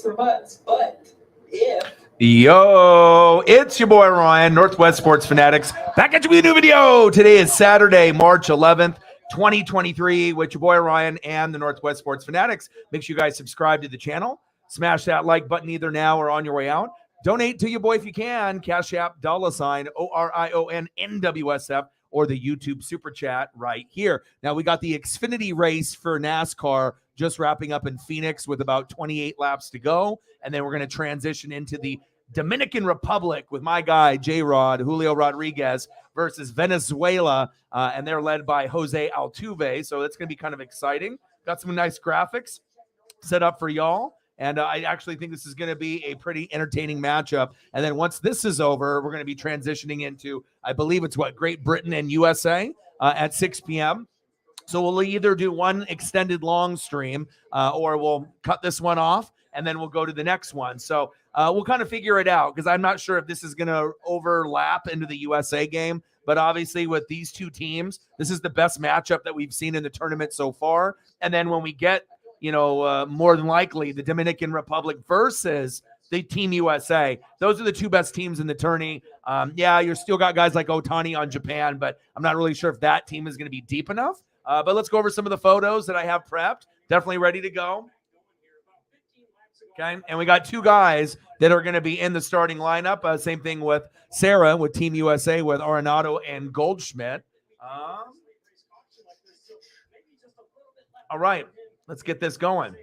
for butts, but if... Yo, it's your boy Ryan, Northwest Sports Fanatics, back at you with a new video. Today is Saturday, March 11th, 2023, with your boy Ryan and the Northwest Sports Fanatics. Make sure you guys subscribe to the channel. Smash that like button either now or on your way out. Donate to your boy if you can. Cash App, $ ORION NWSF, or the YouTube Super Chat right here. Now, we got the Xfinity race for NASCAR just wrapping up in Phoenix with about 28 laps to go. And then we're going to transition into the Dominican Republic with my guy, J-Rod, Julio Rodriguez, versus Venezuela. And they're led by Jose Altuve. So that's going to be kind of exciting. Got some nice graphics set up for y'all. And I actually think this is going to be a pretty entertaining matchup. And then once this is over, we're going to be transitioning into, I believe it's Great Britain and USA at 6 p.m. So we'll either do one extended long stream or we'll cut this one off and then we'll go to the next one. So we'll kind of figure it out because I'm not sure if this is going to overlap into the USA game. But obviously with these two teams, this is the best matchup that we've seen in the tournament so far. And then when we get more than likely the Dominican Republic versus the Team USA. Those are the two best teams in the tourney. Yeah, you're still got guys like Otani on Japan, but I'm not really sure if that team is going to be deep enough. But let's go over some of the photos that I have prepped. Definitely ready to go. Okay, and we got two guys that are going to be in the starting lineup. Same thing with Sarah with Team USA with Arenado and Goldschmidt. All right. Let's get this going.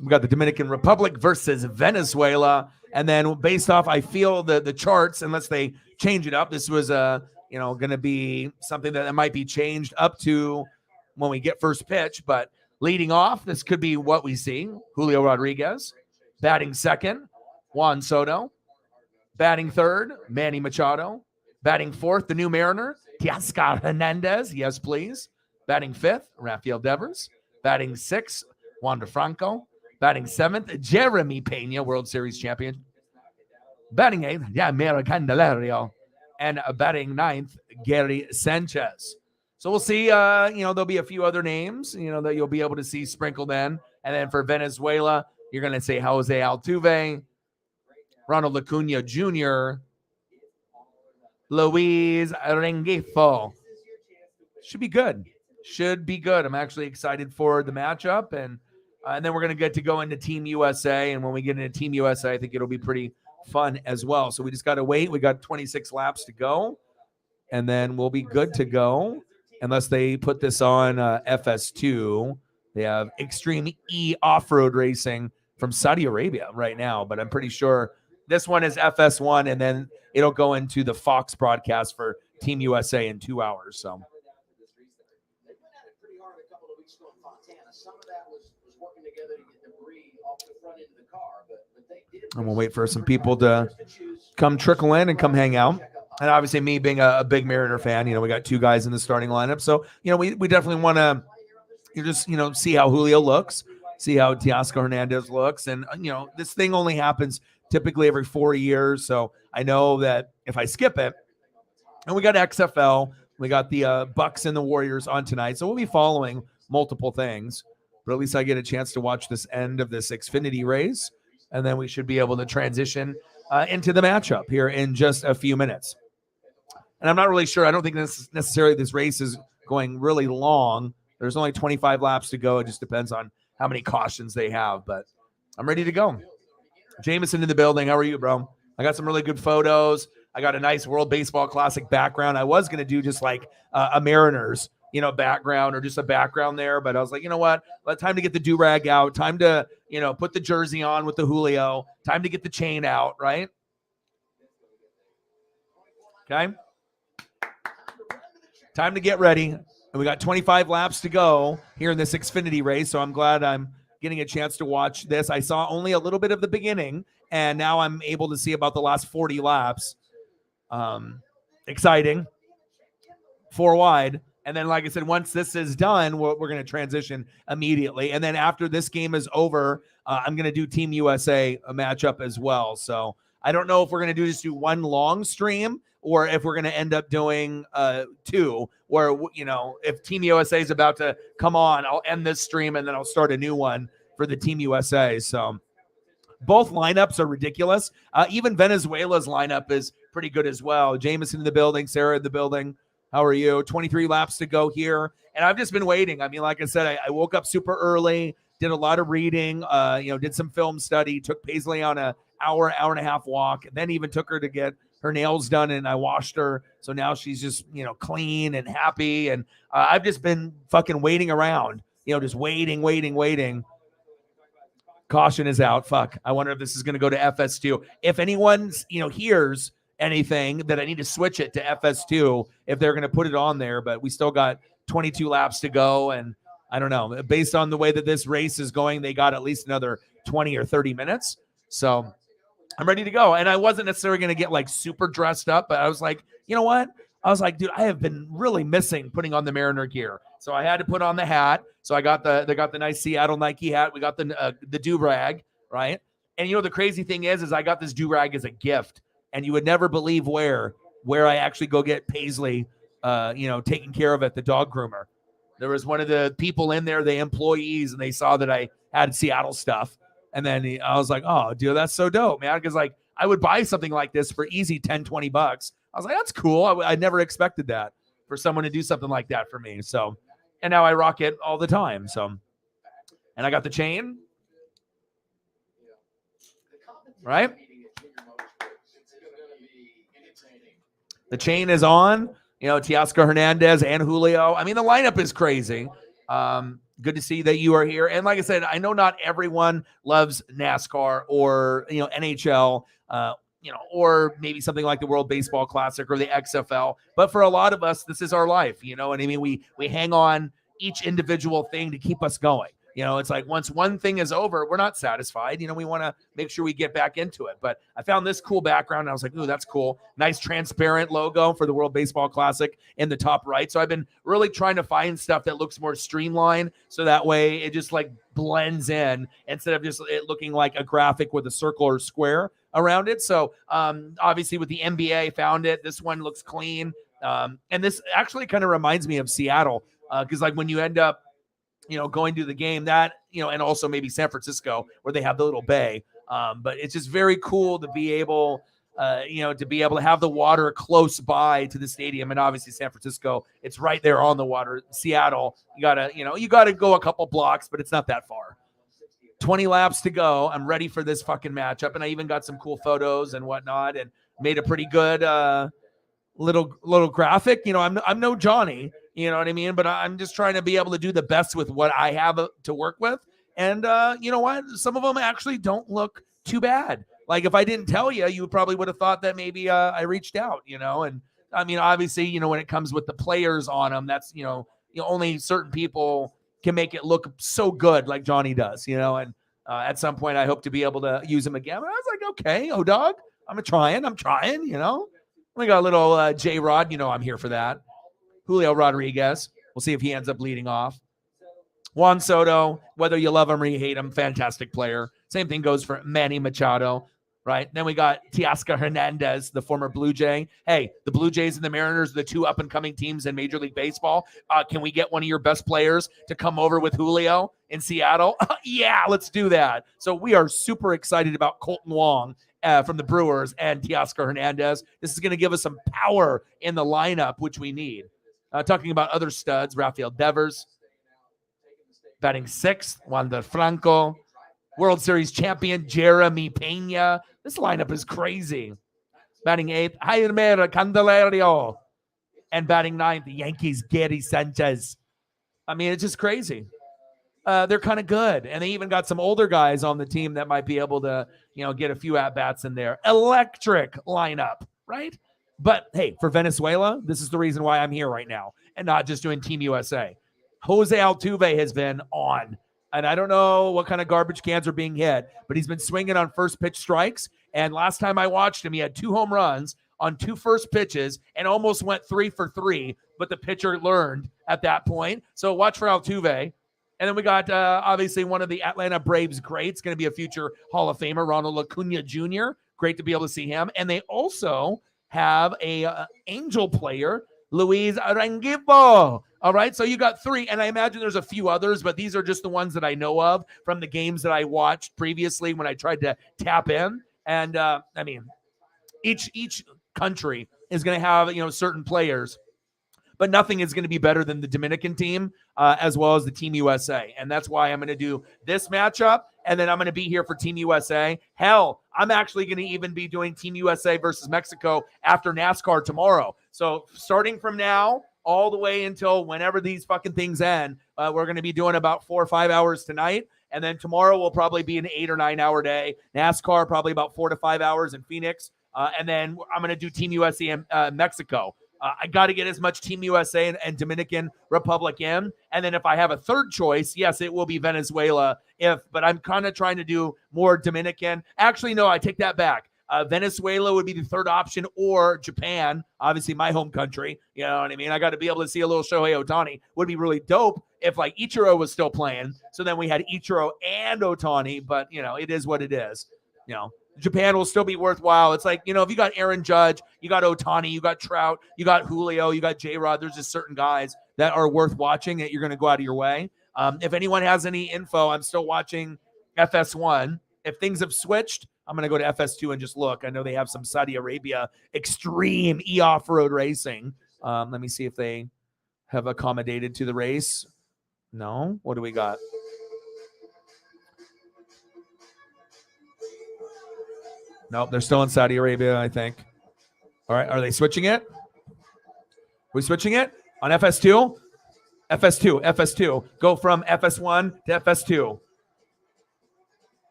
We got the Dominican Republic versus Venezuela. And then based off, I feel the charts, unless they change it up, this was going to be something that might be changed up to when we get first pitch. But leading off, this could be what we see. Julio Rodriguez. Batting second, Juan Soto. Batting third, Manny Machado. Batting fourth, the new Mariner, Teoscar Hernandez. Yes, please. Batting fifth, Rafael Devers. Batting sixth, Wander Franco. Batting seventh, Jeremy Pena, World Series champion. Batting eighth, Yamir Candelario. And batting ninth, Gary Sanchez. So we'll see, there'll be a few other names, that you'll be able to see sprinkled in. And then for Venezuela, you're going to say Jose Altuve, Ronald Acuna Jr., Luis Rengifo. Should be good. I'm actually excited for the matchup, and then we're going to get to go into Team USA, and when we get into Team USA, I think it'll be pretty fun as well. So we just got to wait. We got 26 laps to go, and then we'll be good to go unless they put this on FS2. They have Extreme E Off-Road Racing from Saudi Arabia right now, but I'm pretty sure this one is FS1, and then it'll go into the Fox broadcast for Team USA in 2 hours. So. And we'll wait for some people to come trickle in and come hang out. And obviously me being a big Mariner fan, we got two guys in the starting lineup. So, we definitely want to just, see how Julio looks, see how Teoscar Hernandez looks. And, this thing only happens typically every 4 years. So I know that if I skip it, and we got XFL, we got the Bucks and the Warriors on tonight. So we'll be following multiple things. But at least I get a chance to watch this end of this Xfinity race. And then we should be able to transition into the matchup here in just a few minutes. And I'm not really sure. I don't think necessarily this race is going really long. There's only 25 laps to go. It just depends on how many cautions they have. But I'm ready to go. Jameson in the building. How are you, bro? I got some really good photos. I got a nice World Baseball Classic background. I was going to do just like a Mariners background or just a background there. But I was like, you know what? Time to get the do-rag out. Time to, put the jersey on with the Julio. Time to get the chain out, right? Okay. Time to get ready. And we got 25 laps to go here in this Xfinity race. So I'm glad I'm getting a chance to watch this. I saw only a little bit of the beginning, and now I'm able to see about the last 40 laps. Exciting. 4 wide. And then, like I said, once this is done, we're going to transition immediately. And then after this game is over, I'm going to do Team USA a matchup as well. So I don't know if we're going to just do one long stream or if we're going to end up doing 2, where, if Team USA is about to come on, I'll end this stream and then I'll start a new one for the Team USA. So both lineups are ridiculous. Even Venezuela's lineup is pretty good as well. Jameson in the building, Sarah in the building. How are you? 23 laps to go here. And I've just been waiting. I mean, like I said, I woke up super early, did a lot of reading, did some film study, took Paisley on an hour and a half walk, and then even took her to get her nails done, and I washed her. So now she's just, clean and happy. And I've just been fucking waiting around, just waiting. Caution is out. Fuck. I wonder if this is going to go to FS2. If anyone, hears anything that I need to switch it to FS2, if they're going to put it on there, but we still got 22 laps to go. And I don't know, based on the way that this race is going, they got at least another 20 or 30 minutes. So I'm ready to go. And I wasn't necessarily going to get like super dressed up, but I was like, you know what? I was like, dude, I have been really missing putting on the Mariner gear. So I had to put on the hat. So they got the nice Seattle Nike hat. We got the do-rag, right? And the crazy thing is I got this do-rag as a gift. And you would never believe where I actually go get Paisley, taken care of at the dog groomer. There was one of the people in there, the employees, and they saw that I had Seattle stuff. And then I was like, oh, dude, that's so dope, man. Because like I would buy something like this for easy $10, $20. I was like, that's cool. I never expected that for someone to do something like that for me. So, and now I rock it all the time. So, and I got the chain, right? The chain is on, Teoscar Hernandez and Julio. I mean, the lineup is crazy. Good to see that you are here. And like I said, I know not everyone loves NASCAR or, NHL, or maybe something like the World Baseball Classic or the XFL. But for a lot of us, this is our life. You know what I mean? We hang on each individual thing to keep us going. It's like once one thing is over, we're not satisfied. We want to make sure we get back into it. But I found this cool background. And I was like, ooh, that's cool. Nice transparent logo for the World Baseball Classic in the top right. So I've been really trying to find stuff that looks more streamlined. So that way it just like blends in instead of just it looking like a graphic with a circle or square around it. So obviously with the NBA found it. This one looks clean. And this actually kind of reminds me of Seattle because like when you end up, going to the game that, and also maybe San Francisco where they have the little bay. But it's just very cool to be able, to have the water close by to the stadium. And obviously San Francisco, it's right there on the water. Seattle, you gotta go a couple blocks, but it's not that far. 20 laps to go. I'm ready for this fucking matchup. And I even got some cool photos and whatnot and made a pretty good, little graphic. I'm no Johnny, you know what I mean? But I'm just trying to be able to do the best with what I have to work with. And you know what? Some of them actually don't look too bad. Like if I didn't tell you, you probably would have thought that maybe I reached out, and I mean, obviously, when it comes with the players on them, that's, only certain people can make it look so good like Johnny does, and at some point I hope to be able to use him again. But I was like, okay, dog, I'm trying, We got a little J-Rod, I'm here for that. Julio Rodriguez. We'll see if he ends up leading off. Juan Soto, whether you love him or you hate him, fantastic player. Same thing goes for Manny Machado, right? Then we got Teoscar Hernandez, the former Blue Jay. Hey, the Blue Jays and the Mariners are the two up-and-coming teams in Major League Baseball. Can we get one of your best players to come over with Julio in Seattle? Yeah, let's do that. So we are super excited about Colton Wong from the Brewers and Teoscar Hernandez. This is going to give us some power in the lineup, which we need. Talking about other studs, Rafael Devers, batting sixth, Wander Franco, World Series champion Jeremy Pena. This lineup is crazy. Batting eighth, Jaime Candelario, and batting ninth, the Yankees, Gary Sanchez. I mean, it's just crazy. They're kind of good, and they even got some older guys on the team that might be able to, get a few at-bats in there. Electric lineup, right? But hey, for Venezuela, this is the reason why I'm here right now and not just doing Team USA. Jose Altuve has been on, and I don't know what kind of garbage cans are being hit, but he's been swinging on first pitch strikes. And last time I watched him, he had 2 home runs on 2 first pitches and almost went 3 for 3, but the pitcher learned at that point. So watch for Altuve. And then we got, obviously, one of the Atlanta Braves greats, going to be a future Hall of Famer, Ronald Acuna Jr. Great to be able to see him. And they also have a Angel player, Luis Rengifo. All right, so you got 3, and I imagine there's a few others, but these are just the ones that I know of from the games that I watched previously when I tried to tap in. And I mean, each country is going to have certain players, but nothing is going to be better than the Dominican team as well as the Team USA. And that's why I'm going to do this matchup. And then I'm going to be here for Team USA. Hell, I'm actually going to even be doing Team USA versus Mexico after NASCAR tomorrow. So starting from now all the way until whenever these fucking things end, we're going to be doing about 4 or 5 hours tonight. And then tomorrow will probably be an 8 or 9 hour day. NASCAR, probably about 4 to 5 hours in Phoenix. And then I'm going to do Team USA and Mexico. I got to get as much Team USA and Dominican Republic in. And then if I have a third choice, yes, it will be Venezuela. But I'm kind of trying to do more Dominican. Actually, no, I take that back. Venezuela would be the third option, or Japan, obviously my home country. You know what I mean? I got to be able to see a little Shohei Ohtani. Would be really dope if like Ichiro was still playing. So then we had Ichiro and Ohtani, but it is what it is. Japan will still be worthwhile. It's like, if you got Aaron Judge, you got Ohtani, you got Trout, you got Julio, you got J-Rod, there's just certain guys that are worth watching that you're going to go out of your way. If anyone has any info, I'm still watching FS1. If things have switched, I'm going to go to FS2 and just look. I know they have some Saudi Arabia extreme off-road racing. Let me see if they have accommodated to the race. No? What do we got? Nope, they're still in Saudi Arabia, I think. All right, are they switching it? We switching it on FS2? FS2. Go from FS1 to FS2.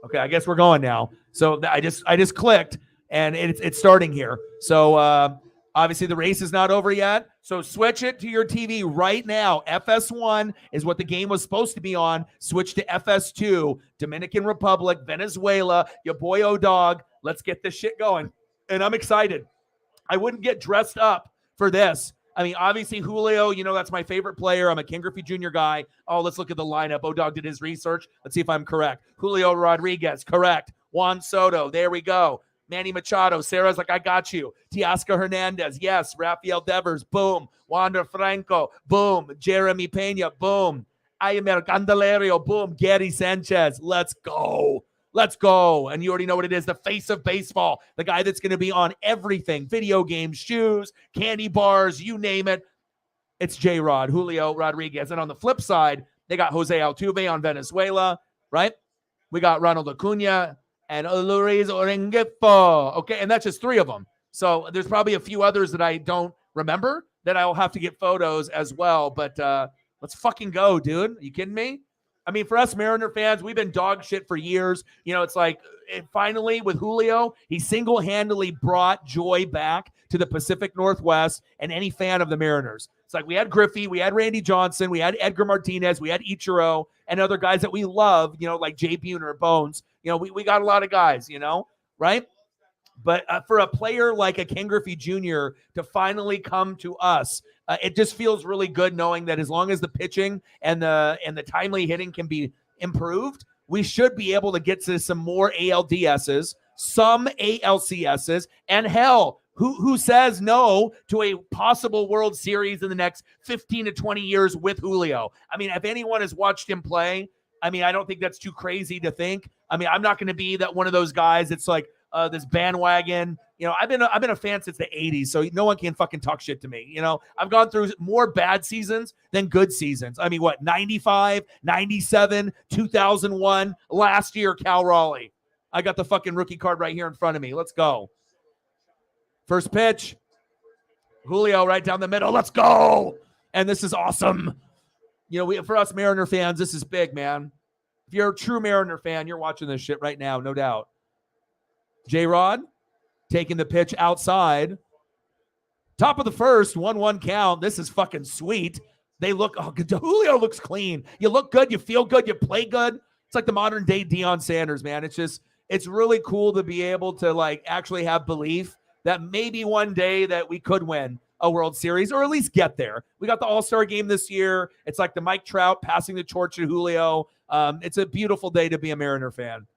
Okay, I guess we're going now. So I just clicked, and it's starting here. So obviously the race is not over yet. So switch it to your TV right now. FS1 is what the game was supposed to be on. Switch to FS2. Dominican Republic, Venezuela, your boy O-Dog. Let's get this shit going. And I'm excited. I wouldn't get dressed up for this. I mean, obviously, Julio, that's my favorite player. I'm a Ken Griffey Jr. guy. Oh, let's look at the lineup. O-Dog did his research. Let's see if I'm correct. Julio Rodriguez, correct. Juan Soto, there we go. Manny Machado, Sarah's like, I got you. Teoscar Hernandez, yes. Rafael Devers, boom. Wander Franco, boom. Jeremy Pena, boom. Aymer Candelario, boom. Gary Sanchez, let's go. Let's go. And you already know what it is. The face of baseball. The guy that's going to be on everything. Video games, shoes, candy bars, you name it. It's J-Rod, Julio Rodriguez. And on the flip side, they got Jose Altuve on Venezuela, right? We got Ronald Acuna and Luis Orengifo. Okay, and that's just 3 of them. So there's probably a few others that I don't remember that I'll have to get photos as well. But let's fucking go, dude. Are you kidding me? I mean, for us Mariner fans, we've been dog shit for years. It's like finally with Julio, he single-handedly brought joy back to the Pacific Northwest and any fan of the Mariners. It's like we had Griffey, we had Randy Johnson, we had Edgar Martinez, we had Ichiro, and other guys that we love, like Jay Buhner, Bones. We got a lot of guys, right? But for a player like a Ken Griffey Jr. to finally come to us, it just feels really good knowing that as long as the pitching and the timely hitting can be improved, we should be able to get to some more ALDSs, some ALCSs, and hell, who says no to a possible World Series in the next 15 to 20 years with Julio? I mean, if anyone has watched him play, I mean, I don't think that's too crazy to think. I mean, I'm not going to be that one of those guys that's like this bandwagon. I've been a fan since the 80s, so no one can fucking talk shit to me. I've gone through more bad seasons than good seasons. I mean, 95, 97, 2001, last year, Cal Raleigh. I got the fucking rookie card right here in front of me. Let's go. First pitch. Julio right down the middle. Let's go. And this is awesome. For us Mariner fans, this is big, man. If you're a true Mariner fan, you're watching this shit right now, no doubt. J-Rod taking the pitch outside. Top of the first, 1-1 count. This is fucking sweet. Julio looks clean. You look good. You feel good. You play good. It's like the modern day Deion Sanders, man. It's really cool to be able to actually have belief that maybe one day that we could win a World Series or at least get there. We got the All-Star game this year. It's like the Mike Trout passing the torch to Julio. It's a beautiful day to be a Mariner fan.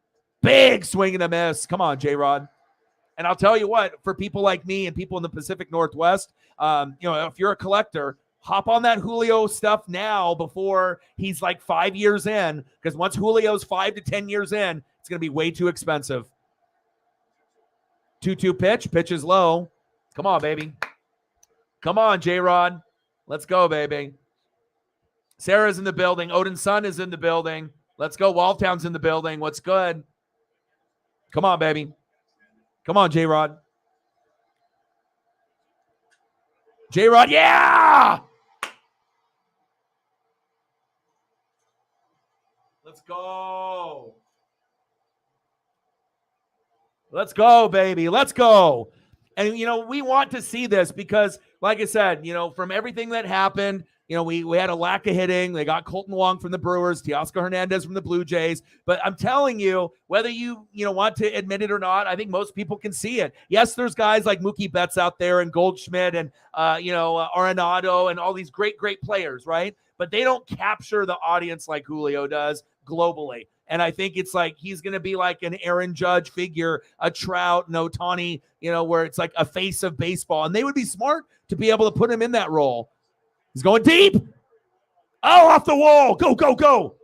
Big swing and a miss. Come on, J-Rod. And I'll tell you what, for people like me and people in the Pacific Northwest, if you're a collector, hop on that Julio stuff now before he's like 5 years in, because once Julio's 5 to 10 years in, it's going to be way too expensive. 2-2 pitch is low. Come on, baby. Come on, J-Rod. Let's go, baby. Sarah's in the building. Odin's son is in the building. Let's go. Walltown's in the building. What's good? Come on, baby. Come on, J-Rod. J-Rod, yeah! Let's go. Let's go, baby. Let's go. And, we want to see this because, like I said, from everything that happened, we had a lack of hitting. They got Colton Wong from the Brewers, Teoscar Hernandez from the Blue Jays. But I'm telling you, whether you want to admit it or not, I think most people can see it. Yes, there's guys like Mookie Betts out there and Goldschmidt and, Arenado and all these great, great players, right? But they don't capture the audience like Julio does globally. And I think it's like he's going to be like an Aaron Judge figure, a Trout, an Ohtani, where it's like a face of baseball. And they would be smart to be able to put him in that role. He's going deep. Oh, off the wall. Go, go, go.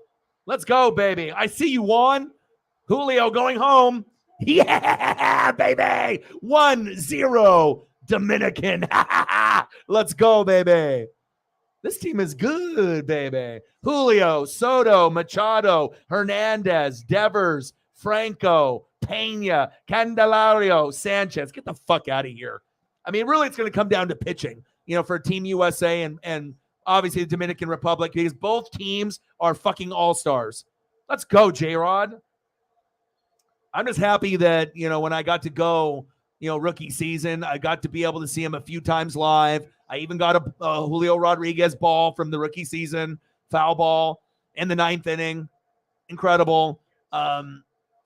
Let's go, baby. I see you, Juan. Julio going home. Yeah, baby. 1-0 Dominican. Let's go, baby. This team is good, baby. Julio, Soto, Machado, Hernandez, Devers, Franco, Pena, Candelario, Sanchez. Get the fuck out of here. I mean, really, it's going to come down to pitching, for Team USA and obviously the Dominican Republic, because both teams are fucking all-stars. Let's go, J-Rod. I'm just happy that, when I got to go, rookie season, I got to be able to see him a few times live. I even got a Julio Rodriguez ball from the rookie season, foul ball in the 9th inning. Incredible.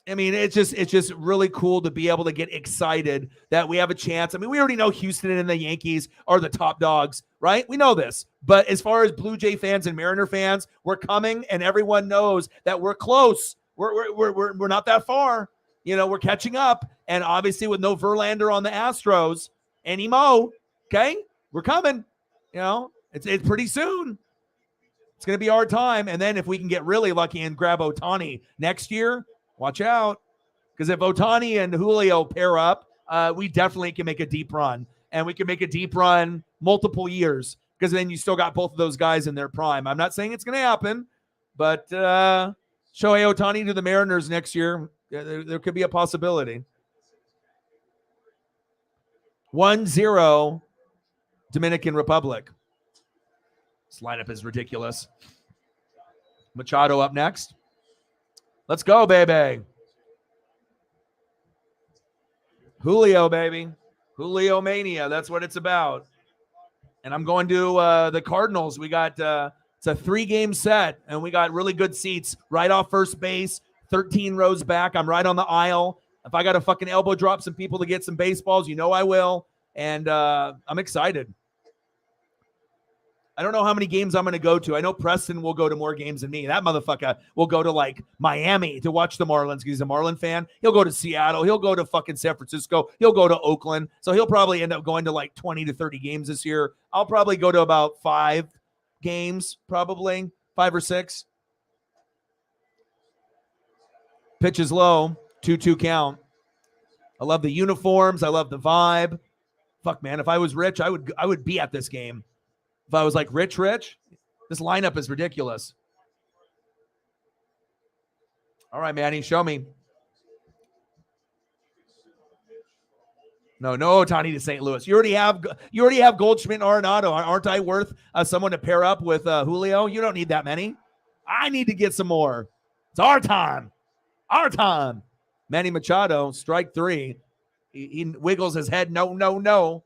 It's just really cool to be able to get excited that we have a chance. I mean, we already know Houston and the Yankees are the top dogs, right? We know this. But as far as Blue Jay fans and Mariner fans, we're coming, and everyone knows that we're close. We're not that far. We're catching up. And obviously with no Verlander on the Astros anymore, okay? We're coming. It's pretty soon. It's going to be our time. And then if we can get really lucky and grab Ohtani next year, watch out. Because if Ohtani and Julio pair up, we definitely can make a deep run. And we can make a deep run multiple years, because then you still got both of those guys in their prime. I'm not saying it's going to happen, but Shohei Ohtani to the Mariners next year, there could be a possibility. 1-0 Dominican Republic. This lineup is ridiculous. Machado up next. Let's go, baby. Julio, baby. Julio mania. That's what it's about. And I'm going to the Cardinals. We got it's a 3-game set, and we got really good seats right off first base, 13 rows back. I'm right on the aisle. If I got to fucking elbow drop some people to get some baseballs, I will. And I'm excited. I don't know how many games I'm going to go to. I know Preston will go to more games than me. That motherfucker will go to like Miami to watch the Marlins because he's a Marlin fan. He'll go to Seattle. He'll go to fucking San Francisco. He'll go to Oakland. So he'll probably end up going to like 20 to 30 games this year. I'll probably go to about 5 games, probably 5 or 6. Pitch is low. 2-2 count. I love the uniforms. I love the vibe. Fuck, man. If I was rich, I would be at this game. If I was like rich, this lineup is ridiculous. All right, Manny, show me. No Ohtani to St. Louis. You already have Goldschmidt and Arenado. Aren't I worth someone to pair up with Julio? You don't need that many. I need to get some more. It's our time. Our time. Manny Machado, strike 3. He wiggles his head. No.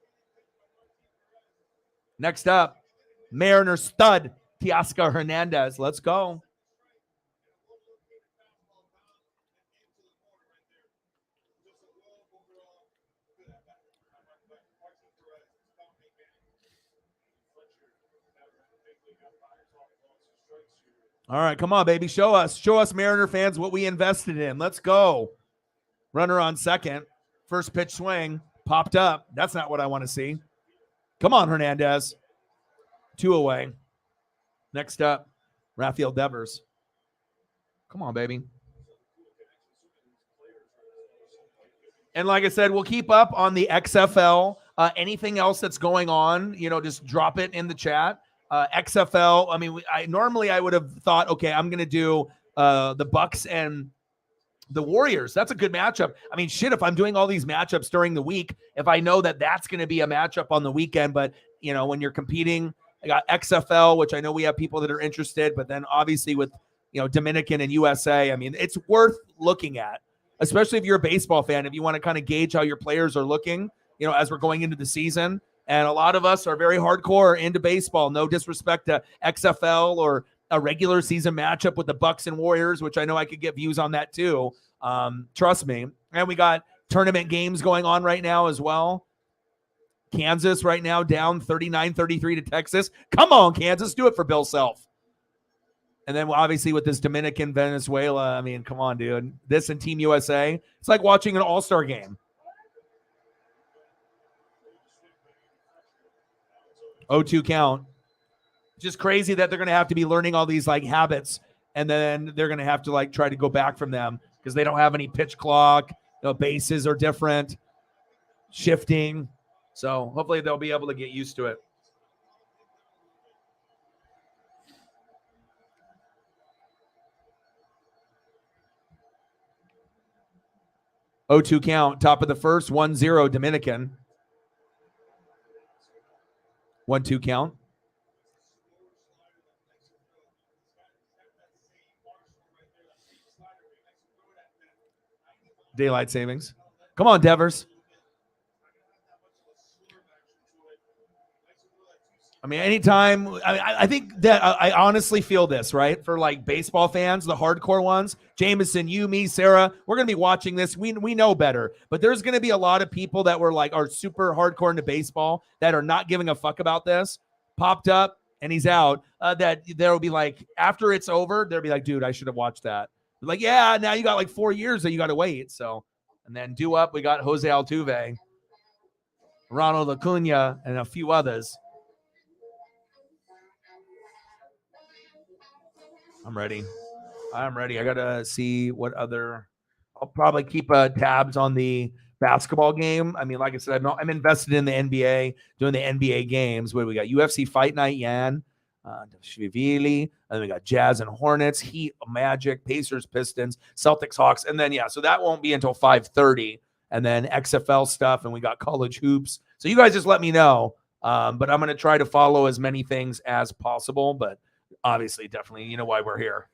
Next up, Mariner stud, Teoscar Hernandez. Let's go. All right, come on, baby. Show us, Mariner fans, what we invested in. Let's go. Runner on second. First pitch swing popped up. That's not what I want to see. Come on, Hernandez. 2 away. Next up, Rafael Devers. Come on, baby. And like I said, we'll keep up on the XFL. Anything else that's going on, just drop it in the chat. XFL, I mean, I would have thought, okay, I'm going to do the Bucks and the Warriors. That's a good matchup. I mean, shit, if I'm doing all these matchups during the week, if I know that that's going to be a matchup on the weekend, but, when you're competing, I got XFL, which I know we have people that are interested, but then obviously with, Dominican and USA, I mean, it's worth looking at, especially if you're a baseball fan, if you want to kind of gauge how your players are looking, as we're going into the season. And a lot of us are very hardcore into baseball. No disrespect to XFL or a regular season matchup with the Bucks and Warriors, which I know I could get views on that too. Trust me. And we got tournament games going on right now as well. Kansas right now down 39-33 to Texas. Come on, Kansas. Do it for Bill Self. And then obviously with this Dominican, Venezuela, I mean, come on, dude. This and Team USA, it's like watching an all-star game. 0-2 count. Just crazy that they're going to have to be learning all these habits, and then they're going to have to try to go back from them because they don't have any pitch clock. Bases are different, shifting. So hopefully they'll be able to get used to it. Oh, 2 count, top of the first, 1-0 Dominican. 1-2 count. Daylight savings. Come on, Devers. I mean, anytime, I think that I honestly feel this, right? For baseball fans, the hardcore ones, Jameson, you, me, Sarah, we're going to be watching this. We know better, but there's going to be a lot of people that are super hardcore into baseball that are not giving a fuck about this. Popped up and he's out. That there'll be after it's over, they'll be like, dude, I should have watched that. Yeah, now you got 4 years that you got to wait. So, and then due up, we got Jose Altuve, Ronald Acuna, and a few others. I'm ready. I got to see what other – I'll probably keep tabs on the basketball game. I mean, like I said, I'm invested in the NBA, doing the NBA games. What do we got? UFC Fight Night, Yan, Shvili, and then we got Jazz and Hornets, Heat, Magic, Pacers, Pistons, Celtics, Hawks. And then, so that won't be until 5:30. And then XFL stuff, and we got college hoops. So you guys just let me know. But I'm going to try to follow as many things as possible, but – obviously, definitely, you know why we're here.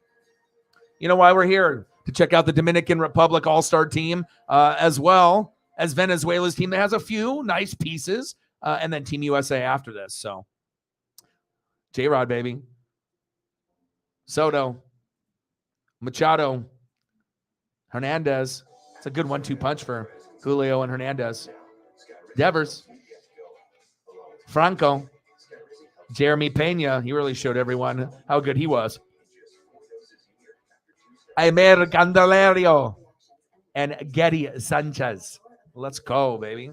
To check out the Dominican Republic All-Star team, as well as Venezuela's team that has a few nice pieces, and then Team USA after this. So, J-Rod, baby. Soto. Machado. Hernandez. It's a good 1-2 punch for Julio and Hernandez. Devers. Franco. Jeremy Pena, he really showed everyone how good he was. Aimer Candelario and Getty Sanchez. Let's go, baby.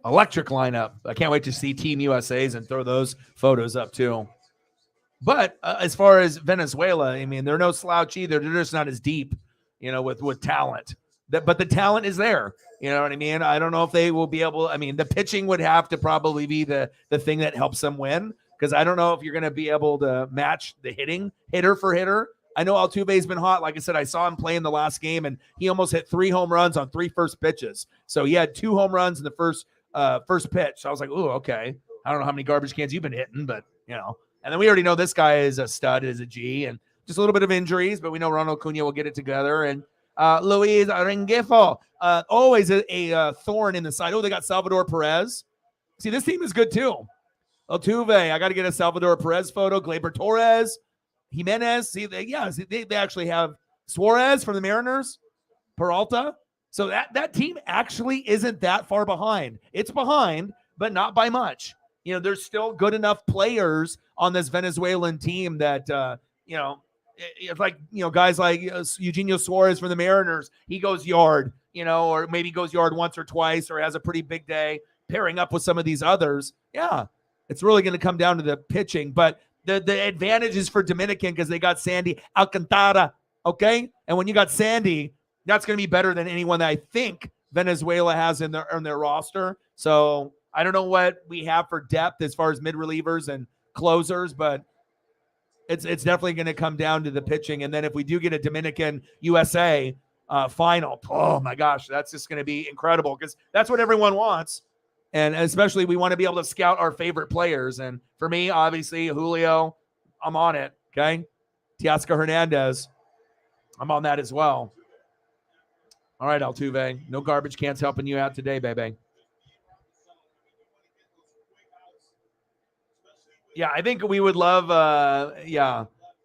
Electric lineup. I can't wait to see Team USA's and throw those photos up too. But as far as Venezuela, I mean, they're no slouch either. They're just not as deep, with talent. But the talent is there. You know what I mean? I don't know if they will be able. I mean, the pitching would have to probably be the thing that helps them win, because I don't know if you're going to be able to match the hitting hitter for hitter. I know Altuve's been hot. Like I said, I saw him play in the last game, and he almost hit 3 home runs on 3 first pitches. So he had 2 home runs in the first pitch. So I was like, ooh, okay. I don't know how many garbage cans you've been hitting, but, And then we already know this guy is a stud, is a G, and just a little bit of injuries, but we know Ronald Acuna will get it together. And Luis Rengifo, always a thorn in the side. Oh, they got Salvador Perez. See, this team is good too. Altuve, I got to get a Salvador Perez photo. Gleyber Torres, Jimenez. See, they actually have Suarez from the Mariners, Peralta. So that team actually isn't that far behind. It's behind, but not by much. There's still good enough players on this Venezuelan team that, it's like, guys like Eugenio Suarez from the Mariners, he goes yard, or maybe goes yard once or twice or has a pretty big day pairing up with some of these others. Yeah, it's really going to come down to the pitching. But the advantage is for Dominican because they got Sandy Alcantara, okay? And when you got Sandy, that's going to be better than anyone that I think Venezuela has in their roster. So I don't know what we have for depth as far as mid relievers and closers, but it's definitely going to come down to the pitching. And then if we do get a Dominican USA final, oh my gosh, that's just going to be incredible because that's what everyone wants. And especially we want to be able to scout our favorite players. And for me, obviously, Julio, I'm on it, okay? Teoscar Hernandez, I'm on that as well. All right, Altuve, no garbage cans helping you out today, baby. Yeah, I think we would love,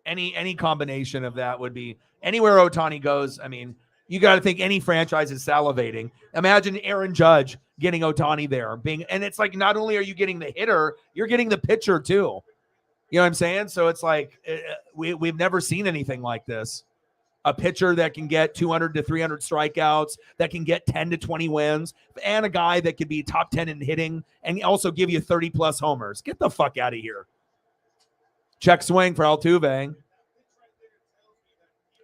any combination of that would be anywhere Ohtani goes. I mean, you got to think any franchise is salivating. Imagine Aaron Judge getting Ohtani there, and it's like not only are you getting the hitter, you're getting the pitcher too. You know what I'm saying? So it's like we've never seen anything like this. A pitcher that can get 200 to 300 strikeouts, that can get 10 to 20 wins, and a guy that could be top 10 in hitting and also give you 30 plus homers. Get the fuck out of here. Check swing for Altuve.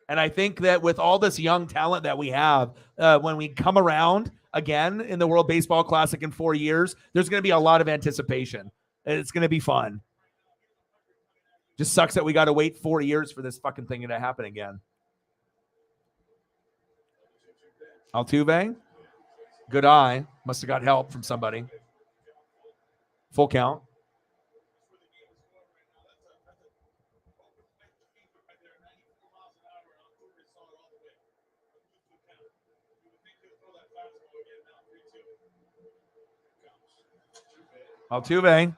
And I think that with all this young talent that we have, when we come around again in the World Baseball Classic in 4 years, there's going to be a lot of anticipation. It's going to be fun. Just sucks that we got to wait 4 years for this fucking thing to happen again. Altuve, good eye. Must have got help from somebody. Full count. Altuve,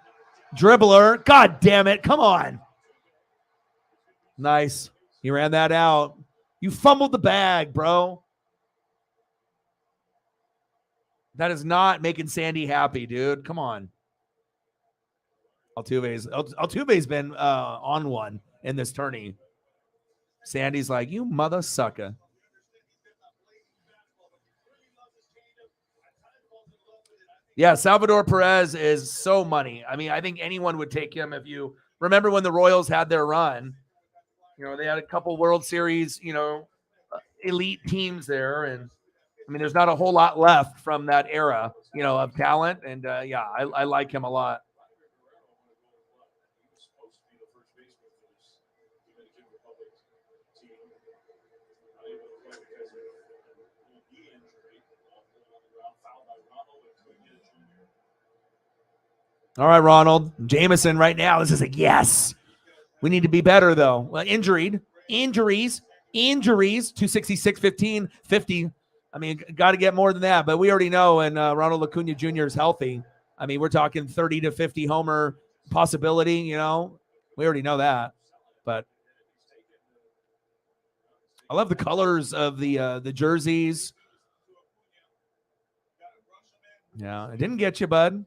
dribbler. God damn it. Come on. Nice. He ran that out. You fumbled the bag, bro. That is not making Sandy happy, dude. Come on. Altuve's been on one in this tourney. Sandy's like, you mother sucker. Yeah, Salvador Perez is so money. I mean, I think anyone would take him. If you remember when the Royals had their run, they had a couple World Series, elite teams there. And I mean, there's not a whole lot left from that era, of talent. And I like him a lot. All right, Ronald. Jameson right now. This is like, yes. We need to be better, though. Well, injuries. 266, 15, 50. I mean, got to get more than that. But we already know, and Ronald Acuna Jr. is healthy. I mean, we're talking 30 to 50 homer possibility, We already know that. But I love the colors of the jerseys. Yeah, I didn't get you, bud.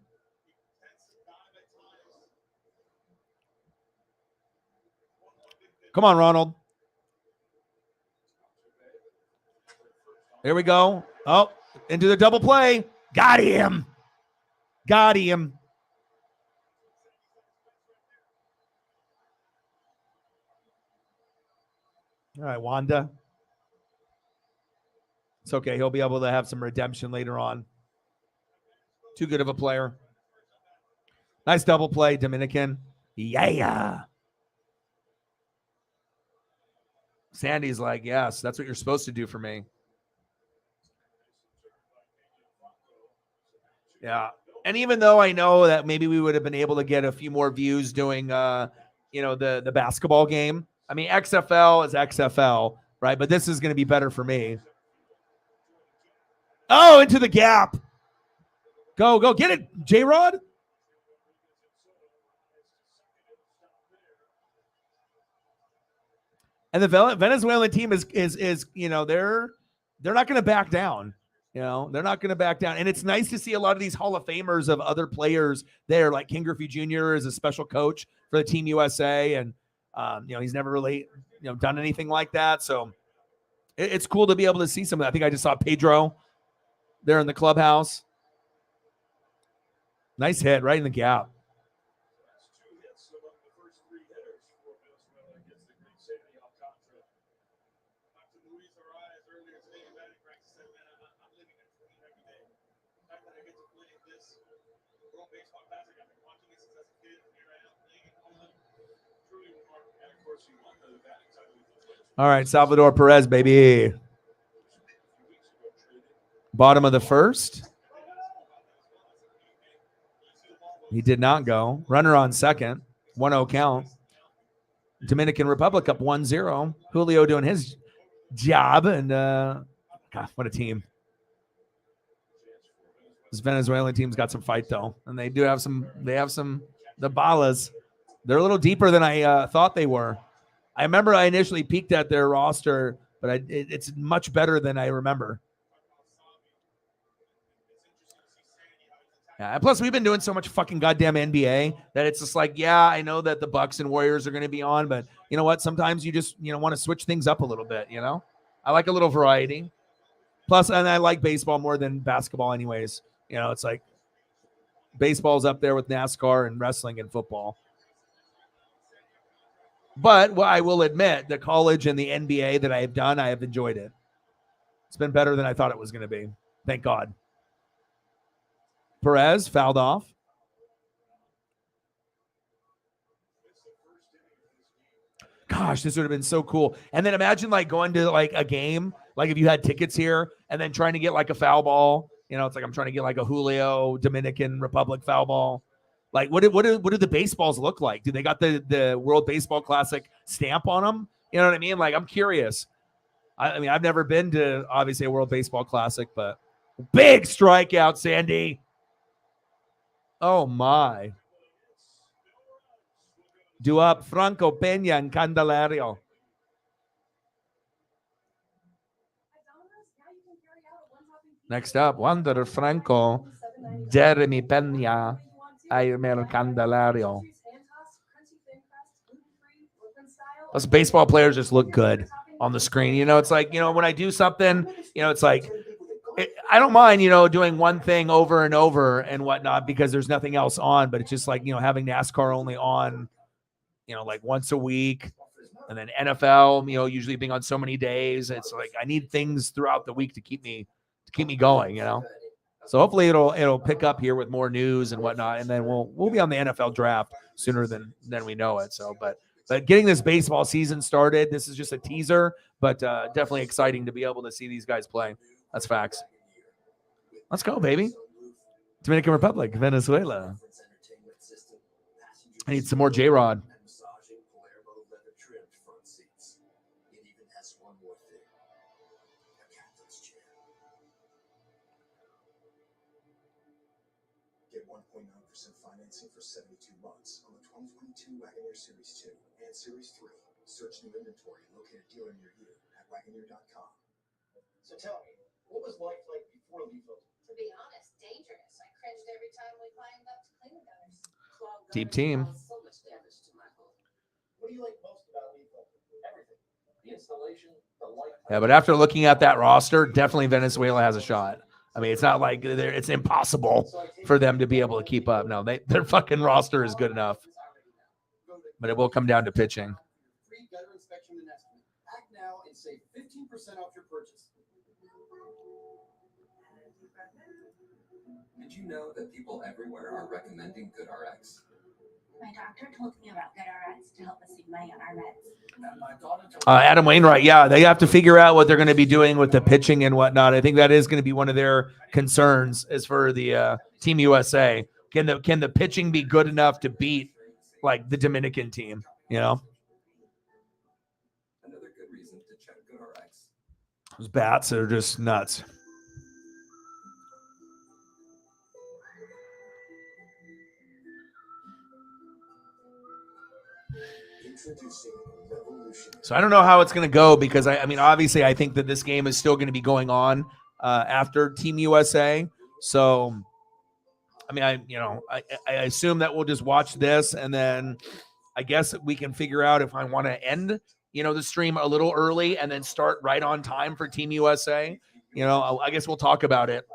Come on, Ronald. There we go. Oh, into the double play. Got him. All right, Wanda. It's okay. He'll be able to have some redemption later on. Too good of a player. Nice double play, Dominican. Yeah. Sandy's like, yes, that's what you're supposed to do for me. Yeah. And even though I know that maybe we would have been able to get a few more views doing, the basketball game. I mean, XFL is XFL, right? But this is going to be better for me. Oh, into the gap. Go. Get it, J-Rod. And the Venezuelan team is they're not going to back down. They're not going to back down. And it's nice to see a lot of these Hall of Famers of other players there, like King Griffey Jr. is a special coach for the Team USA. And He's never really done anything like that. So it's cool to be able to see some of that. I think I just saw Pedro there in the clubhouse. Nice hit right in the gap. All right, Salvador Perez, baby. Bottom of the first. He did not go. Runner on second. 1-0 count. Dominican Republic up 1-0. Julio doing his job. And, God, what a team. This Venezuelan team's got some fight, though. And they have some, the Balas. They're a little deeper than I thought they were. I remember I initially peeked at their roster, but it's much better than I remember. Yeah, and plus we've been doing so much fucking goddamn NBA that it's just like, yeah, I know that the Bucks and Warriors are going to be on, but you know what? Sometimes you just want to switch things up a little bit. I like a little variety. Plus, and I like baseball more than basketball, anyways. It's like baseball's up there with NASCAR and wrestling and football. But I will admit, the college and the NBA that I have done, I have enjoyed it. It's been better than I thought it was going to be. Thank God. Perez fouled off. Gosh, this would have been so cool. And then imagine going to a game, if you had tickets here and then trying to get a foul ball. It's like I'm trying to get a Julio Dominican Republic foul ball. What do the baseballs look like? Do they got the World Baseball Classic stamp on them? You know what I mean? I'm curious. I mean, I've never been to obviously a World Baseball Classic, but big strikeout, Sandy. Oh my. Do up Franco Peña and Candelario. Next up, Wander Franco, Jeremy Peña. Aymar Candelario. Those baseball players just look good on the screen. It's like, when I do something, it's like, I don't mind, doing one thing over and over and whatnot because there's nothing else on, but it's just like, having NASCAR only on, once a week, and then NFL, usually being on so many days. It's like, I need things throughout the week to keep me going, So hopefully it'll pick up here with more news and whatnot, and then we'll be on the NFL draft sooner than we know it. So, but getting this baseball season started, this is just a teaser, but definitely exciting to be able to see these guys play. That's facts. Let's go, baby. Dominican Republic, Venezuela. I need some more J-Rod. Financing for 72 months on the 2022 Wagoneer Series 2 and Series 3. Search new inventory located dealer near you at Wagoneer.com. So tell me, what was life like before lethal? To be honest, dangerous. I cringed every time we climbed up to clean the gutters. Deep team. So much damage to my home. What do you like most about lethal? Everything. The installation, the light. Yeah, but after looking at that roster, definitely Venezuela has a shot. I mean, it's not like it's impossible for them to be able to keep up. No, their fucking roster is good enough. But it will come down to pitching. Free gutter inspection and estimate. Act now and save 15% off your purchase. Did you know that people everywhere are recommending GoodRx? My doctor told me about GoodRx to help us save money on our meds. Adam Wainwright, yeah, they have to figure out what they're going to be doing with the pitching and whatnot. I think that is going to be one of their concerns as for the Team USA. Can the pitching be good enough to beat the Dominican team? Another good reason to check GoodRx. Those bats are just nuts. So I don't know how it's going to go because I mean, obviously, I think that this game is still going to be going on after Team USA. So, I mean, I assume that we'll just watch this and then I guess we can figure out if I want to end, the stream a little early and then start right on time for Team USA. I guess we'll talk about it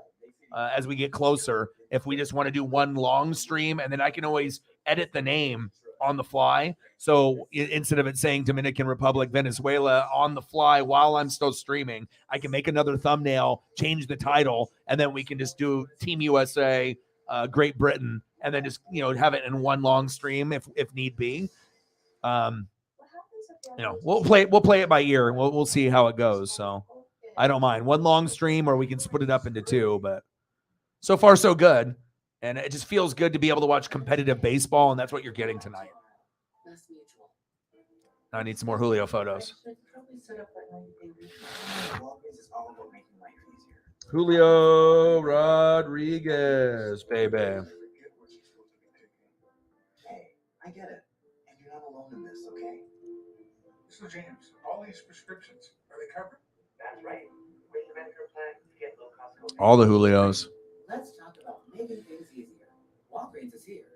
as we get closer. If we just want to do one long stream, and then I can always edit the name on the fly. So instead of it saying Dominican Republic, Venezuela on the fly while I'm still streaming, I can make another thumbnail, change the title, and then we can just do Team USA, Great Britain, and then just have it in one long stream if need be. We'll play it by ear, and we'll see how it goes. So I don't mind one long stream, or we can split it up into two. But so far so good, and it just feels good to be able to watch competitive baseball, and that's what you're getting tonight. I need some more Julio photos. Julio Rodriguez, baby. Hey, I get it. And you're not alone in this, okay? So James, all these prescriptions, are they covered? That's right. With the Medicare plan, you get low cost copay. All the Julios. Let's talk about making things easier. Walgreens is here.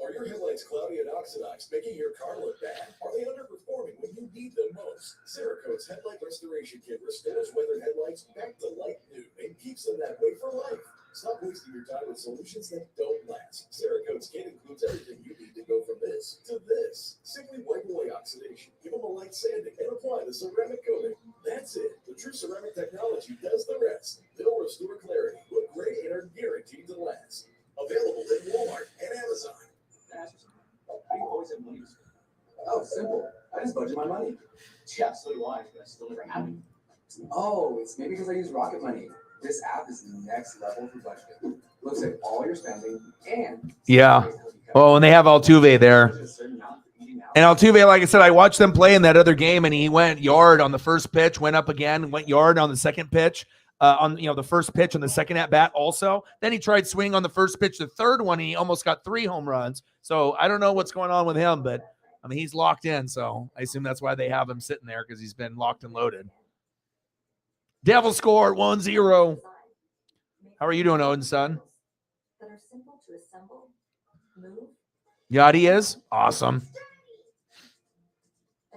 Are your headlights cloudy and oxidized, making your car look bad? Are they underperforming when you need them most? Cerakote's Headlight Restoration Kit restores weathered headlights back to light new and keeps them that way for life. Stop wasting your time with solutions that don't last. Cerakote's kit includes everything you need to go from this to this. Simply wipe away oxidation, give them a light sanding, and apply the ceramic coating. That's it. The true ceramic technology does the rest. They'll restore clarity, look great, and are guaranteed to last. Available at Walmart and Amazon. How do you always have money to spend? Oh, simple. I just budget my money. Yeah, so do I, but I still never have it. Oh, it's maybe because I use Rocket Money. This app is next level for budgeting. Looks at all your spending and Yeah. Oh, and they have Altuve there. And Altuve, like I said, I watched them play in that other game, and he went yard on the first pitch, went up again, went yard on the second pitch. On the first pitch on the second at bat also. Then he tried swinging on the first pitch, the third one, and he almost got 3 home runs. So I don't know what's going on with him, but I mean, he's locked in. So I assume that's why they have him sitting there, because he's been locked and loaded. Devil scored 1-0. How are you doing, Odin, son? That are simple to assemble, move, Yachty is awesome.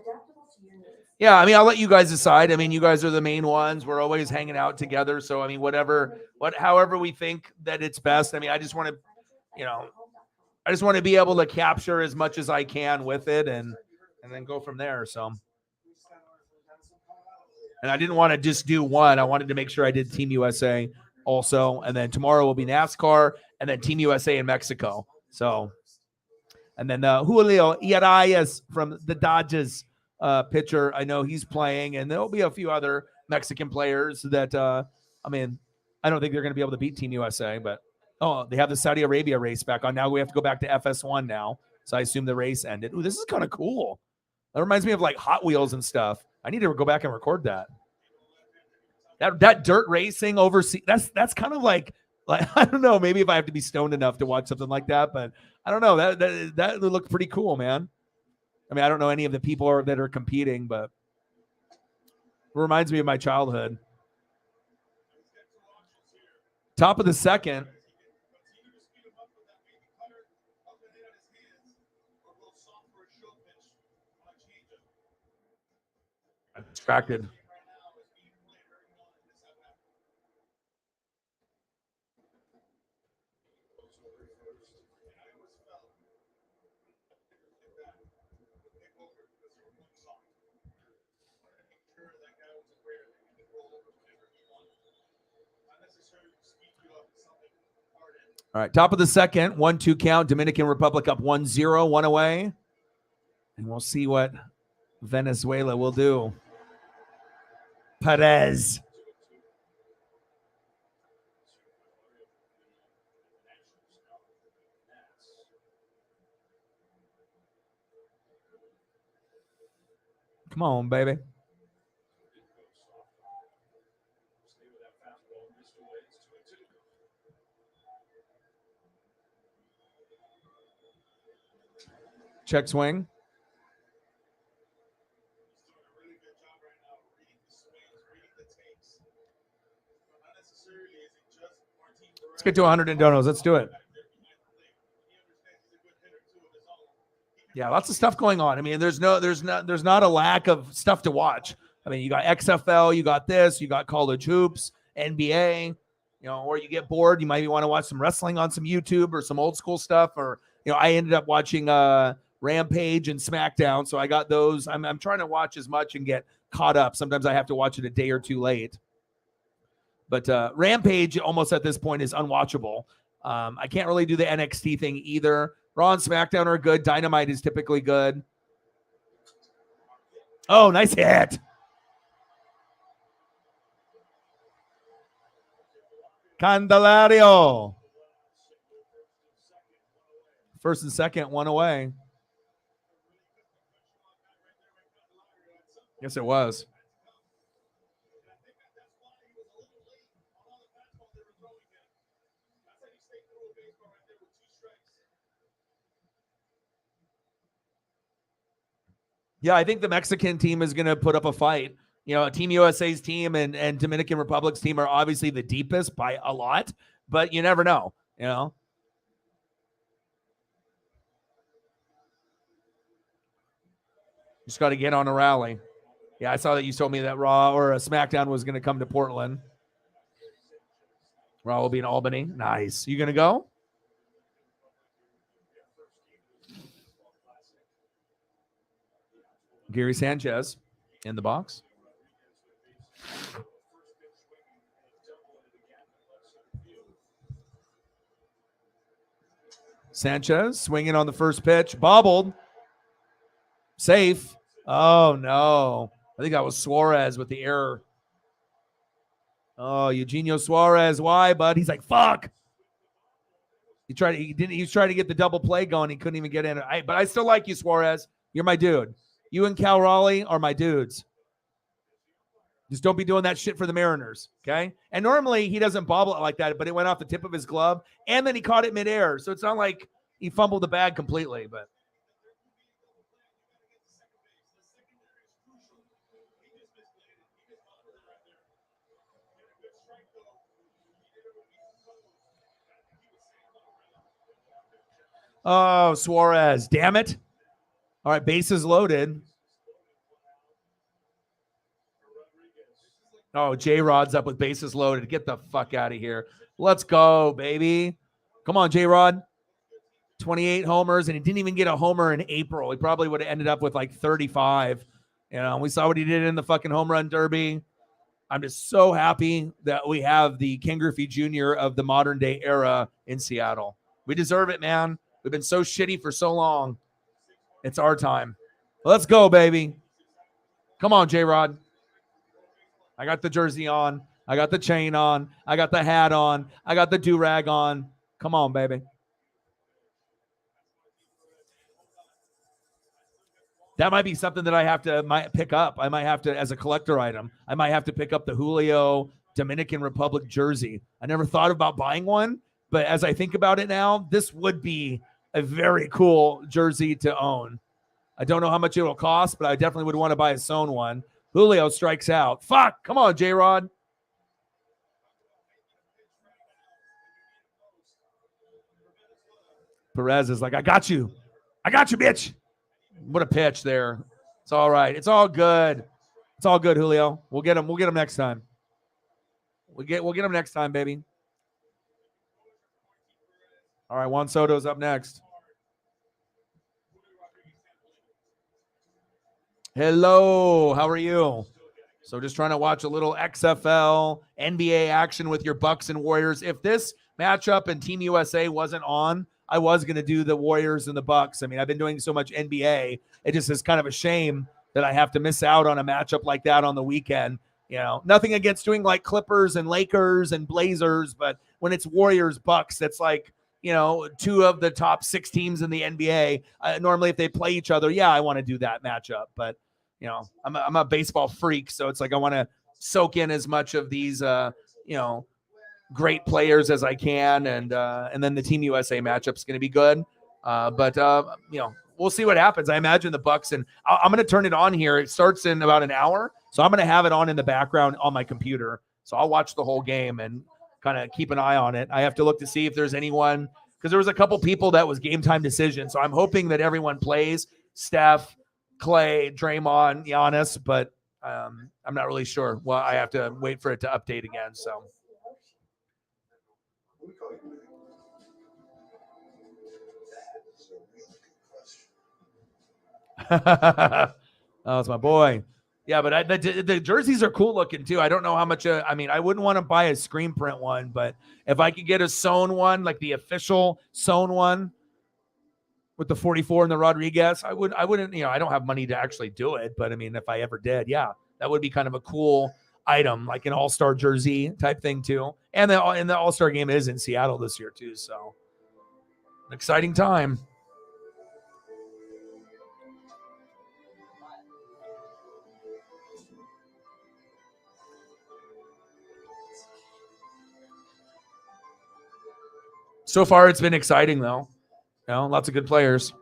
adaptable to your needs. Yeah, I mean, I'll let you guys decide. I mean, you guys are the main ones. We're always hanging out together. So, I mean, however we think that it's best. I mean, I just want to be able to capture as much as I can with it and then go from there. So, and I didn't want to just do one. I wanted to make sure I did Team USA also. And then tomorrow will be NASCAR and then Team USA in Mexico. So, and then Julio Arias from the Dodgers. Pitcher. I know he's playing, and there'll be a few other Mexican players that, I mean, I don't think they're going to be able to beat Team USA, but, they have the Saudi Arabia race back on. Now we have to go back to FS1 now, so I assume the race ended. Ooh, this is kind of cool. That reminds me of, like, Hot Wheels and stuff. I need to go back and record that. That dirt racing overseas, that's kind of like, I don't know, maybe if I have to be stoned enough to watch something like that, but I don't know. That looked pretty cool, man. I mean, I don't know any of the people that are competing, but it reminds me of my childhood. Top of the second. I'm distracted. All right, top of the second, 1-2 count. Dominican Republic up 1-0, 1 away. And we'll see what Venezuela will do. Perez. Come on, baby. Check swing. Let's get to 100 in donos. Let's do it. Yeah, lots of stuff going on. I mean, there's not a lack of stuff to watch. I mean, you got XFL, you got this, you got college hoops, NBA, or you get bored, you might want to watch some wrestling on some YouTube or some old school stuff. Or, I ended up watching Rampage and SmackDown, so I got those. I'm trying to watch as much and get caught up. Sometimes I have to watch it a day or two late. But Rampage almost at this point is unwatchable. I can't really do the NXT thing either. Raw and SmackDown are good. Dynamite is typically good. Oh, nice hit. Candelario. First and second, one away. Yes, it was. Yeah, I think the Mexican team is going to put up a fight. Team USA's team and Dominican Republic's team are obviously the deepest by a lot, but you never know, Just got to get on a rally. Yeah, I saw that you told me that Raw or a SmackDown was going to come to Portland. Raw will be in Albany. Nice. You going to go? Gary Sanchez in the box. Sanchez swinging on the first pitch. Bobbled. Safe. Oh, no. I think that was Suarez with the error. Oh, Eugenio Suarez. Why, bud? He's like, fuck. He was trying to get the double play going. He couldn't even get in. But I still like you, Suarez. You're my dude. You and Cal Raleigh are my dudes. Just don't be doing that shit for the Mariners, okay? And normally he doesn't bobble it like that, but it went off the tip of his glove, and then he caught it midair. So it's not like he fumbled the bag completely, but. Oh, Suarez. Damn it. All right, bases loaded. Oh, J-Rod's up with bases loaded. Get the fuck out of here. Let's go, baby. Come on, J-Rod. 28 homers, and he didn't even get a homer in April. He probably would have ended up with like 35. We saw what he did in the fucking home run derby. I'm just so happy that we have the Ken Griffey Jr. of the modern day era in Seattle. We deserve it, man. We've been so shitty for so long. It's our time. Let's go, baby. Come on, J-Rod. I got the jersey on. I got the chain on. I got the hat on. I got the do-rag on. Come on, baby. That might be something that I might pick up. I might have to, as a collector item, I might have to pick up the Julio Dominican Republic jersey. I never thought about buying one, but as I think about it now, this would be a very cool jersey to own. I don't know how much it'll cost, but I definitely would want to buy his own one. Julio strikes out. Fuck. Come on, J-Rod. Perez is like, I got you. I got you, bitch. What a pitch there. It's all right. It's all good. It's all good, Julio. We'll get him. We'll get him next time. We'll get him next time, baby. All right, Juan Soto's up next. Hello, how are you? So just trying to watch a little XFL, NBA action with your Bucks and Warriors. If this matchup and Team USA wasn't on, I was going to do the Warriors and the Bucks. I mean, I've been doing so much NBA. It just is kind of a shame that I have to miss out on a matchup like that on the weekend. Nothing against doing like Clippers and Lakers and Blazers, but when it's Warriors, Bucks, that's like, two of the top 6 teams in the NBA. Normally, if they play each other, yeah, I want to do that matchup. But, I'm a baseball freak, so it's like I want to soak in as much of these, great players as I can, and then the Team USA matchup is going to be good. But we'll see what happens. I imagine the Bucks, and I'm going to turn it on here. It starts in about an hour, so I'm going to have it on in the background on my computer. So I'll watch the whole game and kind of keep an eye on it. I have to look to see if there's anyone, because there was a couple people that was game time decision. So I'm hoping that everyone plays. Steph, Clay, Draymond, Giannis, but I'm not really sure. Well, I have to wait for it to update again. So. Let me call you back. That is a really good question. Oh, it's my boy. Yeah, but the jerseys are cool looking too. I don't know how much. I mean, I wouldn't want to buy a screen print one, but if I could get a sewn one, like the official sewn one with the 44 and the Rodriguez, I wouldn't. I don't have money to actually do it, but I mean, if I ever did, yeah, that would be kind of a cool item, like an all-star jersey type thing too. And the all-star game is in Seattle this year too, so an exciting time. So far, it's been exciting, though. Lots of good players.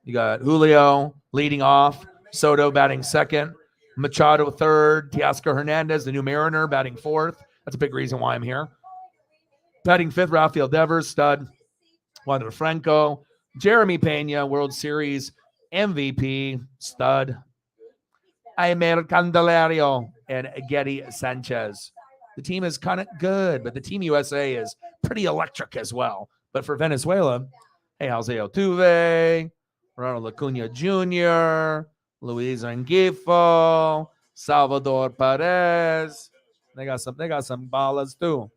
You got Julio leading off, Soto batting second, Machado third, Teoscar Hernandez, the new Mariner, batting fourth. That's a big reason why I'm here. Batting fifth, Rafael Devers, stud. Wander Franco, Jeremy Pena, World Series MVP, stud. Aimer Candelario, and Getty Sanchez. The team is kind of good, but the Team USA is pretty electric as well. But for Venezuela, hey, Jose Altuve, Ronald Acuna Jr., Luis Angifo, Salvador Perez. They got some ballers too.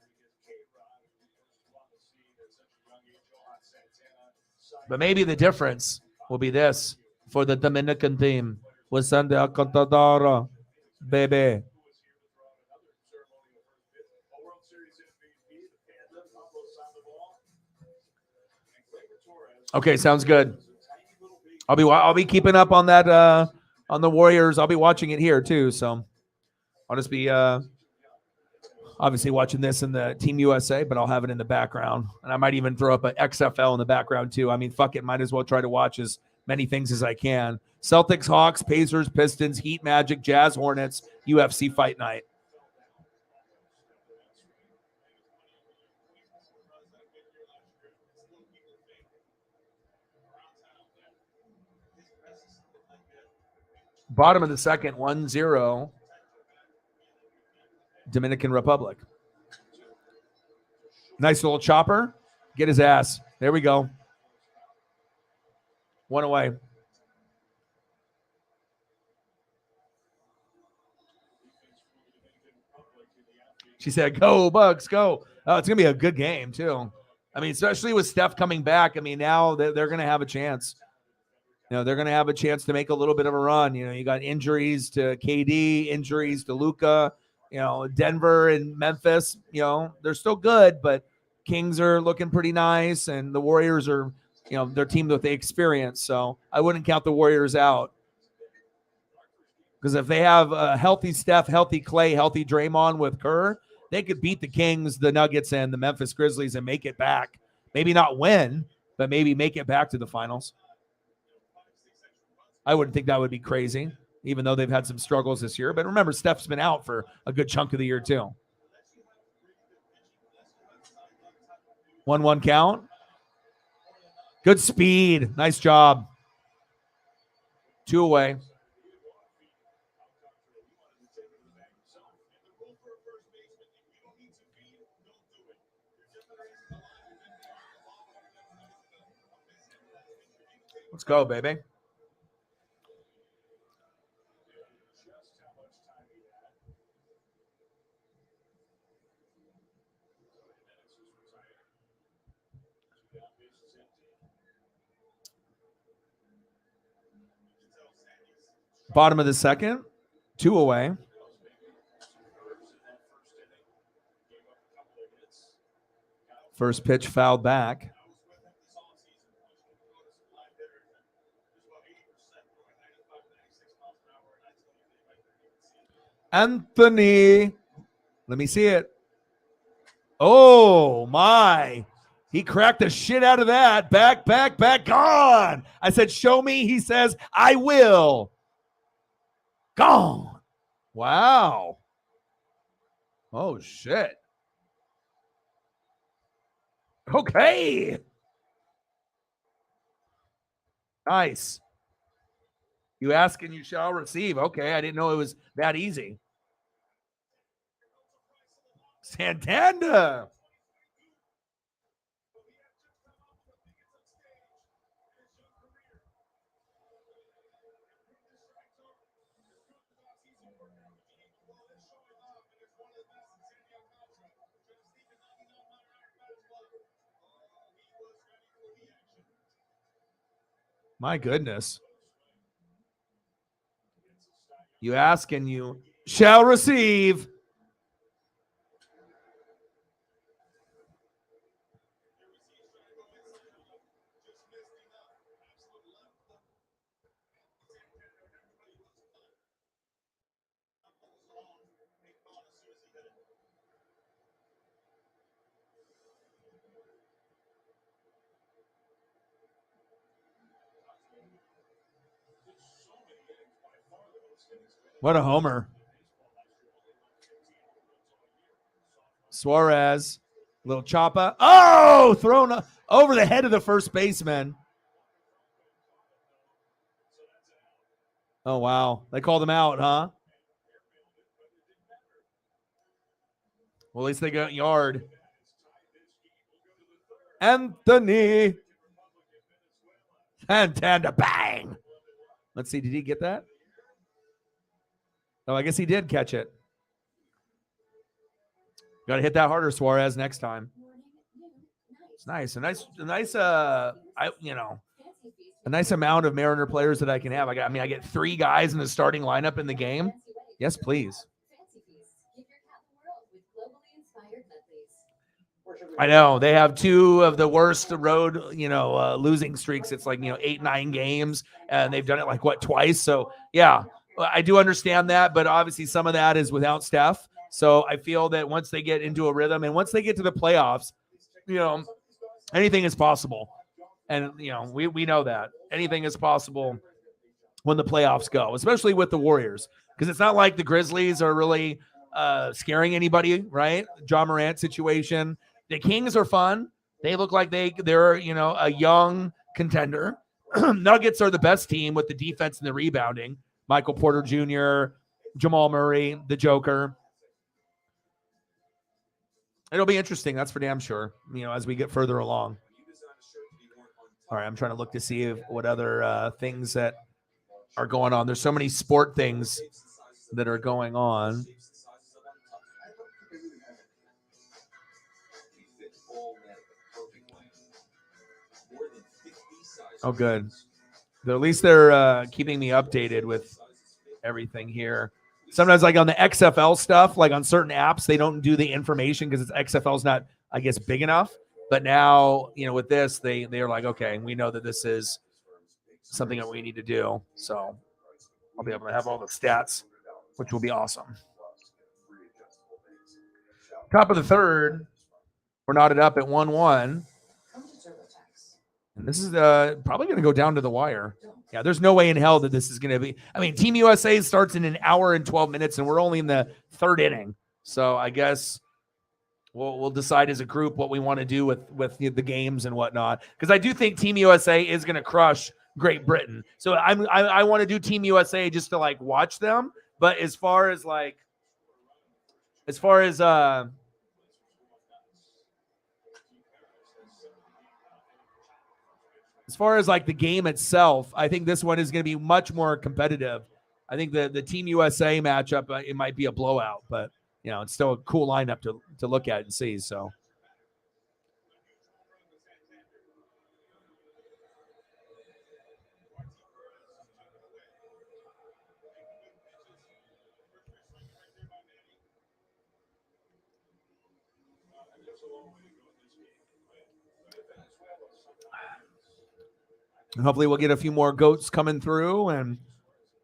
But maybe the difference will be this for the Dominican team with Sandy Alcantara, baby. Okay, sounds good. I'll be keeping up on that on the Warriors. I'll be watching it here too. So I'll just be obviously watching this in the Team USA, but I'll have it in the background, and I might even throw up an XFL in the background too. I mean, fuck it, might as well try to watch as many things as I can. Celtics, Hawks, Pacers, Pistons, Heat, Magic, Jazz, Hornets, UFC Fight Night. Bottom of the second, 1-0, Dominican Republic. Nice little chopper. Get his ass. There we go. One away. She said, go, Bucks, go. Oh, it's going to be a good game, too. I mean, especially with Steph coming back. I mean, now they're going to have a chance. They're going to have a chance to make a little bit of a run. You got injuries to KD, injuries to Luka, Denver and Memphis, they're still good, but Kings are looking pretty nice, and the Warriors are, their team with the experience. So I wouldn't count the Warriors out. Because if they have a healthy Steph, healthy Clay, healthy Draymond with Kerr, they could beat the Kings, the Nuggets, and the Memphis Grizzlies and make it back. Maybe not win, but maybe make it back to the finals. I wouldn't think that would be crazy, even though they've had some struggles this year. But remember, Steph's been out for a good chunk of the year, too. 1-1 count. Good speed. Nice job. 2 away. Let's go, baby. Bottom of the second, 2 away. First pitch fouled back. Anthony. Let me see it. Oh, my. He cracked the shit out of that. Back, gone. I said, show me. He says, I will. Gone. Wow. Oh, shit. Okay. Nice. You ask and you shall receive. Okay, I didn't know it was that easy. Santander. My goodness. You ask and you shall receive. What a homer. Suarez, little chopper. Oh, thrown over the head of the first baseman. Oh, wow. They called him out, huh? Well, at least they got yard. Anthony. Santander, bang. Let's see. Did he get that? Oh, I guess he did catch it. Got to hit that harder, Suarez, next time. It's nice. A nice amount of Mariner players that I can have. I get 3 guys in the starting lineup in the game. Yes, please. I know they have 2 of the worst road, losing streaks. It's like 8-9 games, and they've done it like twice. So yeah, I do understand that, but obviously some of that is without Steph. So I feel that once they get into a rhythm and once they get to the playoffs, anything is possible. And we know that anything is possible when the playoffs go, especially with the Warriors, because it's not like the Grizzlies are really scaring anybody, right? Ja Morant situation. The Kings are fun. They look like they're a young contender. Nuggets are the best team with the defense and the rebounding. Michael Porter Jr., Jamal Murray, the Joker. It'll be interesting. That's for damn sure. As we get further along. All right, I'm trying to look to see what other things that are going on. There's so many sport things that are going on. Oh, good. At least they're keeping me updated with everything here. Sometimes, like on the XFL stuff, like on certain apps, they don't do the information because XFL's not, I guess, big enough. But now, with this, they are like, okay, we know that this is something that we need to do. So I'll be able to have all the stats, which will be awesome. Top of the third, we're knotted up at 1-1. And this is probably going to go down to the wire. Yeah, there's no way in hell that this is going to be. I mean, Team USA starts in 1 hour and 12 minutes, and we're only in the 3rd inning. So I guess we'll decide as a group what we want to do with the games and whatnot. Because I do think Team USA is going to crush Great Britain. So I want to do Team USA just to like watch them. But as far as like like the game itself, I think this one is going to be much more competitive. I think the Team USA matchup, it might be a blowout, but it's still a cool lineup to look at and see. So. And hopefully we'll get a few more goats coming through and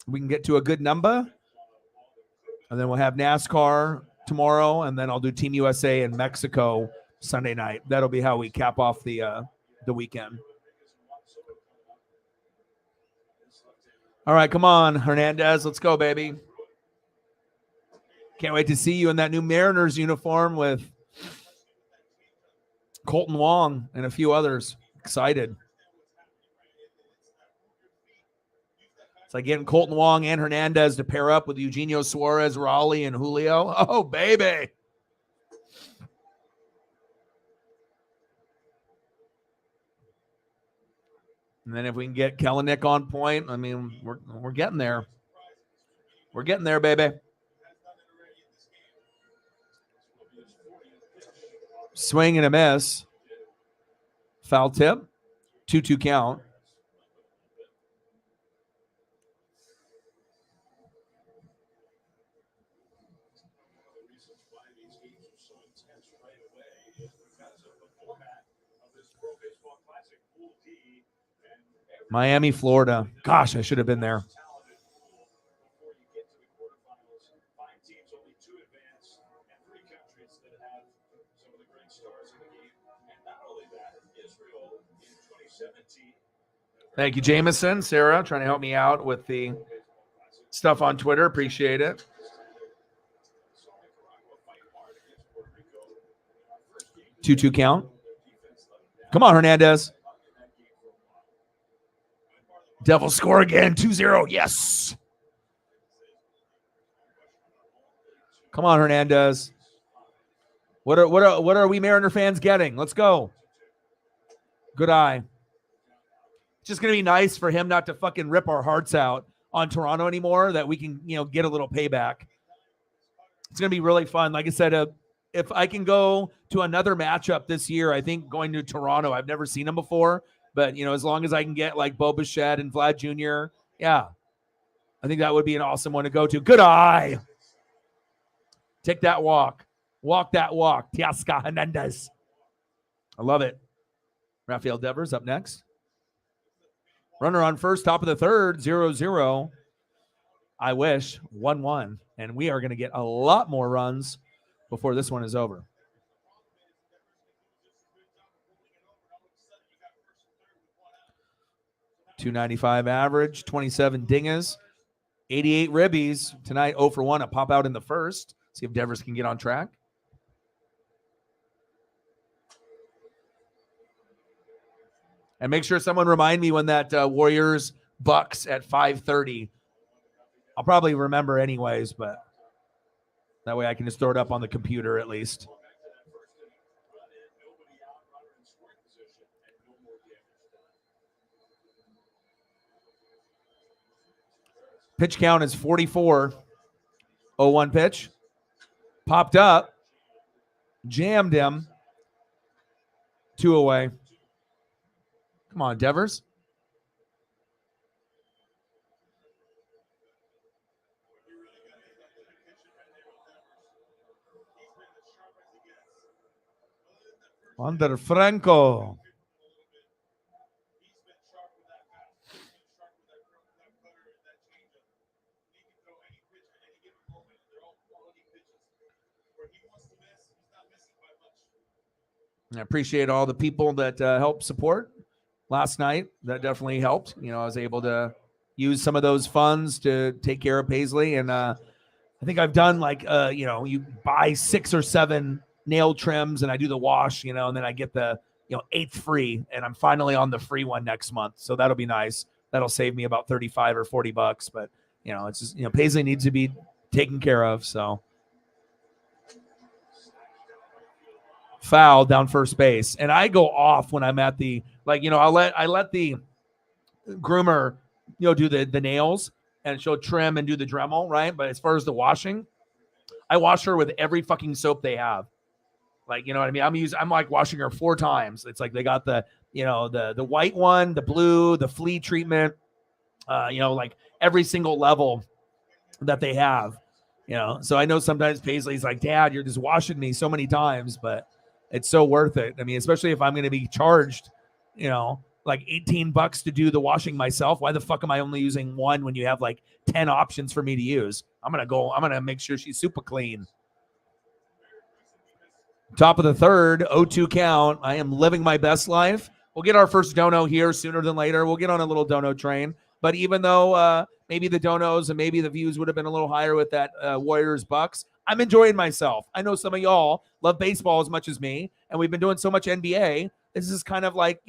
we can get to a good number. And then we'll have NASCAR tomorrow, and then I'll do Team USA in Mexico Sunday night. That'll be how we cap off the weekend. All right, come on, Hernandez. Let's go, baby. Can't wait to see you in that new Mariners uniform with Colton Wong and a few others. Excited. It's like getting Colton Wong and Hernandez to pair up with Eugenio Suarez, Raleigh, and Julio. Oh, baby. And then if we can get Kellenic on point, I mean, we're getting there. We're getting there, baby. Swing and a miss. Foul tip. 2-2 count. Miami, Florida. Gosh, I should have been there. Thank you, Jameson. Sarah, trying to help me out with the stuff on Twitter. Appreciate it. Two count. Come on, Hernandez. Devils score again. 2-0. Yes. Come on, Hernandez. What are we Mariner fans getting? Let's go. Good eye. It's just going to be nice for him not to fucking rip our hearts out on Toronto anymore, that we can, get a little payback. It's going to be really fun. Like I said, if I can go to another matchup this year, I think going to Toronto, I've never seen them before, but, as long as I can get like Bo Bichette and Vlad Jr., yeah, I think that would be an awesome one to go to. Good eye. Take that walk. Walk that walk. Teoscar Hernandez. I love it. Rafael Devers up next. Runner on first, top of the third, 0-0. I wish, 1-1. And we are going to get a lot more runs before this one is over. .295 average, 27 dingas, 88 ribbies. Tonight, 0 for 1. A pop out in the first. See if Devers can get on track. And make sure someone remind me when that Warriors Bucks at 5:30. I'll probably remember anyways, but that way I can just throw it up on the computer at least. Pitch count is 44. 0-1 pitch. Popped up. Jammed him. 2 away. Come on, Devers. Wander Franco. I appreciate all the people that helped support last night. That definitely helped. I was able to use some of those funds to take care of Paisley. And I think I've done you buy 6 or 7 nail trims and I do the wash, and then I get the, 8th free, and I'm finally on the free one next month. So that'll be nice. That'll save me about $35 or $40, but it's just, Paisley needs to be taken care of. So foul down first base. And I go off when I'm at the, I let the groomer, do the nails, and she'll trim and do the Dremel, right? But as far as the washing, I wash her with every fucking soap they have. You know what I mean? I'm like washing her 4 times. It's like they got the, the white one, the blue, the flea treatment, like every single level that they have, So I know sometimes Paisley's like, Dad, you're just washing me so many times, but it's so worth it. I mean, especially if I'm going to be charged, like $18 to do the washing myself. Why the fuck am I only using one when you have like 10 options for me to use? I'm going to make sure she's super clean. Top of the third, 0-2 count. I am living my best life. We'll get our first dono here sooner than later. We'll get on a little dono train. But even though maybe the donos and maybe the views would have been a little higher with that Warriors Bucks, I'm enjoying myself. I know some of y'all love baseball as much as me, and we've been doing so much NBA. This is kind of like,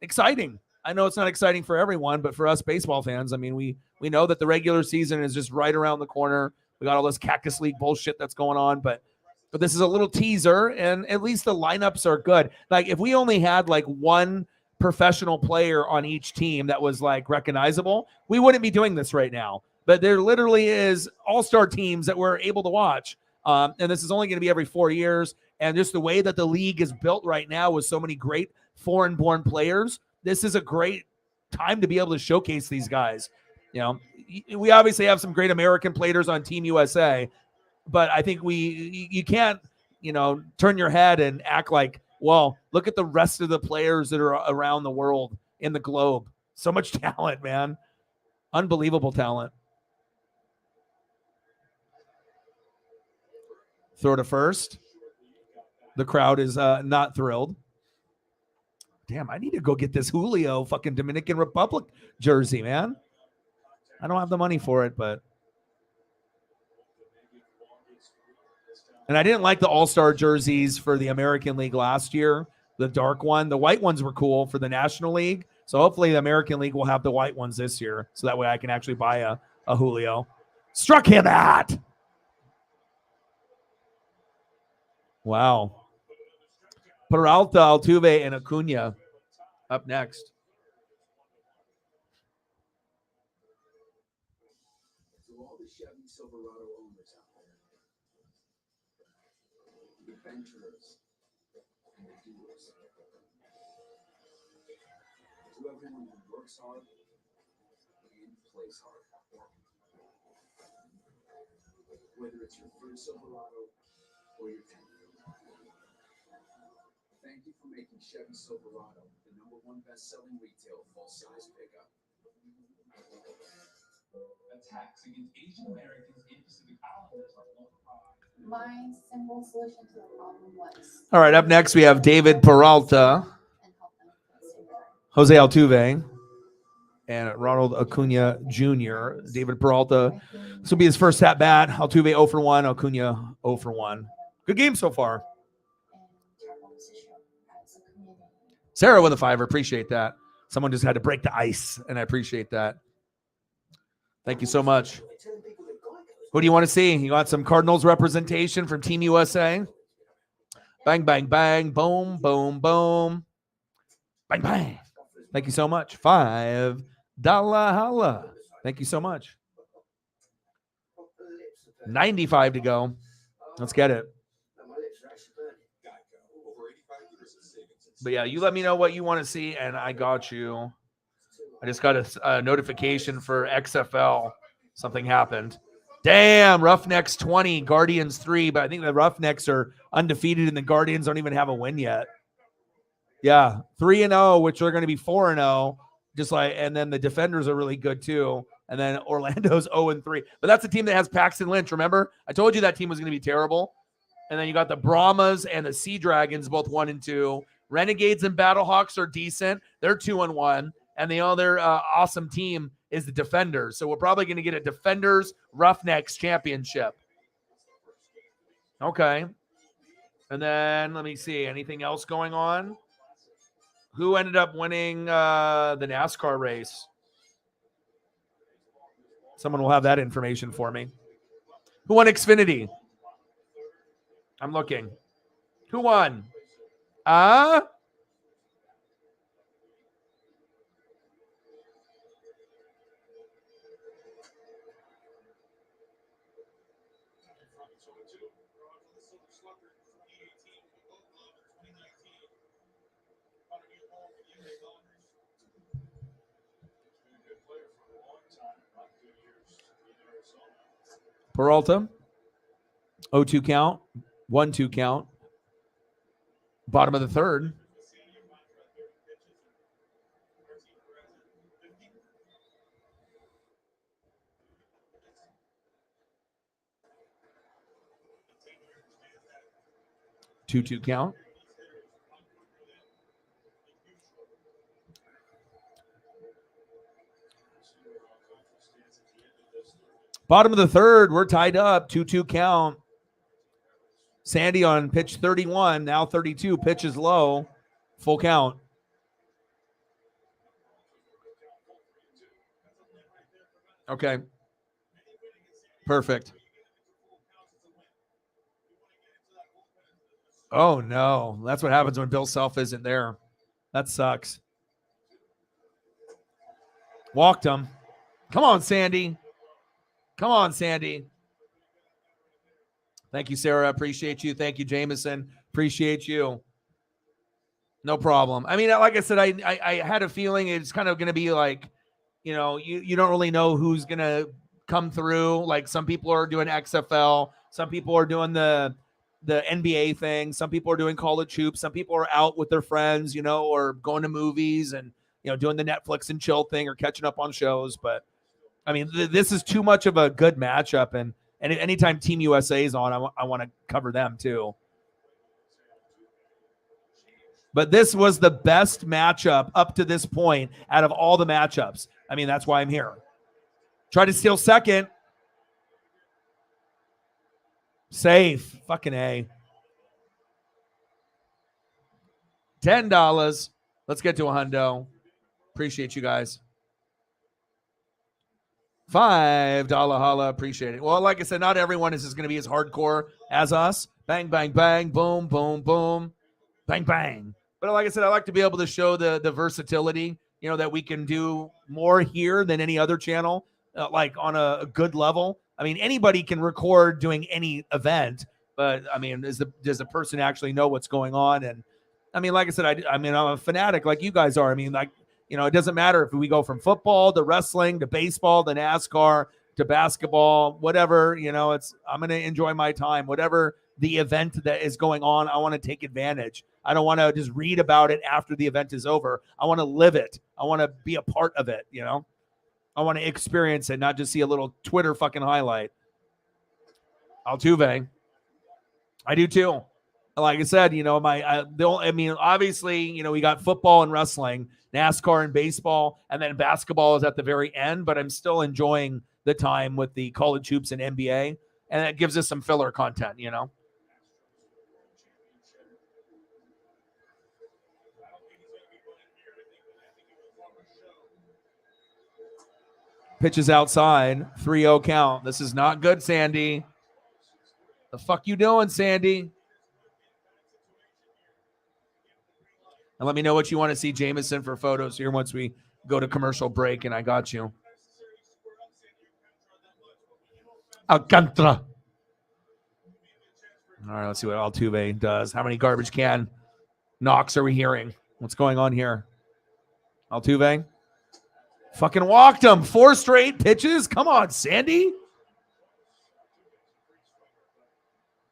exciting. I know it's not exciting for everyone, but for us baseball fans, I mean, we know that the regular season is just right around the corner. We got all this Cactus League bullshit that's going on, but this is a little teaser, and at least the lineups are good. Like, if we only had like one professional player on each team that was like recognizable, we wouldn't be doing this right now. But there literally is all-star teams that we're able to watch. And this is only going to be every 4 years. And just the way that the league is built right now with so many great foreign-born players, this is a great time to be able to showcase these guys. We obviously have some great American players on Team USA, but I think you can't, turn your head and act like, well, look at the rest of the players that are around the world in the globe. So much talent, man. Unbelievable talent. Throw to first. The crowd is not thrilled. Damn, I need to go get this Julio fucking Dominican Republic jersey, man. I don't have the money for it, but. And I didn't like the all-star jerseys for the American League last year, the dark one. The white ones were cool for the National League. So hopefully the American League will have the white ones this year. So that way I can actually buy a Julio. Struck him at. Wow. Peralta, Altuve, and Acuna up next. To all the Chevy Silverado owners out there, the adventurers, and the doers, to everyone who works hard and plays hard, whether it's your first Silverado or your 10th. Thank you for making Chevy Silverado the #1 best-selling retail full-size pickup. Attacks against Asian Americans and Pacific Islanders are multiplied. My simple solution to the problem was. All right, up next we have David Peralta, And help them with the Jose Altuve, and Ronald Acuna Jr. David Peralta. This will be his first at bat. Altuve 0 for 1, Acuna 0 for 1. Good game so far. Sarah with a 5. Appreciate that. Someone just had to break the ice, and I appreciate that. Thank you so much. Who do you want to see? You want some Cardinals representation from Team USA? Bang, bang, bang. Boom, boom, boom. Bang, bang. Thank you so much. $5 holla. Thank you so much. 95 to go. Let's get it. But yeah, you let me know what you want to see, and I got you. I just got a notification for XFL. Something happened. Damn, Roughnecks 20, Guardians 3, but I think the Roughnecks are undefeated, and the Guardians don't even have a win yet. Yeah, 3-0, which are going to be 4-0, just like, and then the Defenders are really good too. And then Orlando's 0-3. But that's a team that has Paxton Lynch. Remember? I told you that team was going to be terrible. And then you got the Brahmas and the Sea Dragons, both 1-2. Renegades and Battlehawks are decent. They're 2-1. And the other awesome team is the Defenders. So we're probably going to get a Defenders Roughnecks championship. Okay. And then let me see. Anything else going on? Who ended up winning the NASCAR race? Someone will have that information for me. Who won Xfinity? I'm looking. Who won? Peralta. 0-2 count. 1-2 count. Bottom of the third. Two count. Bottom of the third, we're tied up. 2-2 count. Sandy on pitch 31, now 32, pitches low, full count. Okay. Perfect. Oh, no. That's what happens when Bill Self isn't there. That sucks. Walked him. Come on, Sandy. Come on, Sandy. Thank you, Sarah. Appreciate you. Thank you, Jameson. Appreciate you. No problem. I mean, like I said, I had a feeling it's kind of going to be like, you know, you don't really know who's going to come through. Like some people are doing XFL. Some people are doing the NBA thing. Some people are doing college hoops. Some people are out with their friends, you know, or going to movies and, you know, doing the Netflix and chill thing or catching up on shows. But I mean, this is too much of a good matchup. And anytime Team USA is on, I want to cover them too. But this was the best matchup up to this point out of all the matchups. I mean, that's why I'm here. Try to steal second. Safe. Fucking A. $10. Let's get to a hundo. Appreciate you guys. $5 holla. Appreciate it. Well, like I said, not everyone is going to be as hardcore as us. Bang, bang, bang. Boom, boom, boom. Bang, bang. But like I said, I like to be able to show the versatility, you know, that we can do more here than any other channel, like on a good level. I mean, anybody can record doing any event, but I mean, does the person actually know what's going on? And I mean, like I said, I mean, I'm a fanatic like you guys are. I mean, like, you know, it doesn't matter if we go from football to wrestling to baseball to NASCAR to basketball, whatever, you know, I'm going to enjoy my time, whatever the event that is going on. I want to take advantage. I don't want to just read about it after the event is over. I want to live it. I want to be a part of it, you know? I want to experience it, not just see a little Twitter fucking highlight. Altuve. I do too. Like I said, you know, I mean, obviously, you know, we got football and wrestling, NASCAR and baseball, and then basketball is at the very end, but I'm still enjoying the time with the college hoops and NBA, and that gives us some filler content, you know? Pitches outside, 3-0 count. This is not good, Sandy. The fuck you doing, Sandy? And let me know what you want to see Jameson for photos here once we go to commercial break, and I got you. Alcantara. All right, let's see what Altuve does. How many garbage can knocks are we hearing? What's going on here? Altuve? Fucking walked him. 4 straight pitches. Come on, Sandy.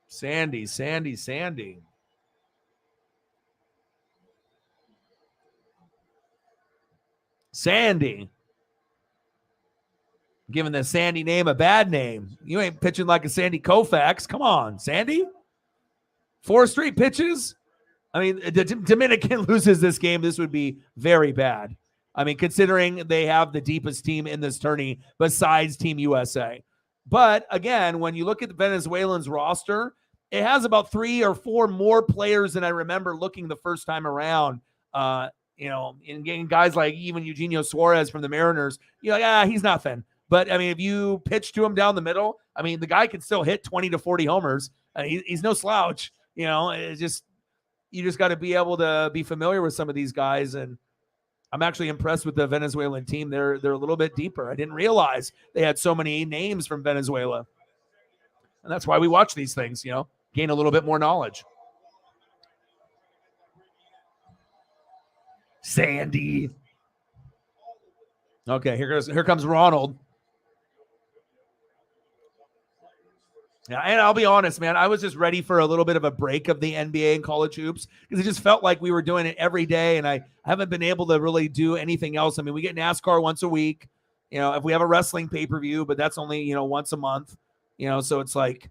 Sandy. Sandy. Giving the Sandy name a bad name. You ain't pitching like a Sandy Koufax. Come on, Sandy. 4 straight pitches. I mean, the Dominican loses this game. This would be very bad. I mean, considering they have the deepest team in this tourney besides Team USA. But again, when you look at the Venezuelans roster, it has about 3 or 4 more players than I remember looking the first time around. You know, in getting guys like even Eugenio Suarez from the Mariners, you're like, he's nothing. But I mean, if you pitch to him down the middle, I mean, the guy can still hit 20 to 40 homers. He's no slouch. You know, it's just, you just got to be able to be familiar with some of these guys. And I'm actually impressed with the Venezuelan team. They're a little bit deeper. I didn't realize they had so many names from Venezuela. And that's why we watch these things, you know, gain a little bit more knowledge. Sandy. Okay, here comes Ronald. Yeah, and I'll be honest, man, I was just ready for a little bit of a break of the NBA and college hoops because it just felt like we were doing it every day, and I haven't been able to really do anything else. I mean, we get NASCAR once a week, you know, if we have a wrestling pay-per-view, but that's only, you know, once a month, you know, so it's like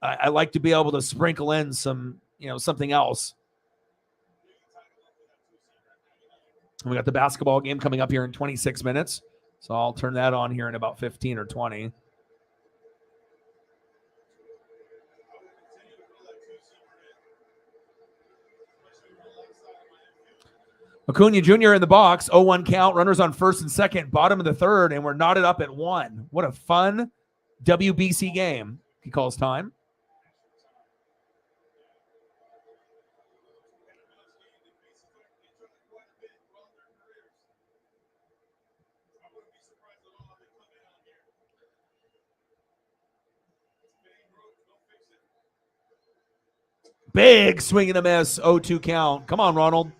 I like to be able to sprinkle in some, you know, something else. We got the basketball game coming up here in 26 minutes, so I'll turn that on here in about 15 or 20. Acuna Jr. in the box, 0-1 count, runners on first and second, bottom of the third, and we're knotted up at 1. What a fun WBC game. He calls time. Big swing and a miss, 0-2 count. Come on, Ronald.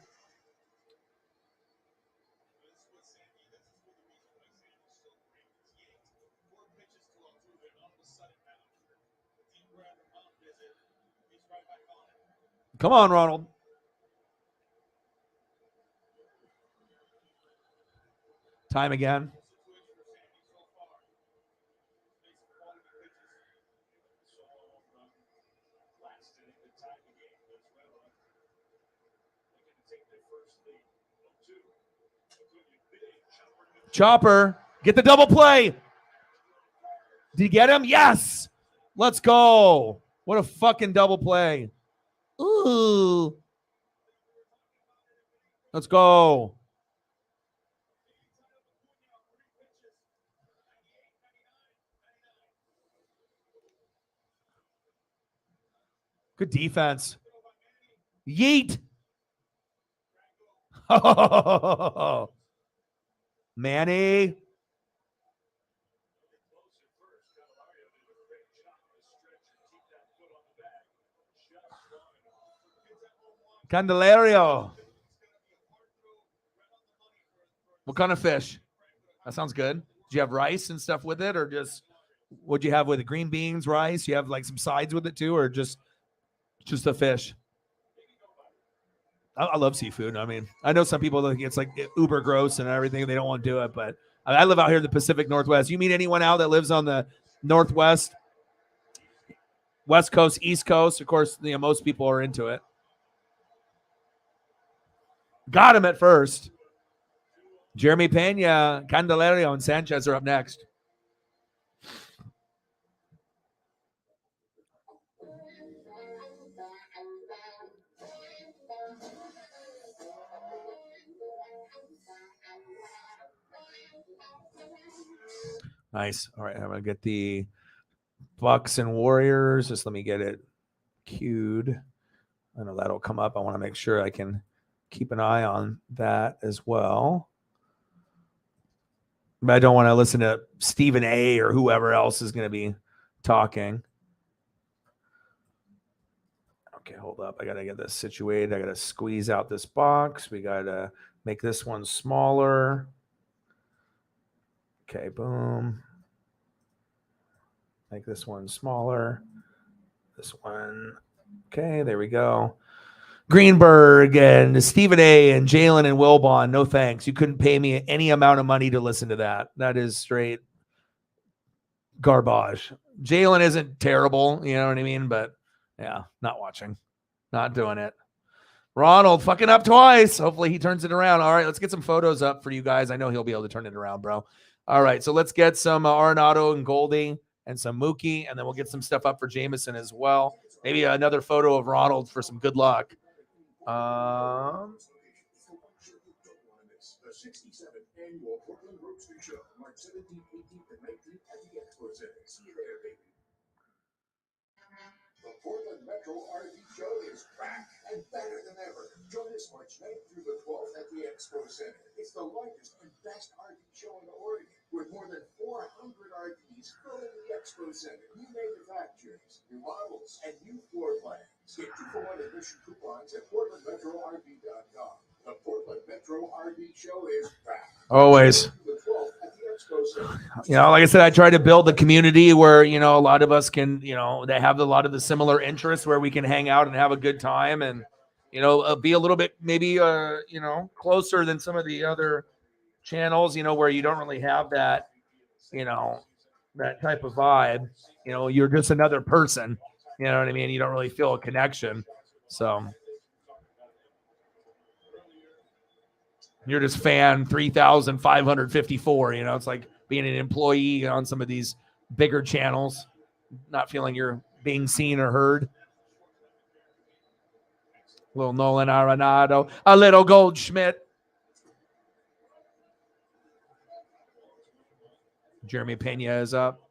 Come on, Ronald. Time again. Chopper, get the double play. Did he get him? Yes. Let's go. What a fucking double play. Ooh. Let's go. Good defense. Yeet. Oh, Manny. Candelario. What kind of fish? That sounds good. Did you have rice and stuff with it, or just what'd you have with it? Green beans, rice? You have like some sides with it too, or just the fish? I love seafood. I mean, I know some people think it's like uber gross and everything. They don't want to do it, but I live out here in the Pacific Northwest. You meet anyone out that lives on the Northwest, West Coast, East Coast? Of course, most people are into it. Got him at first. Jeremy Pena, Candelario, and Sanchez are up next. Nice. All right, I'm going to get the Bucks and Warriors. Just let me get it queued. I know that'll come up. I want to make sure I can keep an eye on that as well. But I don't want to listen to Stephen A. or whoever else is going to be talking. Okay, hold up. I got to get this situated. I got to squeeze out this box. We got to make this one smaller. Okay, boom. Make this one smaller. This one. Okay, there we go. Greenberg and Stephen A. and Jalen and Wilbon, no thanks. You couldn't pay me any amount of money to listen to that. That is straight garbage. Jalen isn't terrible, you know what I mean? But yeah, not watching. Not doing it. Ronald fucking up twice. Hopefully he turns it around. All right, let's get some photos up for you guys. I know he'll be able to turn it around, bro. All right, so let's get some Arenado and Goldie and some Mookie, and then we'll get some stuff up for Jameson as well. Maybe another photo of Ronald for some good luck. The 67th annual Portland Grocery Show, March 17th, 18th, and 19th at the Expo Center. See you there, baby. The Portland Metro RV Show is back and better than ever. Join us March 9th through the 12th at the Expo Center. It's the largest and best RV show in Oregon, with more than 400 RVs filling the Expo Center. New manufacturers, new models, and new floor plans. Get 2-for-1 admission coupons at PortlandMetroRV.com. The Portland Metro RV Show is back. Always. You know, like I said, I try to build a community where, you know, a lot of us can, you know, they have a lot of the similar interests where we can hang out and have a good time and, you know, be a little bit maybe, you know, closer than some of the other channels, you know, where you don't really have that, you know, that type of vibe. You know, you're just another person. You know what I mean? You don't really feel a connection. So you're just fan 3,554. You know, it's like being an employee on some of these bigger channels, not feeling you're being seen or heard. A little Nolan Arenado, a little Goldschmidt. Jeremy Pena is up.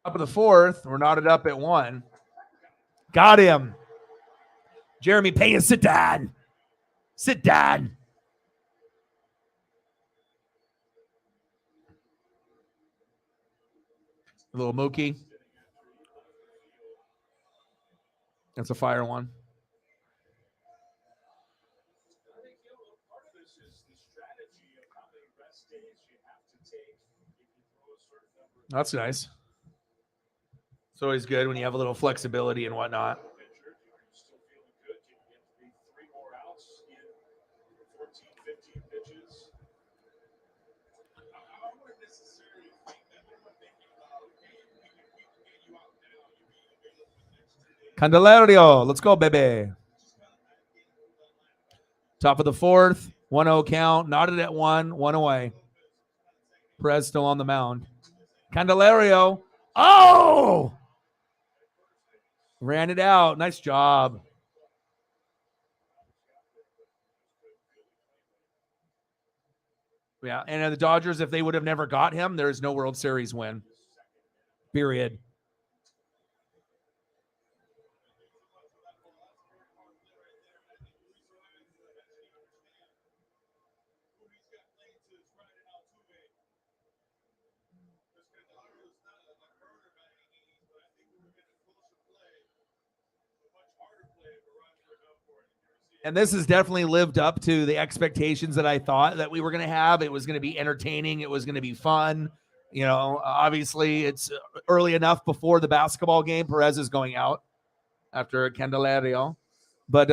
Top of the fourth, we're knotted up at 1. Got him. Jeremy Pena, sit down. Sit down. A little Mookie. That's a fire one. That's nice. It's always good when you have a little flexibility and whatnot. Candelario, let's go, baby. Top of the fourth, 1-0 count, knotted at 1 away. Perez still on the mound. Candelario, oh! Ran it out. Nice job. Yeah, and the Dodgers, if they would have never got him, there's no World Series win. Period. And this has definitely lived up to the expectations that I thought that we were going to have. It was going to be entertaining. It was going to be fun. You know, obviously it's early enough before the basketball game. Perez is going out after Candelario. But,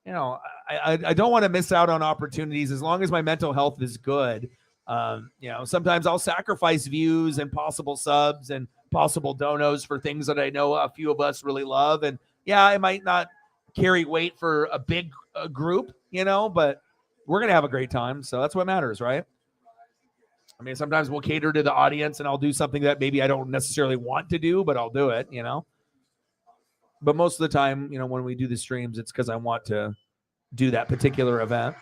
you know, I don't want to miss out on opportunities as long as my mental health is good. You know, sometimes I'll sacrifice views and possible subs and possible donos for things that I know a few of us really love. And, yeah, I might not carry weight for a big group, you know, but we're going to have a great time. So that's what matters, right? I mean, sometimes we'll cater to the audience and I'll do something that maybe I don't necessarily want to do, but I'll do it, you know. But most of the time, you know, when we do the streams, it's because I want to do that particular event.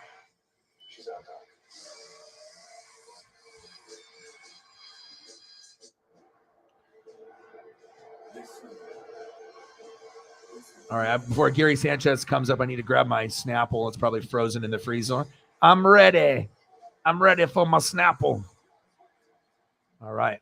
All right, before Gary Sanchez comes up, I need to grab my Snapple. It's probably frozen in the freezer. I'm ready. I'm ready for my Snapple. All right.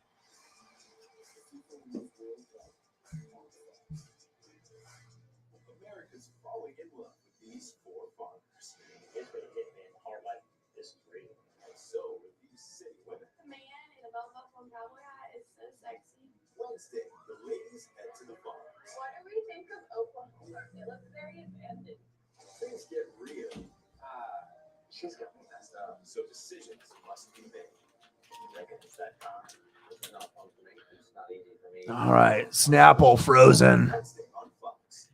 America's falling in love with these 4 farmers. It's been hitting in hard like this is real. And so with these city women. The man in a belt buckle and cowboy hat is so sexy. Wednesday, the ladies head to the farms. What do we think of Oklahoma? It looks very abandoned. Things get real. She's got me messed up. So decisions must be made. It's that time. It's not fun for me. It's not easy for me. All right, Snapple frozen. Wednesday on Fox.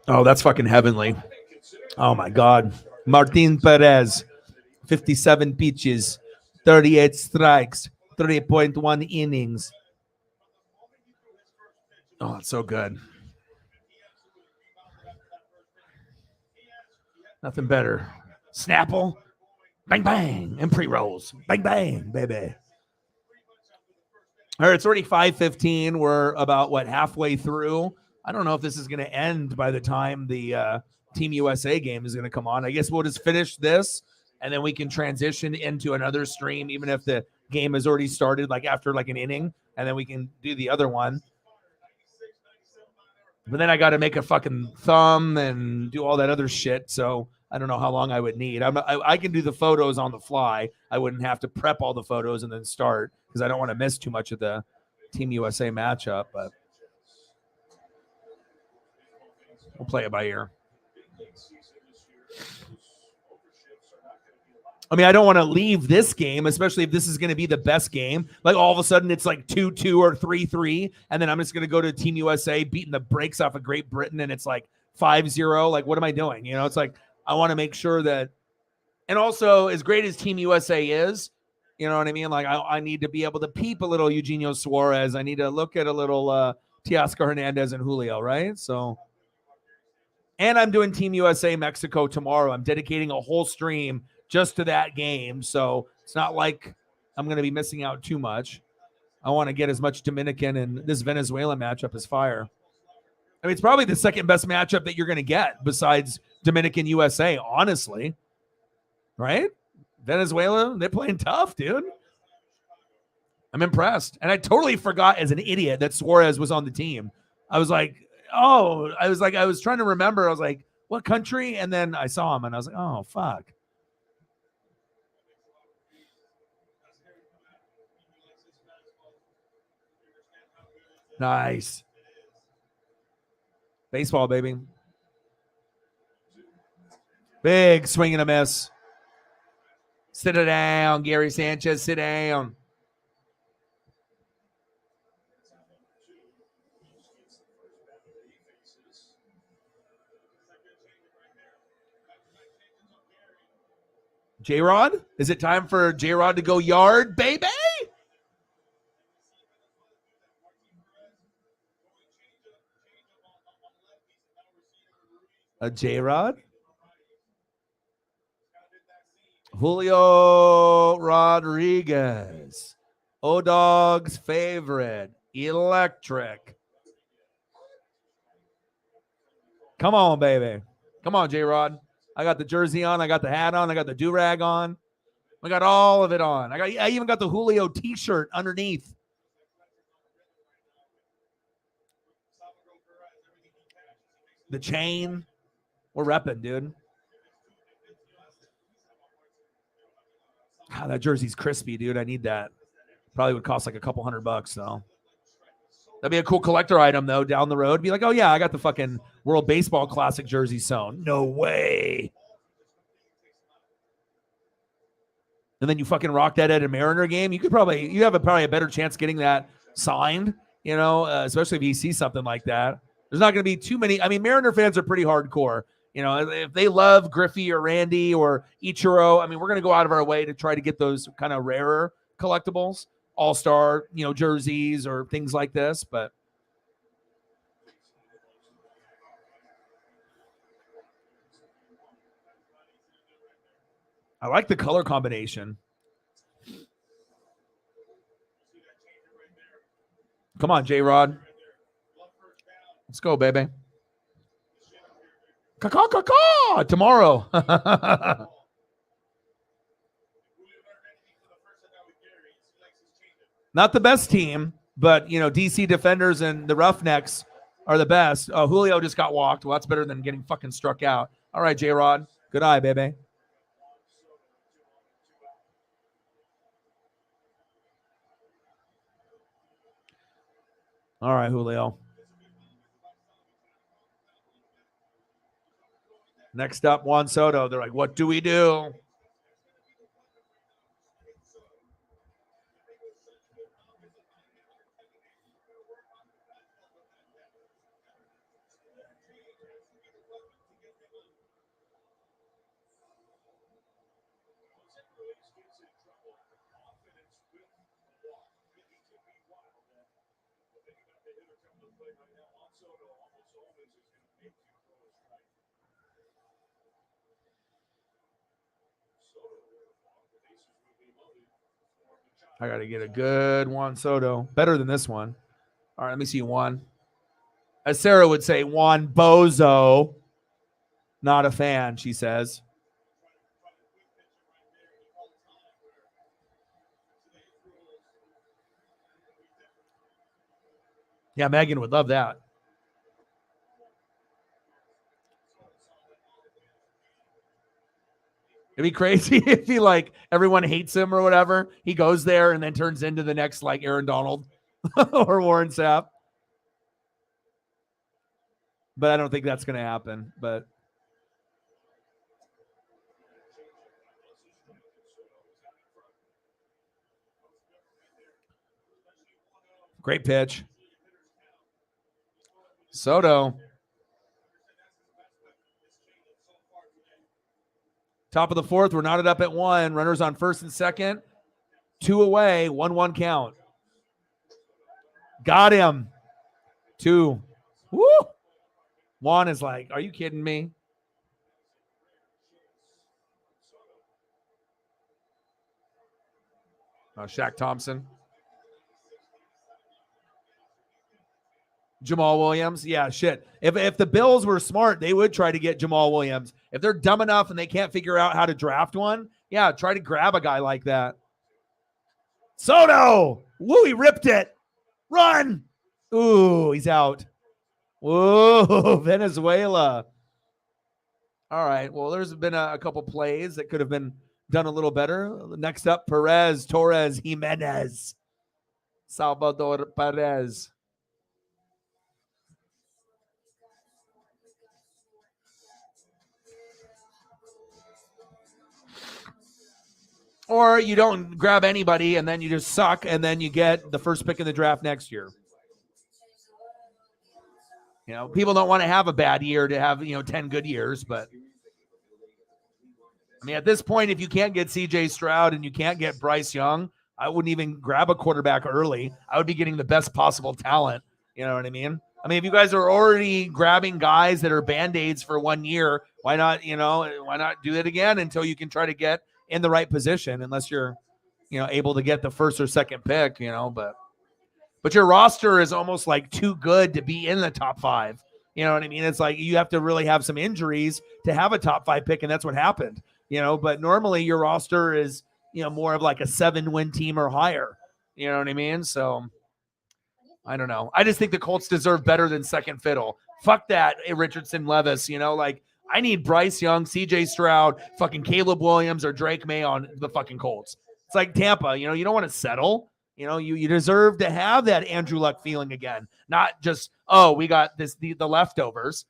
Oh, that's fucking heavenly. Oh, my God. Martin Perez, 57 pitches, 38 strikes, 3.1 innings. Oh, it's so good. Nothing better. Snapple, bang, bang, and pre-rolls. Bang, bang, baby. All right, it's already 5:15. We're about, halfway through. I don't know if this is going to end by the time the Team USA game is going to come on. I guess we'll just finish this, and then we can transition into another stream, even if the game has already started, like after like an inning, and then we can do the other one. But then I got to make a fucking thumb and do all that other shit, so I don't know how long I would need. I can do the photos on the fly. I wouldn't have to prep all the photos and then start because I don't want to miss too much of the Team USA matchup, but We'll play it by ear. I mean, I don't want to leave this game, especially if this is going to be the best game. Like all of a sudden it's like 2-2 or 3-3, and then I'm just going to go to Team USA beating the brakes off of Great Britain, and it's like 5-0. Like, what am I doing? You know, it's like I want to make sure that, and also as great as Team USA is, you know what I mean? Like I need to be able to peep a little Eugenio Suarez. I need to look at a little Teoscar Hernandez and Julio, right? So, and I'm doing Team USA Mexico tomorrow. I'm dedicating a whole stream just to that game. So it's not like I'm going to be missing out too much. I want to get as much Dominican, and this Venezuela matchup is fire. I mean, it's probably the second best matchup that you're going to get besides Dominican USA, honestly. Right? Venezuela, they're playing tough, dude. I'm impressed. And I totally forgot as an idiot that Suarez was on the team. I was trying to remember. I was like, what country? And then I saw him and I was like, oh, fuck. Nice. Baseball, baby. Big swing and a miss. Sit it down, Gary Sanchez. Sit down. J-Rod? Is it time for J-Rod to go yard, baby? A J-Rod? Julio Rodriguez. O-Dog's favorite. Electric. Come on, baby. Come on, J-Rod. I got the jersey on. I got the hat on. I got the do-rag on. I got all of it on. I even got the Julio t-shirt underneath. The chain. We're repping, dude. God, that jersey's crispy, dude. I need that. Probably would cost like a couple $100 though. That'd be a cool collector item though down the road. Be like, oh yeah, I got the fucking World Baseball Classic jersey sewn. No way. And then you fucking rock that at a Mariner game. You have probably a better chance getting that signed, you know, especially if you see something like that. There's not going to be too many. I mean, Mariner fans are pretty hardcore. You know, if they love Griffey or Randy or Ichiro, I mean, we're going to go out of our way to try to get those kind of rarer collectibles, all-star, you know, jerseys or things like this. But I like the color combination. Come on, J-Rod. Let's go, baby. Caw-caw-caw-caw! Tomorrow. Not the best team, but, you know, DC Defenders and the Roughnecks are the best. Oh, Julio just got walked. Well, that's better than getting fucking struck out. All right, J-Rod. Good eye, baby. All right, Julio. Next up, Juan Soto. They're like, what do we do? I got to get a good Juan Soto. Better than this one. All right, let me see Juan. As Sarah would say, Juan Bozo. Not a fan, she says. Yeah, Megan would love that. It'd be crazy if he, like, everyone hates him or whatever. He goes there and then turns into the next, like, Aaron Donald or Warren Sapp. but I don't think that's going to happen. But great pitch. Soto. Top of the fourth. We're knotted up at 1. Runners on first and second. 2 away. 1-1 count. Got him. 2. Woo. Juan is like, are you kidding me? Shaq Thompson. Jamal Williams. Yeah, shit. If the Bills were smart, they would try to get Jamal Williams. If they're dumb enough and they can't figure out how to draft one, yeah, try to grab a guy like that. Soto. Woo, he ripped it. Run. Ooh, he's out. Whoa, Venezuela. All right. Well, there's been a couple plays that could have been done a little better. Next up, Perez, Torres, Jimenez. Salvador Perez. Or you don't grab anybody and then you just suck and then you get the first pick in the draft next year. You know, people don't want to have a bad year to have, 10 good years, but I mean, at this point, if you can't get CJ Stroud and you can't get Bryce Young, I wouldn't even grab a quarterback early. I would be getting the best possible talent. You know what I mean? I mean, if you guys are already grabbing guys that are Band-Aids for 1 year, why not do it again until you can try to get in the right position, unless you're, able to get the first or second pick, but your roster is almost like too good to be in the top 5. You know what I mean? It's like you have to really have some injuries to have a top 5 pick, and that's what happened. But normally your roster is, more of like a 7-win team or higher. You know what I mean? So I don't know. I just think the Colts deserve better than second fiddle. Fuck that, Richardson, Levis. I need Bryce Young, CJ Stroud, fucking Caleb Williams, or Drake May on the fucking Colts. It's like Tampa. You don't want to settle. You deserve to have that Andrew Luck feeling again, not just, oh, we got the leftovers.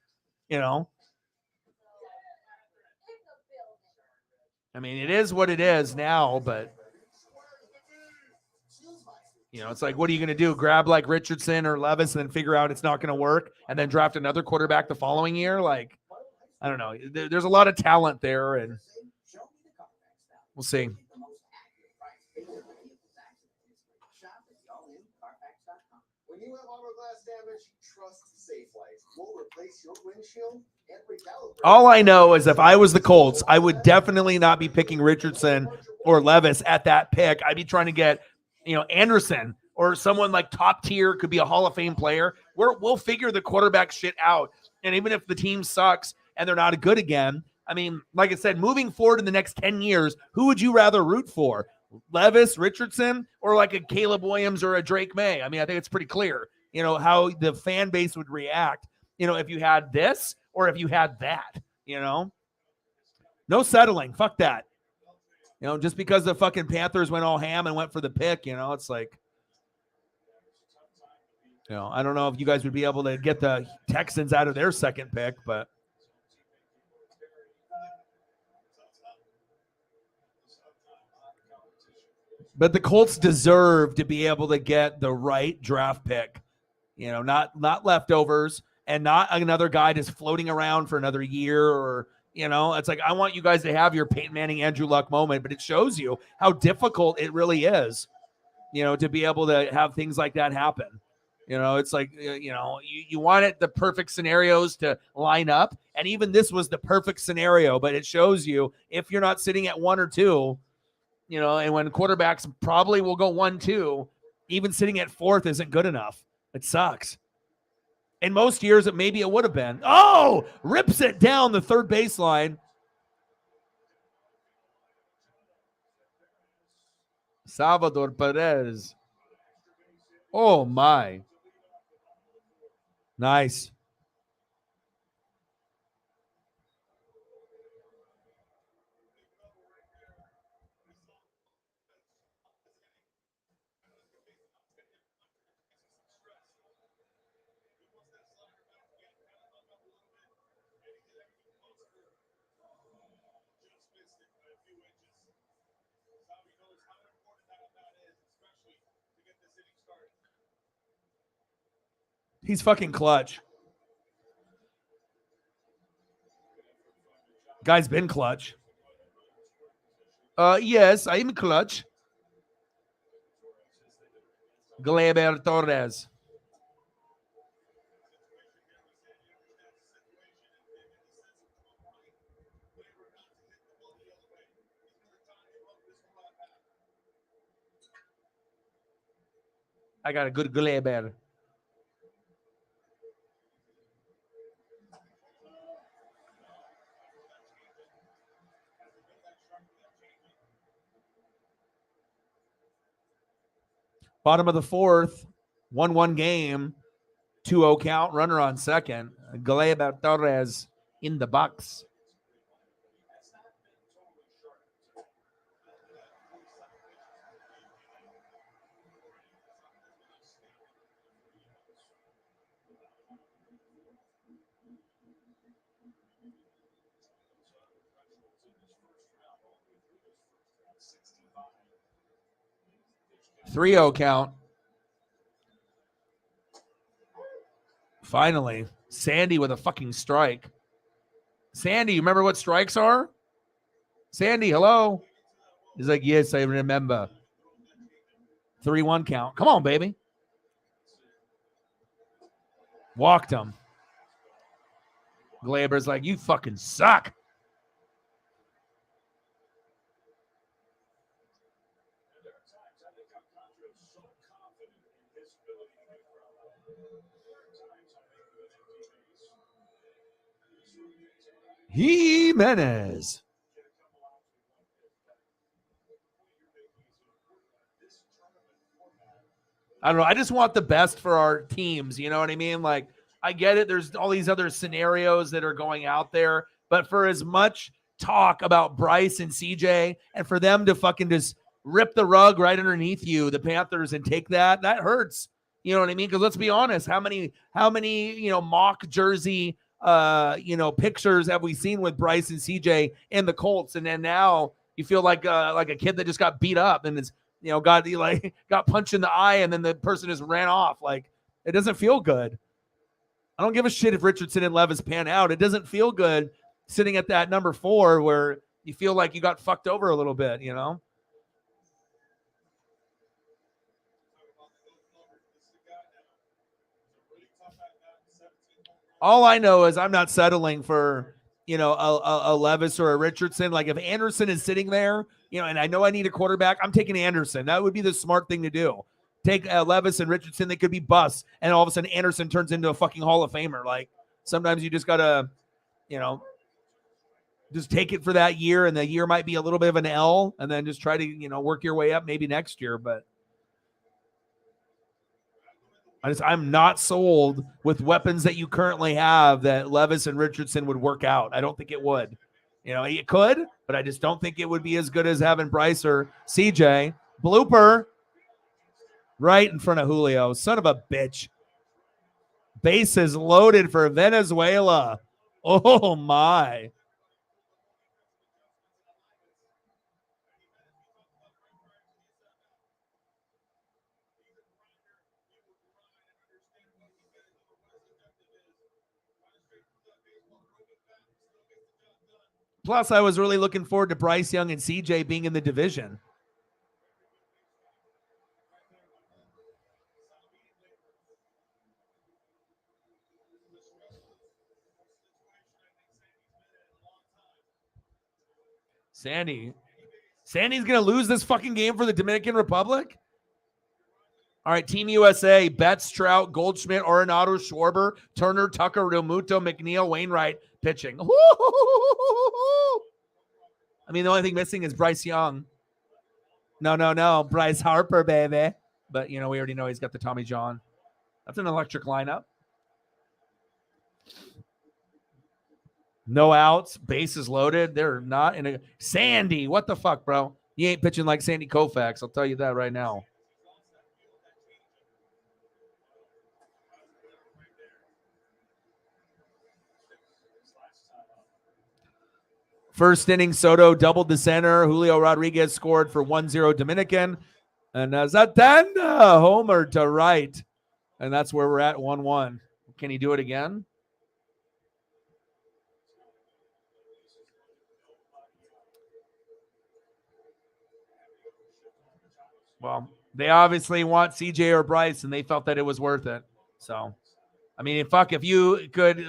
I mean, it is what it is now, but it's like, what are you going to do? Grab like Richardson or Levis and then figure out it's not going to work and then draft another quarterback the following year? Like, I don't know. There's a lot of talent there, and we'll see. When you have auto glass damage, trust Safe Light. We'll replace your windshield and recalibrate. All I know is if I was the Colts, I would definitely not be picking Richardson or Levis at that pick. I'd be trying to get, Anderson or someone like top tier, could be a Hall of Fame player. We'll figure the quarterback shit out. And even if the team sucks and they're not good again, I mean, like I said, moving forward in the next 10 years, who would you rather root for? Levis, Richardson, or like a Caleb Williams or a Drake May? I mean, I think it's pretty clear, how the fan base would react, if you had this or if you had that, no settling. Fuck that. Just because the fucking Panthers went all ham and went for the pick, it's like, I don't know if you guys would be able to get the Texans out of their second pick, but the Colts deserve to be able to get the right draft pick, not leftovers and not another guy just floating around for another year or, it's like, I want you guys to have your Peyton Manning, Andrew Luck moment, but it shows you how difficult it really is, to be able to have things like that happen. It's like, you want it, the perfect scenarios to line up. And even this was the perfect scenario, but it shows you if you're not sitting at 1 or 2, and when quarterbacks probably will go 1-2, even sitting at 4th isn't good enough. It sucks. In most years, maybe it would have been. Oh, rips it down the third baseline. Salvador Perez. Oh, my. Nice. He's fucking clutch. Guy's been clutch. Yes, I'm clutch. Gleyber Torres. I got a good Gleyber. Bottom of the fourth, 1-1 game, 2-0 count, runner on second. Gleyber Torres in the box. Three-0 count. Finally, Sandy with a fucking strike. Sandy, you remember what strikes are? Sandy, hello? He's like, yes, I remember. 3-1 count. Come on, baby. Walked him. Gleyber's like, you fucking suck. Jimenez. I don't know. I just want the best for our teams. You know what I mean? Like, I get it. There's all these other scenarios that are going out there. But for as much talk about Bryce and CJ and for them to fucking just rip the rug right underneath you, the Panthers, and take that hurts. You know what I mean? Because let's be honest, how many, mock jersey, pictures have we seen with Bryce and CJ and the Colts? And then now you feel like a kid that just got beat up and is, got punched in the eye and then the person just ran off. Like, it doesn't feel good. I don't give a shit if Richardson and Levis pan out. It doesn't feel good sitting at that number 4 where you feel like you got fucked over a little bit, you know? All I know is I'm not settling for, a Levis or a Richardson. Like, if Anderson is sitting there, and I know I need a quarterback, I'm taking Anderson. That would be the smart thing to do. Take Levis and Richardson. They could be busts, and all of a sudden Anderson turns into a fucking Hall of Famer. Like, sometimes you just got to, just take it for that year, and the year might be a little bit of an L, and then just try to, work your way up maybe next year. But I'm not sold with weapons that you currently have that Levis and Richardson would work out. I don't think it would. It could, but I just don't think it would be as good as having Bryce or CJ. Blooper right in front of Julio. Son of a bitch. Bases loaded for Venezuela. Oh, my. Plus, I was really looking forward to Bryce Young and CJ being in the division. Sandy's going to lose this fucking game for the Dominican Republic? All right, Team USA, Betts, Trout, Goldschmidt, Arenado, Schwarber, Turner, Tucker, Realmuto, McNeil, Wainwright pitching. I mean, the only thing missing is Bryce Young. No. Bryce Harper, baby. But, we already know he's got the Tommy John. That's an electric lineup. No outs, bases loaded. They're not in a... Sandy, what the fuck, bro? You ain't pitching like Sandy Koufax. I'll tell you that right now. First inning, Soto doubled the center. Julio Rodriguez scored for 1-0 Dominican. And Zatanda homer to right. And that's where we're at, 1-1. Can he do it again? Well, they obviously want CJ or Bryce, and they felt that it was worth it. So, I mean, if you could,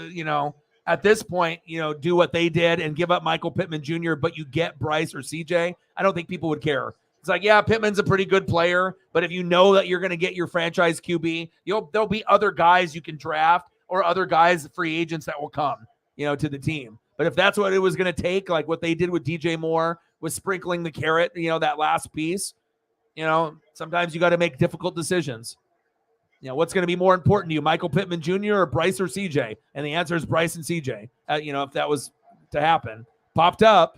at this point, do what they did and give up Michael Pittman Jr., but you get Bryce or CJ, I don't think people would care. It's like, yeah, Pittman's a pretty good player, but if you know that you're going to get your franchise QB, there'll be other guys you can draft or other guys, free agents that will come, to the team. But if that's what it was going to take, like what they did with DJ Moore, with sprinkling the carrot, that last piece, sometimes you got to make difficult decisions. What's going to be more important to you, Michael Pittman Jr. or Bryce or CJ? And the answer is Bryce and CJ. If that was to happen. Popped up.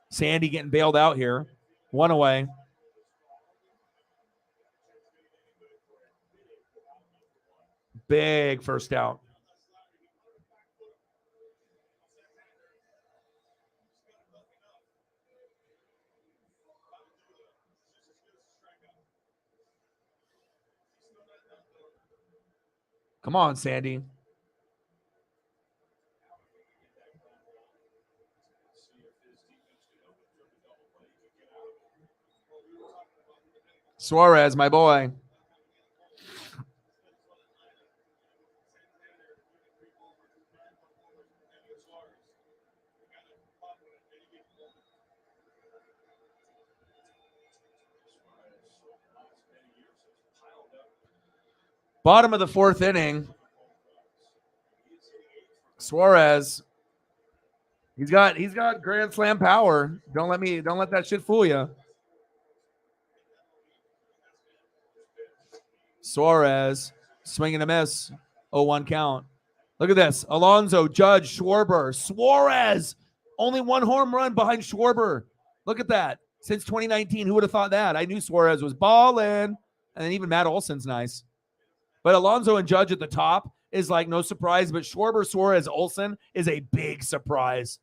Sandy getting bailed out here. One away. Big first out. Come on, Sandy. Suarez, my boy. Bottom of the fourth inning. Suarez. He's got grand slam power. Don't let that shit fool you. Suarez, swing and a miss. 0-1 count. Look at this. Alonso, Judge, Schwarber, Suarez. Only one home run behind Schwarber. Look at that. Since 2019, who would have thought that? I knew Suarez was balling. And then even Matt Olson's nice. But Alonso and Judge at the top is like no surprise. But Schwarber, Suarez, Olson is a big surprise.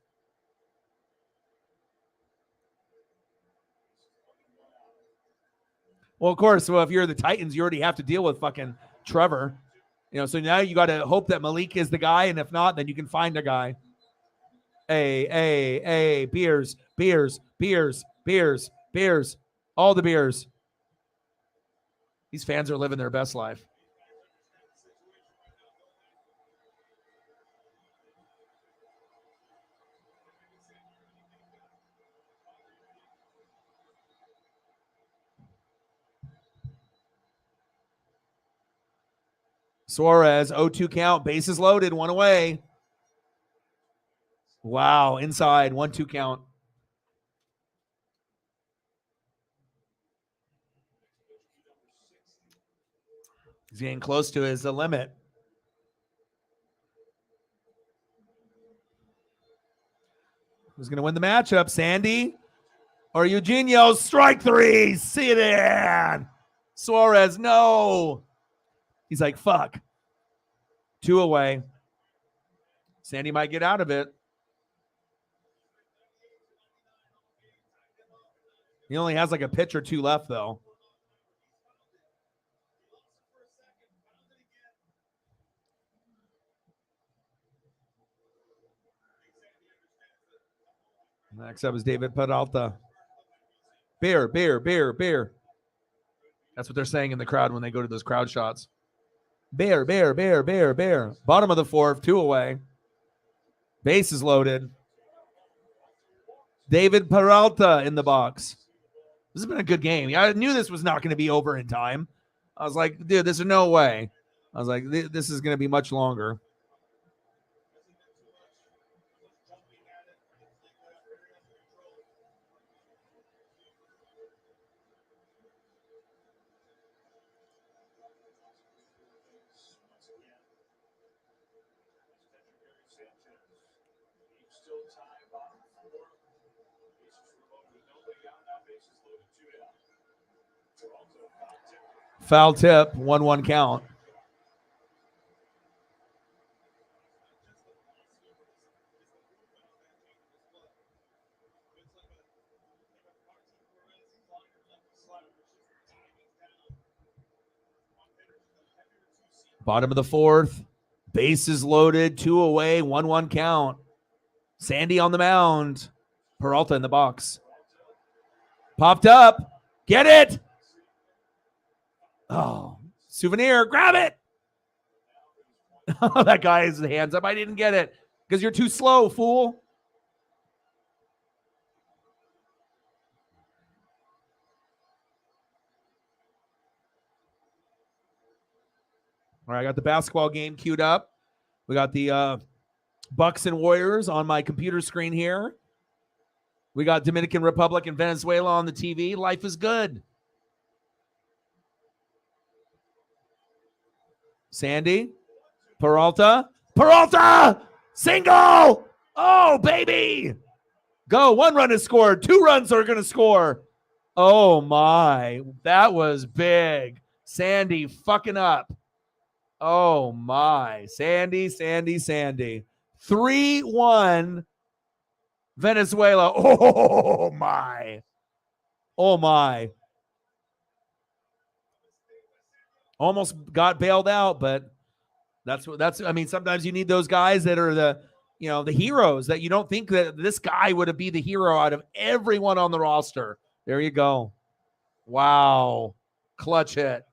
Well, of course. Well, if you're the Titans, you already have to deal with fucking Trevor. So now you got to hope that Malik is the guy. And if not, then you can find a guy. Hey, beers. All the beers. These fans are living their best life. Suarez, 0-2 count, bases loaded, one away. Wow, inside, 1-2 count. He's getting close to his limit. Who's going to win the matchup, Sandy or Eugenio? Strike three. See it in. Suarez, no. He's like, fuck. 2 away. Sandy might get out of it. He only has like a pitch or 2 left, though. Next up is David Peralta. Beer. That's what they're saying in the crowd when they go to those crowd shots. Bear. Bottom of the fourth, 2 away. Base is loaded. David Peralta in the box. This has been a good game. I knew this was not going to be over in time. I was like, dude, there's no way. I was like, this is going to be much longer. Foul tip, 1-1 count. Bottom of the fourth. Bases loaded. 2 away. 1-1 count. Sandy on the mound. Peralta in the box. Popped up. Get it. Oh, Souvenir. Grab it. That guy has his hands up. I didn't get it because you're too slow, fool. All right, I got the basketball game queued up. We got the Bucks and Warriors on my computer screen here. We got Dominican Republic and Venezuela on the TV. Life is good. Sandy. Peralta. Single. Oh, baby. Go. 1 run is scored. 2 runs are going to score. Oh, my. That was big. Sandy fucking up. Oh, my. Sandy. 3-1 Venezuela. Oh, my. Almost got bailed out, but I mean, sometimes you need those guys that are the heroes that you don't think that this guy would be the hero out of everyone on the roster. There you go. Wow. Clutch hit.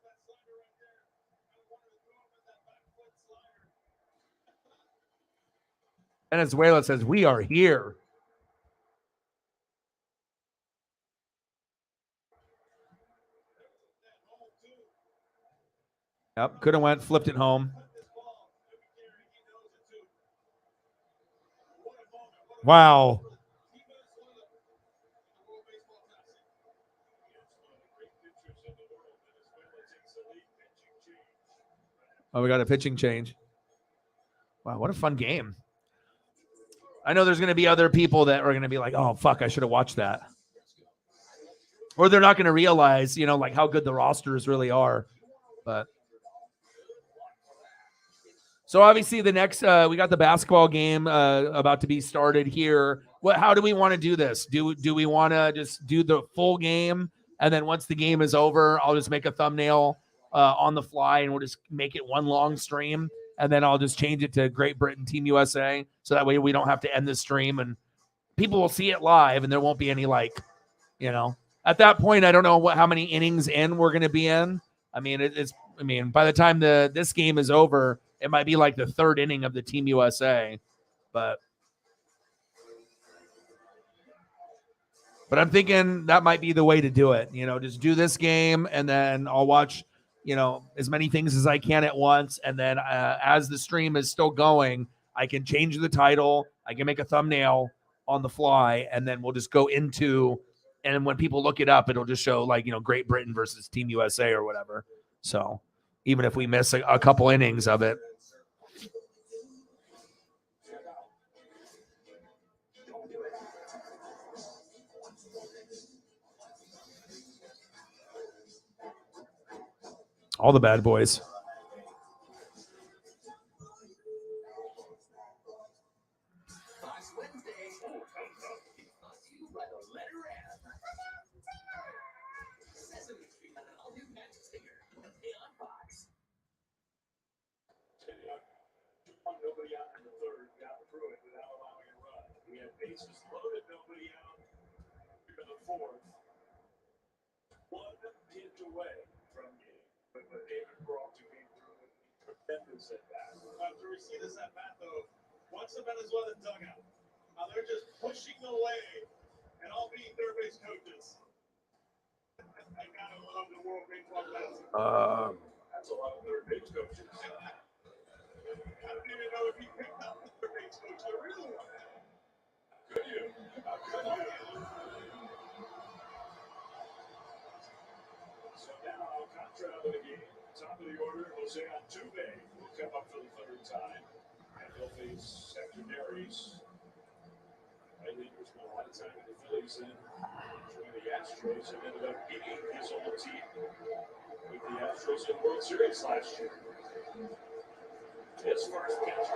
Venezuela says, we are here. Yep, could have went, flipped it home. Wow. Oh, we got a pitching change. Wow, what a fun game. I know there's going to be other people that are going to be like, oh, fuck, I should have watched that. Or they're not going to realize, like how good the rosters really are. But so obviously the next, we got the basketball game about to be started here. How do we want to do this? Do we want to just do the full game? And then once the game is over, I'll just make a thumbnail on the fly and we'll just make it one long stream. And then I'll just change it to Great Britain Team USA. So that way we don't have to end the stream and people will see it live and there won't be any at that point, I don't know how many innings in we're going to be in. I mean, by the time this game is over, it might be like the 3rd inning of the Team USA. But I'm thinking that might be the way to do it. Just do this game and then I'll watch, as many things as I can at once. And then as the stream is still going, I can change the title. I can make a thumbnail on the fly and then we'll just go into. And when people look it up, it'll just show Great Britain versus Team USA or whatever. So even if we miss a couple innings of it. All the bad boys. Nobody out in the 3rd, got through it without allowing a run. We had bases loaded, nobody out in the 4th. 1 hit away from game. But David Peralta came through and tremendous at bat. After we see this at bat, though, what's the Venezuelan dugout? They're just pushing away and all being third base coaches. I gotta love the World Baseball Classic. That's a lot of third base coaches. I don't even know if he picked up the third base coach, the real one. Could you? How could you? So now, Contra out of the game. Top of the order, Jose Altuve will come up for the 3rd time. And he'll face secondaries. Right leaders spent a lot of time in the Phillies and joined the Astros and ended up beating his old team with the Astros in the World Series last year. His first pitch,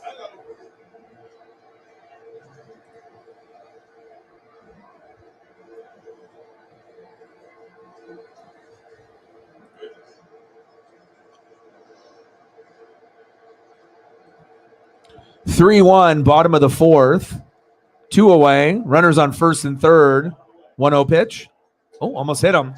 Hello. 3-1, bottom of the fourth. 2 away. Runners on first and third. 1-0 pitch. Oh, almost hit him.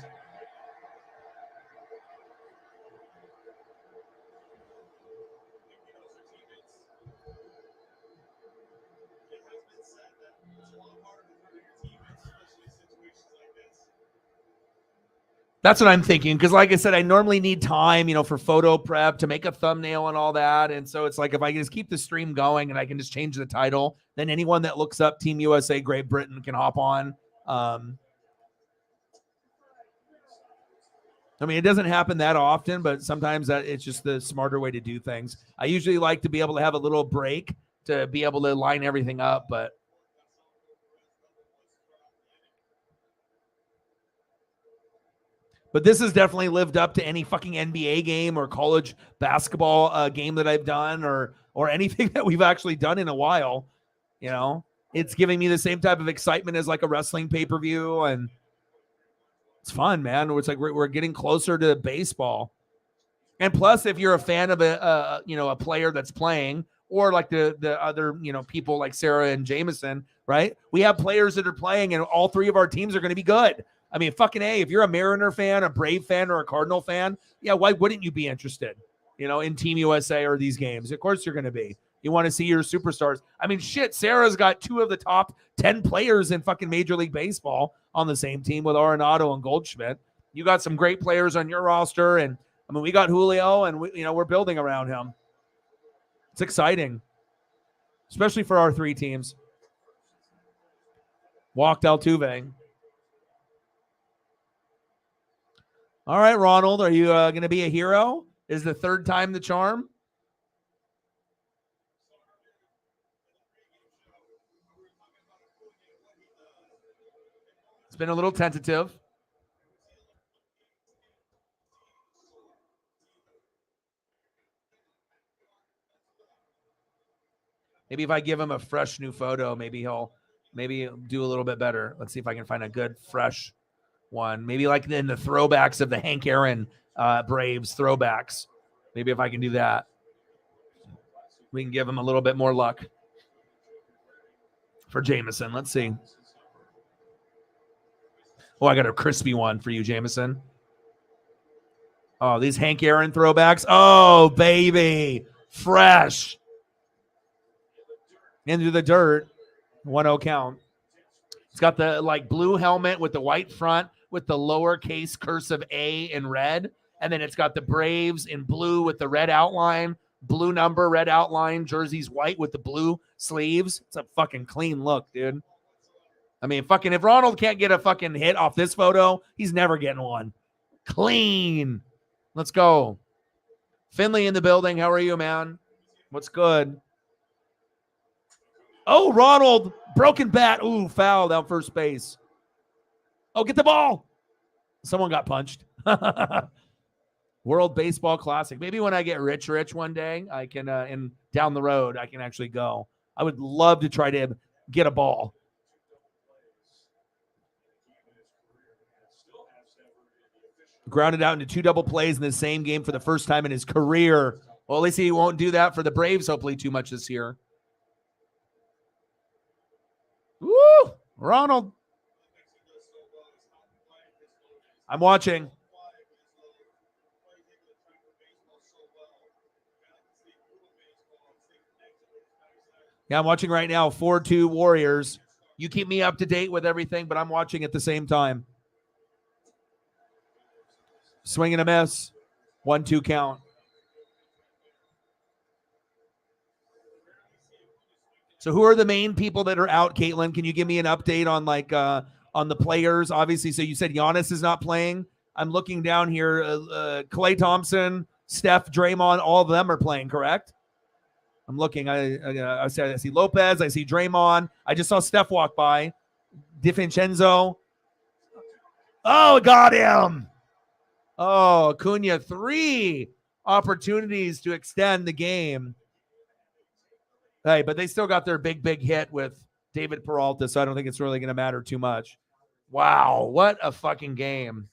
That's what I'm thinking. Because like I said, I normally need time, for photo prep to make a thumbnail and all that. And so it's like, if I can just keep the stream going and I can just change the title, then anyone that looks up Team USA Great Britain can hop on. It doesn't happen that often, but sometimes it's just the smarter way to do things. I usually like to be able to have a little break to be able to line everything up, but this has definitely lived up to any fucking NBA game or college basketball game that I've done or anything that we've actually done in a while. It's giving me the same type of excitement as like a wrestling pay-per-view, and it's fun, man. It's like we're getting closer to baseball. And plus, if you're a fan of a player that's playing, or like the other, people like Sarah and Jameson, right? We have players that are playing, and all three of our teams are going to be good. Fucking A, if you're a Mariner fan, a Brave fan, or a Cardinal fan, yeah, why wouldn't you be interested, in Team USA or these games? Of course you're going to be. You want to see your superstars. Shit, Sarah's got 2 of the top 10 players in fucking Major League Baseball on the same team with Arenado and Goldschmidt. You got some great players on your roster, and we got Julio, and we're building around him. It's exciting, especially for our 3 teams. Walked Altuve. All right, Ronald, are you going to be a hero? Is the 3rd time the charm? It's been a little tentative. Maybe if I give him a fresh new photo, maybe he'll do a little bit better. Let's see if I can find a good fresh one. Maybe like in the throwbacks of the Hank Aaron Braves throwbacks. Maybe if I can do that, we can give him a little bit more luck. For Jameson, let's see. Oh, I got a crispy one for you, Jameson. Oh, these Hank Aaron throwbacks. Oh, baby. Fresh. Into the dirt. 1-0 count. It's got the blue helmet with the white front with the lowercase cursive A in red. And then it's got the Braves in blue with the red outline, blue number, red outline, jerseys white with the blue sleeves. It's a fucking clean look, dude. If Ronald can't get a fucking hit off this photo, he's never getting one. Clean. Let's go. Finley in the building. How are you, man? What's good? Oh, Ronald. Broken bat. Ooh, foul down first base. Oh, get the ball. Someone got punched. World Baseball Classic. Maybe when I get rich one day, I can, and down the road, I can actually go. I would love to try to get a ball. Grounded out into 2 double plays in the same game for the first time in his career. Well, at least he won't do that for the Braves, hopefully, too much this year. Woo! Ronald. I'm watching. Yeah, I'm watching right now. 4-2 Warriors. You keep me up to date with everything, but I'm watching at the same time. Swing and a miss. 1-2 count. So who are the main people that are out, Caitlin? Can you give me an update on on the players? Obviously, so you said Giannis is not playing. I'm looking down here. Klay Thompson, Steph, Draymond, all of them are playing, correct? I'm looking. I see Lopez. I see Draymond. I just saw Steph walk by. DiVincenzo. Oh, got him. Oh, Acuna, 3 opportunities to extend the game. Hey, but they still got their big hit with David Peralta, so I don't think it's really going to matter too much. Wow, what a fucking game.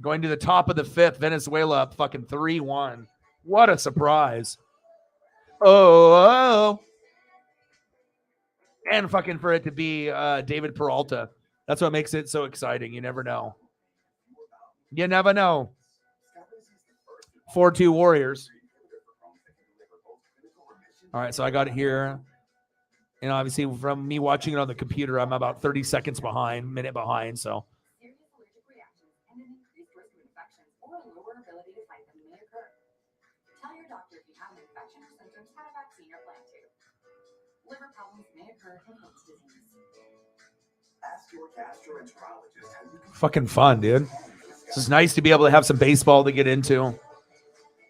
Going to the top of the fifth, Venezuela up fucking 3-1. What a surprise. Oh. And fucking for it to be David Peralta. That's what makes it so exciting. You never know. You never know. 4-2 Warriors. All right, so I got it here. And obviously from me watching it on the computer, I'm about 30 seconds behind, minute behind. So Serious allergic reactions and an increased risk of infections or a lower ability to fight them may occur. Tell your doctor if you have an infection or symptoms, had a vaccine or plan to. Liver problems may occur in Hill's disease. Ask your gastroenterologist how you can fucking fun, dude. This is nice to be able to have some baseball to get into.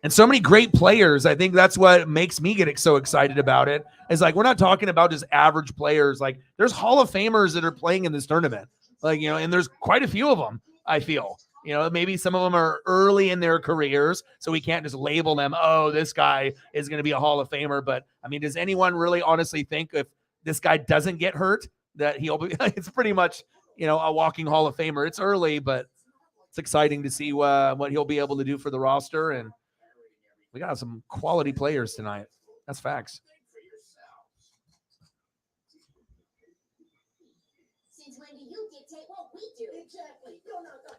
And so many great players. I think that's what makes me get so excited about it. Is like, we're not talking about just average players. Like, there's Hall of Famers that are playing in this tournament. Like, you know, and there's quite a few of them, I feel. You know, maybe some of them are early in their careers, so we can't just label them, oh, this guy is going to be a Hall of Famer. But, I mean, does anyone really honestly think if this guy doesn't get hurt that he'll be – it's pretty much, you know, a walking Hall of Famer. It's early, but it's exciting to see what he'll be able to do for the roster. And we got some quality players tonight. That's facts. Since when do you dictate what we do? exactly.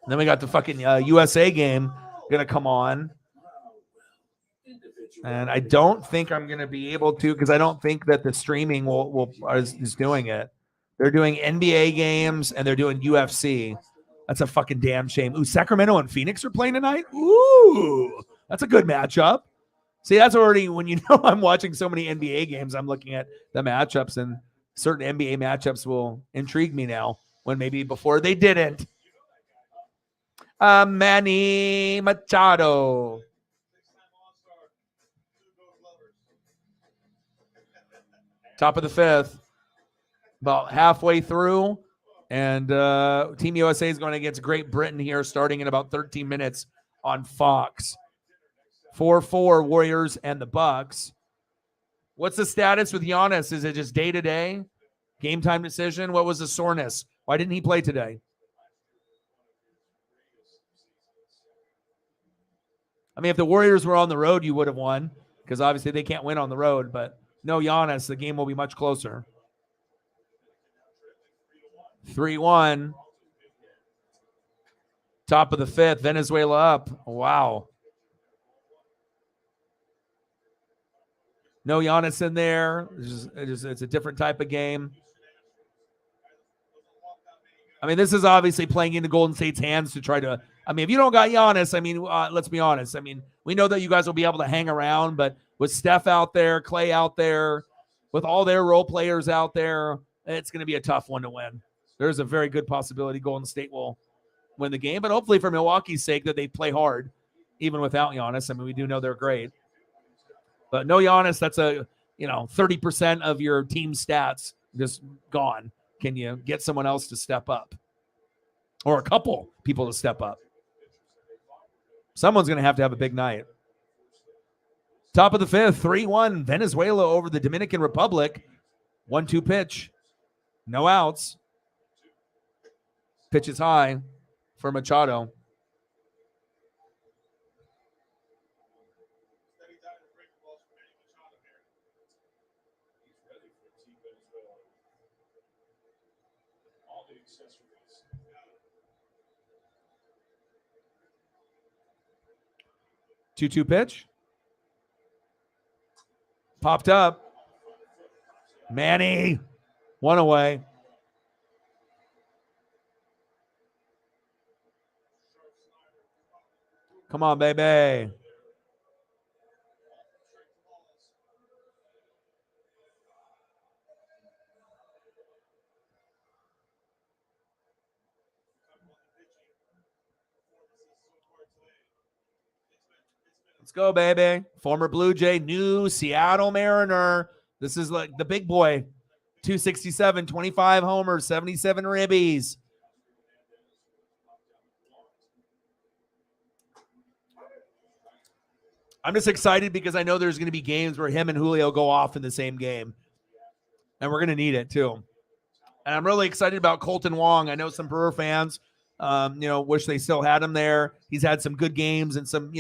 And then we got the fucking USA game going to come on. And I don't think I'm going to be able to, because I don't think that the streaming is doing it. They're doing NBA games and they're doing UFC. That's a fucking damn shame. Ooh, Sacramento and Phoenix are playing tonight? Ooh, that's a good matchup. See, that's already, when you know I'm watching so many NBA games, I'm looking at the matchups, and certain NBA matchups will intrigue me now when maybe before they didn't. Manny Machado. Top of the fifth. About halfway through. And Team USA is going against Great Britain here starting in about 13 minutes on Fox. 4-4 Warriors and the Bucks. What's the status with Giannis? Is it just day-to-day? Game time decision? What was the soreness? Why didn't he play today? I mean, if the Warriors were on the road, you would have won, because obviously they can't win on the road. But no Giannis, the game will be much closer. 3-1. Top of the fifth. Venezuela up. Wow. No Giannis in there. It's a different type of game. I mean, this is obviously playing into Golden State's hands to try to, I mean, if you don't got Giannis, I mean, let's be honest. I mean, we know that you guys will be able to hang around, but with Steph out there, Clay out there, with all their role players out there, it's going to be a tough one to win. There's a very good possibility Golden State will win the game, but hopefully for Milwaukee's sake that they play hard, even without Giannis. I mean, we do know they're great. But no Giannis, that's 30% of your team stats just gone. Can you get someone else to step up? Or a couple people to step up? Someone's going to have a big night. Top of the fifth, 3-1, Venezuela over the Dominican Republic. 1-2 pitch. No outs. Pitch is high for Machado. Two pitch. Popped up. Manny. One away. Come on, baby. Let's go, baby. Former Blue Jay, new Seattle Mariner. This is like the big boy. 267, 25 homers, 77 ribbies. I'm just excited because I know there's going to be games where him and Julio go off in the same game. And we're going to need it too. And I'm really excited about Colton Wong. I know some Brewer fans, wish they still had him there. He's had some good games and some,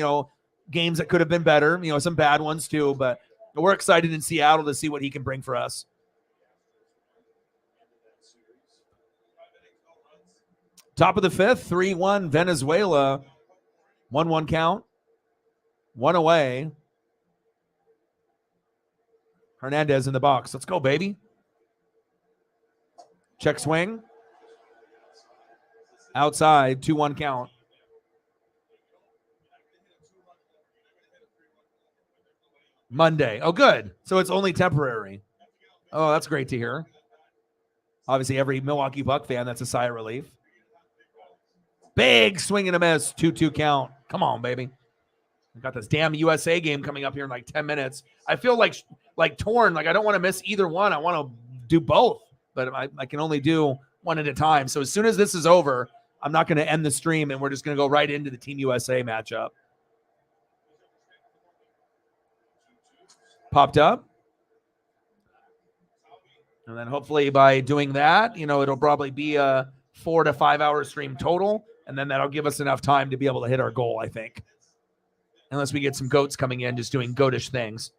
games that could have been better, some bad ones too. But we're excited in Seattle to see what he can bring for us. Top of the fifth, 3-1 Venezuela. 1-1 count. One away. Hernandez in the box. Let's go, baby. Check swing. Outside, 2-1 count. Monday. Oh, good. So it's only temporary. Oh, that's great to hear. Obviously, every Milwaukee Buck fan, that's a sigh of relief. Big swing and a miss. 2-2 count. Come on, baby. We got this damn USA game coming up here in like 10 minutes. I feel like torn. Like I don't want to miss either one. I want to do both, but I can only do one at a time. So as soon as this is over, I'm not going to end the stream and we're just going to go right into the Team USA matchup. Popped up. And then hopefully by doing that, it'll probably be a 4 to 5 hour stream total. And then that'll give us enough time to be able to hit our goal, I think. Unless we get some goats coming in just doing goatish things.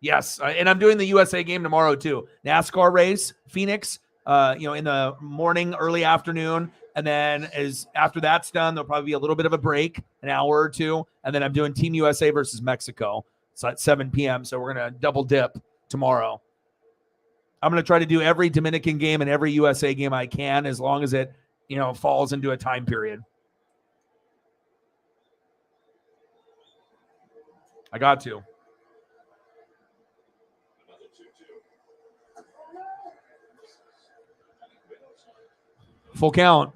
Yes, and I'm doing the USA game tomorrow too. NASCAR race, Phoenix, in the morning, early afternoon. And then after that's done, there'll probably be a little bit of a break, an hour or two. And then I'm doing Team USA versus Mexico. So at 7 p.m. So we're going to double dip tomorrow. I'm going to try to do every Dominican game and every USA game I can as long as it, falls into a time period. I got to. Full count.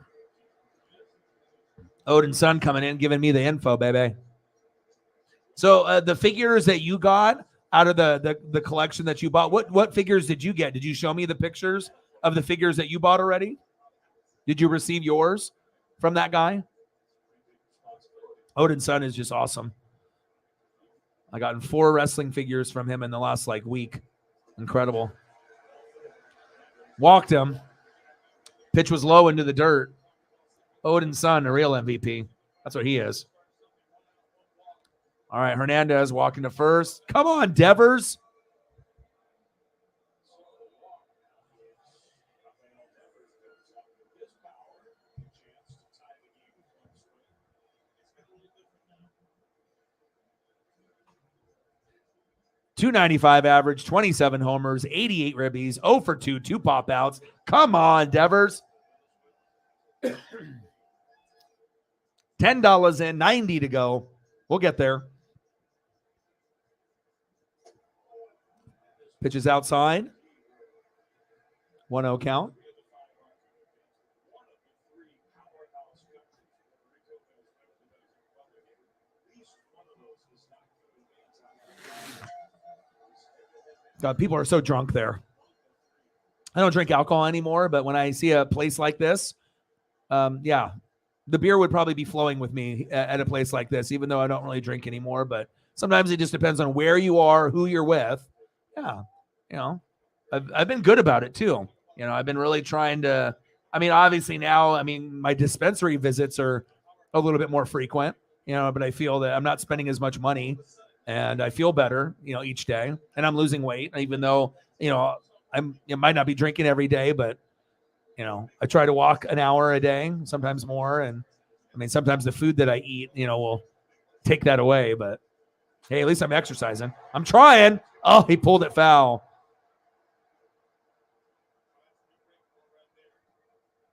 Odin's son coming in, giving me the info, baby. So the figures that you got out of the collection that you bought, what figures did you get? Did you show me the pictures of the figures that you bought already? Did you receive yours from that guy? Odin's son is just awesome. I gotten 4 wrestling figures from him in the last week. Incredible. Walked him. Pitch was low into the dirt. Odin's son, a real MVP. That's what he is. All right, Hernandez walking to first. Come on, Devers. .295 average, 27 homers, 88 ribbies, 0 for 2, 2 pop outs. Come on, Devers. $10 in, 90 to go. We'll get there. Pitches outside. 1-0 count. God, people are so drunk there. I don't drink alcohol anymore, but when I see a place like this, the beer would probably be flowing with me at a place like this, even though I don't really drink anymore. But sometimes it just depends on where you are, who you're with. Yeah, I've been good about it too. I've been really trying to. Obviously now, my dispensary visits are a little bit more frequent. But I feel that I'm not spending as much money. And I feel better, each day. And I'm losing weight, even though, I might not be drinking every day, but, I try to walk an hour a day, sometimes more. And, sometimes the food that I eat, will take that away. But, hey, at least I'm exercising. I'm trying. Oh, he pulled it foul.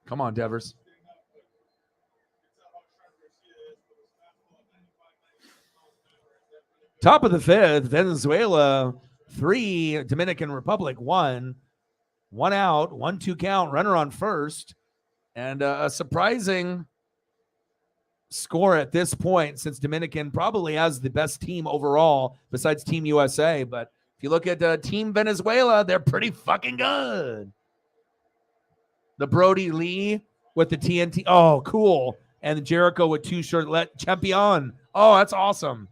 Come on, Devers. Top of the fifth, Venezuela 3, Dominican Republic 1. 1 out, 1-2 count, runner on first. And a surprising score at this point, since Dominican probably has the best team overall besides Team USA. But if you look at Team Venezuela, they're pretty fucking good. The Brody Lee with the TNT. Oh, cool. And Jericho with 2 short champion. Oh, that's awesome.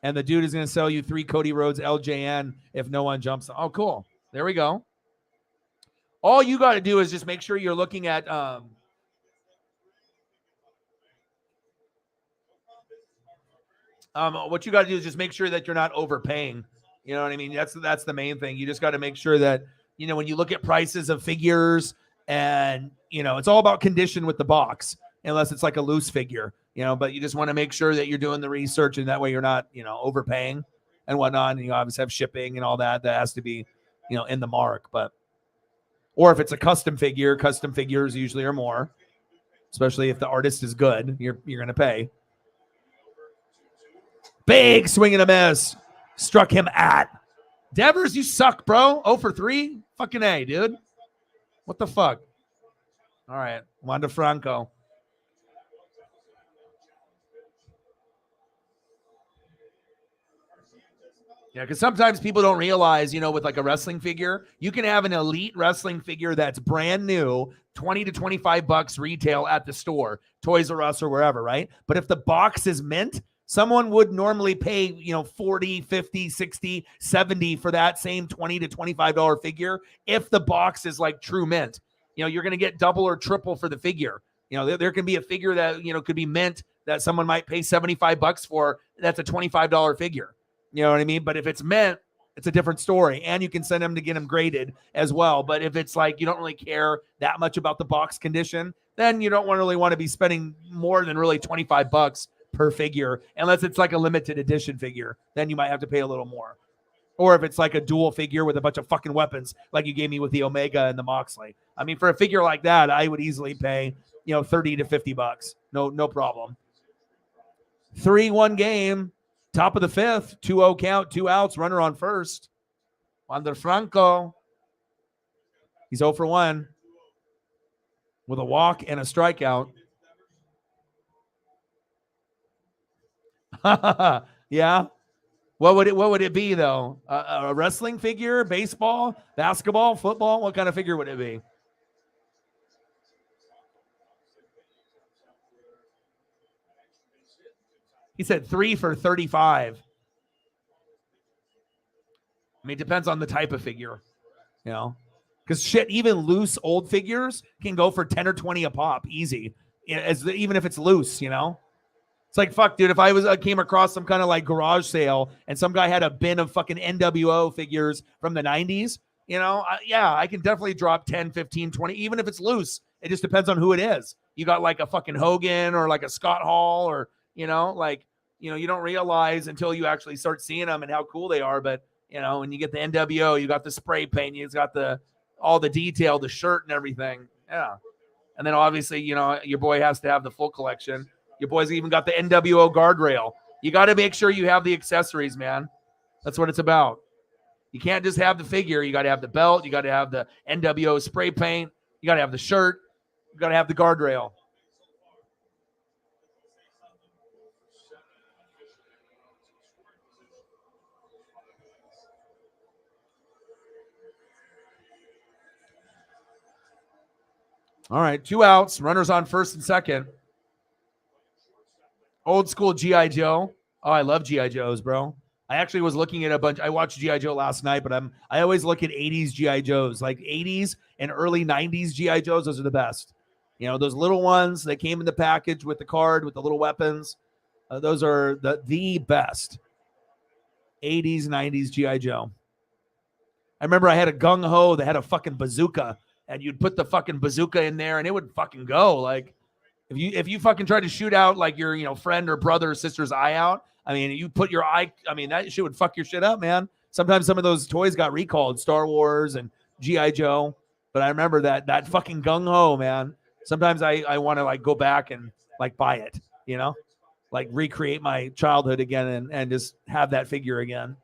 And the dude is going to sell you 3 Cody Rhodes LJN if no one jumps. Oh, cool. There we go. All you got to do is just make sure you're looking at what you got to do is just make sure that you're not overpaying. You know what I mean? That's the main thing. You just got to make sure that, you know, when you look at prices of figures and, you know, it's all about condition with the box, unless it's like a loose figure, you know, but you just want to make sure that you're doing the research and that way you're not, you know, overpaying and whatnot. And you obviously have shipping and all that. That has to be, you know, in the mark. But, or if it's a custom figure, custom figures usually are more, especially if the artist is good, you're going to pay. Big swing and a miss. Struck him at. Devers, you suck, bro. 0 for 3? Fucking A, dude. What the fuck? All right. Wander Franco. Yeah, because sometimes people don't realize, you know, with like a wrestling figure, you can have an elite wrestling figure that's brand new, 20 to 25 bucks retail at the store, Toys R Us or wherever, right? But if the box is mint, someone would normally pay, you know, 40, 50, 60, 70 for that same $20 to $25 figure. If the box is like true mint, you know, you're going to get double or triple for the figure. You know, there can be a figure that, you know, could be mint that someone might pay 75 bucks for. That's a $25 figure. You know what I mean? But if it's mint, it's a different story. And you can send them to get them graded as well. But if it's like you don't really care that much about the box condition, then you don't really want to be spending more than really 25 bucks per figure, unless it's like a limited edition figure. Then you might have to pay a little more. Or if it's like a dual figure with a bunch of fucking weapons, like you gave me with the Omega and the Moxley. I mean, for a figure like that, I would easily pay, you know, 30 to 50 bucks. No problem. 3-1 game. Top of the 5th, 2-0 count, 2 outs, runner on first. Wander Franco. He's 0 for 1 with a walk and a strikeout. Yeah. What would it be though? A wrestling figure, baseball, basketball, football? What kind of figure would it be? He said 3 for 35. I mean, it depends on the type of figure, you know, because shit, even loose old figures can go for 10 or 20 a pop, easy, even if it's loose, you know. It's like, fuck, dude, if I came across some kind of like garage sale and some guy had a bin of fucking NWO figures from the 90s, you know, yeah, I can definitely drop 10, 15, 20, even if it's loose. It just depends on who it is. You got like a fucking Hogan or like a Scott Hall or, you know, like, you know, you don't realize until you actually start seeing them and how cool they are. But, you know, when you get the NWO, you got the spray paint, you got all the detail, the shirt and everything. Yeah. And then obviously, you know, your boy has to have the full collection. Your boy's even got the NWO guardrail. You got to make sure you have the accessories, man. That's what it's about. You can't just have the figure. You got to have the belt. You got to have the NWO spray paint. You got to have the shirt. You got to have the guardrail. All right, 2 outs, runners on first and second. Old school G.I. Joe. Oh, I love G.I. Joes, bro. I actually was looking at a bunch. I watched G.I. Joe last night, but I always look at 80s G.I. Joes, like 80s and early 90s G.I. Joes. Those are the best. You know, those little ones that came in the package with the card, with the little weapons. Those are the best. 80s, 90s G.I. Joe. I remember I had a gung ho that had a fucking bazooka, and you'd put the fucking bazooka in there, and it would fucking go. Like, if you fucking try to shoot out like your, you know, friend or brother or sister's eye out, I mean, you put your eye, I mean, that shit would fuck your shit up, man. Sometimes some of those toys got recalled, Star Wars and G.I. Joe. But I remember that fucking gung ho, man. Sometimes I want to like go back and like buy it, you know, like recreate my childhood again and just have that figure again.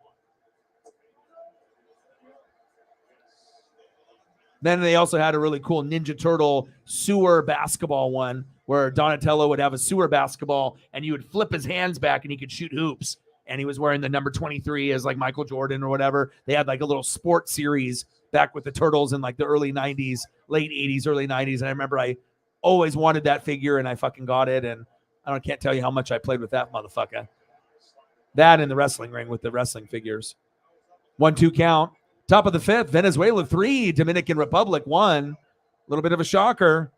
Then they also had a really cool Ninja Turtle sewer basketball one where Donatello would have a sewer basketball and you would flip his hands back and he could shoot hoops. And he was wearing the number 23 as like Michael Jordan or whatever. They had like a little sports series back with the Turtles in like the early 90s, late 80s, early 90s. And I remember I always wanted that figure and I fucking got it. And can't tell you how much I played with that motherfucker. That in the wrestling ring with the wrestling figures. 1-2 count. Top of the fifth, Venezuela 3, Dominican Republic 1. A little bit of a shocker.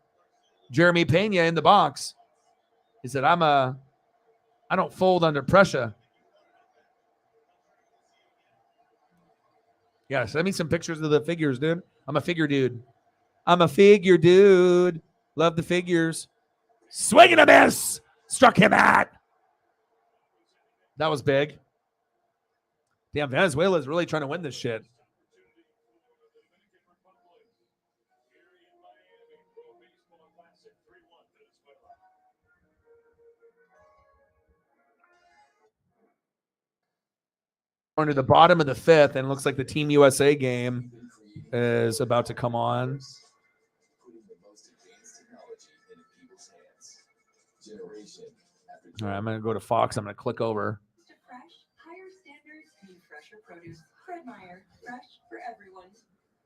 Jeremy Pena in the box. He said, I don't fold under pressure. Yeah, send me some pictures of the figures, dude. I'm a figure dude. Love the figures. Swing and a miss. Struck him out. That was big. Damn, Venezuela is really trying to win this shit. Going to the bottom of the fifth, and it looks like the Team USA game is about to come on. All right, I'm going to go to Fox. I'm going to click over. Fresh, higher standards mean fresher produce. Fred Meyer, fresh for everyone.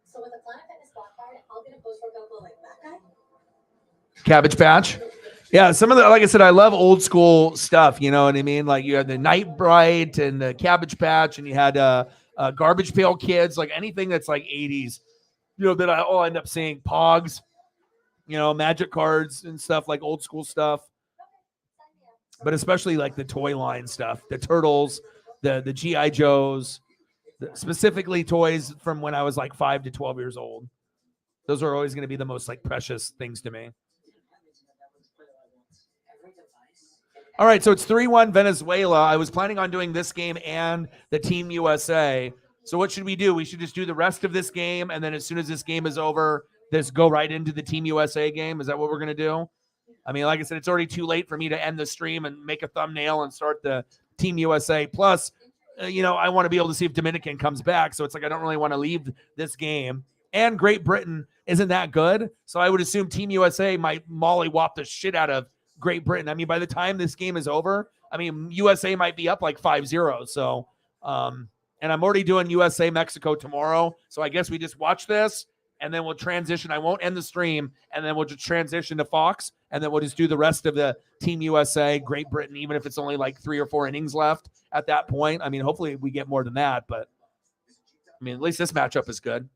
So with a Planet Fitness block card, I'll get a post-workout glow like that guy. Cabbage Patch. Yeah, some of the, like I said, I love old school stuff. You know what I mean? Like you had the Night Bright and the Cabbage Patch, and you had Garbage Pail Kids, like anything that's like 80s, you know, that I'll end up seeing. Pogs, you know, magic cards and stuff, like old school stuff. But especially like the toy line stuff, the Turtles, the G.I. Joes, specifically toys from when I was like 5 to 12 years old. Those are always going to be the most like precious things to me. All right, so it's 3-1 Venezuela. I was planning on doing this game and the Team USA. So what should we do? We should just do the rest of this game, and then as soon as this game is over, just go right into the Team USA game. Is that what we're going to do? I mean, like I said, it's already too late for me to end the stream and make a thumbnail and start the Team USA. Plus, you know, I want to be able to see if Dominican comes back. So it's like I don't really want to leave this game. And Great Britain isn't that good. So I would assume Team USA might mollywop the shit out of Great Britain. I mean, by the time this game is over, I mean, USA might be up like 5-0. So, and I'm already doing USA Mexico tomorrow. So I guess we just watch this and then we'll transition. I won't end the stream, and then we'll just transition to Fox, and then we'll just do the rest of the Team USA, Great Britain, even if it's only like 3 or 4 innings left at that point. I mean, hopefully we get more than that, but I mean, at least this matchup is good.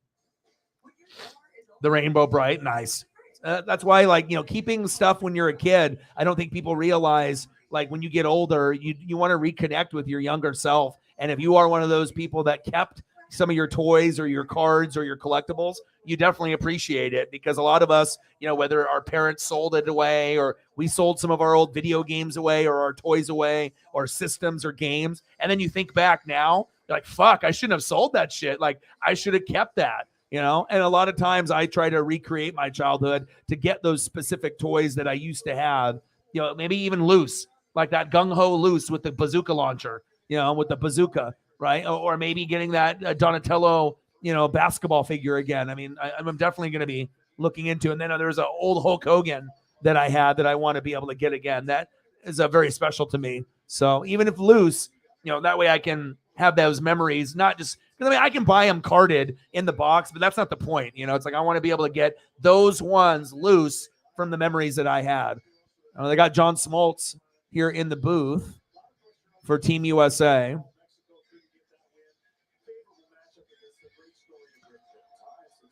The Rainbow Bright, nice. That's why, like, you know, keeping stuff when you're a kid, I don't think people realize, like, when you get older, you want to reconnect with your younger self. And if you are one of those people that kept some of your toys or your cards or your collectibles, you definitely appreciate it, because a lot of us, you know, whether our parents sold it away or we sold some of our old video games away or our toys away or systems or games, and then you think back now, you're like, fuck, I shouldn't have sold that shit. Like, I should have kept that, you know? And a lot of times I try to recreate my childhood to get those specific toys that I used to have, you know, maybe even loose, like that gung-ho loose with the bazooka launcher, you know, with the bazooka, right? Or maybe getting that Donatello, you know, basketball figure again. I mean, I'm definitely going to be looking into. And then there's an old Hulk Hogan that I had that I want to be able to get again. That is very special to me. So even if loose, you know, that way I can have those memories, not just, because I mean, I can buy them carded in the box, but that's not the point. You know, it's like I want to be able to get those ones loose from the memories that I had. They got John Smoltz here in the booth for Team USA.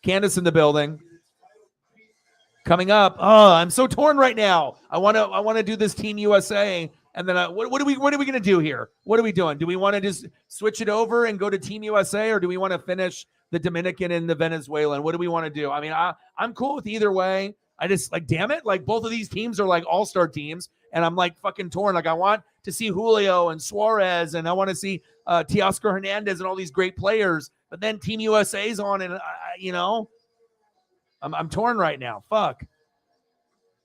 Candace in the building. Coming up. Oh, I'm so torn right now. I want to do this Team USA, and then what are we going to do here? What are we doing? Do we want to just switch it over and go to Team USA, or do we want to finish the Dominican and the Venezuelan? What do we want to do? I mean, I'm cool with either way. I just, like, damn it, like, both of these teams are like all-star teams, and I'm like fucking torn. Like, I want to see Julio and Suarez, and I want to see Teoscar Hernandez and all these great players, but then Team USA's on, and you know, I'm torn right now. Fuck.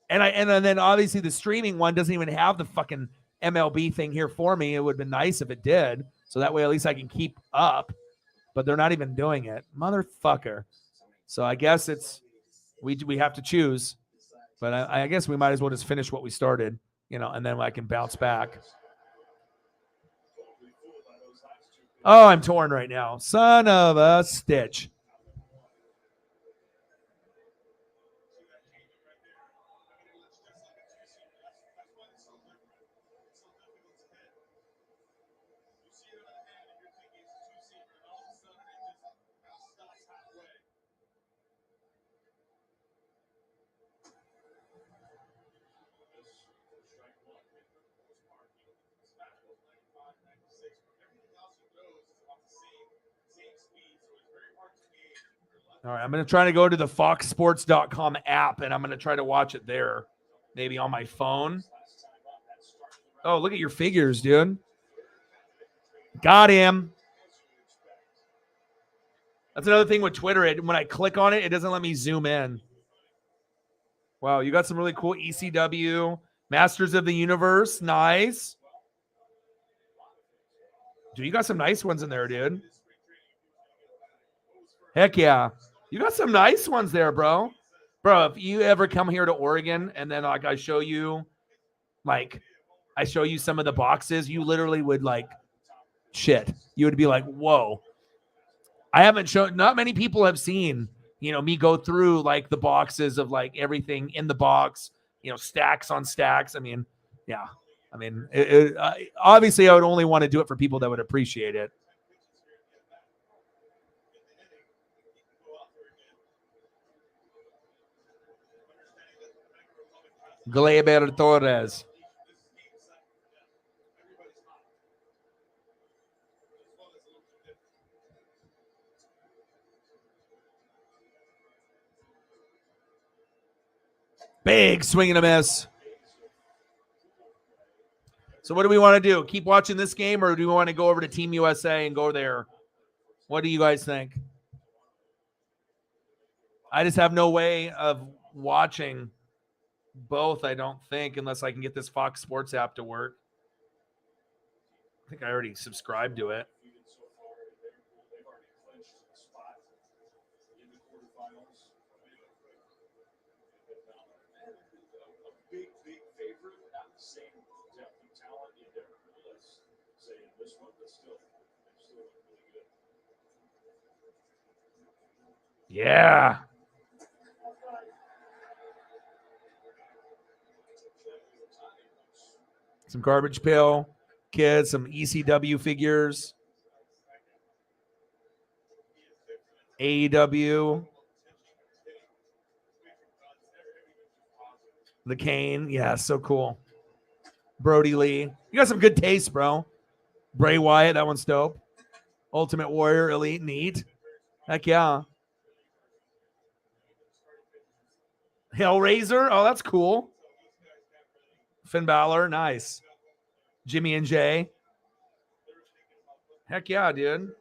And then obviously the streaming one doesn't even have the fucking MLB thing here for me. It would have been nice if it did, so that way at least I can keep up. But they're not even doing it, motherfucker. So I guess it's we have to choose. But I guess we might as well just finish what we started, you know, and then I can bounce back. Oh, I'm torn right now. Son of a stitch. see it in the hand and you're thinking it's a two-seamer, and all of a sudden it just stops halfway. Strike one. For the most part, his fastball's 95, 96, but everything else he throws is about the same speed, so it's very hard to gauge. All right, I'm going to try to go to the foxsports.com app, and I'm going to try to watch it there, maybe on my phone. Oh, look at your figures, dude. Got him. That's another thing with Twitter. When I click on it, it doesn't let me zoom in. Wow, you got some really cool ECW Masters of the Universe. Nice. Dude, you got some nice ones in there, dude. Heck yeah. You got some nice ones there, bro. Bro, if you ever come here to Oregon and then like I show you some of the boxes, you literally would like shit. You would be like, whoa. I haven't shown, not many people have seen, me go through like the boxes of like everything in the box, stacks on stacks. I mean, yeah. I mean, obviously I would only want to do it for people that would appreciate it. Gleyber Torres. Big swing and a miss. So what do we want to do? Keep watching this game, or do we want to go over to Team USA and go there? What do you guys think? I just have no way of watching both, I don't think, unless I can get this Fox Sports app to work. I think I already subscribed to it. Big favorite, not the same depth of talent in there. Let's say in this one, but still really good. Yeah. Some Garbage Pail Kids, some ECW figures. AEW. The Kane. Yeah, so cool. Brody Lee. You got some good taste, bro. Bray Wyatt, that one's dope. Ultimate Warrior, Elite, neat. Heck yeah. Hellraiser. Oh, that's cool. Finn Balor, nice. Jimmy and Jay. Heck yeah, dude.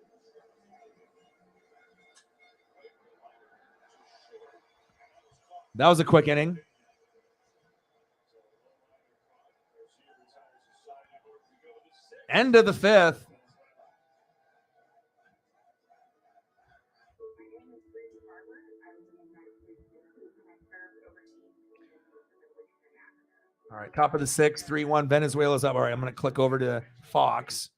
That was a quick inning. End of the fifth. All right, top of the sixth, 3-1. Venezuela's up. All right, I'm going to click over to Fox.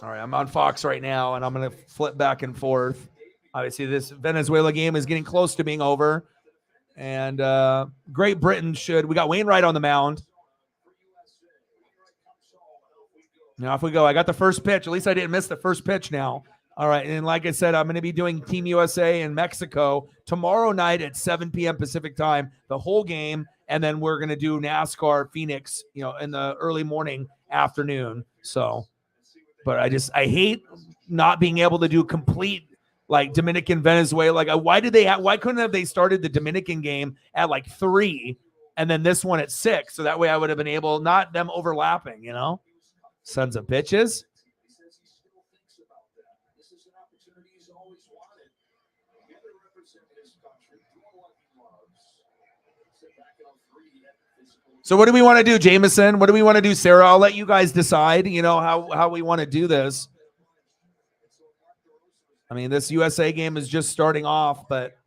All right, I'm on Fox right now, and I'm going to flip back and forth. Obviously, this Venezuela game is getting close to being over. And Great Britain should. We got Wainwright on the mound. Now, off we go. I got the first pitch. At least I didn't miss the first pitch now. All right, and like I said, I'm going to be doing Team USA in Mexico tomorrow night at 7 p.m. Pacific time, the whole game, and then we're going to do NASCAR Phoenix, in the early morning, afternoon. So, but I hate not being able to do complete like Dominican, Venezuela. Like, why couldn't they started the Dominican game at like 3 and then this one at 6? So that way I would have been able, not them overlapping, Sons of bitches. So what do we want to do, Jameson? What do we want to do, Sarah? I'll let you guys decide, how we want to do this. I mean, this USA game is just starting off, but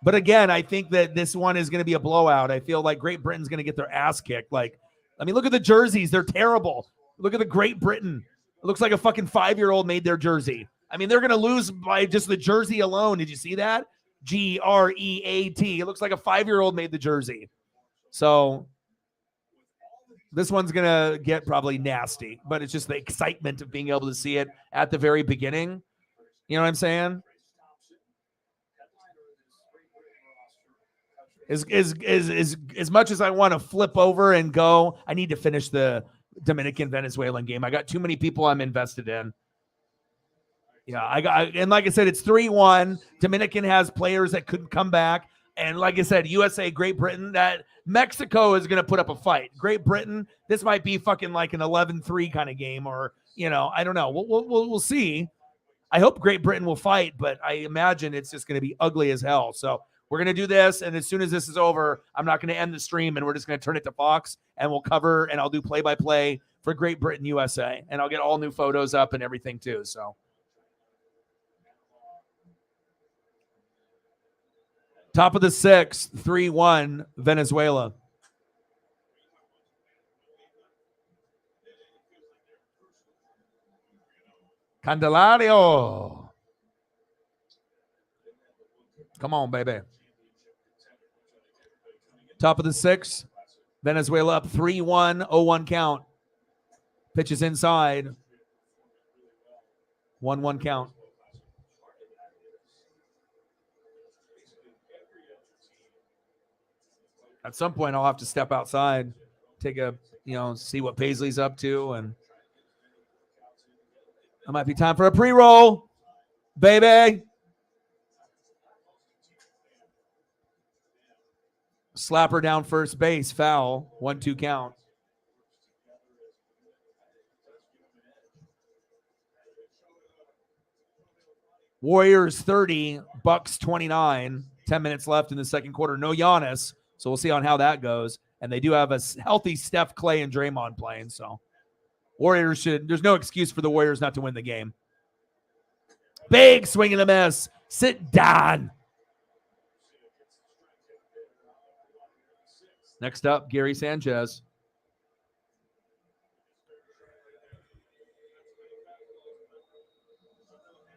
again, I think that this one is going to be a blowout. I feel like Great Britain's going to get their ass kicked. Like, I mean, look at the jerseys. They're terrible. Look at the Great Britain. It looks like a fucking 5-year-old made their jersey. I mean, they're going to lose by just the jersey alone. Did you see that? GREAT. It looks like a 5-year-old made the jersey. So This one's going to get probably nasty, but it's just the excitement of being able to see it at the very beginning. You know what I'm saying? As much as I want to flip over and go, I need to finish the Dominican Venezuelan game. I got too many people I'm invested in. Yeah, and like I said, it's 3-1. Dominican has players that couldn't come back. And like I said, USA, Great Britain, that Mexico is going to put up a fight. Great Britain, this might be fucking like an 11-3 kind of game, or, I don't know. We'll see. I hope Great Britain will fight, but I imagine it's just going to be ugly as hell. So we're going to do this, and as soon as this is over, I'm not going to end the stream, and we're just going to turn it to Fox, and we'll cover, and I'll do play-by-play for Great Britain, USA, and I'll get all new photos up and everything too. So top of the sixth, 3-1 Venezuela. Candelario. Come on, baby. Top of the sixth, Venezuela up 3-1, 0-1 count. Pitches inside. 1-1 count. At some point, I'll have to step outside, take a, see what Paisley's up to, and it might be time for a pre-roll, baby. Slapper down first base, foul, 1-2 count. Warriors 30, Bucks 29, 10 minutes left in the second quarter. No Giannis, so we'll see on how that goes. And they do have a healthy Steph, Clay, and Draymond playing, so Warriors there's no excuse for the Warriors not to win the game. Big swing and a miss. Sit down. Next up, Gary Sanchez.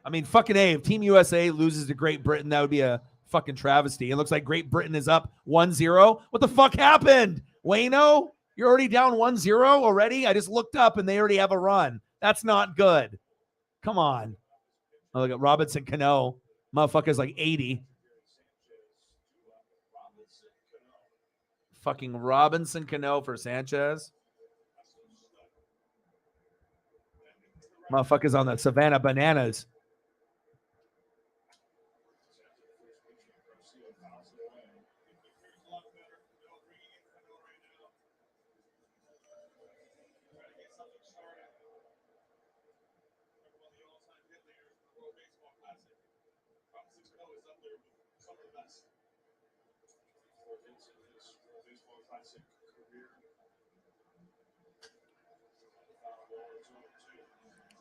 I mean, fucking A, if Team USA loses to Great Britain, that would be a fucking travesty. It looks like Great Britain is up 1-0. What the fuck happened? Wayno, you're already down 1-0 already? I just looked up and they already have a run. That's not good. Come on. Oh, look at Robinson Cano. Motherfucker's like 80. Fucking Robinson Cano for Sanchez. Motherfucker's on the Savannah Bananas.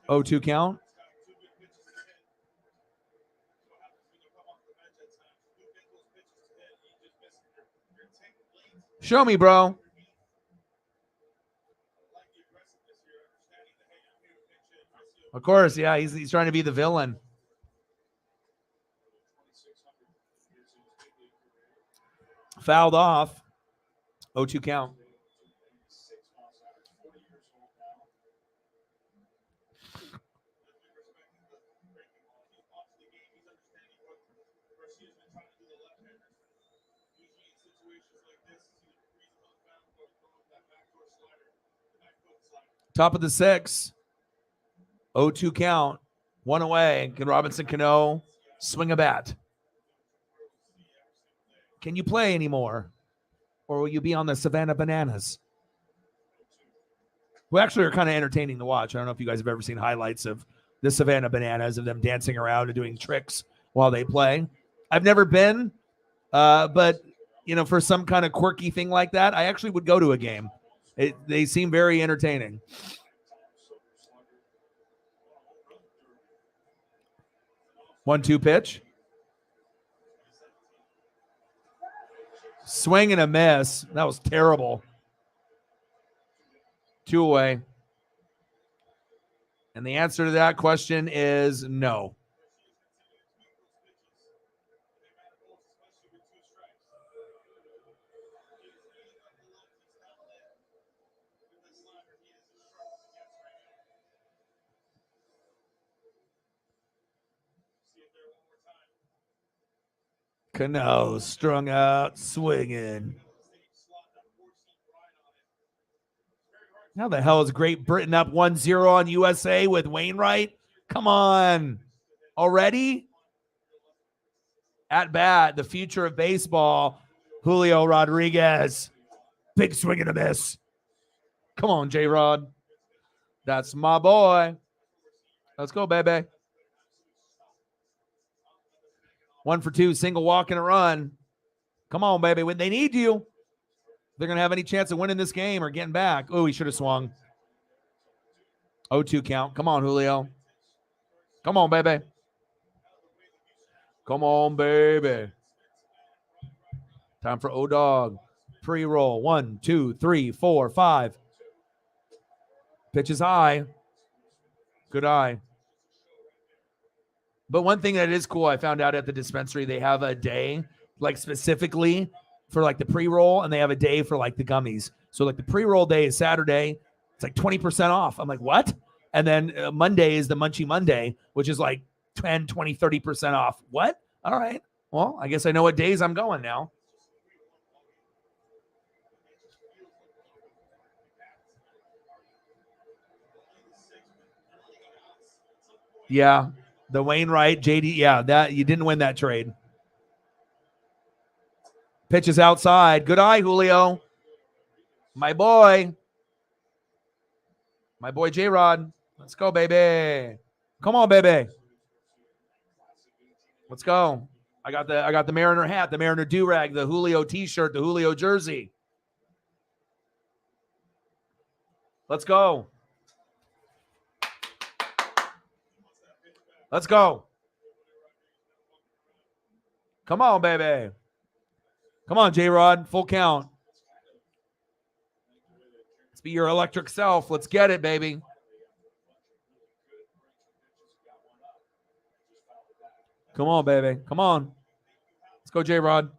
Oh, 2 count. Show me, bro. Of course, yeah, he's trying to be the villain. Fouled off. 0-2 count. Top of the sixth. 0-2 count. One away. Can Robinson Cano swing a bat? Can you play anymore? Or will you be on the Savannah Bananas? Who actually are kind of entertaining to watch. I don't know if you guys have ever seen highlights of the Savannah Bananas, of them dancing around and doing tricks while they play. I've never been, but, for some kind of quirky thing like that, I actually would go to a game. They seem very entertaining. One-two pitch. Swing and a miss. That was terrible. 2 away. And the answer to that question is no. Cano strung out, swinging. How the hell is Great Britain up 1-0 on USA with Wainwright? Come on. Already? At bat, the future of baseball, Julio Rodriguez. Big swing and a miss. Come on, J-Rod. That's my boy. Let's go, baby. 1 for 2, single walk and a run. Come on, baby. When they need you, they're going to have any chance of winning this game or getting back. Oh, he should have swung. 0-2 count. Come on, Julio. Come on, baby. Come on, baby. Time for O-Dog. Pre-roll. 1, 2, 3, 4, 5. Pitch is high. Good eye. But one thing that is cool, I found out at the dispensary, they have a day, like specifically for like the pre-roll, and they have a day for like the gummies. So like the pre-roll day is Saturday. It's like 20% off. I'm like, what? And then Monday is the Munchie Monday, which is like 10, 20, 30% off. What? All right. Well, I guess I know what days I'm going now. Yeah. The Wainwright, JD. Yeah, that you didn't win that trade. Pitch is outside. Good eye, Julio. My boy. My boy J-Rod. Let's go, baby. Come on, baby. Let's go. I got the Mariner hat, the Mariner do-rag, the Julio t-shirt, the Julio jersey. Let's go. Let's go. Come on, baby. Come on, J-Rod. Full count. Let's be your electric self. Let's get it, baby. Come on, baby. Come on. Let's go, J-Rod.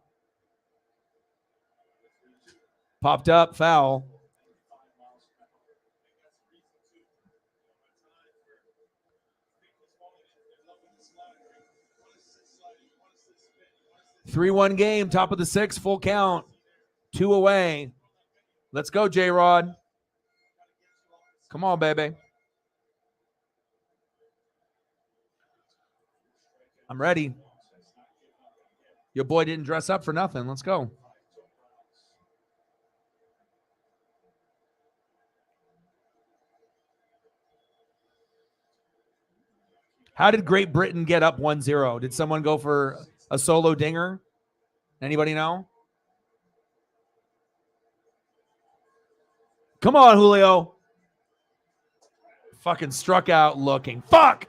Popped up. Foul. Three-1 game, top of the 6th, full count. 2 away. Let's go, J-Rod. Come on, baby. I'm ready. Your boy didn't dress up for nothing. Let's go. How did Great Britain get up 1-0? Did someone go for a solo dinger? Anybody know? Come on, Julio. Fucking struck out looking. Fuck!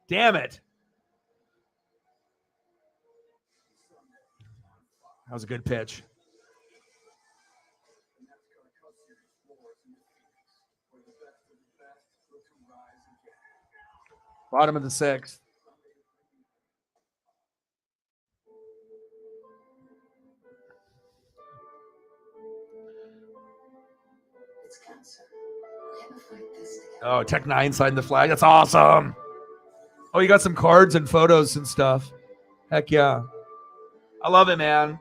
Damn it. That was a good pitch. Bottom of the 6th. Oh, Tech 9 signed the flag. That's awesome. Oh, you got some cards and photos and stuff. Heck yeah. I love it, man.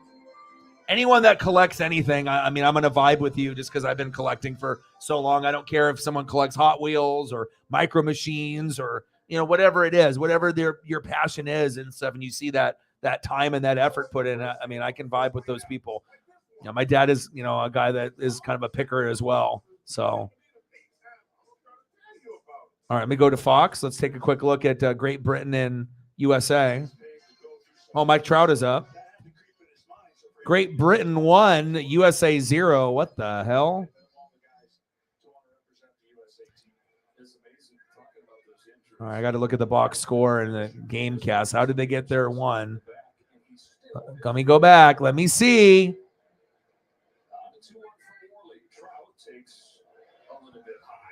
Anyone that collects anything, I mean, I'm going to vibe with you just because I've been collecting for so long. I don't care if someone collects Hot Wheels or Micro Machines or, you know, whatever it is, whatever your passion is and stuff. And you see that time and that effort put in. I mean, I can vibe with those people. You know, my dad is, you know, a guy that is kind of a picker as well. So, all right, let me go to Fox. Let's take a quick look at Great Britain and USA. Oh, Mike Trout is up. Great Britain 1, USA 0. What the hell? All right, I got to look at the box score and the game cast. How did they get there 1? Let me go back. Let me see.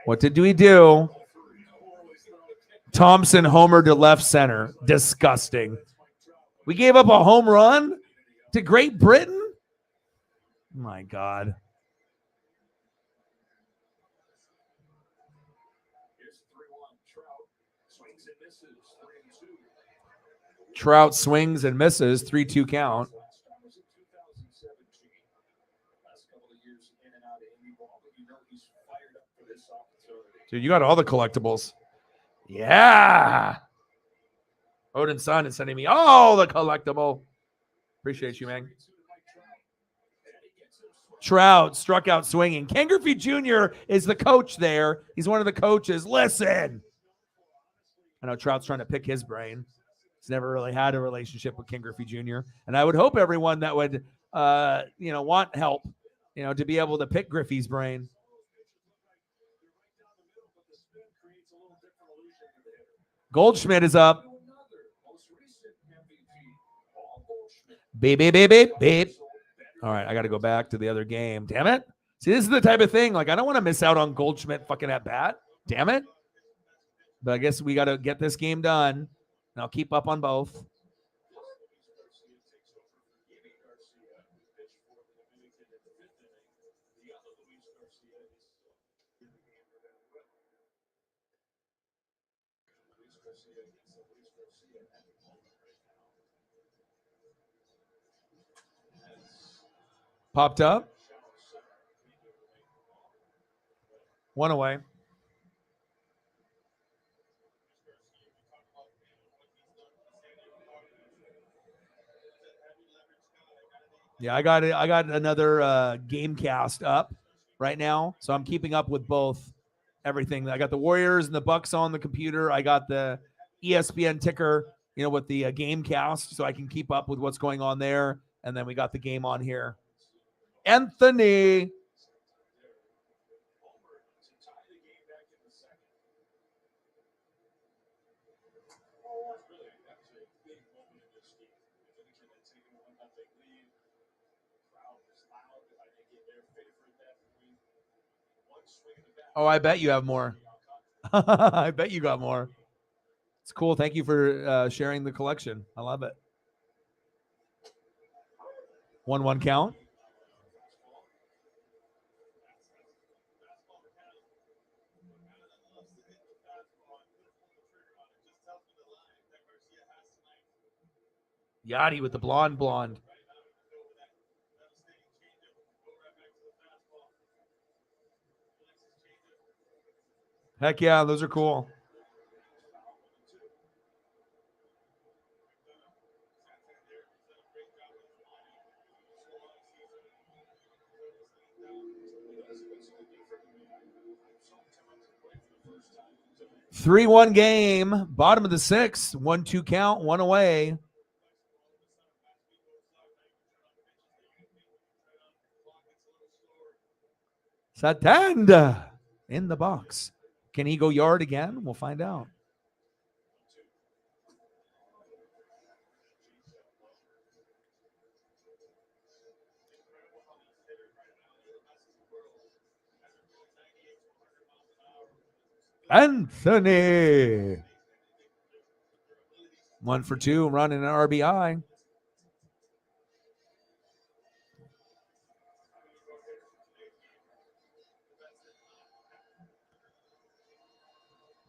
What did we do? Thompson homer to left center. Disgusting. We gave up a home run to Great Britain? My God. Trout swings and misses. 3-2 count. Dude, you got all the collectibles. Yeah. Odin's son is sending me all the collectible. Appreciate you, man. Trout struck out swinging. Ken Griffey Jr. is the coach there. He's one of the coaches. Listen. I know Trout's trying to pick his brain. He's never really had a relationship with Ken Griffey Jr. And I would hope everyone that would, want help, to be able to pick Griffey's brain. Goldschmidt is up. Beep, beep, beep, beep, beep. All right, I got to go back to the other game. Damn it. See, this is the type of thing. Like, I don't want to miss out on Goldschmidt fucking at bat. Damn it. But I guess we got to get this game done. And I'll keep up on both. Popped up. One away. Yeah, I got it. I got another game cast up right now, so I'm keeping up with both everything. I got the Warriors and the Bucks on the computer. I got the ESPN ticker, with the game cast, so I can keep up with what's going on there. And then we got the game on here. Anthony. Oh, I bet you have more. I bet you got more. It's cool. Thank you for sharing the collection. I love it. 1-1 count. Yachty with the blonde. Heck yeah, those are cool. Three 3-1 game, bottom of the sixth, 1-2 count, one away. Satanda in the box. Can he go yard again? We'll find out. Anthony. 1 for 2, running an RBI.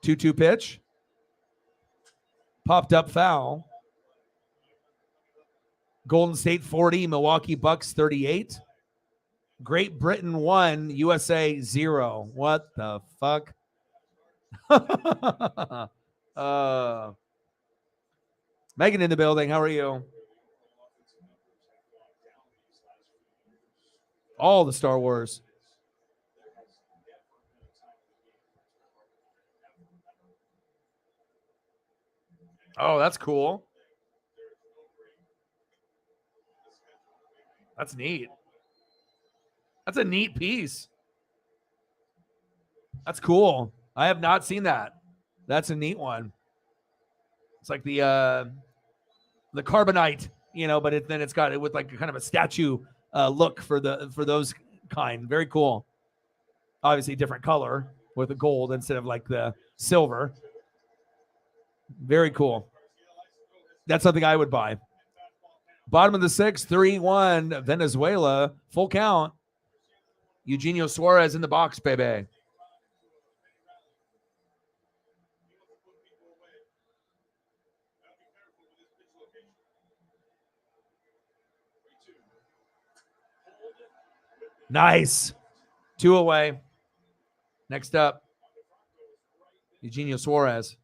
Two pitch. Popped up foul. Golden State 40, Milwaukee Bucks 38. Great Britain 1, USA 0. What the fuck? Megan in the building. How are you? All the Star Wars. Oh, that's cool. That's neat. That's a neat piece. That's cool. I have not seen that. That's a neat one. It's like the carbonite, but then it's got it with like kind of a statue look for those kind. Very cool. Obviously different color with the gold instead of like the silver. Very cool. That's something I would buy. Bottom of the sixth, 3-1 Venezuela, full count. Eugenio Suarez in the box, baby. Nice. 2 away. Next up, Eugenio Suarez.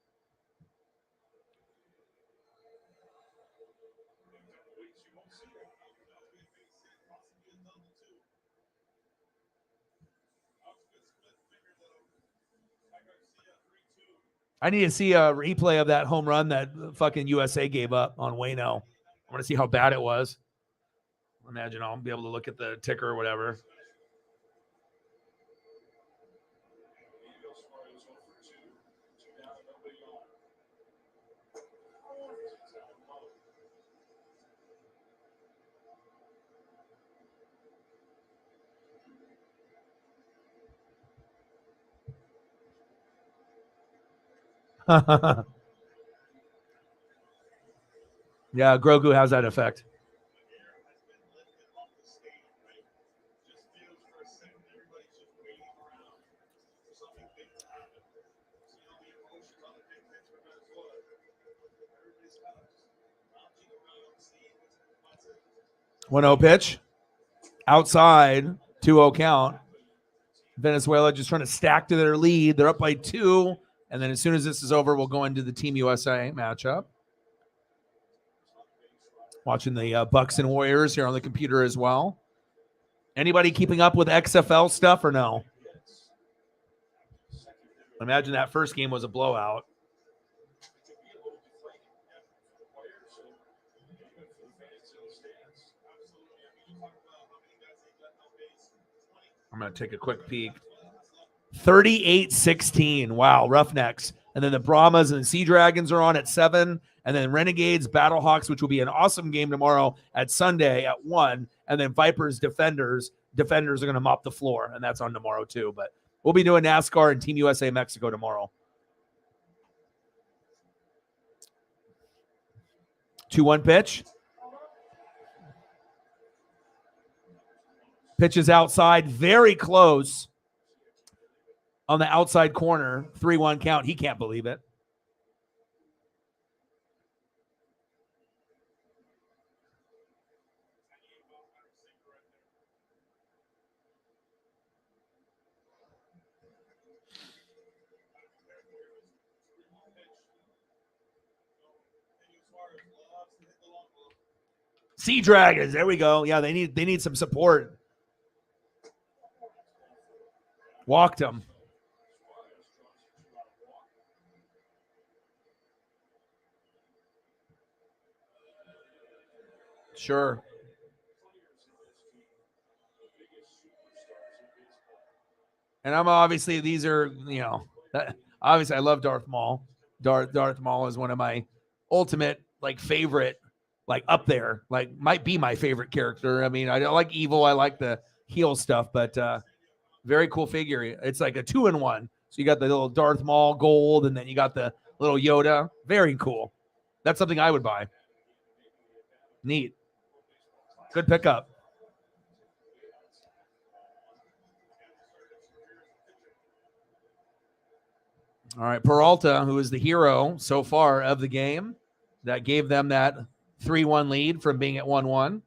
I need to see a replay of that home run that fucking USA gave up on Waino. I want to see how bad it was. Imagine I'll be able to look at the ticker or whatever. Yeah, Grogu has that effect. One 0 pitch. Outside, 2-0 count. Venezuela just trying to stack to their lead. They're up by 2. And then as soon as this is over, we'll go into the Team USA matchup. Watching the Bucks and Warriors here on the computer as well. Anybody keeping up with XFL stuff or no? Imagine that first game was a blowout. I'm going to take a quick peek. 38-16. Wow, Roughnecks. And then the Brahmas and the Sea Dragons are on at 7. And then Renegades, Battlehawks, which will be an awesome game tomorrow at Sunday at 1. And then Vipers, Defenders. Defenders are going to mop the floor. And that's on tomorrow too. But we'll be doing NASCAR and Team USA Mexico tomorrow. 2-1 pitch. Pitch is outside, very close on the outside corner. 3-1 count. He can't believe it. Sea Dragons. There we go. Yeah, they need some support. Walked him. Sure. And I'm obviously, these are, obviously I love Darth Maul. Darth Maul is one of my ultimate, favorite, up there, might be my favorite character. I mean, I don't like evil. I like the heel stuff, but very cool figure. It's like a 2-in-1. So you got the little Darth Maul gold, and then you got the little Yoda. Very cool. That's something I would buy. Neat. Good pickup. All right, Peralta, who is the hero so far of the game, that gave them that 3-1 lead from being at 1-1.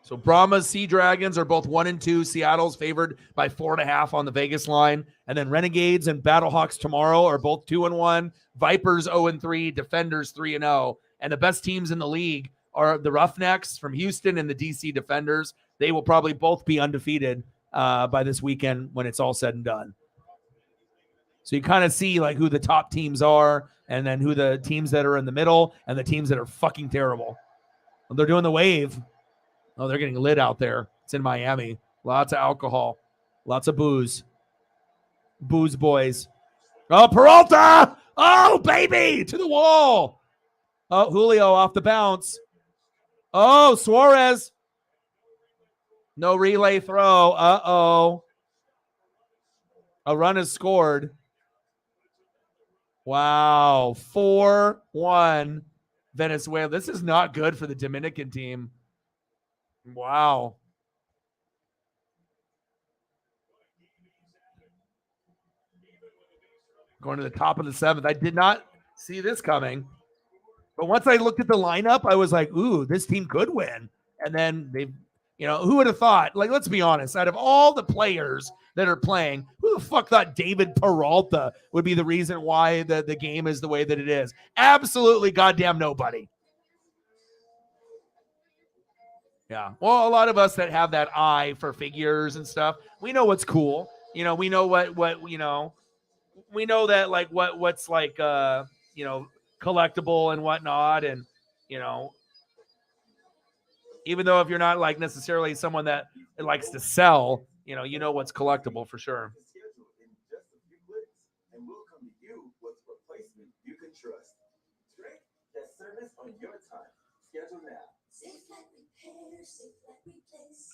So Brahmas, Sea Dragons are both 1-2. Seattle's favored by 4.5 on the Vegas line. And then Renegades and Battlehawks tomorrow are both 2-1. Vipers 0-3. Defenders 3-0. And the best teams in the league are the Roughnecks from Houston and the DC Defenders. They will probably both be undefeated by this weekend when it's all said and done. So you kind of see who the top teams are, and then who the teams that are in the middle, and the teams that are fucking terrible. Well, they're doing the wave. Oh, they're getting lit out there. It's in Miami. Lots of alcohol. Lots of booze. Booze boys. Oh, Peralta! Oh, baby! To the wall. Oh, Julio off the bounce. Oh, Suarez. No relay throw. Uh-oh. A run is scored. Wow. 4-1 Venezuela. This is not good for the Dominican team. Wow. Going to the top of the 7th. I did not see this coming. But once I looked at the lineup, I was like, ooh, this team could win. And then they, who would have thought? Like, let's be honest, out of all the players that are playing, who the fuck thought David Peralta would be the reason why the game is the way that it is? Absolutely goddamn nobody. Yeah. Well, a lot of us that have that eye for figures and stuff, we know what's cool. We know what we know that like what's like collectible and whatnot. And even though if you're not like necessarily someone that likes to sell, you know what's collectible for sure. And we'll come to you with replacement you can trust. Straight, that service on your time. Schedule now.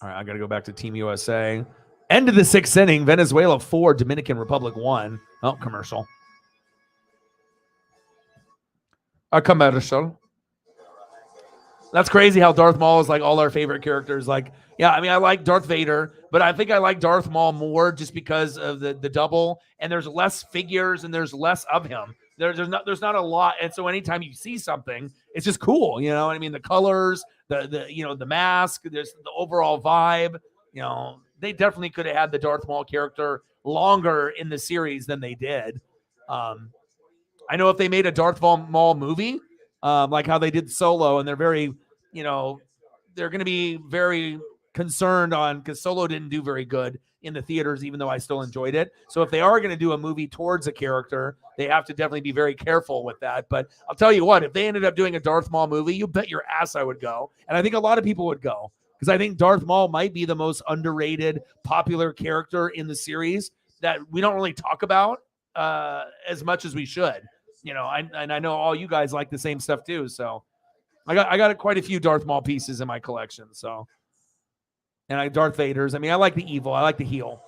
All right, I got to go back to Team USA. End of the 6th inning. Venezuela 4, Dominican Republic 1. Oh, commercial. A commercial. That's crazy how Darth Maul is like all our favorite characters. Like, yeah, I mean, I like Darth Vader, but I think I like Darth Maul more just because of the double, and there's less figures and there's less of him. There's not a lot, and so anytime you see something, it's just cool. You know what I mean? The colors, the mask, there's the overall vibe. They definitely could have had the Darth Maul character longer in the series than they did. I know if they made a Darth Maul movie, like how they did Solo, and they're very, they're going to be very concerned on, because Solo didn't do very good in the theaters, even though I still enjoyed it. So if they are going to do a movie towards a character, they have to definitely be very careful with that. But I'll tell you what, if they ended up doing a Darth Maul movie, you bet your ass I would go. And I think a lot of people would go, because I think Darth Maul might be the most underrated, popular character in the series that we don't really talk about as much as we should. I know all you guys like the same stuff too. So I got quite a few Darth Maul pieces in my collection. So, and Darth Vader's. I mean, I like the evil. I like the heel.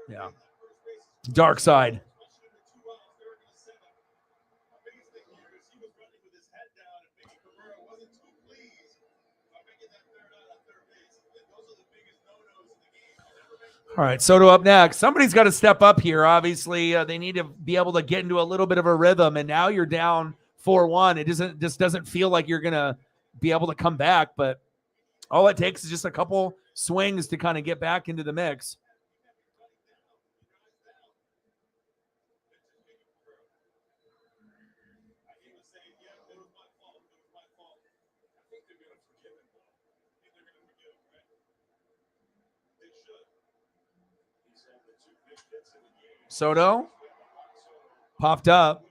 Yeah. Dark side. All right, Soto up next. Somebody's got to step up here. Obviously, they need to be able to get into a little bit of a rhythm. And now you're down 4-1. It doesn't feel like you're gonna be able to come back. But all it takes is just a couple swings to kind of get back into the mix. Soto popped up.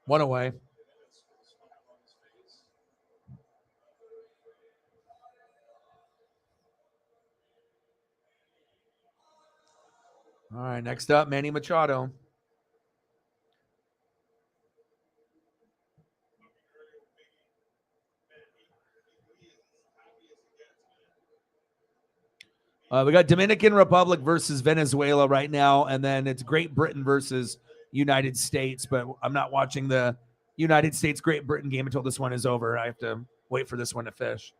One away. All right, next up, Manny Machado. We got Dominican Republic versus Venezuela right now, and then it's Great Britain versus United States, but I'm not watching the United States-Great Britain game until this one is over. I have to wait for this one to fish.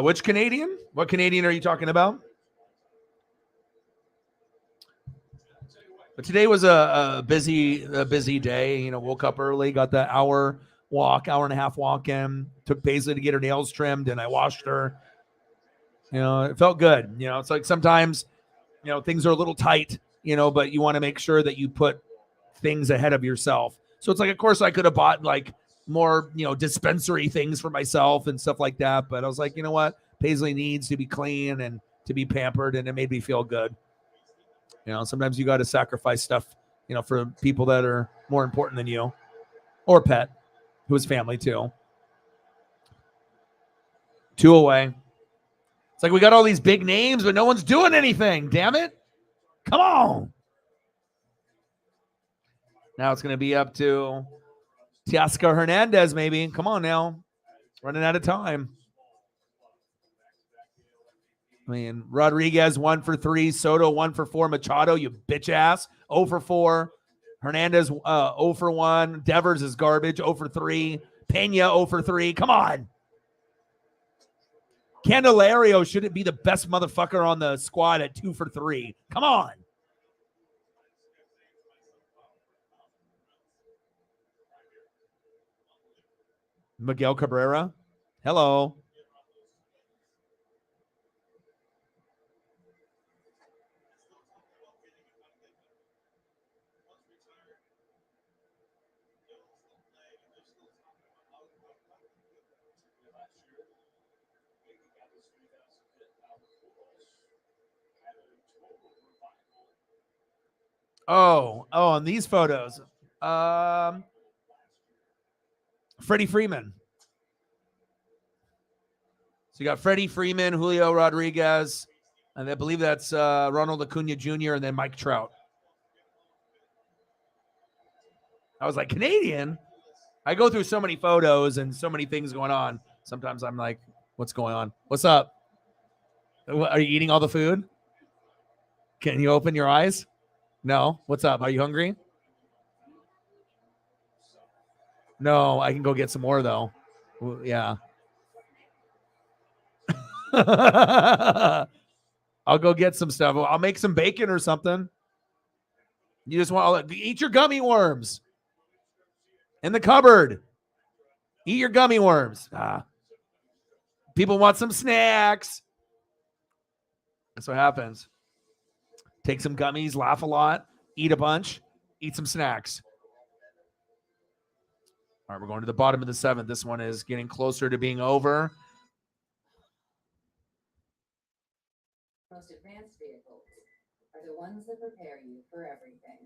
Which Canadian? What Canadian are you talking about? But today was a busy day. Woke up early, got the hour and a half walk in. Took Paisley to get her nails trimmed, and I washed her. It felt good. It's like sometimes, things are a little tight, but you want to make sure that you put things ahead of yourself. So it's like, of course, I could have bought like more, dispensary things for myself and stuff like that. But I was like, you know what? Paisley needs to be clean and to be pampered, and it made me feel good. Sometimes you got to sacrifice stuff, for people that are more important than you, or pet, who is family too. 2 away. It's like we got all these big names, but no one's doing anything. Damn it. Come on. Now it's going to be up to Teoscar Hernandez, maybe. Come on now. Running out of time. I mean, Rodriguez 1 for 3, Soto 1 for 4, Machado, you bitch ass, 0 for 4. Hernandez 0 for 1. Devers is garbage, 0 for 3. Pena 0 for 3. Come on. Candelario shouldn't be the best motherfucker on the squad at 2 for 3. Come on. Miguel Cabrera. Hello. Oh, on these photos. Freddie Freeman. So you got Freddie Freeman, Julio Rodriguez, and I believe that's Ronald Acuna Jr. and then Mike Trout. I was like, Canadian? I go through so many photos and so many things going on. Sometimes I'm like, what's going on? What's up? Are you eating all the food? Can you open your eyes? No. What's up? Are you hungry? No, I can go get some more though. Yeah. I'll go get some stuff. I'll make some bacon or something. You just want to eat your gummy worms in the cupboard. Eat your gummy worms. People want some snacks. That's what happens. Take some gummies, laugh a lot, eat a bunch, eat some snacks. All right, we're going to the bottom of the 7th. This one is getting closer to being over. Most advanced vehicles are the ones that prepare you for everything.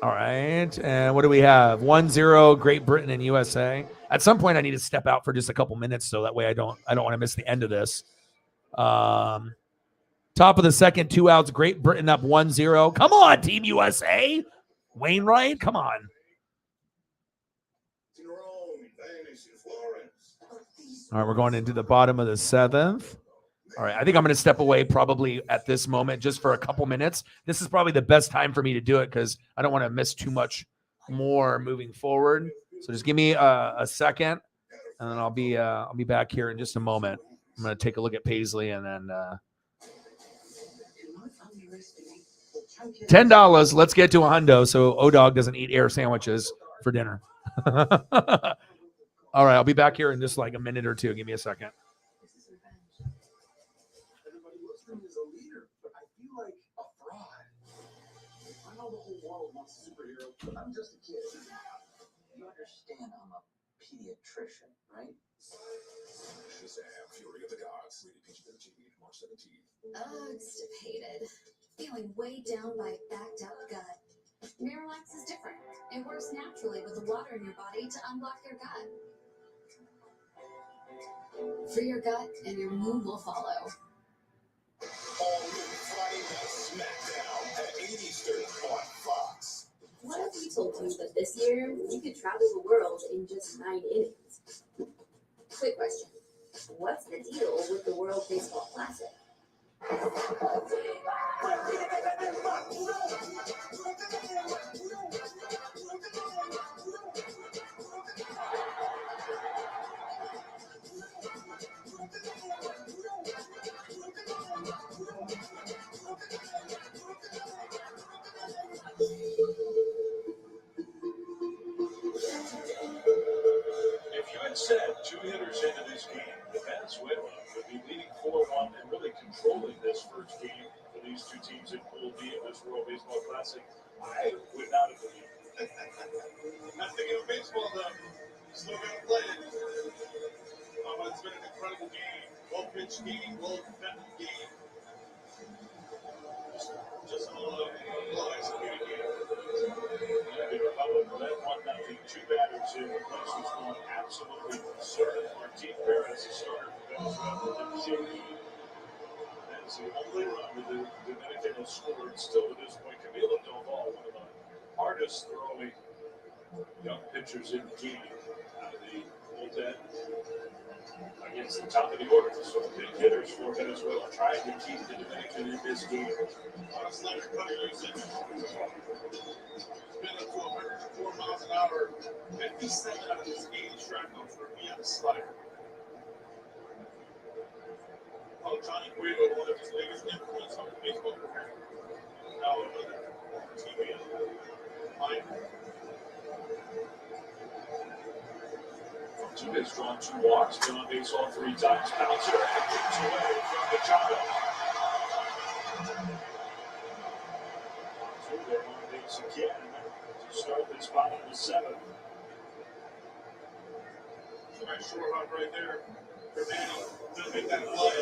All right, and what do we have? 1-0 Great Britain and USA. At some point, I need to step out for just a couple minutes so that way I don't want to miss the end of this. Top of the 2nd, 2 outs. Great Britain up 1-0. Come on, Team USA. Wainwright, come on. All right, we're going into the bottom of the 7th. All right, I think I'm going to step away probably at this moment just for a couple minutes. This is probably the best time for me to do it because I don't want to miss too much more moving forward. So just give me a second, and then I'll be back here in just a moment. I'm going to take a look at Paisley and then $10. Let's get to a hundo so O-Dog doesn't eat air sandwiches for dinner. All right, I'll be back here in just like a minute or two. Give me a second. Everybody looks at me as a leader, but I feel like a fraud. I know the whole world wants a superhero, but I'm just a kid. You understand I'm a pediatrician, right? Shazam! Fury of the Gods. Rated PG-13, March 17th. Constipated. Feeling weighed down by a backed up gut. Miralax is different. It works naturally with the water in your body to unblock your gut. Free your gut and your mood will follow. All new Friday Night SmackDown at 8 Eastern on Fox. What if we told you that this year you could travel the world in just 9 innings? Quick question. What's the deal with the World Baseball Classic? If you had said 2 hitters into this game, Venezuela would be leading 4-1 and really controlling this first game for these two teams in Pool B of this World Baseball Classic, I would not have believed it. Not thinking of baseball, though. Still got to play it. Oh, it's been an incredible game. Well-pitched game, well-defended game. Just a well-executed game. The Republic led 1-0, 2 batters in. The place was going absolutely absurd. Martin Perez, a starter for Venezuela, didn't see it. That's the only run that the Dominican has scored still to this point. Camilo Doval, one of the hardest throwing young pitchers in the game out of the bullpen against the top of the order. So big hitters for Venezuela trying to keep the Dominican in this game. Slider cutter usage. It's been up to 104 miles an hour. 57 out of his 80 strikeouts were via the slider. Oh, Johnny Cueto, one of his biggest influence on the baseball career. Now another TV minor. Two has drawn 2 walks, been on base all 3 times. Bouncer and keeps away from Machado. So they're on base again to start this bottom of the 7th. Nice short run right there. For Manny, gonna make that play.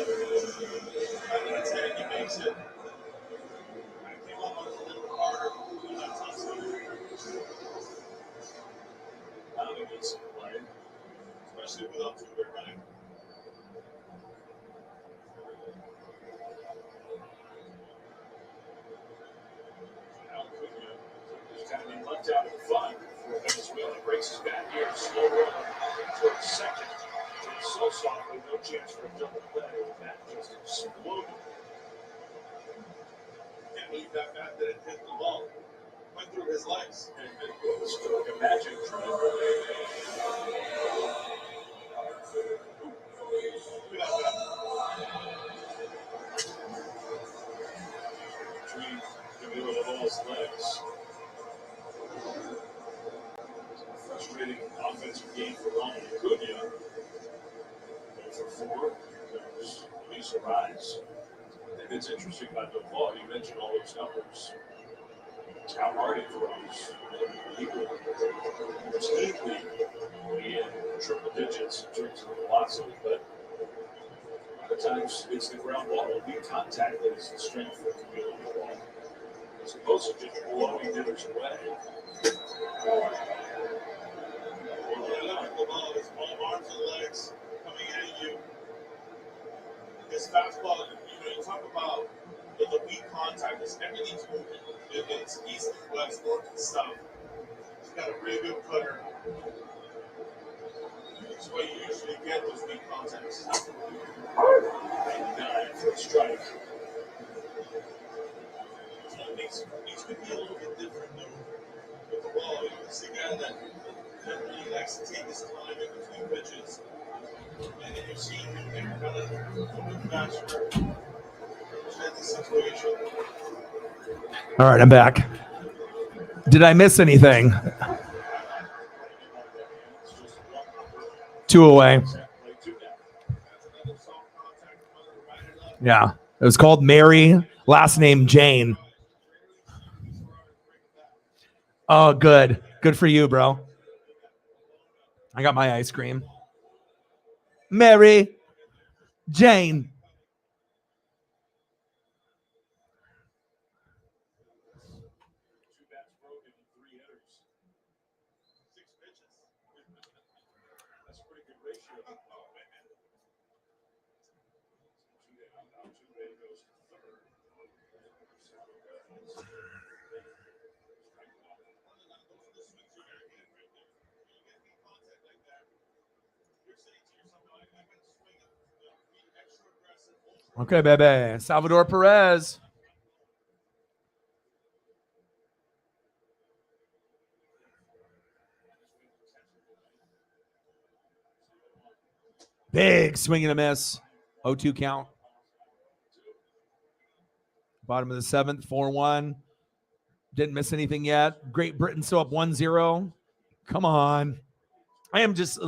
And that's it, he makes it. I came on a little harder than that touchdown. Now they get some play. Especially without two-way running. Now Cunha is kind of been left out of the fun for Venezuela. Breaks his back here, slow roll towards second. It's so soft with no chance for a double play. That just exploded. Can't believe that bat that it hit the ball. Went through his legs. And it was like a magic trick. Look at that bat. Between the middle of Ball's legs. Frustrating offensive game for Ronald Cunha. 0 for 4. There's Luis Ariz. I think it's interesting about the ball. You mentioned all those numbers. How hard it throws. People routinely be in triple digits in terms of velocity, but a lot of times it's the ground ball. Weak contact that is the strength of the community ball. As opposed to just blowing hitters away. The ball is all arms and legs coming at you. His fastball, you talk about the weak contact, everything's moving. It's east, west, north, and south. He's got a really good cutter. That's why you usually get those weak contacts. 99 for a strike. So it makes it could be a little bit different though with the ball. He's the guy that really likes to take his time in between pitches. And then you see him there kind of a little bit faster. Understand the situation. All right, I'm back. Did I miss anything? 2 away. Yeah. It was called Mary, last name Jane. Oh, good. Good for you, bro. I got my ice cream. Mary Jane. Okay, baby. Salvador Perez. Big swing and a miss. 0-2 count. Bottom of the 7th, 4-1. Didn't miss anything yet. Great Britain still up 1-0. Come on. I am just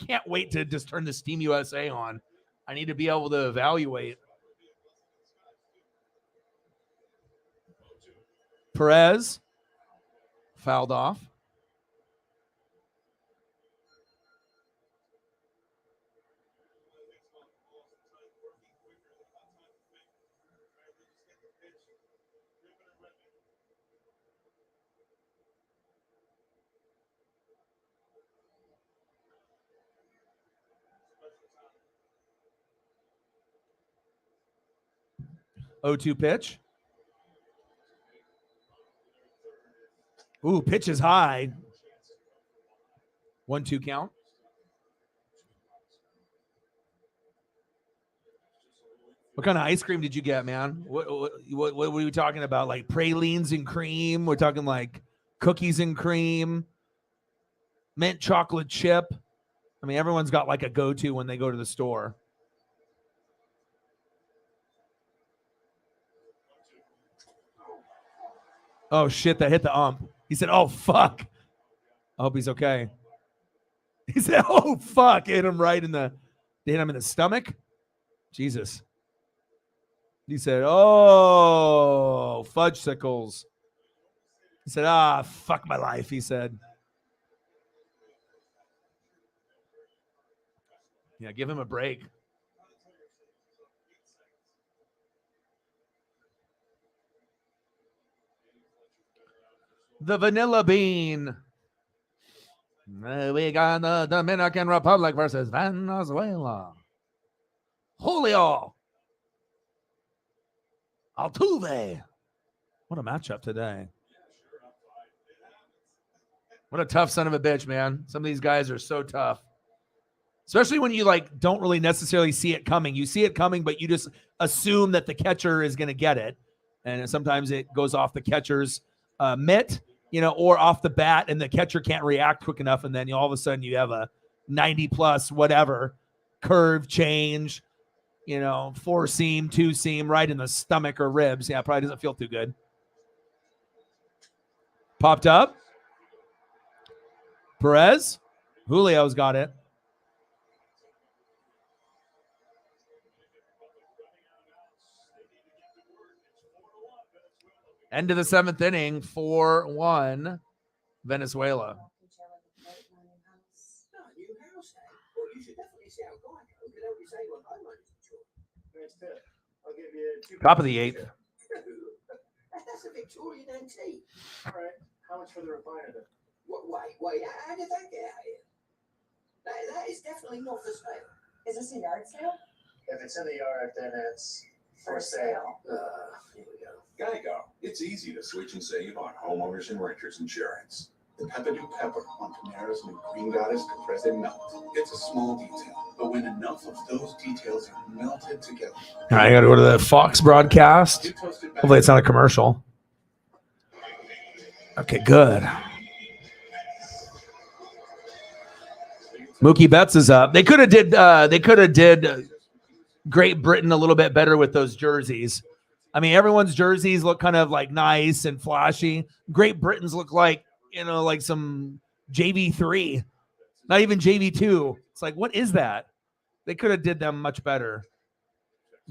can't wait to just turn this Team USA on. I need to be able to evaluate. Perez fouled off. O2 pitch. Ooh, pitch is high. 1-2 count. What kind of ice cream did you get, man? What were we talking about? Like pralines and cream? We're talking like cookies and cream, mint chocolate chip. I mean, everyone's got like a go-to when they go to the store. Oh, shit, that hit the ump. He said, oh, fuck. I hope he's okay. He said, oh, fuck. Hit him right in the, they hit him in the stomach? Jesus. He said, oh, fudge sickles. He said, fuck my life, he said. Yeah, give him a break. The vanilla bean. We got the Dominican Republic versus Venezuela. Julio Altuve. What a matchup today. What a tough son of a bitch, man. Some of these guys are so tough. Especially when you like don't really necessarily see it coming. You see it coming, but you just assume that the catcher is going to get it. And sometimes it goes off the catcher's mitt, or off the bat, and the catcher can't react quick enough. And then all of a sudden you have a 90+ whatever curve change, 4-seam, 2-seam right in the stomach or ribs. Yeah, probably doesn't feel too good. Popped up. Perez. Julio's got it. End of the 7th inning, 4-1, Venezuela. Top of the 8th. That's a Victorian antique. All right. How much for the refiner then? Wait, how did that get out here? That is definitely not for sale. Is this a yard sale? If it's in the yard, then it's for sale. Here we go. Geico. It's easy to switch and save on homeowners and renters insurance. The Pepperdew Pepper on Panera's new Green Goddess compressed melt. It's a small detail, but when enough of those details are melted together. All right, I got to go to the Fox broadcast. Hopefully it's not a commercial. Okay, good. Mookie Betts is up. They could have did Great Britain a little bit better with those jerseys. I mean, everyone's jerseys look kind of like nice and flashy. Great Britain's look like, like some JV3, not even JV2. It's like, what is that? They could have did them much better.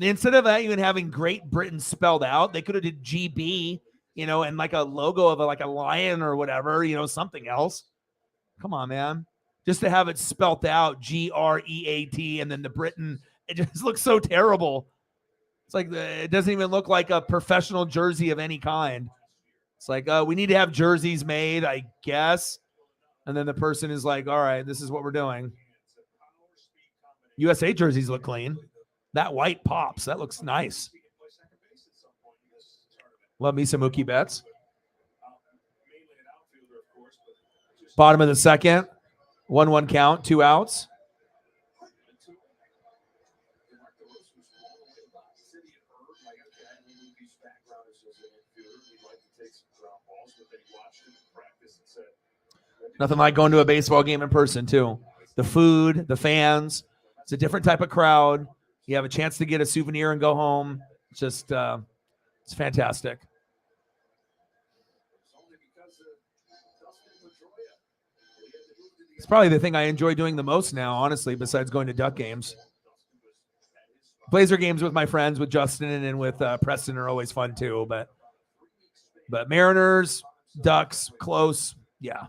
Instead of that, even having Great Britain spelled out, they could have did GB, and like a logo of like a lion or whatever, something else. Come on, man. Just to have it spelt out, GREAT, and then the Britain, it just looks so terrible. It's like it doesn't even look like a professional jersey of any kind. It's like, we need to have jerseys made, I guess. And then the person is like, all right, this is what we're doing. USA jerseys look clean. That white pops. That looks nice. Love me some Mookie Betts. Bottom of the 2nd. 1-1 count, 2 outs. Nothing like going to a baseball game in person, too. The food, the fans. It's a different type of crowd. You have a chance to get a souvenir and go home. It's just, it's fantastic. It's probably the thing I enjoy doing the most now, honestly, besides going to Duck games. Blazer games with my friends, with Justin and with Preston are always fun, too. But Mariners, Ducks, close, yeah.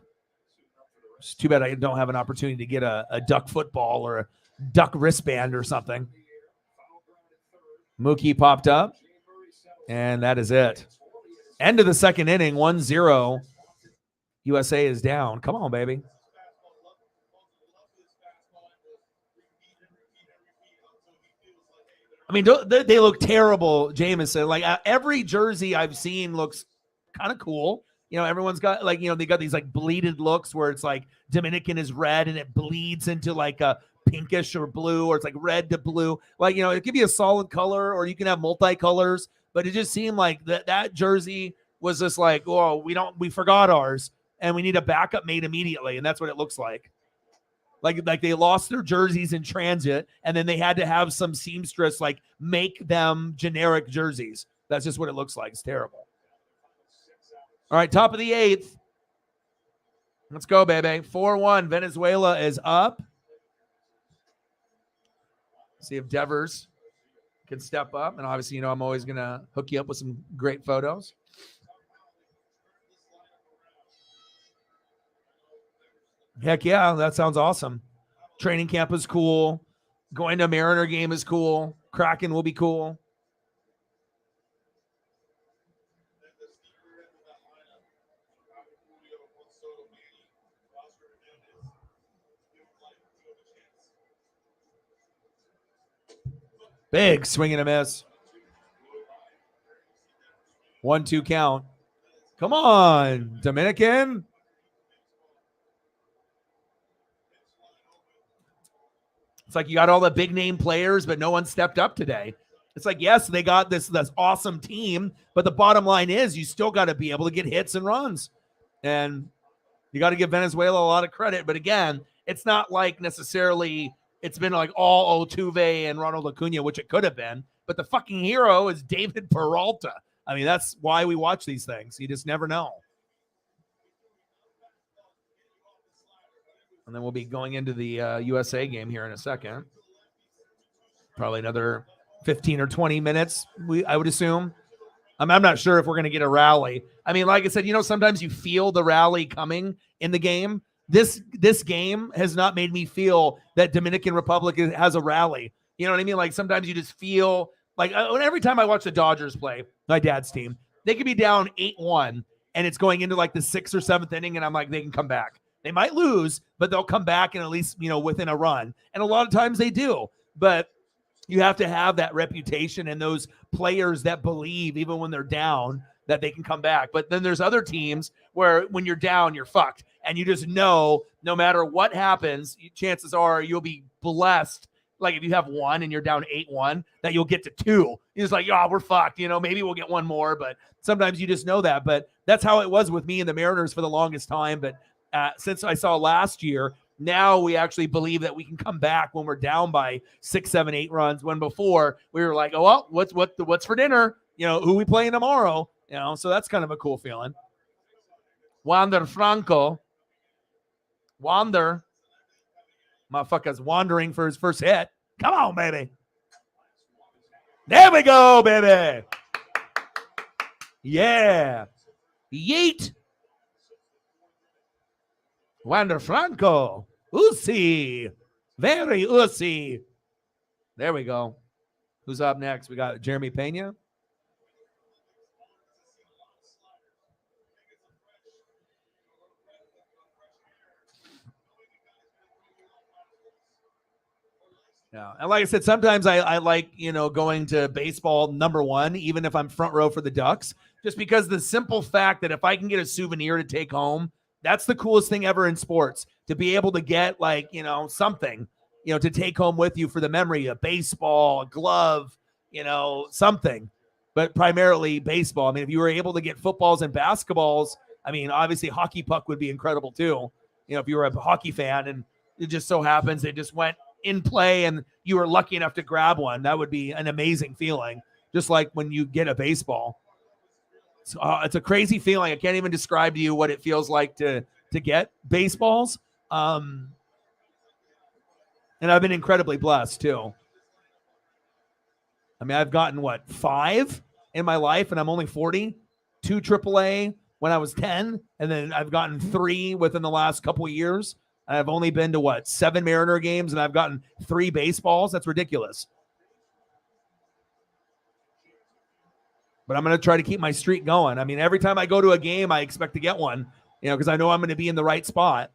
It's too bad I don't have an opportunity to get a Duck football or a Duck wristband or something. Mookie popped up, and that is it. End of the 2nd inning, 1-0. USA is down. Come on, baby. I mean, they look terrible, Jameson. Like every jersey I've seen looks kind of cool. everyone's got like, they got these like bleeded looks where it's like Dominican is red and it bleeds into like a pinkish or blue, or it's like red to blue. Like, it could be a solid color or you can have multicolors, but it just seemed like that jersey was just like, oh, we forgot ours and we need a backup made immediately. And that's what it looks like. Like they lost their jerseys in transit and then they had to have some seamstress like make them generic jerseys. That's just what it looks like. It's terrible. All right, top of the 8th. Let's go, baby. 4-1. Venezuela is up. See if Devers can step up. And obviously, I'm always going to hook you up with some great photos. Heck yeah, that sounds awesome. Training camp is cool. Going to a Mariner game is cool. Kraken will be cool. Big swing and a miss. 1-2 count. Come on, Dominican. It's like you got all the big name players, but no one stepped up today. It's like, yes, they got this awesome team, but the bottom line is you still got to be able to get hits and runs. And you got to give Venezuela a lot of credit. But again, it's not like necessarily it's been like all Altuve and Ronald Acuna, which it could have been. But the fucking hero is David Peralta. I mean, that's why we watch these things. You just never know. And then we'll be going into the USA game here in a second. Probably another 15 or 20 minutes, I would assume. I'm not sure if we're going to get a rally. I mean, like I said, sometimes you feel the rally coming in the game. This game has not made me feel that Dominican Republic has a rally. You know what I mean? Like sometimes you just feel like every time I watch the Dodgers play, my dad's team, they could be down 8-1 and it's going into like the 6th or 7th inning. And I'm like, they can come back. They might lose, but they'll come back and at least, within a run. And a lot of times they do, but you have to have that reputation and those players that believe even when they're down that they can come back. But then there's other teams where when you're down, you're fucked. And you just know no matter what happens, chances are you'll be blessed. Like if you have 1 and you're down 8-1, that you'll get to 2. You're just like, we're fucked. Maybe we'll get 1 more. But sometimes you just know that. But that's how it was with me and the Mariners for the longest time. But since I saw last year, now we actually believe that we can come back when we're down by 6, 7, 8 runs. When before we were like, oh, well, what's for dinner? Who we playing tomorrow? So that's kind of a cool feeling. Wander Franco. Motherfucker's wandering for his first hit. Come on, baby. There we go, baby. Yeah. Yeet. Wander Franco. Uzi. Very Uzi. There we go. Who's up next? We got Jeremy Pena. Yeah. And like I said, sometimes I like, going to baseball number 1, even if I'm front row for the Ducks, just because the simple fact that if I can get a souvenir to take home, that's the coolest thing ever in sports, to be able to get like, something, to take home with you for the memory, a baseball, a glove, something, but primarily baseball. I mean, if you were able to get footballs and basketballs, I mean, obviously hockey puck would be incredible too. If you were a hockey fan and it just so happens they just went in play and you were lucky enough to grab one, that would be an amazing feeling. Just like when you get a baseball. So, it's a crazy feeling. I can't even describe to you what it feels like to get baseballs. And I've been incredibly blessed too. I mean, I've gotten 5 in my life and I'm only 40, 2 AAA when I was 10. And then I've gotten 3 within the last couple of years. I've only been to 7 Mariner games and I've gotten 3 baseballs. That's ridiculous. But I'm going to try to keep my streak going. I mean, every time I go to a game, I expect to get one, because I know I'm going to be in the right spot.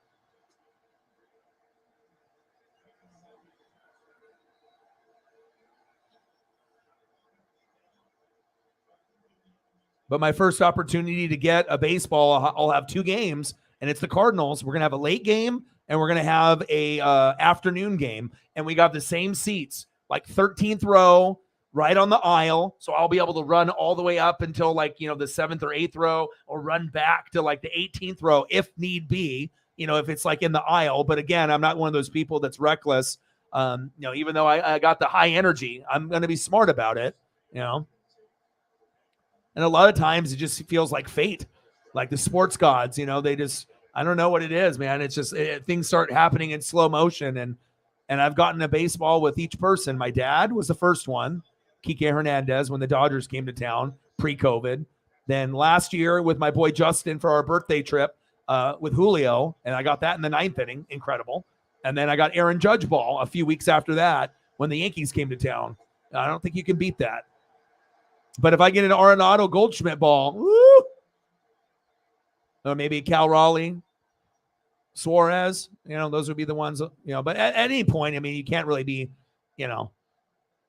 But my first opportunity to get a baseball, I'll have 2 games, and it's the Cardinals. We're going to have a late game, and we're going to have a afternoon game. And we got the same seats, like 13th row, right on the aisle. So I'll be able to run all the way up until like, the 7th or 8th row, or run back to like the 18th row if need be, if it's like in the aisle. But again, I'm not one of those people that's reckless. Even though I got the high energy, I'm going to be smart about it, And a lot of times it just feels like fate, like the sports gods, they just, I don't know what it is, man. It's just things start happening in slow motion. And I've gotten a baseball with each person. My dad was the first one, Kike Hernandez, when the Dodgers came to town pre-COVID. Then last year with my boy Justin for our birthday trip with Julio, and I got that in the 9th inning. Incredible. And then I got Aaron Judge ball a few weeks after that when the Yankees came to town. I don't think you can beat that. But if I get an Arenado Goldschmidt ball, woo, or maybe Cal Raleigh, Suarez, those would be the ones, but at any point, I mean, you can't really be, you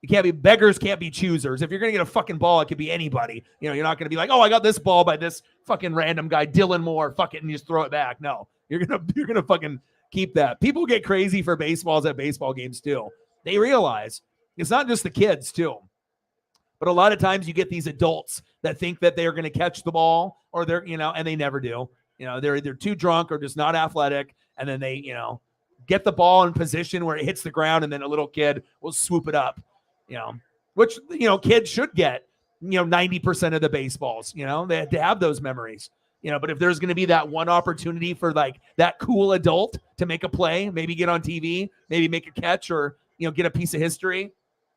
can't be, beggars can't be choosers. If you're going to get a fucking ball, it could be anybody. You're not going to be like, oh, I got this ball by this fucking random guy, Dylan Moore, fuck it, and you just throw it back. No, you're going to fucking keep that. People get crazy for baseballs at baseball games too. They realize it's not just the kids too. But a lot of times you get these adults that think that they're going to catch the ball, or they're, and they never do. They're either too drunk or just not athletic. And then they, get the ball in position where it hits the ground, and then a little kid will swoop it up, which, kids should get, 90% of the baseballs, they had to have those memories, but if there's going to be that one opportunity for like that cool adult to make a play, maybe get on TV, maybe make a catch, or, get a piece of history,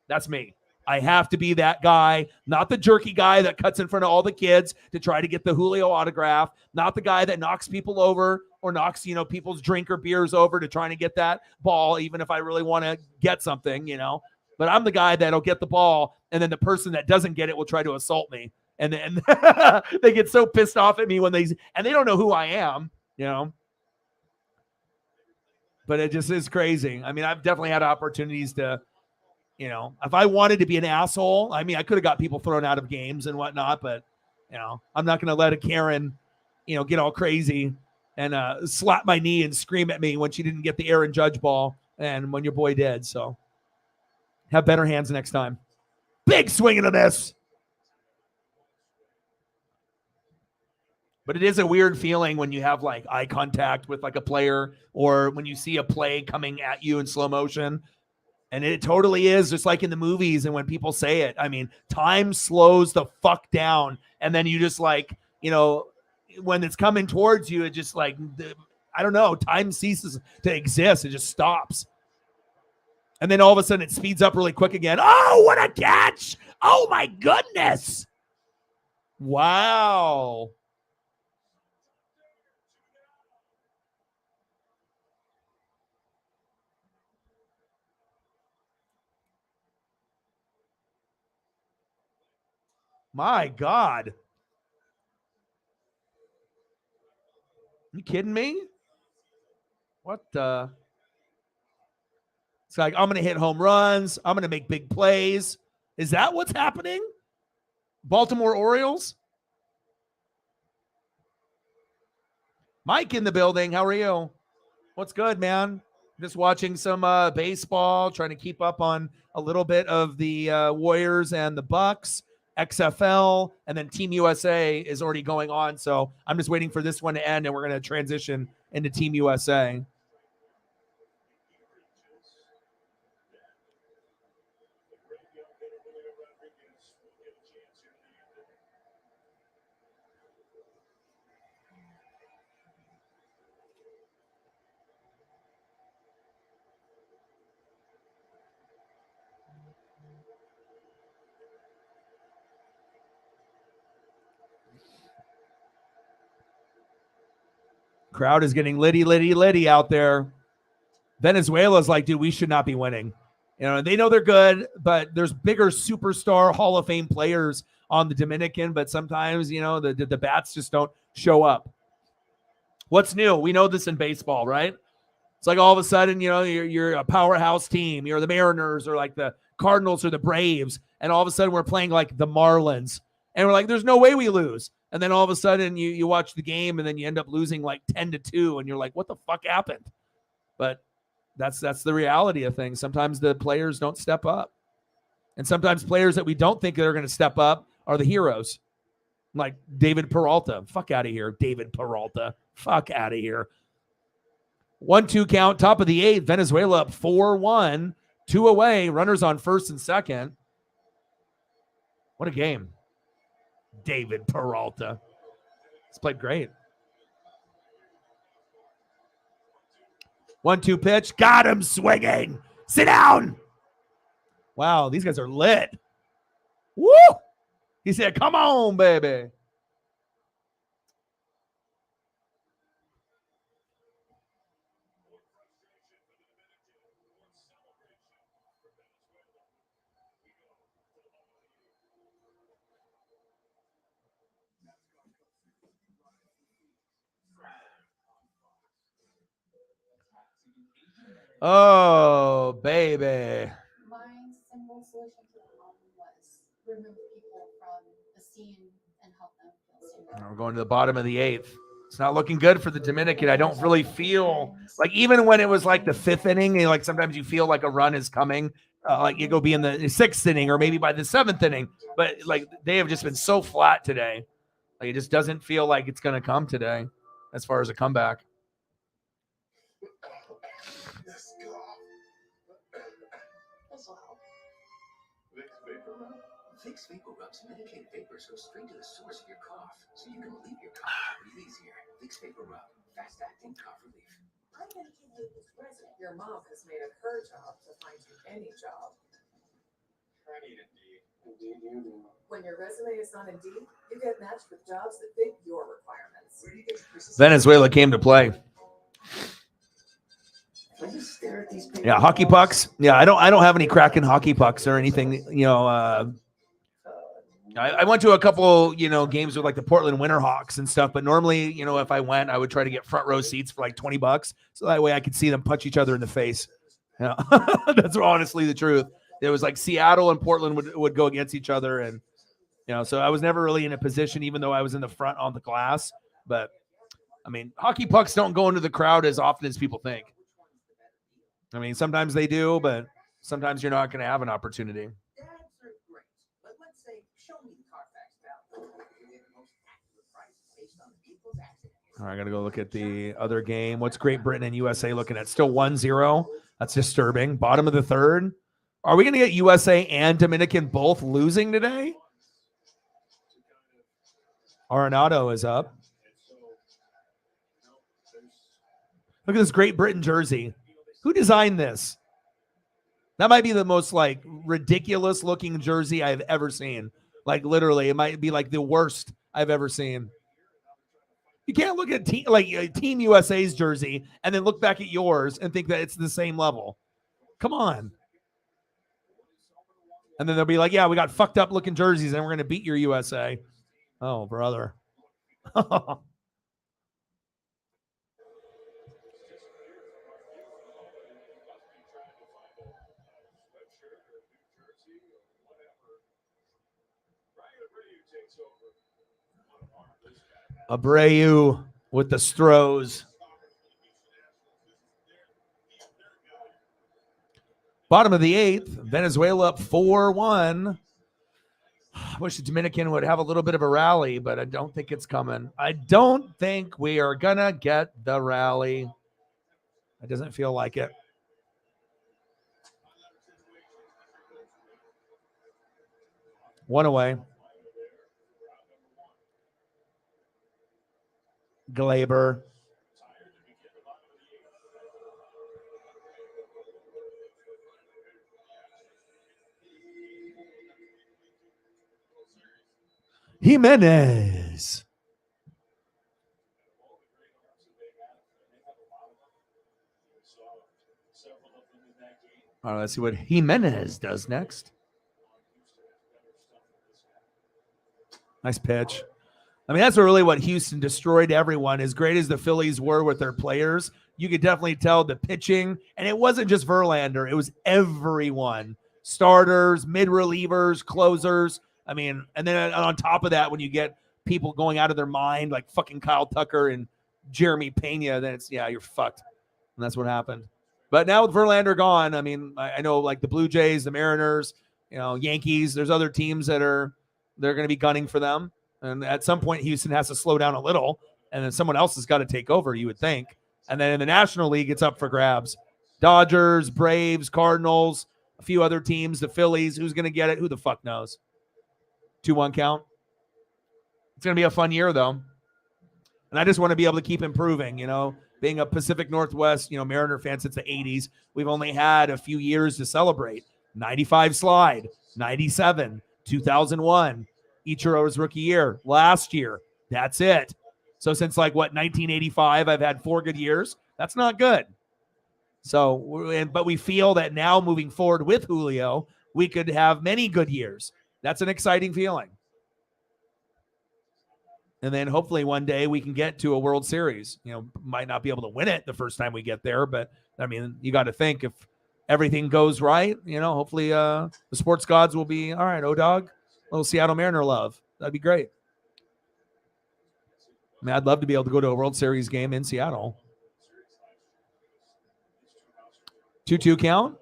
that's me. I have to be that guy, not the jerky guy that cuts in front of all the kids to try to get the Julio autograph, not the guy that knocks people over or knocks, people's drink or beers over to trying to get that ball, even if I really want to get something, But I'm the guy that'll get the ball, and then the person that doesn't get it will try to assault me. And then they get so pissed off at me and they don't know who I am, But it just is crazy. I mean, I've definitely had opportunities to, if I wanted to be an asshole, I mean, I could have got people thrown out of games and whatnot, but, I'm not going to let a Karen, get all crazy and slap my knee and scream at me when she didn't get the Aaron Judge ball and when your boy did. So have better hands next time. Big swing into this. But it is a weird feeling when you have like eye contact with like a player, or when you see a play coming at you in slow motion. And it totally is just like in the movies. And when people say it, I mean, time slows the fuck down. And then you just like, when it's coming towards you, it just like, I don't know, time ceases to exist. It just stops. And then all of a sudden it speeds up really quick again. Oh, what a catch. Oh my goodness. Wow. My God. You kidding me? What the? It's like, I'm going to hit home runs. I'm going to make big plays. Is that what's happening? Baltimore Orioles? Mike in the building. How are you? What's good, man? Just watching some baseball, trying to keep up on a little bit of the Warriors and the Bucks. XFL, and then Team USA is already going on. So I'm just waiting for this one to end, and we're going to transition into Team USA. Crowd is getting litty out there. Venezuela's like, dude, we should not be winning. They know they're good, but there's bigger superstar Hall of Fame players on the Dominican, but sometimes, the bats just don't show up. What's new? We know this in baseball, right? It's like all of a sudden, you're a powerhouse team. You're the Mariners or like the Cardinals or the Braves, and all of a sudden we're playing like the Marlins. And we're like, there's no way we lose. And then all of a sudden you watch the game and then you end up losing like 10-2 and you're like, what the fuck happened? But that's the reality of things. Sometimes the players don't step up. And sometimes players that we don't think are going to step up are the heroes. Like David Peralta. Fuck out of here, David Peralta. Fuck out of here. 1-2 count, top of the 8th. Venezuela up 4-1. 2 away. Runners on first and second. What a game. David Peralta. He's played great. 1-2 pitch. Got him swinging. Sit down. Wow, these guys are lit. Woo! He said, come on, baby. Oh, baby. My simple solution to the problem was remove people from the scene and help them feel safer. We're going to the bottom of the 8th. It's not looking good for the Dominican. I don't really feel like, even when it was like the 5th inning, like sometimes you feel like a run is coming. Like you go be in the 6th inning or maybe by the 7th inning. But like they have just been so flat today. Like it just doesn't feel like it's going to come today as far as a comeback. Vicks Vapor Rub's medicated vapors go straight to the source of your cough, so you can relieve your cough breathe easier. Vicks Vapor Rub, fast-acting cough relief. I'm medicating this president. Your mom has made it her job to find you any job. I need Indeed. Indeed, you do. When your resume is on Indeed, you get matched with jobs that fit your requirements. Where do you get your Venezuela came to play. I just stare at these people. Yeah, hockey pucks. Yeah, I don't have any cracking hockey pucks or anything. You know, I went to a couple, games with like the Portland Winterhawks and stuff. But normally, if I went, I would try to get front row seats for like $20, so that way I could see them punch each other in the face. Yeah, that's honestly the truth. It was like Seattle and Portland would go against each other, and so I was never really in a position, even though I was in the front on the glass. But I mean, hockey pucks don't go into the crowd as often as people think. I mean, sometimes they do, but sometimes you're not going to have an opportunity. Dads are great, but let's say, show me the Carfax value. You get the most accurate price based on the vehicle's accident. All right, I got to go look at the other game. What's Great Britain and USA looking at? Still 1-0. That's disturbing. Bottom of the 3rd. Are we going to get USA and Dominican both losing today? Arenado is up. Look at this Great Britain jersey. Who designed this? That might be the most like ridiculous looking jersey I've ever seen. Like literally, it might be like the worst I've ever seen. You can't look at Team USA's jersey and then look back at yours and think that it's the same level. Come on. And then they'll be like, yeah, we got fucked up looking jerseys and we're going to beat your USA. Oh, brother. Abreu with the Stros. Bottom of the 8th, Venezuela up 4-1. I wish the Dominican would have a little bit of a rally, but I don't think it's coming. I don't think we are going to get the rally. It doesn't feel like it. One away. Glaber. Jimenez. All right, let's see what Jimenez does next. Nice pitch. I mean, that's really what Houston destroyed everyone. As great as the Phillies were with their players, you could definitely tell the pitching. And it wasn't just Verlander. It was everyone. Starters, mid-relievers, closers. I mean, and then on top of that, when you get people going out of their mind like fucking Kyle Tucker and Jeremy Pena, then it's, yeah, you're fucked. And that's what happened. But now with Verlander gone, I mean, I know like the Blue Jays, the Mariners, Yankees, there's other teams they're going to be gunning for them. And at some point, Houston has to slow down a little, and then someone else has got to take over, you would think. And then in the National League, it's up for grabs. Dodgers, Braves, Cardinals, a few other teams, the Phillies. Who's going to get it? Who the fuck knows? 2-1 count. It's going to be a fun year, though. And I just want to be able to keep improving, being a Pacific Northwest, Mariner fan since the 80s. We've only had a few years to celebrate. 95 slide, 97, 2001, Ichiro's rookie year, last year. That's it. So since 1985, I've had 4 good years. That's not good. So, but we feel that now moving forward with Julio, we could have many good years. That's an exciting feeling. And then hopefully one day we can get to a World Series. Might not be able to win it the first time we get there, but I mean, you got to think if everything goes right, hopefully the sports gods will be, all right, O-Dog, little Seattle Mariner love. That'd be great. I mean, I'd love to be able to go to a World Series game in Seattle. 2-2 count.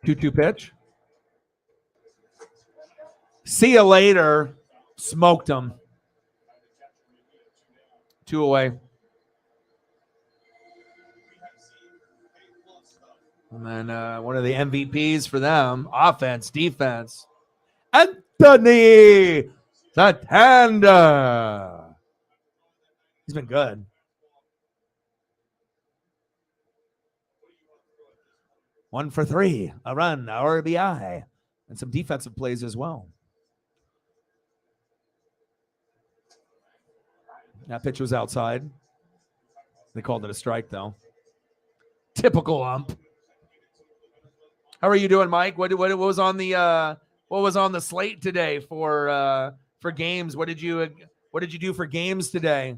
Two pitch. See you later. Smoked him. 2 away. And then one of the MVPs for them, offense, defense, Anthony Satanda. He's been good. One for 3, a run, a RBI, and some defensive plays as well. That pitch was outside. They called it a strike, though. Typical ump. How are you doing, Mike? What was on the slate today for games? What did you do for games today?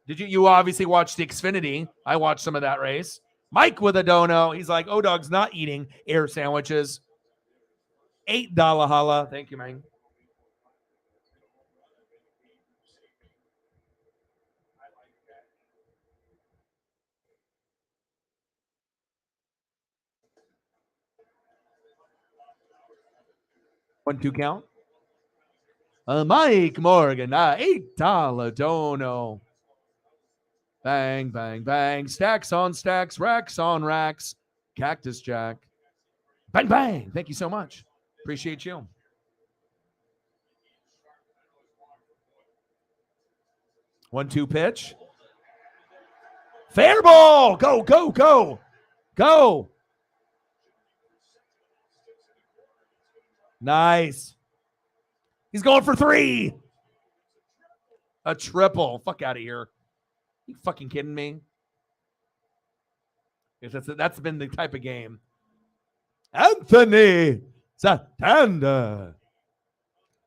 You obviously watched the Xfinity? I watched some of that race. Mike with a dono. He's like, O-Dog's not eating air sandwiches. $8 holla. Thank you, man. One, 2 count. Mike Morgan, $8 dono. Bang, bang, bang. Stacks on stacks, racks on racks. Cactus Jack. Bang, bang. Thank you so much. Appreciate you. 1-2 pitch. Fair ball. Go, go, go. Go. Nice. He's going for 3. A triple. Fuck out of here. You fucking kidding me? That's been the type of game. Anthony Satanda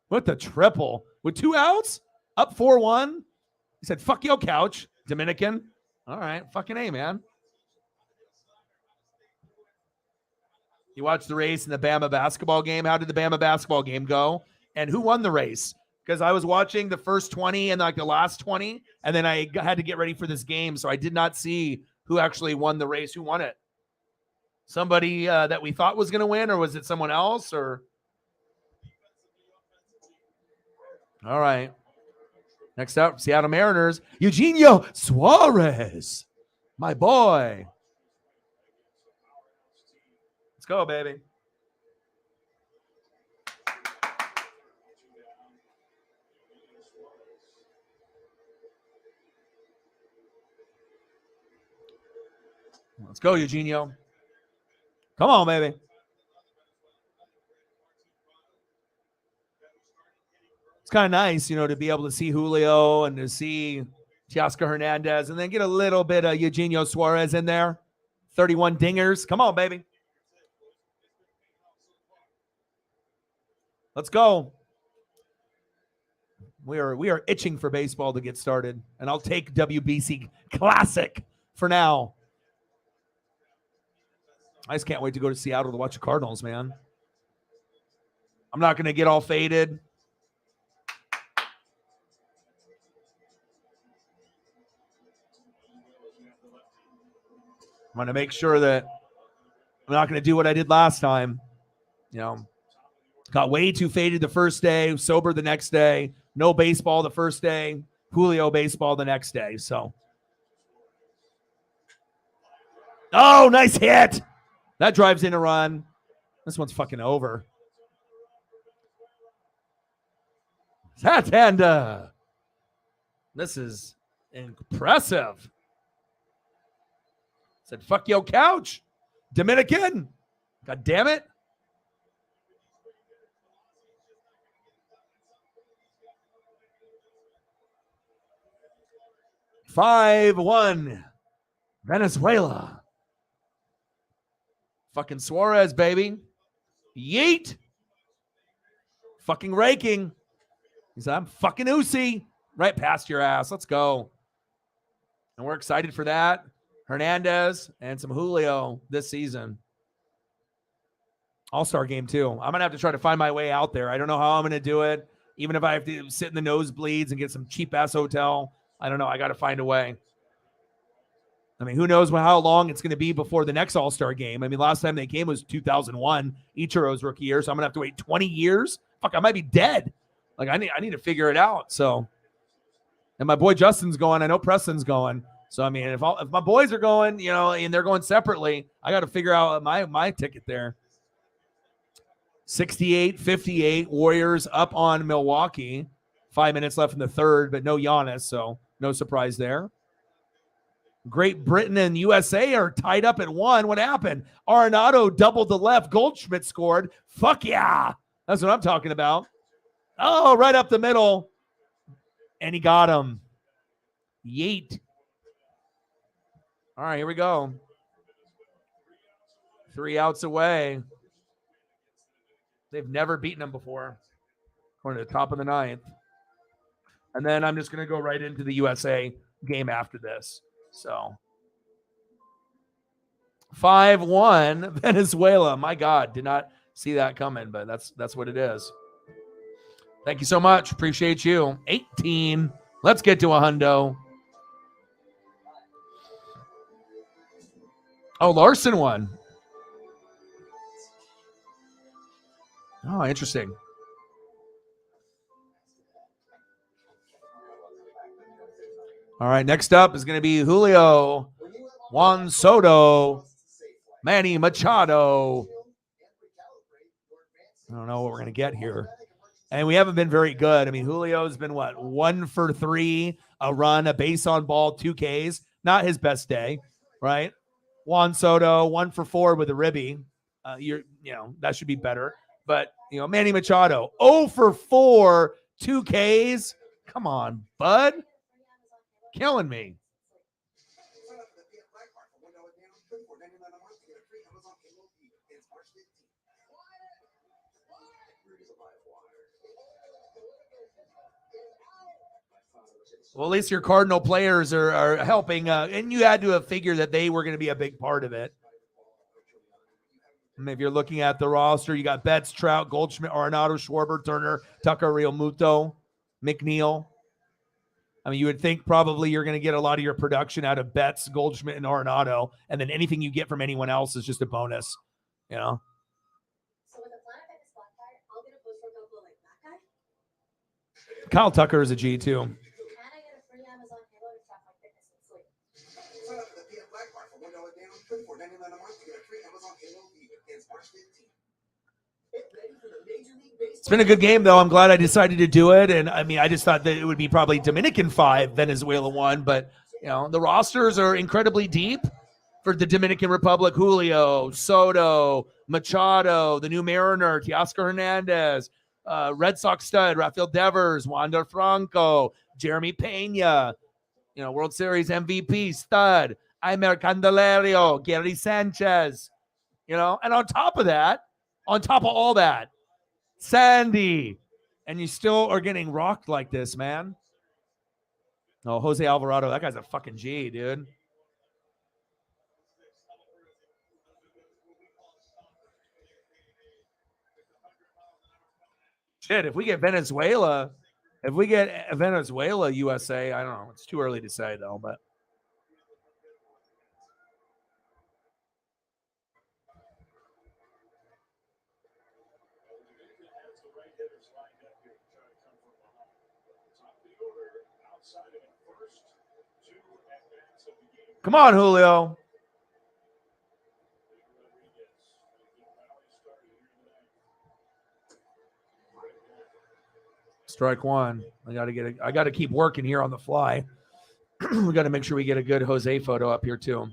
with the triple. With 2 outs? Up 4-1? He said, fuck your couch, Dominican. All right. Fucking A, man. You watched the race in the Bama basketball game. How did the Bama basketball game go? And who won the race? Because I was watching the first 20 and the last 20, and then I had to get ready for this game, so I did not see who actually won the race. Who won it? Somebody that we thought was going to win, or was it someone else? Or all right. Next up, Seattle Mariners, Eugenio Suarez, my boy. Let's go, baby. Let's go, Eugenio. Come on, baby. it's kind of nice, to be able to see Julio and to see Teoscar Hernandez and then get a little bit of Eugenio Suarez in there. 31 dingers. Come on, baby. Let's go. We are itching for baseball to get started, and I'll take WBC Classic for now. I just can't wait to go to Seattle to watch the Cardinals, man. I'm not going to get all faded. I'm going to make sure that I'm not going to do what I did last time. Got way too faded the first day, sober the next day, no baseball the first day, Julio baseball the next day. So, oh, nice hit. That drives in a run. This one's fucking over. Santander. This is impressive. Said, fuck your couch. Dominican. God damn it. Five one, Venezuela. Fucking Suarez, baby. Yeet. Fucking raking. He said, I'm fucking Uzi. Right past your ass. Let's go. And we're excited for that. Hernandez and some Julio this season. All-Star game, too. I'm going to have to try to find my way out there. I don't know how I'm going to do it. Even if I have to sit in the nosebleeds and get some cheap-ass hotel. I don't know. I got to find a way. I mean, who knows how long it's going to be before the next All-Star game. I mean, last time they came was 2001, Ichiro's rookie year, so I'm going to have to wait 20 years. Fuck, I might be dead. Like, I need to figure it out. So, and my boy Justin's going. I know Preston's going. So, I mean, if my boys are going, and they're going separately, I got to figure out my ticket there. 68-58, Warriors up on Milwaukee. 5 minutes left in the third, but no Giannis, so no surprise there. Great Britain and USA are tied up at 1. What happened? Arenado doubled the left. Goldschmidt scored. Fuck yeah. That's what I'm talking about. Oh, right up the middle. And he got him. Yeet. All right, here we go. 3 outs away. They've never beaten him before. Going to the top of the 9th. And then I'm just going to go right into the USA game after this. So 5-1 Venezuela. My God, did not see that coming, but that's what it is. Thank you so much. Appreciate you. 18. Let's get to a hundo. Oh, Larson won. Oh, interesting. All right, next up is going to be Julio, Juan Soto, Manny Machado. I don't know what we're going to get here. And we haven't been very good. I mean, Julio's been, 1 for 3, a run, a base on ball, 2 Ks. Not his best day, right? Juan Soto, 1 for 4 with a ribby. That should be better. But, Manny Machado, 0 for 4, 2 Ks. Come on, bud. Killing me. Well, at least your Cardinal players are helping. And you had to have figured that they were going to be a big part of it. And if you're looking at the roster, you got Betts, Trout, Goldschmidt, Arenado, Schwarber, Turner, Tucker, Realmuto, McNeil. I mean, you would think probably you're going to get a lot of your production out of Betts, Goldschmidt, and Arenado, and then anything you get from anyone else is just a bonus, So with a Planet Fitness Black Card, I'll get a boost from Coco like that guy. Kyle Tucker is a G, too. And I get a free Amazon Halo to track my fitness and sleep. Sign up for the PM Black Card for $1 down, $24.99 a month to get a free Amazon Halo against March 15th. It's been a good game, though. I'm glad I decided to do it. And, I mean, I just thought that it would be probably Dominican 5, Venezuela 1. But, the rosters are incredibly deep for the Dominican Republic. Julio, Soto, Machado, the new Mariner, Teoscar Hernandez, Red Sox stud Rafael Devers, Wander Franco, Jeremy Pena, World Series MVP stud Aimer Candelario, Gary Sanchez, and on top of all that, Sandy, and you still are getting rocked like this, man. No, Jose Alvarado, that guy's a fucking G, dude. Shit, if we get Venezuela, USA, I don't know. It's too early to say, though, but. Come on, Julio. Strike one. I got to keep working here on the fly. We got to make sure we get a good Jose photo up here too.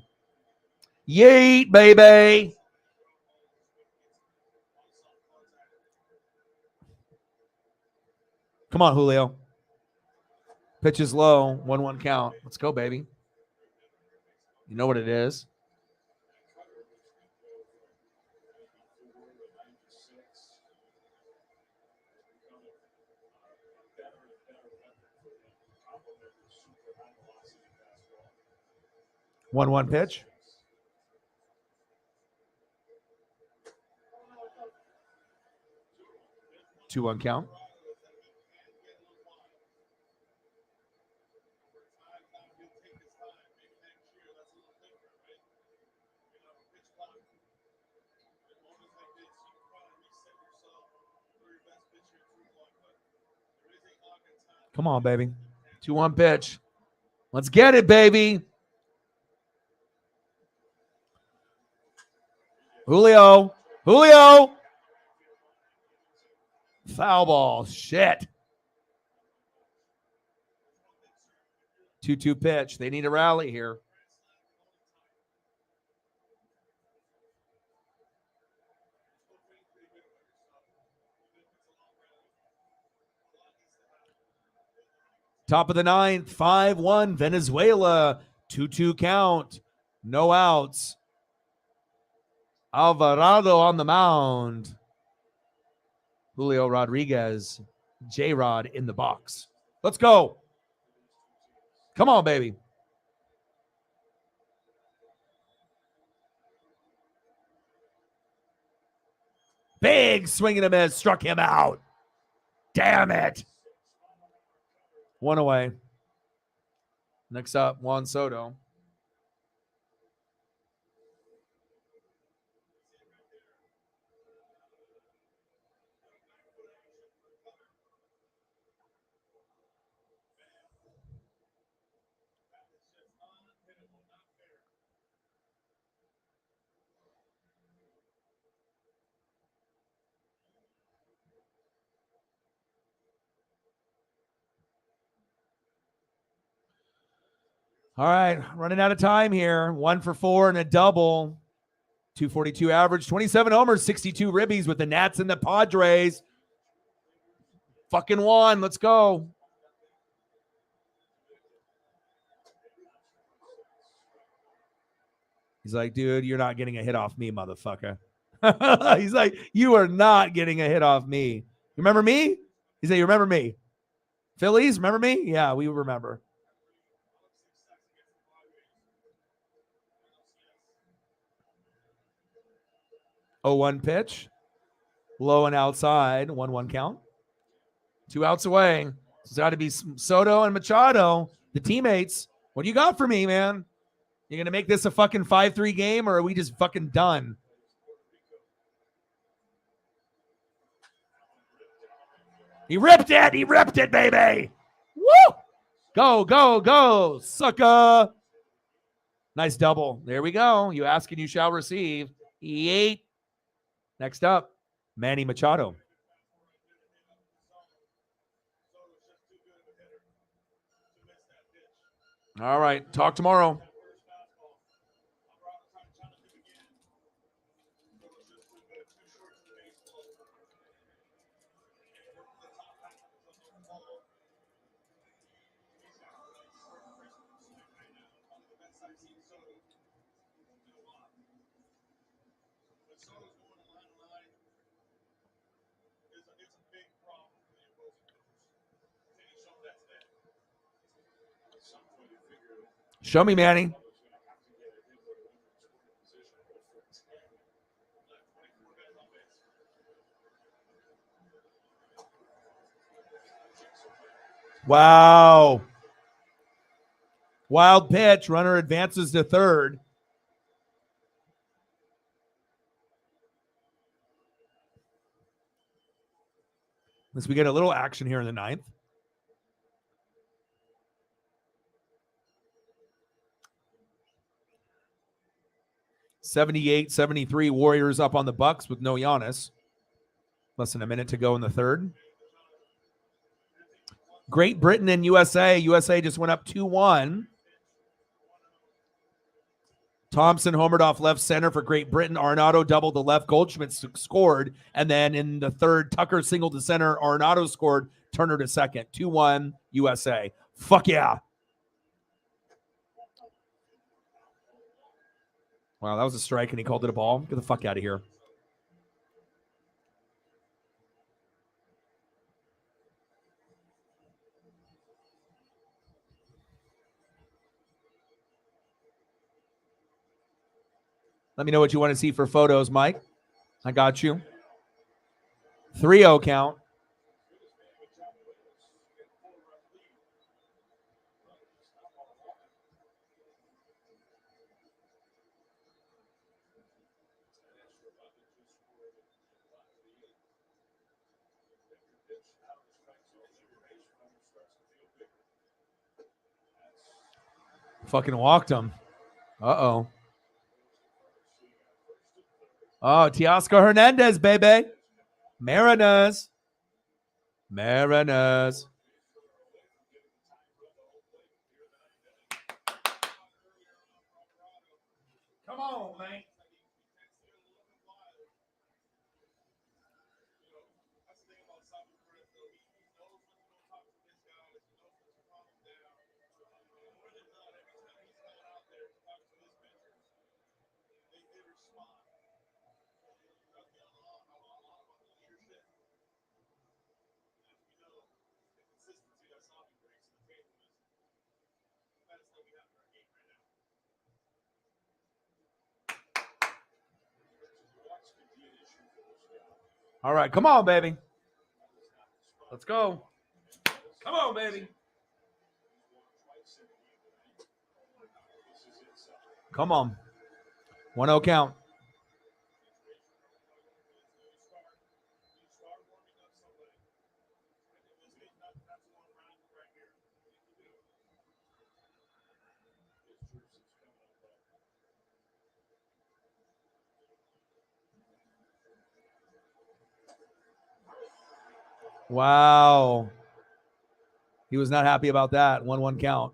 Yeet, baby. Come on, Julio. Pitch is low. 1-1 count. Let's go, baby. You know what it is. One pitch. 2-1 count. Come on, baby. 2-1 pitch. Let's get it, baby. Julio. Foul ball. Shit. 2-2 pitch. They need a rally here. Top of the ninth, 5-1 Venezuela, 2-2 count, no outs. Alvarado on the mound. Julio Rodriguez, J-Rod in the box. Let's go. Come on, baby. Big swing and a miss, struck him out. Damn it. One away. Next up, Juan Soto. All right, running out of time here. 1 for 4 and a double. 242 average, 27 homers, 62 ribbies with the Nats and the Padres. Fucking Juan, let's go. He's like, dude, you're not getting a hit off me, motherfucker. He's like, you are not getting a hit off me. You remember me? He's like, you remember me? Phillies, remember me? Yeah, we remember. Oh, 1 pitch. Low and outside. 1-1 count. 2 outs away. It's got to be Soto and Machado, the teammates. What do you got for me, man? You going to make this a fucking 5-3 game, or are we just fucking done? He ripped it, baby. Woo! Go, sucker. Nice double. There we go. You ask and you shall receive. E8. Next up, Manny Machado. All right. Talk tomorrow. Minnesota's going to line it's a big problem for the opposing pitchers. And he showed that today. At some point, you figure Show me, Manny. Butler's going to have to get a hit with a winner in scoring position or go for 10. Left 24 guys on base. Wow. Wild pitch. Runner advances to third. As we get a little action here in the ninth. 78-73 Warriors up on the Bucks with no Giannis. Less than a minute to go in the third. Great Britain and USA. USA just went up 2-1. Thompson homered off left center for Great Britain. Arenado doubled the left. Goldschmidt scored. And then in the third, Tucker singled to center. Arenado scored. Turner to second. 2-1 USA. Fuck yeah. Wow, that was a strike and he called it a ball. Get the fuck out of here. Let me know what you want to see for photos, Mike. I got you. 3-0 count. Fucking walked him. Uh-oh. Oh, Teoscar Hernandez, baby. Mariners. Mariners. Come on, man. All right, come on, baby. Let's go. Come on, baby. Come on. 1-0 count. Wow. He was not happy about that. 1-1 count.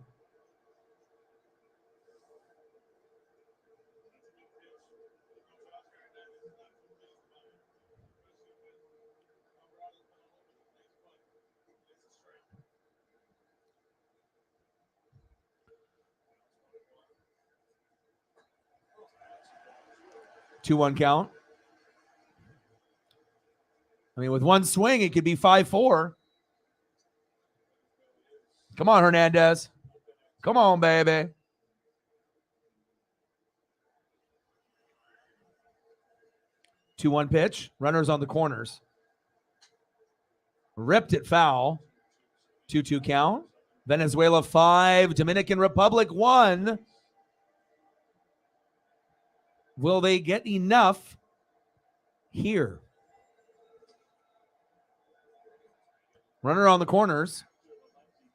Two one count. I mean, with one swing, it could be 5-4. Come on, Hernandez. Come on, baby. Two one pitch. Runners on the corners. Ripped it foul. 2-2 count. Venezuela 5. Dominican Republic 1. Will they get enough here? Runner on the corners.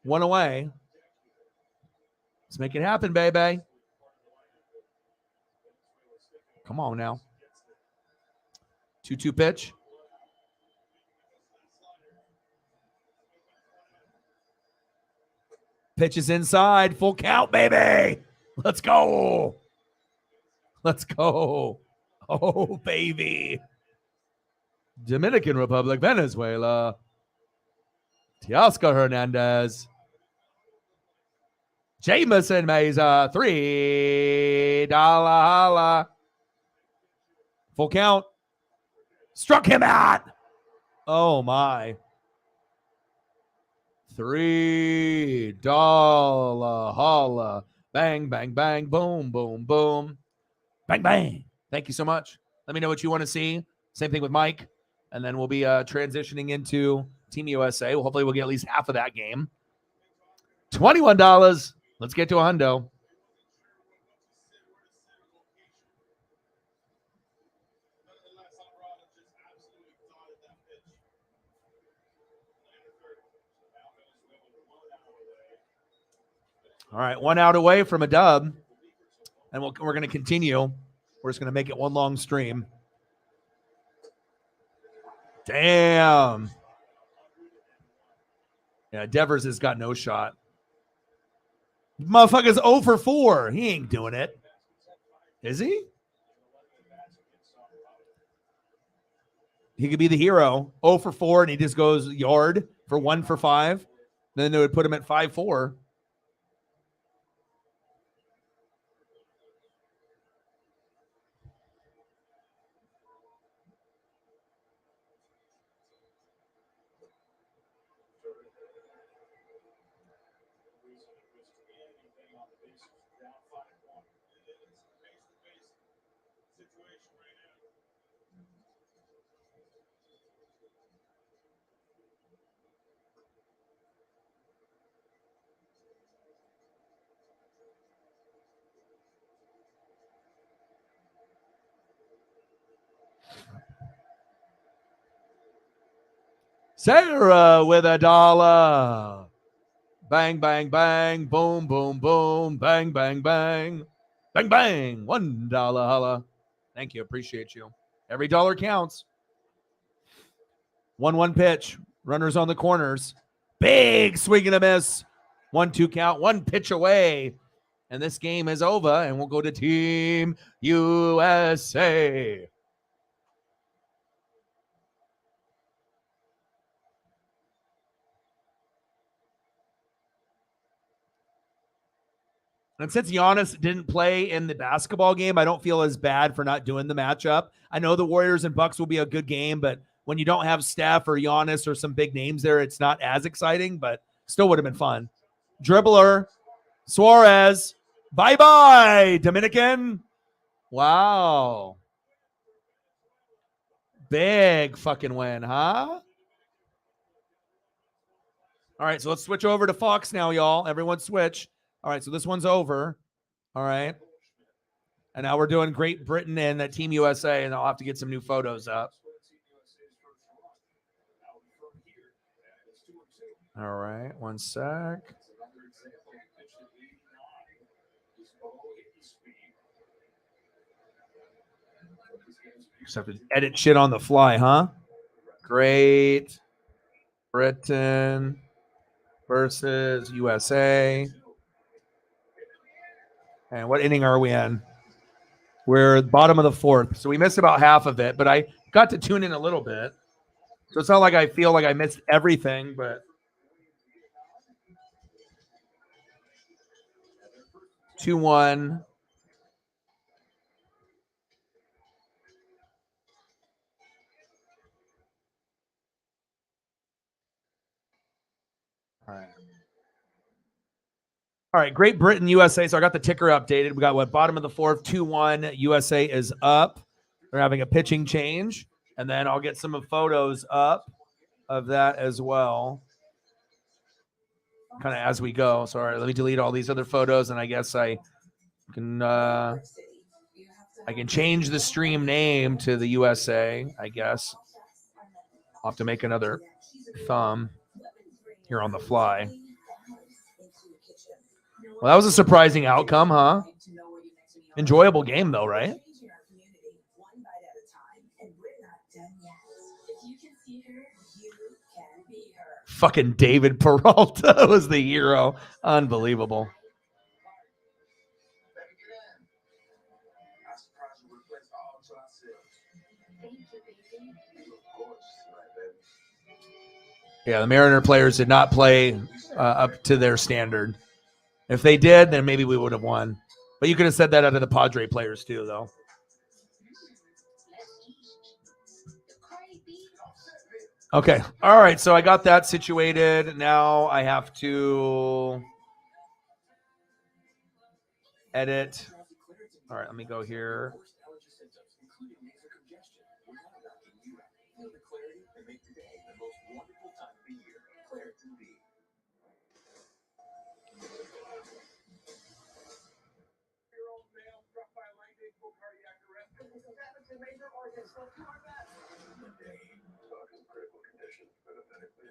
One away. Let's make it happen, baby. Come on now. 2-2 pitch. Pitch is inside. Full count, baby. Let's go. Let's go. Oh, baby. Dominican Republic, Venezuela. Teoscar Hernandez. Jameson Meza. $3 holla. Full count. Struck him out. Oh, my. $3 holla. Bang, bang, bang. Boom, boom, boom. Bang, bang. Thank you so much. Let me know what you want to see. Same thing with Mike. And then we'll be transitioning into Team USA. Well, hopefully we'll get at least half of that game. $21. Let's get to a hundo. All right, 1 out away from a dub. And we're going to continue. We're just going to make it one long stream. Damn. Yeah, Devers has got no shot. Motherfucker's 0 for 4. He ain't doing it. Is he? He could be the hero. 0 for 4, and he just goes yard for 1 for 5. Then they would put him at 5-4. Sarah with $1. Bang, bang, bang. Boom, boom, boom. Bang, bang, bang. Bang, bang. $1 holla. Thank you. Appreciate you. Every dollar counts. 1-1 pitch. Runners on the corners. Big swing and a miss. 1-2 count. 1 pitch away. And this game is over. And we'll go to Team USA. And since Giannis didn't play in the basketball game, I don't feel as bad for not doing the matchup. I know the Warriors and Bucks will be a good game, but when you don't have Steph or Giannis or some big names there, it's not as exciting, but still would have been fun. Dribbler, Suarez, bye-bye, Dominican. Wow. Big fucking win, huh? All right, so let's switch over to Fox now, y'all. Everyone switch. All right, so this one's over. All right. And now we're doing Great Britain and Team USA, and I'll have to get some new photos up. All right, one sec. Just have to edit shit on the fly, huh? Great Britain versus USA. And what inning are we in? We're bottom of the 4th. So we missed about half of it, but I got to tune in a little bit. So it's not like I feel like I missed everything, but 2-1. All right, Great Britain, USA. So I got the ticker updated. We got bottom of the 4th, 2-1. USA is up. They're having a pitching change. And then I'll get some photos up of that as well, kind of as we go. So, all right, let me delete all these other photos, and I guess I can change the stream name to the USA, I guess. I'll have to make another thumb here on the fly. Well, that was a surprising outcome, huh? Enjoyable game, though, right? Fucking David Peralta was the hero. Unbelievable. Yeah, the Mariner players did not play up to their standard. If they did, then maybe we would have won. But you could have said that out of the Padre players too, though. Okay. All right. So I got that situated. Now I have to edit. All right. Let me go here.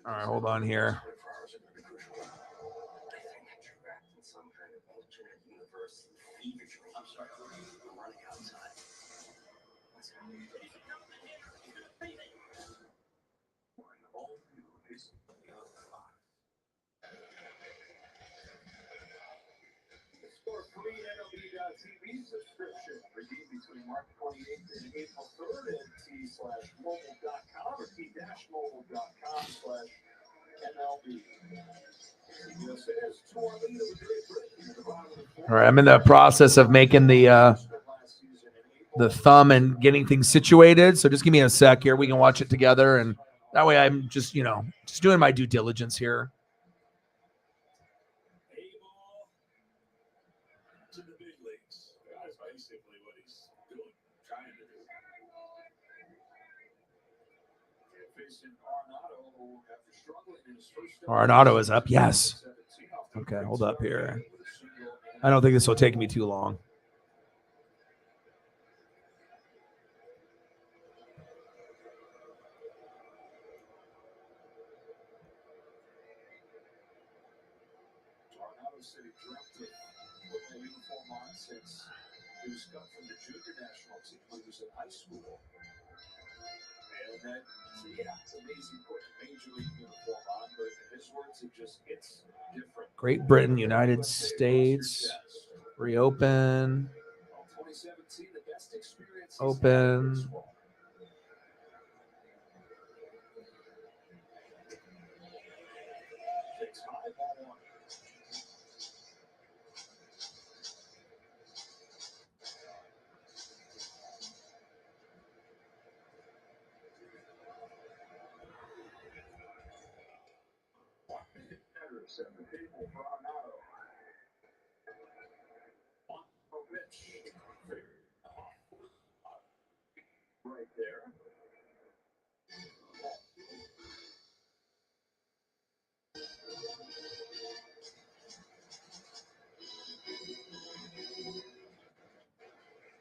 All right. Hold on here. For free MLB.TV subscription, redeem between March 28th and April 3rd at t/mobile.com or t-mobile.com/MLB. All right. I'm in the process of making the thumb and getting things situated. So just give me a sec here. We can watch it together. And that way I'm just, just doing my due diligence here. To the big leagues. That's basically what he's doing, trying to do. Facing Arenado after struggling in his first Arenado is up. Yes. Okay, hold up here. I don't think this will take me too long. Arenado said he dreamt of putting a uniform on since he was cut from the junior national team when he was in high school. And that, it's amazing putting a major league uniform on, but in his words, it's different. Great Britain, United States, reopen, 2017, the best experience open. Right there.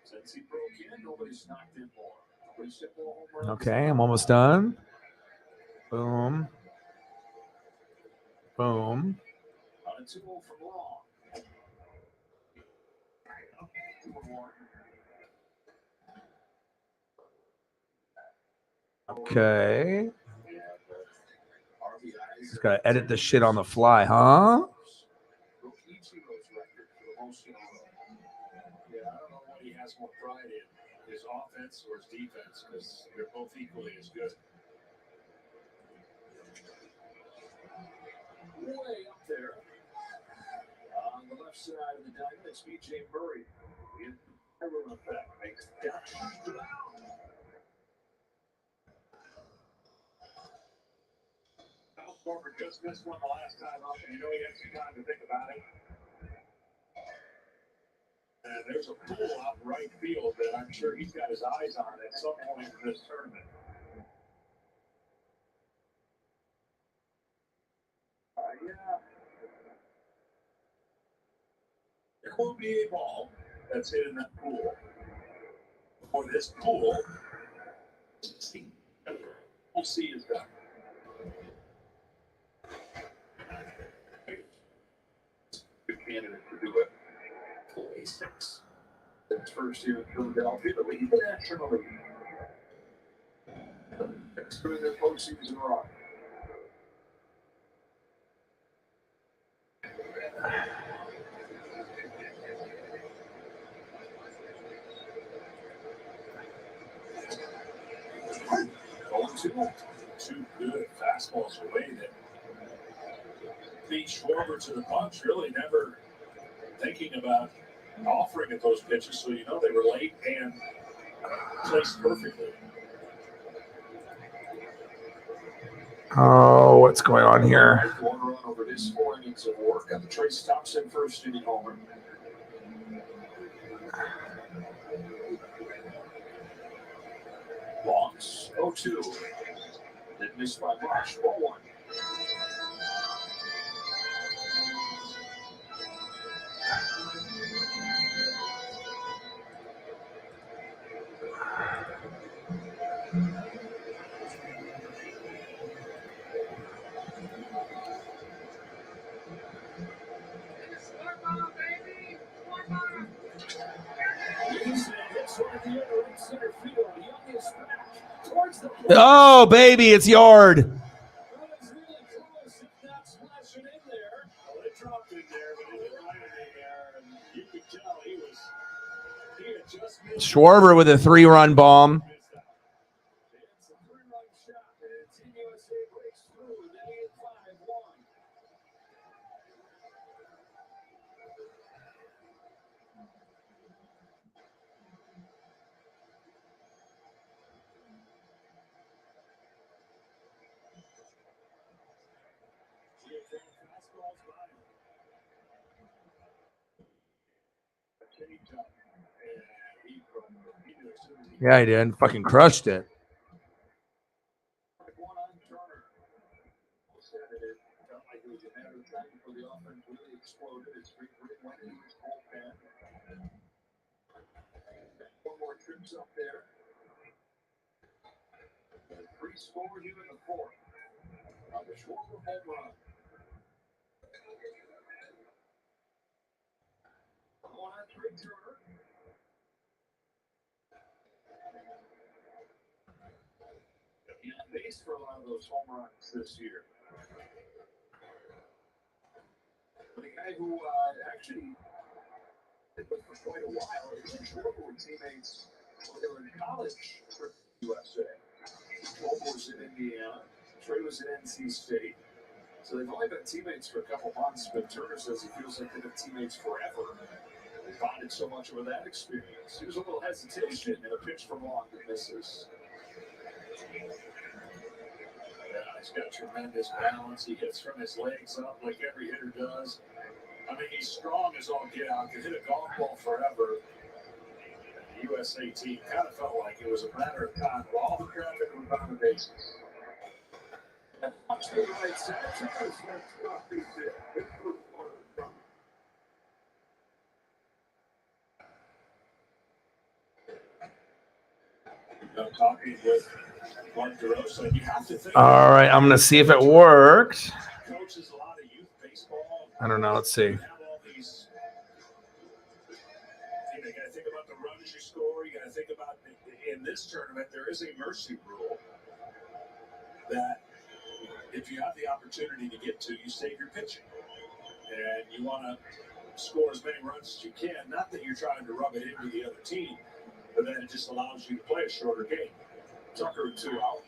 Since he broke in, nobody's knocked in more. Okay, I'm almost done. Boom. Boom. On a 2-0 from long. Okay. Just gotta edit this shit on the fly, huh? Yeah, I don't know what he has more pride in, his offense or his defense, because they're both equally as good. Way up there on the left side of the diamond, it's B.J. Murray. The viral effect makes Dutch. Al Corbett just missed one the last time up, and he had some time to think about it. And there's a pool out in right field that I'm sure he's got his eyes on at some point in this tournament. Yeah. There will be a ball that's hit in that pool. For this pool, we'll see is done. Good candidate to do it. 46. His first year in Philadelphia, but even nationally. Through their postseason run. Two good fastballs away that beat Schwarber to the punch, really never thinking about offering at those pitches, so they were late and placed perfectly. Oh, what's going on here? One run over his 4 innings of work on the Trace Thompson first inning homer. Longs 0-2. Didn't miss by much. 0-1. Oh, baby, it's yard. Schwarber with a 3-run bomb. Yeah, he did. Fucking crushed it. One more trips up there. 3 scored here in the 4th. On the Schwarber home run. On Trey Turner. He on base for a lot of those home runs this year. But a guy who actually did this for quite a while. Schwarber were teammates when they were in college for USA. Schwarber was in Indiana. Trey was at NC State. So they've only been teammates for a couple months, but Turner says he feels like they've been teammates forever. They bonded so much over that experience. He was a little hesitation and a pitch from long that misses. Yeah, he's got tremendous balance. He hits from his legs up like every hitter does. I mean, he's strong as all get out. Could hit a golf ball forever. The USA team kind of felt like it was a matter of time. All the traffic was on the bases. To the right side, Turner's left off the fit. Talking with Mark DeRosa, you have to think. All right, I'm gonna see if it worked. Coaches a lot of youth baseball. I don't know. Let's see. You got to think about the runs you score. You got to think about in this tournament there is a mercy rule that if you have the opportunity to get to, you save your pitching, and you want to score as many runs as you can. Not that you're trying to rub it into the other team, but then it just allows you to play a shorter game. Tucker 2 out.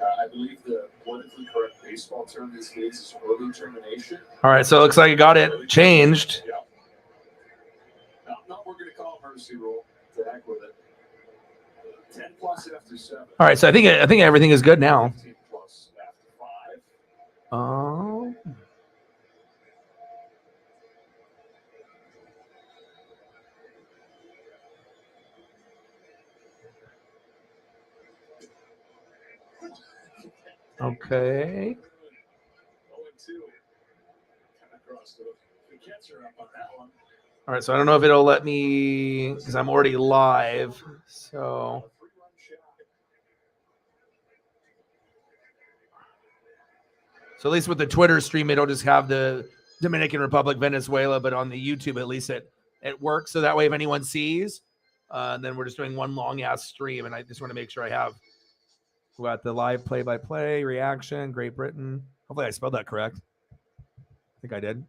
I believe the politically correct baseball term these days is early termination. All right, so it looks like I got it changed. Yeah. No, we're going to call a mercy rule. To heck with it. 10 plus after 7. All right, so I think everything is good now. 15 plus after 5. Oh. Okay. 0-2. Across the catcher up on that one. All right, so I don't know if it'll let me because I'm already live. So at least with the Twitter stream, it'll just have the Dominican Republic, Venezuela, but on the YouTube, at least it works. So that way, if anyone sees, then we're just doing one long ass stream, and I just want to make sure I have got the live play-by-play reaction. Great Britain. Hopefully, I spelled that correct. I think I did.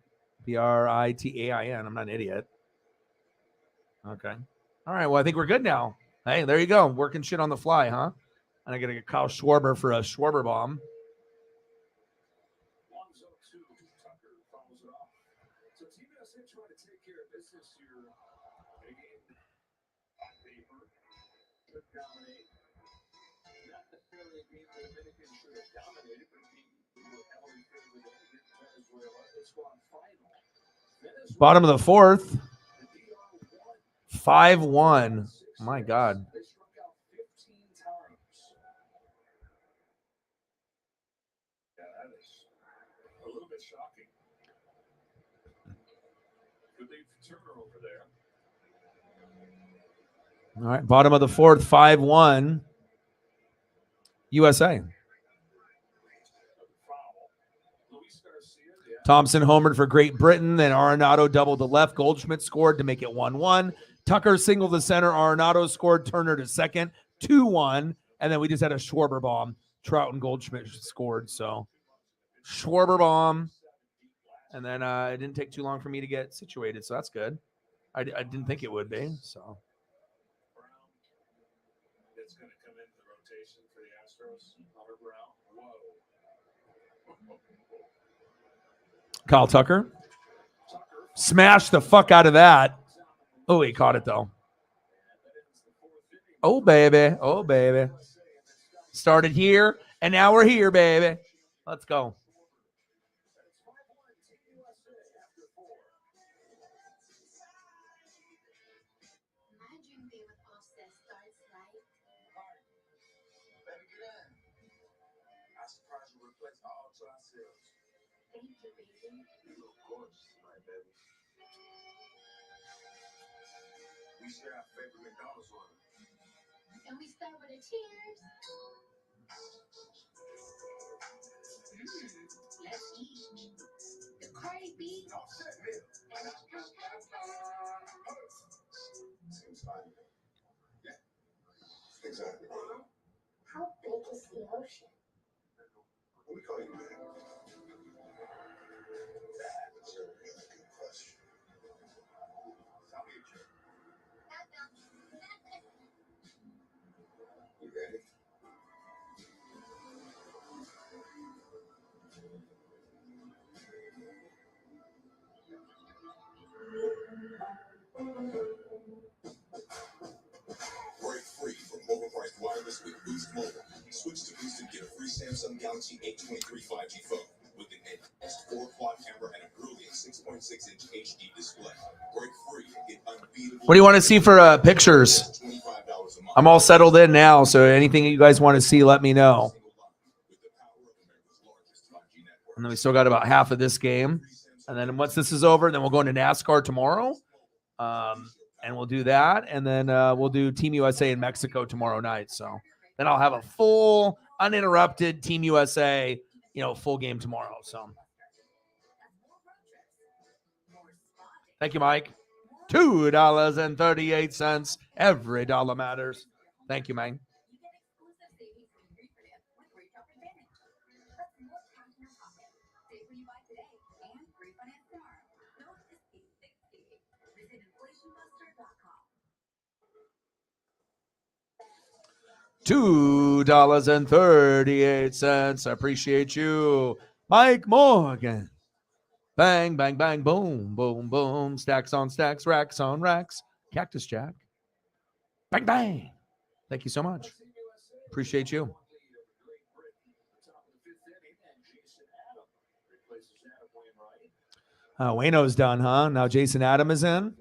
Britain. I'm not an idiot. Okay. All right. Well, I think we're good now. Hey, there you go. Working shit on the fly, huh? And I got to get Kyle Schwarber for a Schwarber bomb. Tucker follows it off. So Team USA trying to take care of business here. Again, on paper, could dominate. Not Clearly, the Dominican should have dominated, but we were heavily favored against Venezuela. It's gone final. Venezuela, Bottom of the fourth, the DR won. 5-1. My God. They struck out 15 times. Yeah, that is a little bit shocking. Good lead for Turner over there. All right, bottom of the fourth, 5-1. USA. Thompson homered for Great Britain. Then Arenado doubled the left. Goldschmidt scored to make it 1-1. Tucker singled the center. Arenado scored. Turner to second, 2-1. And then we just had a Schwarber bomb. Trout and Goldschmidt scored. So Schwarber bomb. And then it didn't take too long for me to get situated. So that's good. I didn't think it would be. So It's going to come into the rotation for the Astros. Hunter Brown. Whoa. Kyle Tucker smashed the fuck out of that. Oh, he caught it though. Oh, baby. Oh, baby. Started here, and now we're here, baby. Let's go. We share our favorite McDonald's order. And we start with a cheers. Let's eat. The Cardi B. Seems fine. Yeah. Exactly. How big is the ocean? We call you man. That's a really good question. Tell me a joke. You ready? Break free from overpriced wireless with Boost Mobile. Switch to Boost and get a free Samsung Galaxy A23 5G phone with an advanced 4-quad camera and a brilliant 6.6-inch HD display. Break free and get unbeatable. What do you want to see for pictures? $25 a month. I'm all settled in now, so anything you guys want to see, let me know. And then we still got about half of this game. And then once this is over, then we'll go into NASCAR tomorrow. And we'll do that. And then we'll do Team USA in Mexico tomorrow night. So then I'll have a full, uninterrupted Team USA, full game tomorrow. So thank you, Mike. $2.38. Every dollar matters. Thank you, man. $2.38. I appreciate you, Mike Morgan. Bang, bang, bang, boom, boom, boom. Stacks on stacks, racks on racks. Cactus Jack. Bang, bang. Thank you so much. Appreciate you. Wayno's done, huh? Now Jason Adam is in.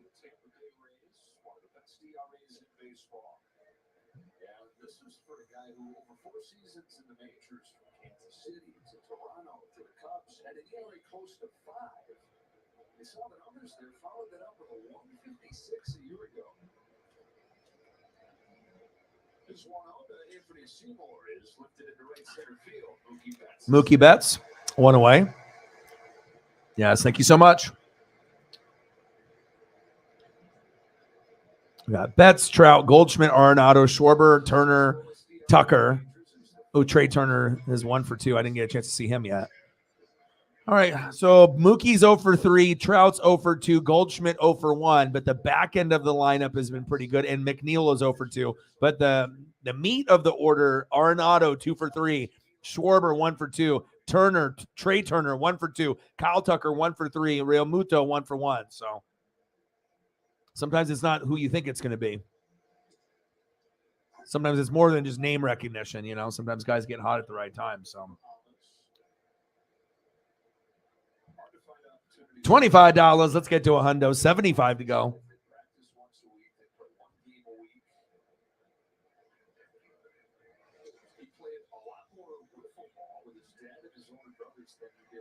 Close to 5. They saw the numbers there, followed it up with a 156 a year ago. This one out, Anthony Seymour is lifted into right center field. Mookie Betts, one away. Yes, thank you so much. We got Betts, Trout, Goldschmidt, Arenado, Schwarber, Turner, Tucker. Oh, Trey Turner is 1 for 2. I didn't get a chance to see him yet. All right, so Mookie's 0 for 3, Trout's 0 for 2, Goldschmidt 0 for 1, but the back end of the lineup has been pretty good, and McNeil is 0 for 2. But the meat of the order, Arenado 2 for 3, Schwarber 1 for 2, Turner, Trey Turner 1 for 2, Kyle Tucker 1 for 3, Real Muto 1 for 1. So sometimes it's not who you think it's going to be. Sometimes it's more than just name recognition, you know. Sometimes guys get hot at the right time. So $25. Let's get to a hundo. 75 to go.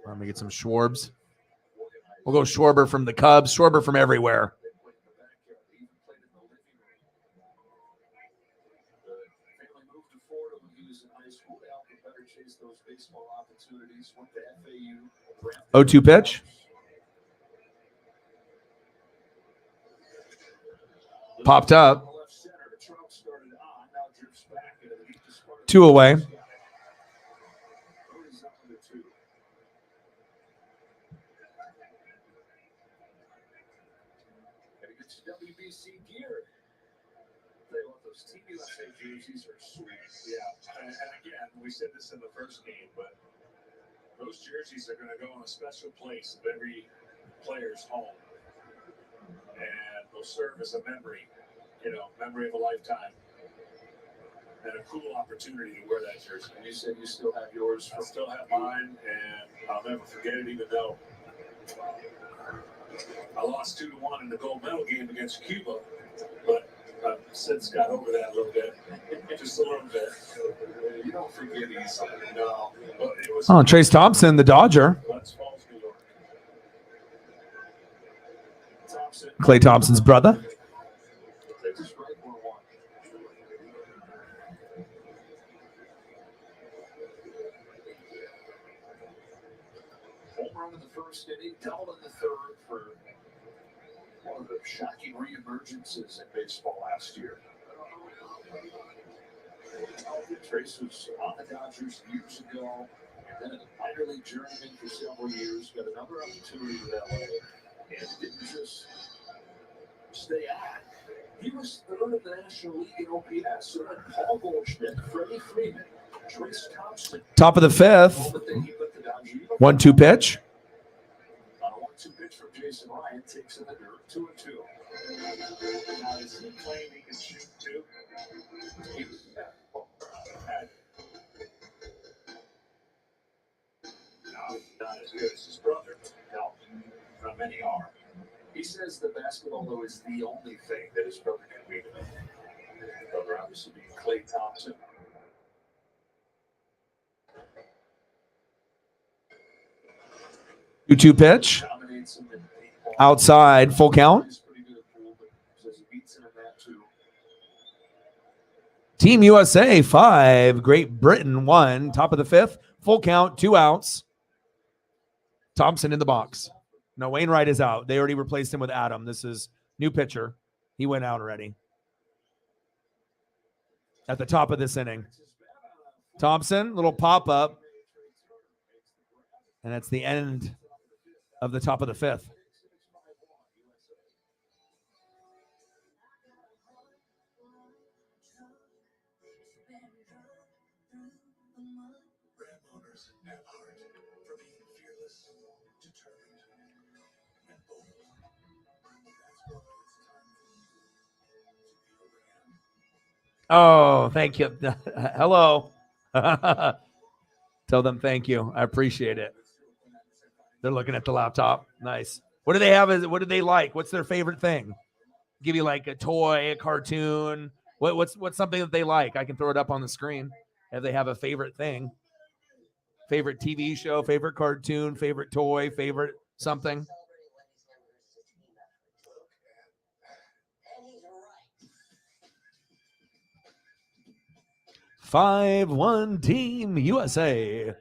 Let me get some Schwarbs. We'll go Schwarber from the Cubs, Schwarber from everywhere. Oh, 2 pitch. Popped up. 2 away. WBC gear. They want those Team USA jerseys are sweet. Yeah, and again, we said this in the first game, but those jerseys are going to go in a special place of every player's home, and they'll serve as a memory, memory of a lifetime, and a cool opportunity to wear that jersey. And you said you still have yours. I still have mine, and I'll never forget it, even though I lost 2-1 in the gold medal game against Cuba, but I've since got over that a little bit, just a little bit. You don't forget easily, no. But it was Trace Thompson, the Dodger. Klay Thompson's brother. Home run in the first inning, double in the third for one of the shocking reemergences in baseball last year. Trace was on the Dodgers years ago, and then a minor league journeyman for several years, got another opportunity with LA, and didn't just stay at. He was third in the National League in OPS, so then Paul Goldschmidt, Freddie Freeman, Trace Thompson. Top of the 5th. 1-2 pitch. On a 1-2 pitch from Jason Ryan, takes in the dirt, 2-2. Now, is he claiming he can shoot too? No, not as good as his brother. No, not many are. He says that basketball, though, is the only thing that his brother can beat him. His brother obviously being Klay Thompson. Two pitch. Outside, full count. Team USA 5, Great Britain 1. Top of the 5th, full count, 2 outs. Thompson in the box. No, Wainwright is out. They already replaced him with Adam. This is new pitcher. He went out already. At the top of this inning. Thompson, little pop-up. And that's the end of the top of the 5th. Oh, thank you. Hello. Tell them thank you. I appreciate it. They're looking at the laptop. Nice. What do they have? What do they like? What's their favorite thing? Give you like a toy, a cartoon. What's something that they like? I can throw it up on the screen if they have a favorite thing. Favorite TV show, favorite cartoon, favorite toy, favorite something. 5-1 Team USA.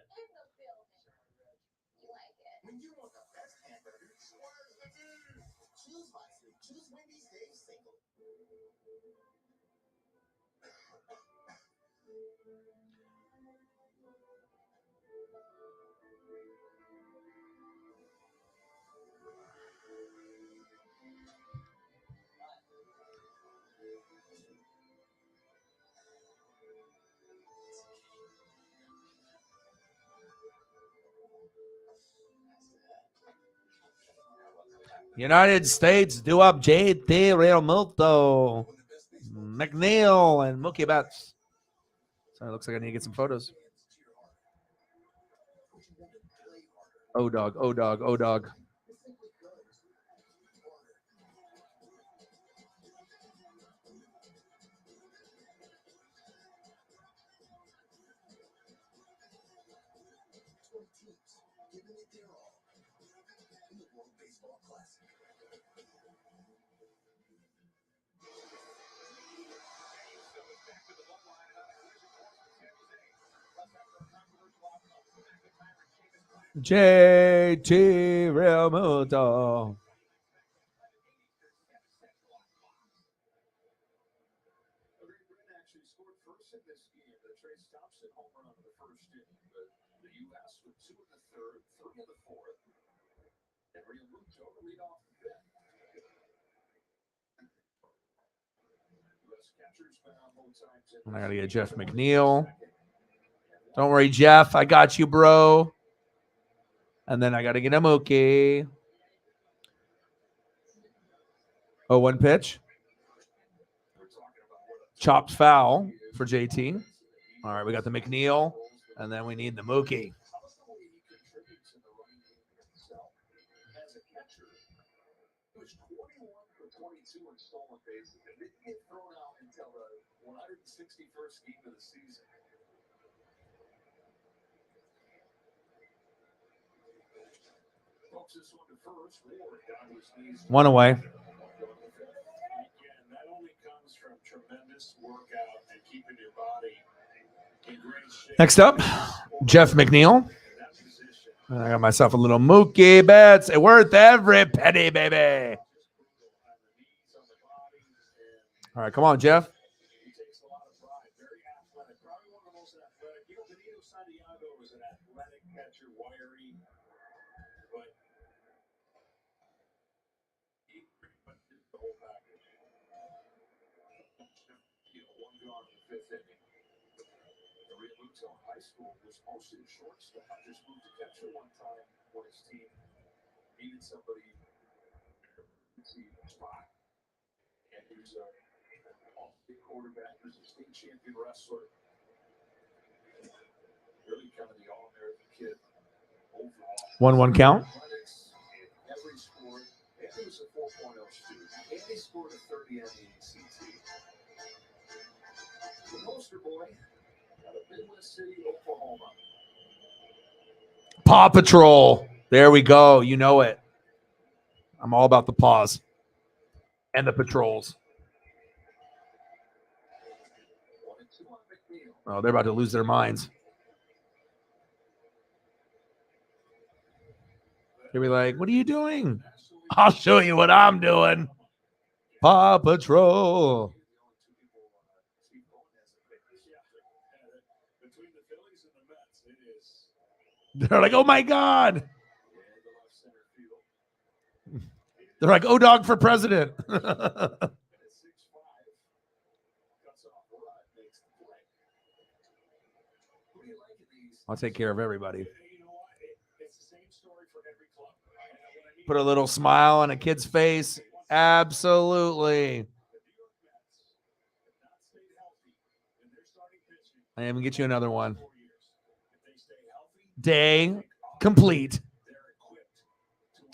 United States do up JT Real Muto. McNeil and Mookie Betts. So it looks like I need to get some photos. O-Dog, O-Dog, O-Dog. JT Realmuto. Actually scored first in this game. The Trace Thompson home run in the first inning, but the U.S. with 2 in the third, 3 in the fourth, and Realmuto to lead off the fifth. U.S. catcher's been on both times. I gotta get Jeff McNeil. Don't worry, Jeff. I got you, bro. And then I gotta get a Mookie. 0-1 pitch. Chopped foul for JT. All right, we got the McNeil, and then we need the Mookie. As a catcher, he was 21 for 22 in stolen bases and didn't get thrown out until the 161st game of the season. Folks, this one to first. Ward down to his knees. One away. Again, that only comes from tremendous workout and keeping your body in great shape. Next up, Jeff McNeil. I got myself a little Mookie Betts. It worth every penny, baby. All right, come on, Jeff. He takes a lot of pride. Very athletic. Probably one of the most athletic. You know, Benito Santiago is an athletic catcher, wiry, but he pretty much did the whole package. One gone in the fifth inning. The Realmuto in high school was mostly a shortstop. Just moved to catcher one time when his team needed somebody to see the spot. And he was a quarterback, he was a state champion wrestler. Really kind of the all-American kid overall. 1-1 count. Every sport, and he was a 4.0 student, and he scored a 30 on the ACT. The poster boy out of Midwest City, Oklahoma. Paw Patrol. There we go. You know it. I'm all about the paws and the patrols. Oh, they're about to lose their minds. They'll be like, what are you doing? I'll show you what I'm doing. Paw Patrol. They're like, oh my God. They're like, O-Dog for president. I'll take care of everybody. Put a little smile on a kid's face. Absolutely. I am going to get you another one. Day complete.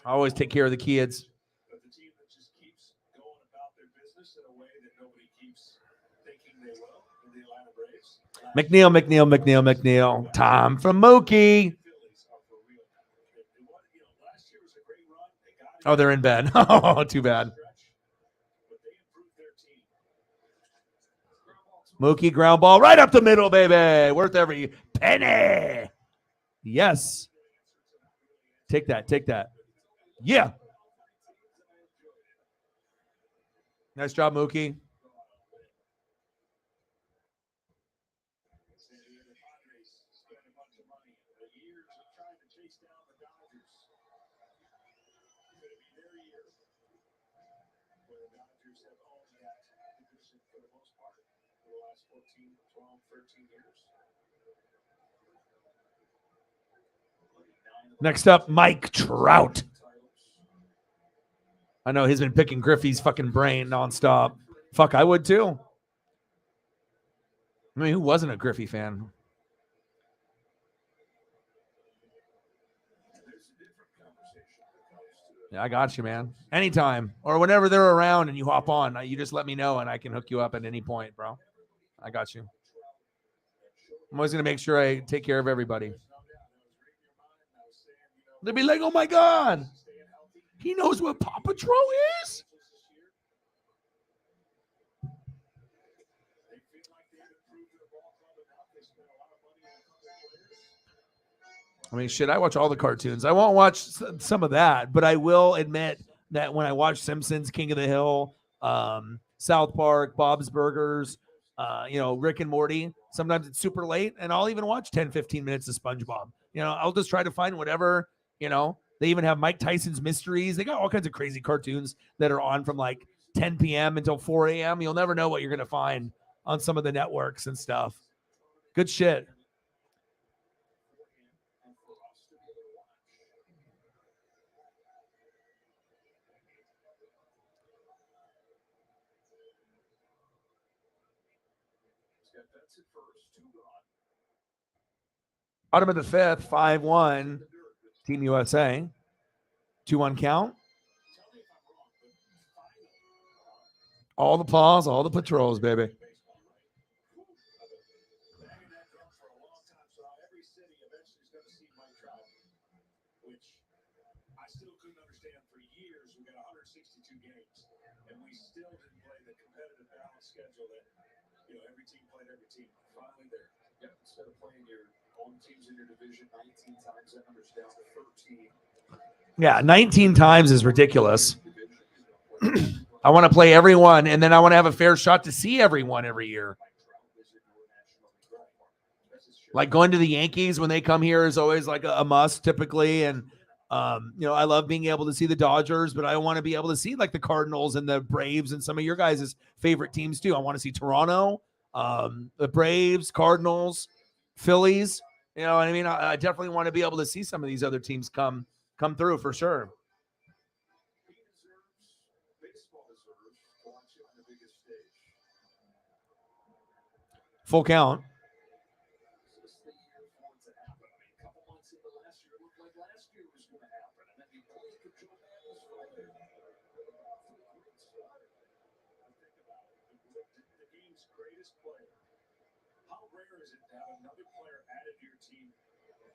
I always take care of the kids. McNeil. Time for Mookie. Oh, they're in bed. Oh, too bad. Mookie ground ball right up the middle, baby. Worth every penny. Yes. Take that. Yeah. Nice job, Mookie. Next up, Mike Trout. I know he's been picking Griffey's fucking brain nonstop. Fuck, I would too. I mean, who wasn't a Griffey fan? Yeah, I got you, man. Anytime or whenever they're around and you hop on, you just let me know and I can hook you up at any point, bro. I got you. I'm always going to make sure I take care of everybody. They'll be like, oh my God, he knows what Paw Patrol is? I mean, shit, I watch all the cartoons. I won't watch some of that, but I will admit that when I watch Simpsons, King of the Hill, South Park, Bob's Burgers, Rick and Morty, sometimes it's super late, and I'll even watch 10, 15 minutes of SpongeBob. I'll just try to find whatever, they even have Mike Tyson's Mysteries. They got all kinds of crazy cartoons that are on from like 10 p.m. until 4 a.m. You'll never know what you're going to find on some of the networks and stuff. Good shit. Bottom of the fifth, 5-1, Team USA. 2-1 count. All the paws, all the patrols, baby. I still couldn't understand for years. We got 162 games, and we still didn't play the competitive balance schedule that every team played every team. Finally there. Yep. Instead of playing your own teams in your division 19 times, that number's down to 13. Yeah, 19 times is ridiculous. I want to play everyone, and then I want to have a fair shot to see everyone every year. Like going to the Yankees when they come here is always like a must typically. And, I love being able to see the Dodgers, but I want to be able to see like the Cardinals and the Braves and some of your guys' favorite teams too. I want to see Toronto, the Braves, Cardinals, Phillies. You know what I mean? I definitely want to be able to see some of these other teams come through for sure. Full count. How rare is it to have another player added to your team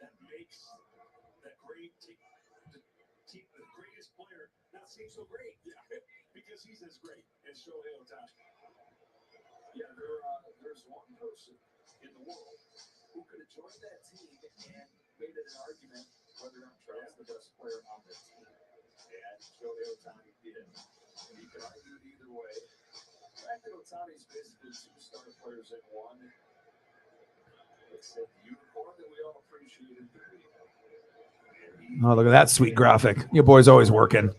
that makes that great team, the greatest player not seem so great? Yeah, because he's as great as Shohei Ohtani. Yeah, there's one person in the world who could have joined that team and made it an argument whether or not Trout's the best player on the team. And Shohei Ohtani did. And you could argue it either way. The fact that Ohtani's basically two star players in one. Oh, look at that sweet graphic. Your boy's always working.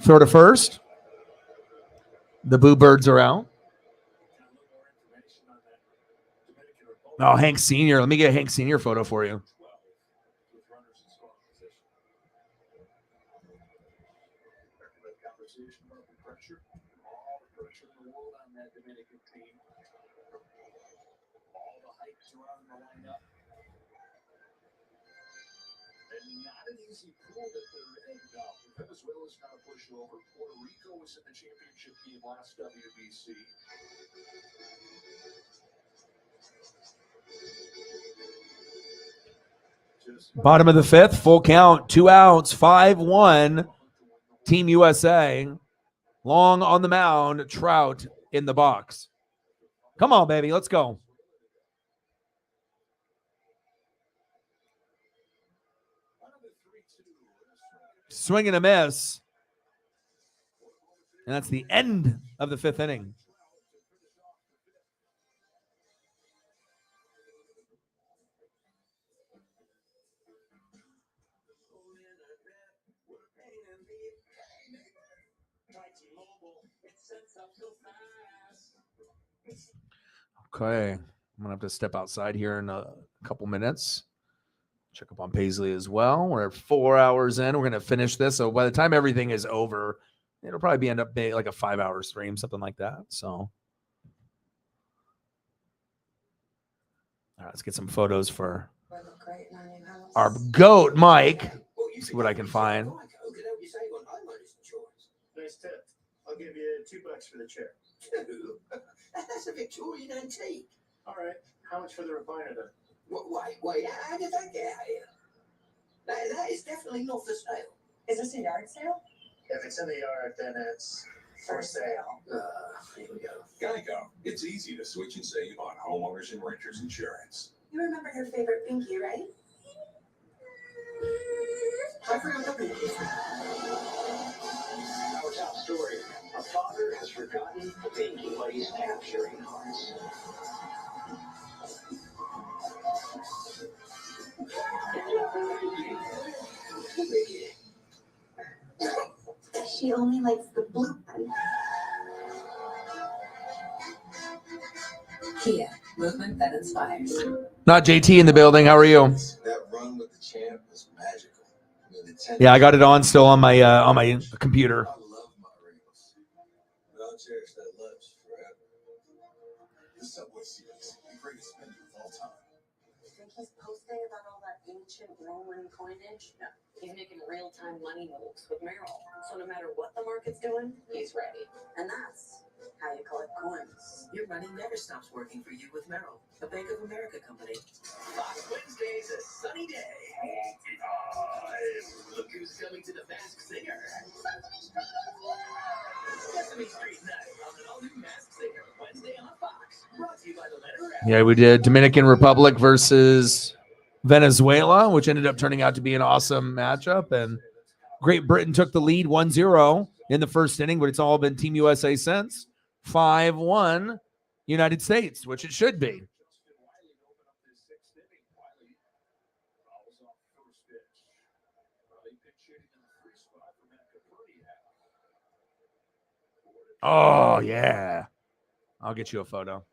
Throw to first. The Boo Birds are out. Oh, Hank Sr. Let me get a Hank Sr. photo for you. And not an easy pool that they're in. Now, Venezuela's not a pushover. Puerto Rico was in the championship game last WBC. Bottom of the fifth, full count, 2 outs, 5-1, Team USA. Long on the mound, Trout in the box. Come on, baby, let's go. Swing and a miss. And that's the end of the fifth inning. Okay, I'm going to have to step outside here in a couple minutes. Check up on Paisley as well. We're 4 hours in. We're going to finish this. So by the time everything is over, it'll probably end up being like a 5-hour stream, something like that. So All right, let's get some photos for We look great in our new house. our goat, Mike. See what I can find. Nice tip. I'll give you $2 for the chair. That's a Victorian antique. All right. How much for the recliner then? Wait, how did that get out here? That is definitely not for sale. Is this a yard sale? If it's in the yard, then it's for sale. Here we go. Geico. It's easy to switch and save on homeowners and renters insurance. You remember her favorite Pinky, right? I forgot the pinky. Our top story. A father has forgotten the pinky, but he's capturing hearts. She only likes the blue one. Kia, movement that inspires. Not JT in the building. How are you? That run with the champ was magical. I mean, Yeah, I got it on still on my computer. I love my Ramos. But I'll cherish that lunch forever. The Subway Series, the greatest menu of all time. You think he's posting about all that ancient Roman coinage? No. He's making real-time money moves with Merrill. So no matter what the market's doing, he's ready. And that's how you collect coins. Your money never stops working for you with Merrill, a Bank of America company. Fox Wednesday's a sunny day. Look who's coming to the Masked Singer. Sesame Street Night on an all-new Masked Singer, Wednesday on Fox. Brought to you by the letter F. Yeah, we did Dominican Republic versus Venezuela, which ended up turning out to be an awesome matchup. And Great Britain took the lead 1-0 in the first inning, but it's all been Team USA since. 5-1 United States, which it should be. Oh, yeah. I'll get you a photo.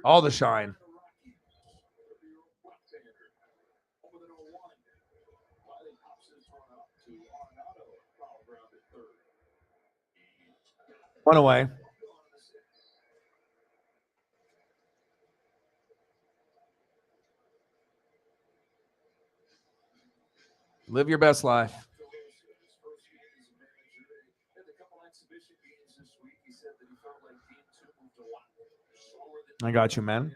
All the shine. One away. Live your best life. I got you, man.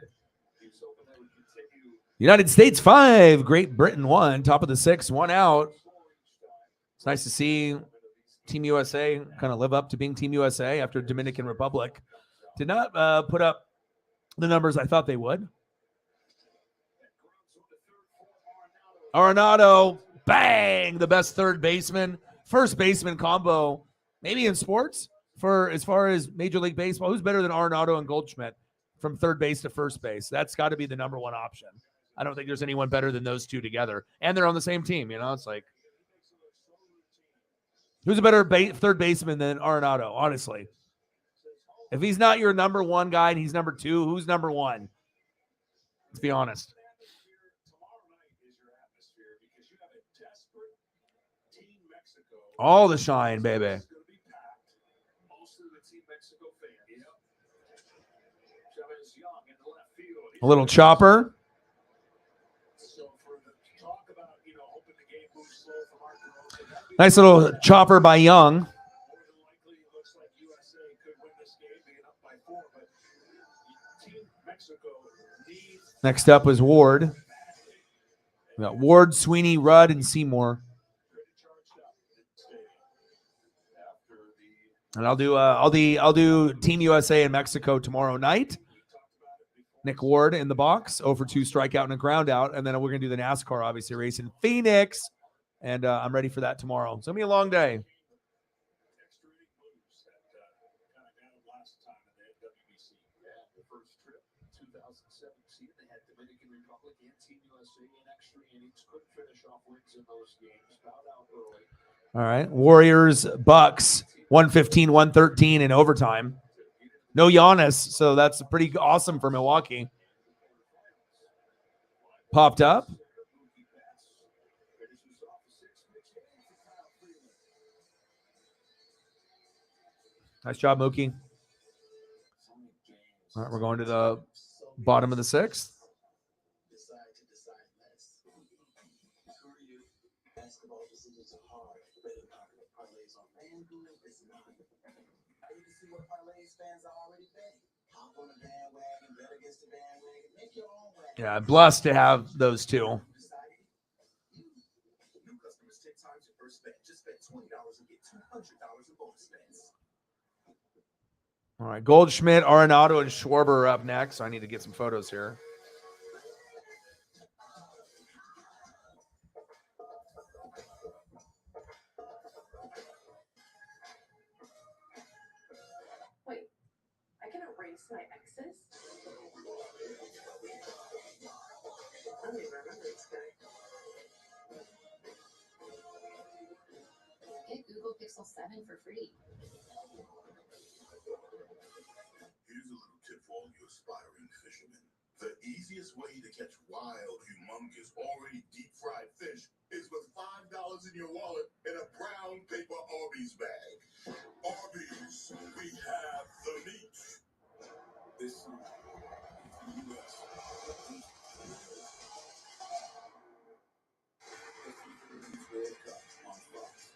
United States 5, Great Britain 1, top of the 6th, 1 out. It's nice to see Team USA kind of live up to being Team USA after Dominican Republic. Did not put up the numbers I thought they would. Arenado, bang, the best third baseman, first baseman combo, maybe in sports for as far as Major League Baseball. Who's better than Arenado and Goldschmidt from third base to first base? That's got to be the number one option. I don't think there's anyone better than those two together. And they're on the same team, you know? It's like, who's a better third baseman than Arenado, honestly? If he's not your number one guy and he's number two, who's number one? Let's be honest. All the shine, baby. A little chopper. Nice little chopper by Young. Next up was Ward. We got Ward, Sweeney, Rudd, and Seymour. And I'll do Team USA in Mexico tomorrow night. Nick Ward in the box, 0 for 2 strikeout and a ground out. And then we're going to do the NASCAR, obviously, race in Phoenix. And I'm ready for that tomorrow. It's going to be a long day. All right. Warriors, Bucks, 115-113 in overtime. No Giannis, so that's pretty awesome for Milwaukee. Popped up. Nice job, Mookie. All right, we're going to the bottom of the 6th. Basketball decisions are hard. Betting parlays on FanDuel is not. You can see what parlays fans are already betting. Hop on the bandwagon, bet against the bandwagon, make your own wagon. Yeah, blessed to have those two. New customers 10 times your first bet. Just bet $20 and get $200 in bonus bets. All right, Goldschmidt, Arenado, and Schwarber are up next. So I need to get some photos here. Wait, I can erase my exes? I don't even remember this guy. Get Google Pixel 7 for free. Here's a little tip for all you aspiring fishermen. The easiest way to catch wild, humongous, already deep-fried fish is with $5 in your wallet and a brown paper Arby's bag. Arby's, we have the meat. This is the U.S. World Cup on Fox.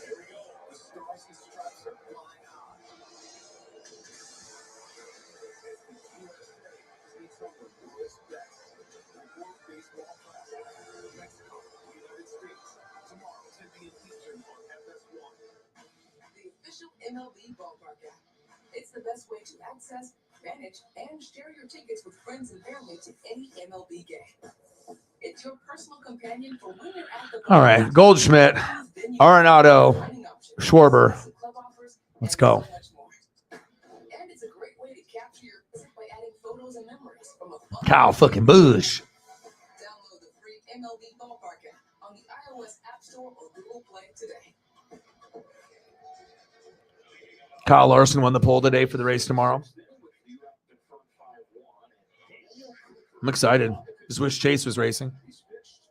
Here we go. The stars and stripes are flying high. USA takes on the world's best. The World Baseball Classic. Mexico, United States. Tomorrow, 10 p.m. Eastern on FS1. The official MLB ballpark app. It's the best way to access, manage, and share your tickets with friends and family to any MLB game. It's your personal companion for when you're at the All right, Goldschmidt, Arenado, Schwarber. Let's go. And it's a great way to capture your visit by adding photos and memories from a fun. Kyle fucking Busch. Download the free MLB ballpark app on the iOS App Store or Google Play today. Kyle Larson won the pole today for the race tomorrow. I'm excited. Just wish Chase was racing. He's pitched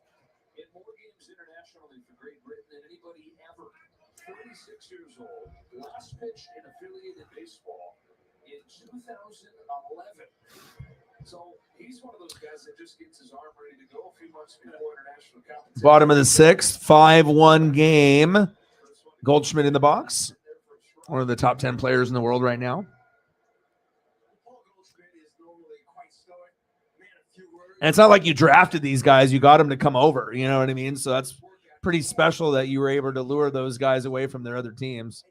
in more games internationally for Great Britain than anybody ever. 46 years old, last pitched in affiliated baseball in 2011. So he's one of those guys that just gets his arm ready to go a few months before international competition. Bottom of the 6th, 5-1 game. Goldschmidt in the box. One of the top 10 players in the world right now. And it's not like you drafted these guys. You got them to come over. You know what I mean? So that's pretty special that you were able to lure those guys away from their other teams.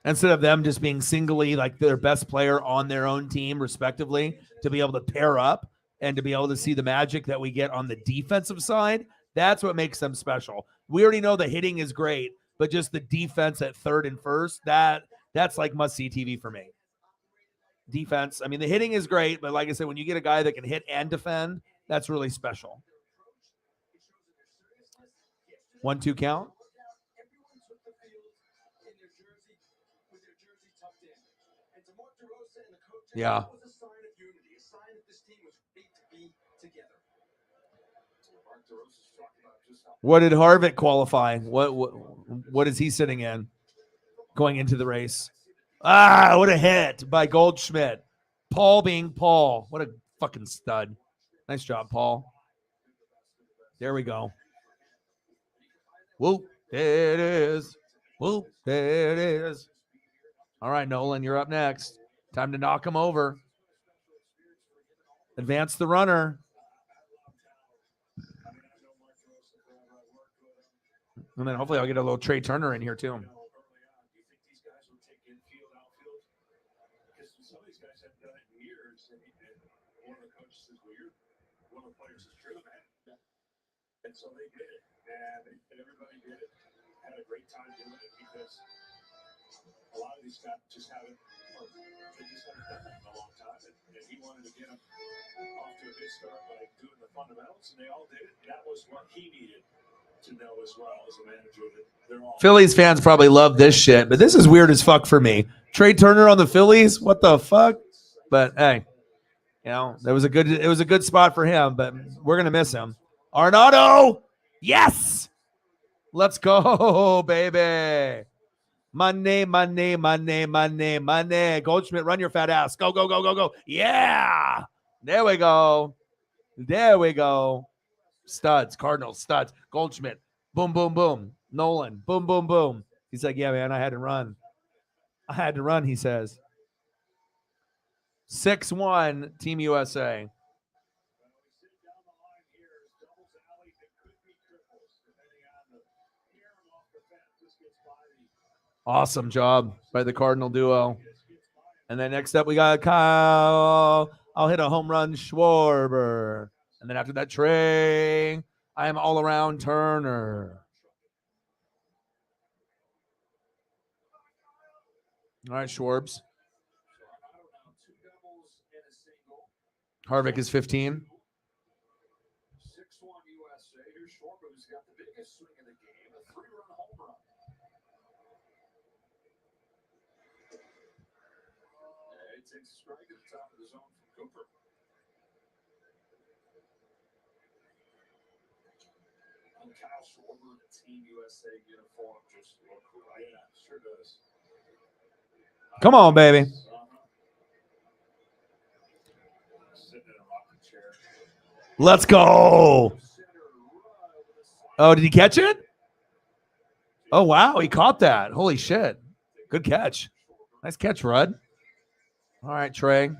Instead of them just being singly like their best player on their own team, respectively, to be able to pair up and to be able to see the magic that we get on the defensive side. That's what makes them special. We already know the hitting is great, but just the defense at third and first, that's like must-see TV for me. Defense, I mean, the hitting is great, but like I said, when you get a guy that can hit and defend, that's really special. 1-2 count. Yeah. What did Harvick qualify? What is he sitting in going into the race? Ah, what a hit by Goldschmidt. Paul being Paul. What a fucking stud. Nice job, Paul. There we go. Whoop, there it is. Whoop, there it is. All right, Nolan, you're up next. Time to knock him over. Advance the runner. And then hopefully I'll get a little Trey Turner in here too. And so they did it, and everybody did it. Had a great time doing it because a lot of these guys just haven't done it in a long time. And he wanted to get them off to a good start by doing the fundamentals, and they all did it. That was what he needed to know as well as a manager that they're all. Phillies fans probably love this shit, but this is weird as fuck for me. Trey Turner on the Phillies? What the fuck? But hey, you know, it was a good spot for him, but we're gonna miss him. Arenado, yes. Let's go, baby. Money, money, money, money, money. Goldschmidt, run your fat ass. Go, go, go, go, go. Yeah. There we go. There we go. Studs, Cardinals, studs. Goldschmidt. Boom, boom, boom. Nolan. Boom, boom, boom. He's like, yeah, man, I had to run. I had to run, he says. 6-1, Team USA. Awesome job by the Cardinal duo. And then next up, we got Kyle. I'll hit a home run, Schwarber. And then after that, Trey. I am all around Turner. All right, Schwarbs. Harvick is 15. 6-1 USA. Here's Schwarber, who's got the biggest swing of the game, a 3-run home run. It takes a strike at the top of the zone from Cooper. And Kyle Schwarber in the Team USA uniform just look right. Yeah, sure does. Come on, baby. Let's go. Oh, did he catch it? Oh, wow. He caught that. Holy shit. Good catch. Nice catch, Rudd. All right, Trey. Made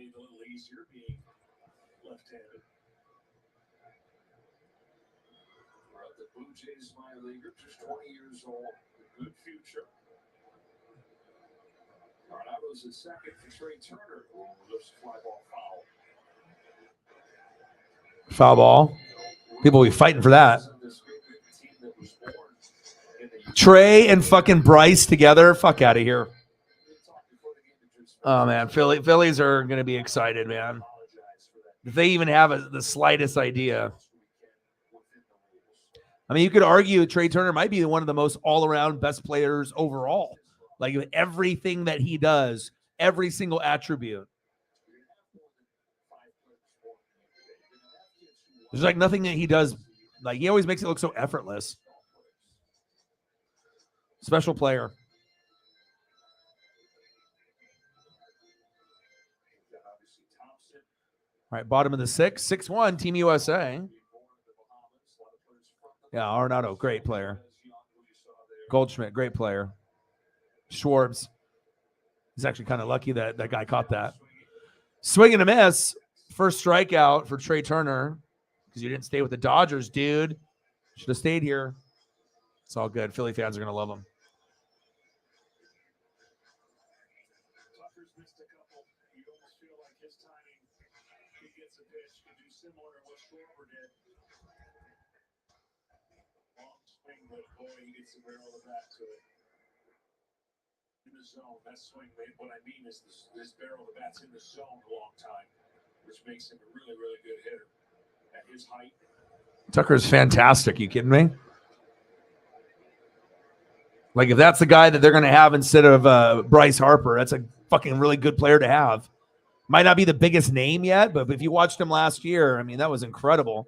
it a little easier being left-handed. The Blue Jays minor leaguer, just 20 years old, good future. Arenado's at second for Trey Turner, who lifts fly ball foul. Foul ball. People will be fighting for that. Trey and fucking Bryce together. Fuck out of here. Oh, man. Phillies are going to be excited, man. If they even have the slightest idea. I mean, you could argue Trey Turner might be one of the most all-around best players overall. Like everything that he does, every single attribute. There's like nothing that he does. Like he always makes it look so effortless. Special player. All right, bottom of the 6. 6-1, Team USA. Yeah, Arenado, great player. Goldschmidt, great player. Schwarbs. He's actually kind of lucky that that guy caught that. Swing and a miss. First strikeout for Trey Turner because you didn't stay with the Dodgers, dude. Should have stayed here. It's all good. Philly fans are going to love him. Tucker's missed a couple. You almost feel like his timing, he gets a pitch, could do similar to what Schwarber did. Long swing, but boy, he gets the barrel of the bat to it. In the zone, that swing, what I mean is this barrel of the bat's in the zone a long time, which makes him a really, really good hitter at his height. Tucker's fantastic. You kidding me? Like if that's the guy that they're going to have instead of Bryce Harper, that's a fucking really good player to have. Might not be the biggest name yet, but if you watched him last year, I mean, that was incredible.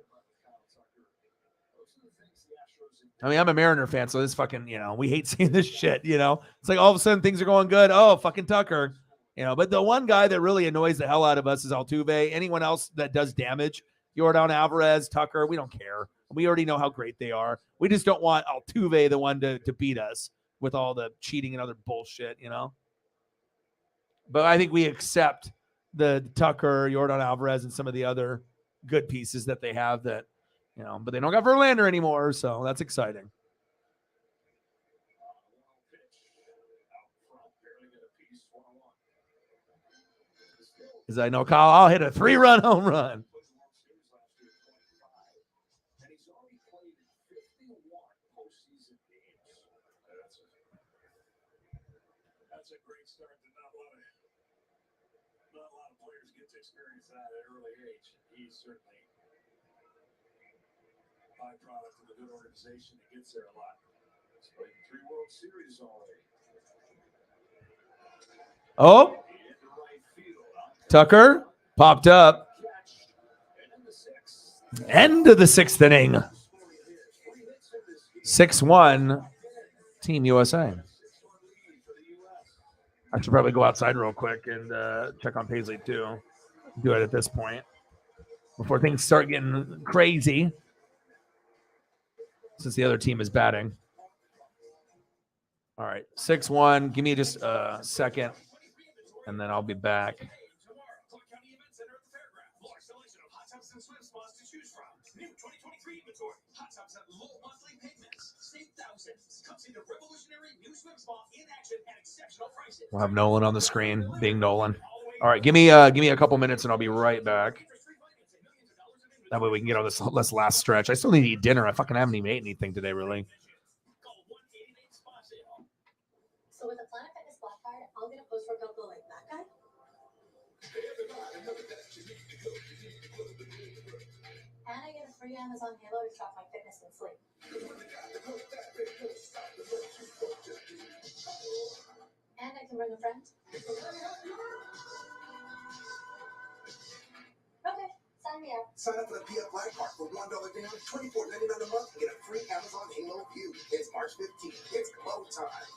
I mean, I'm a Mariner fan, so this fucking, we hate seeing this shit, It's like all of a sudden things are going good. Oh, fucking Tucker. But the one guy that really annoys the hell out of us is Altuve. Anyone else that does damage, Yordan Alvarez, Tucker, we don't care. We already know how great they are. We just don't want Altuve, the one to beat us with all the cheating and other bullshit, But I think we accept the Tucker, Yordan Alvarez, and some of the other good pieces that they have that, but they don't got Verlander anymore, so that's exciting. As I know, Kyle, I'll hit a 3-run home run. That's a great start to not a lot of players get to experience that at an early age. He's certainly byproduct of a good organization that gets there a lot. He's played in 3 World Series already. Oh, Tucker popped up. End of the 6th inning. 6-1, Team USA. I should probably go outside real quick and check on Paisley too. Do it at this point before things start getting crazy, since the other team is batting. All right, 6-1. Give me just a second, and then I'll be back. And swim spas to choose from. New 2023 inventory. Hot tubs at low monthly payments. Save thousands. Come see the revolutionary new swim spa in action at exceptional prices. We'll have Nolan on the screen, being Nolan. All right, give me a couple minutes, and I'll be right back. That way we can get on this last stretch. I still need to eat dinner. I fucking haven't even ate anything today, really. So with the Planet Fitness Black Card, I'll get a post-workout glow like that guy. And I get a free Amazon Halo to track my fitness and sleep. And I can bring a friend. Okay, sign me up. Sign up for the PF Black Card for $1 down, $24.99 a month, and get a free Amazon Halo View. It's March 15th. It's glow time.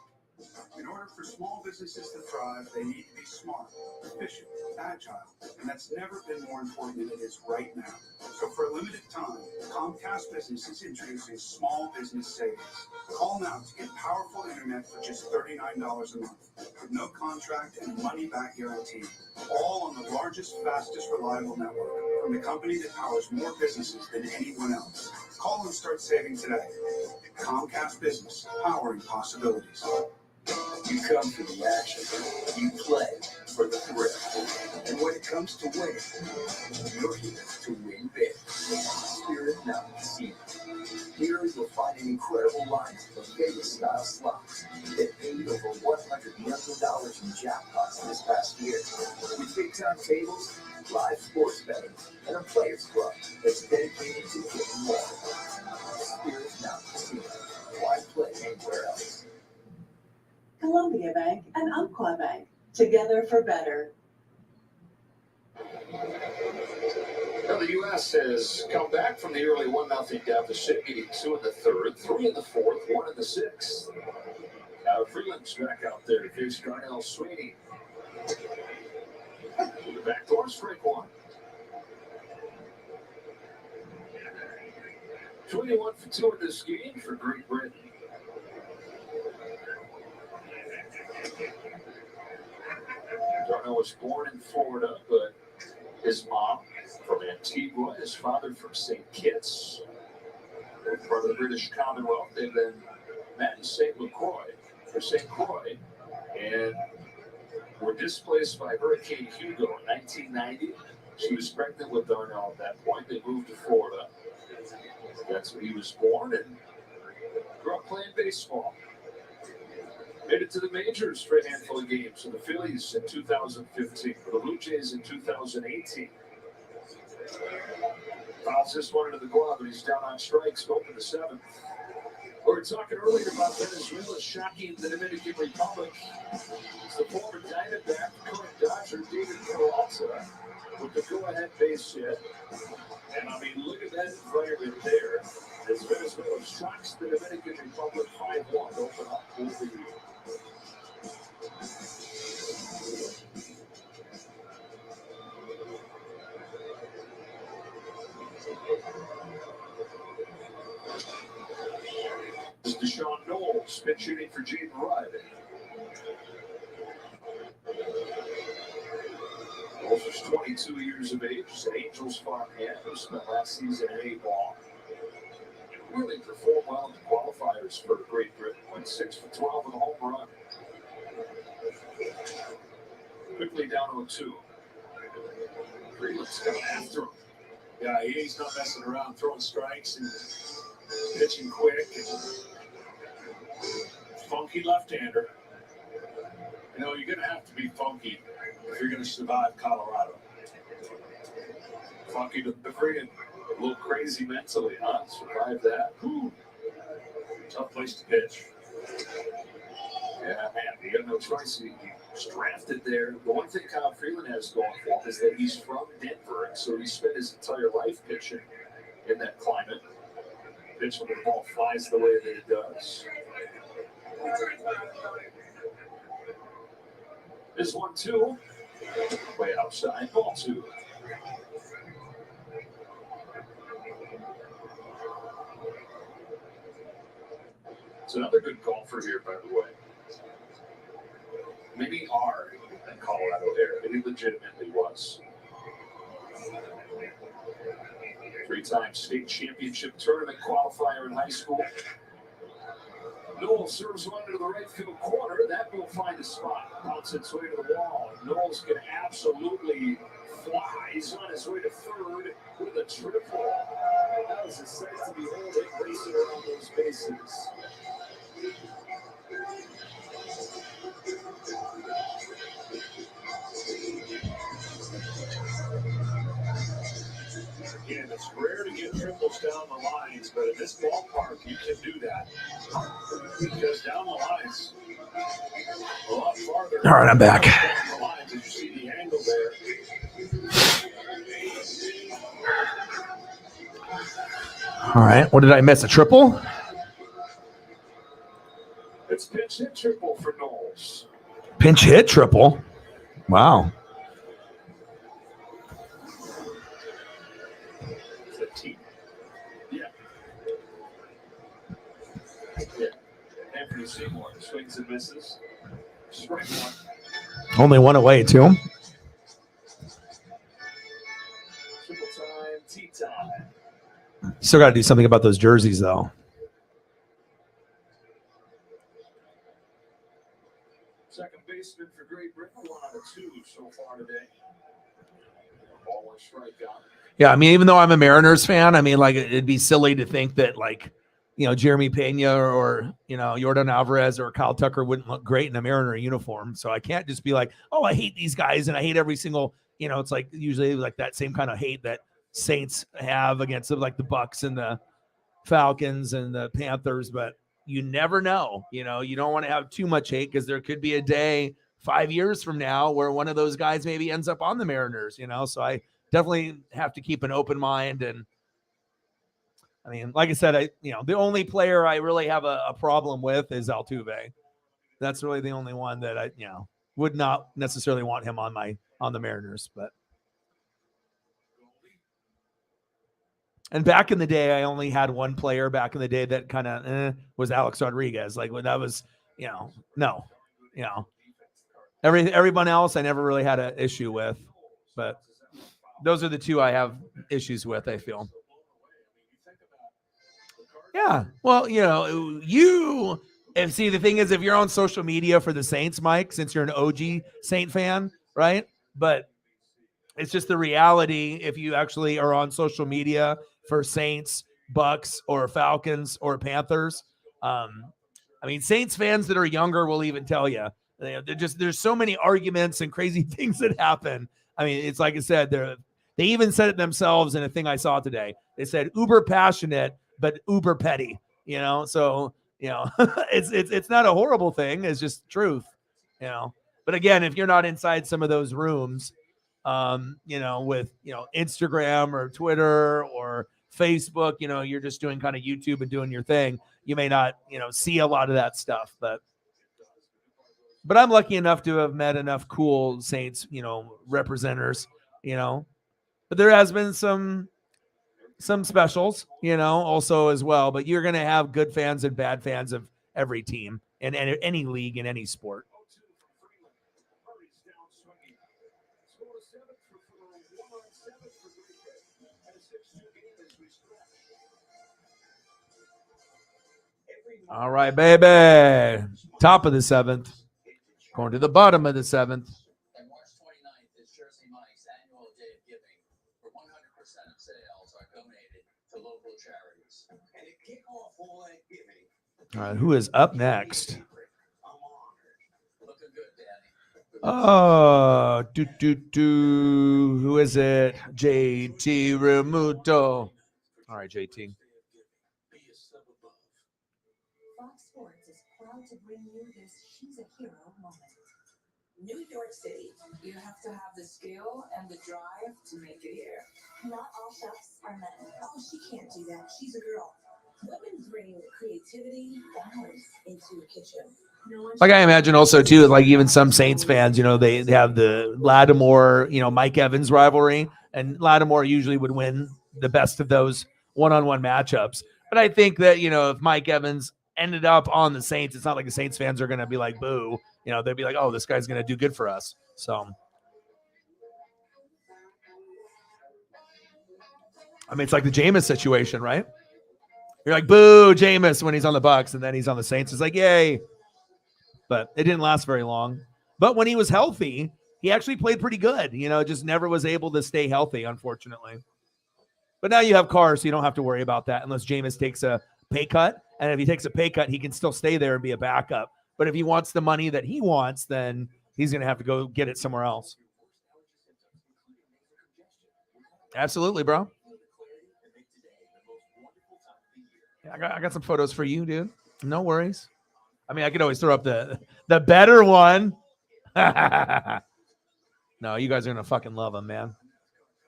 In order for small businesses to thrive, they need to be smart, efficient, agile, and that's never been more important than it is right now. So for a limited time, Comcast Business is introducing Small Business Savings. Call now to get powerful internet for just $39 a month, with no contract and money-back guarantee. All on the largest, fastest, reliable network, from the company that powers more businesses than anyone else. Call and start saving today. Comcast Business, powering possibilities. You come for the action. You play for the thrill. And when it comes to winning, you're here to win big. Spirit Mountain Casino. Here you'll find an incredible lineup of Vegas-style slots that paid over $100 million in jackpots this past year. With big-time tables, live sports betting, and a players club that's dedicated to getting more. Spirit Mountain Casino. Why play anywhere else? Columbia Bank and Umpqua Bank, together for better. Now the U.S. has come back from the early 1-0 deficit, needing 2 in the third, 3 in the fourth, 1 in the sixth. Now Freeland's back out there to face Darnell Sweeney. The backdoor strike one. 21 for 2 in this game for Great Britain. Darnell was born in Florida, but his mom from Antigua, his father from St. Kitts. They're part of the British Commonwealth. They've been met in St. Croix, and were displaced by Hurricane Hugo in 1990. She was pregnant with Darnell at that point. They moved to Florida. That's when he was born and grew up playing baseball. Made it to the majors for a handful of games for the Phillies in 2015, for the Blue Jays in 2018. Fouls this one into the glove, and he's down on strikes, going to the 7th. We were talking earlier about Venezuela shocking the Dominican Republic. It's the former Diamondback, current Dodger, David Peralta, with the go-ahead base hit. And I mean, look at that environment there, as Venezuela shocks the Dominican Republic 5-1 to open up the lead. This is Deshaun Knowles, pitch hitting for Jaden Rudd. Knowles is 22 years of age. He's an Angels farm hand who spent last season in A-ball. Really performed well in the qualifiers for Great Britain. Went 6 for 12 with a home run. Quickly down 0-2. Freeland's coming after him. Yeah, he's not messing around, throwing strikes and pitching quick. And funky left-hander. You know, you're going to have to be funky if you're going to survive Colorado. Funky to the freaking A little crazy mentally, huh? Survive that. Whew. Tough place to pitch. Yeah, man, he got no choice. He's drafted there. The one thing Kyle Freeland has going for him is that he's from Denver, and so he spent his entire life pitching in that climate. Pitching when the ball flies the way that it does. This 1-2. Way outside. Ball 2. It's another good golfer here, by the way. Maybe R in Colorado there. He legitimately was. 3-time state championship tournament qualifier in high school. Knowles serves one into the right field corner. That will find a spot. Bounce its way to the wall. Knowles can absolutely fly. He's on his way to third with a triple. That was a sight to behold. It racing around those bases. Again, it's rare to get triples down the lines, but in this ballpark, you can do that. Because down the lines, a lot farther. All right, I'm back. Down the lines, as you see the angle there. All right, what did I miss? A triple? It's pinch hit triple for Knowles. Pinch hit triple? Wow. Yeah. Anthony Seymour swings and misses. Strike one. Only one away, too. Triple time, tea time. Still got to do something about those jerseys, though. Second baseman for Great Britain, 1 out of 2 so far today. Ball 1 strikeout. Yeah, I mean, even though I'm a Mariners fan, I mean, like, it'd be silly to think that, like, you know, Jeremy Pena or you know, Yordan Alvarez or Kyle Tucker wouldn't look great in a Mariner uniform. So I can't just be like, oh, I hate these guys and I hate every single, you know, it's like usually like that same kind of hate that Saints have against like the Bucks and the Falcons and the Panthers. But you never know, you know, you don't want to have too much hate because there could be a day 5 years from now where one of those guys maybe ends up on the Mariners, you know. So I definitely have to keep an open mind. And I mean, like I said, the only player I really have a problem with is Altuve. That's really the only one that I, would not necessarily want him on the Mariners. But and back in the day, I only had one player back in the day that kind of was Alex Rodriguez. Like when that was, everyone else I never really had an issue with. But those are the two I have issues with, I feel. Yeah. Well, see, the thing is, if you're on social media for the Saints, Mike, since you're an OG Saint fan, right? But it's just the reality. If you actually are on social media for Saints, Bucks, or Falcons, or Panthers, I mean, Saints fans that are younger will even tell you, there's so many arguments and crazy things that happen. I mean, it's like I said, they even said it themselves in a thing I saw today. They said uber passionate, but uber petty, so, it's not a horrible thing. It's just truth, but again, if you're not inside some of those rooms, with, Instagram or Twitter or Facebook, you're just doing kind of YouTube and doing your thing. You may not, see a lot of that stuff, but I'm lucky enough to have met enough cool Saints, representatives, but there has been some specials, also as well. But you're going to have good fans and bad fans of every team and any league in any sport. All right, baby. Top of the 7th. Going to the bottom of the 7th. And March 29th is Jersey Mike's annual day of giving, where 100% of sales are donated to local charities. And to kick off all that giving, All right, who is up next? looking good, Danny. Oh, who is it? JT Remuto. All right, JT. Fox Sports is proud to bring you this She's a Hero moment. New York City. You have to have the skill and the drive to make it here. Not all chefs are men. Oh, she can't do that. She's a girl. Women bring creativity, balance into a kitchen. Like I imagine also too, like even some Saints fans, they have the Lattimore, Mike Evans rivalry, and Lattimore usually would win the best of those one-on-one matchups. But I think that, if Mike Evans ended up on the Saints, it's not like the Saints fans are going to be like, boo. They'd be like, oh, this guy's going to do good for us. So, I mean, it's like the Jameis situation, right? You're like, boo, Jameis when he's on the Bucs, and then he's on the Saints. It's like, yay. But it didn't last very long. But when he was healthy, he actually played pretty good. Just never was able to stay healthy, unfortunately. But now you have Carr, so you don't have to worry about that unless Jameis takes a pay cut. And if he takes a pay cut, he can still stay there and be a backup. But if he wants the money that he wants, then he's going to have to go get it somewhere else. Absolutely, bro. Yeah, I got some photos for you, dude. No worries. I mean, I could always throw up the better one. No, you guys are going to fucking love him, man.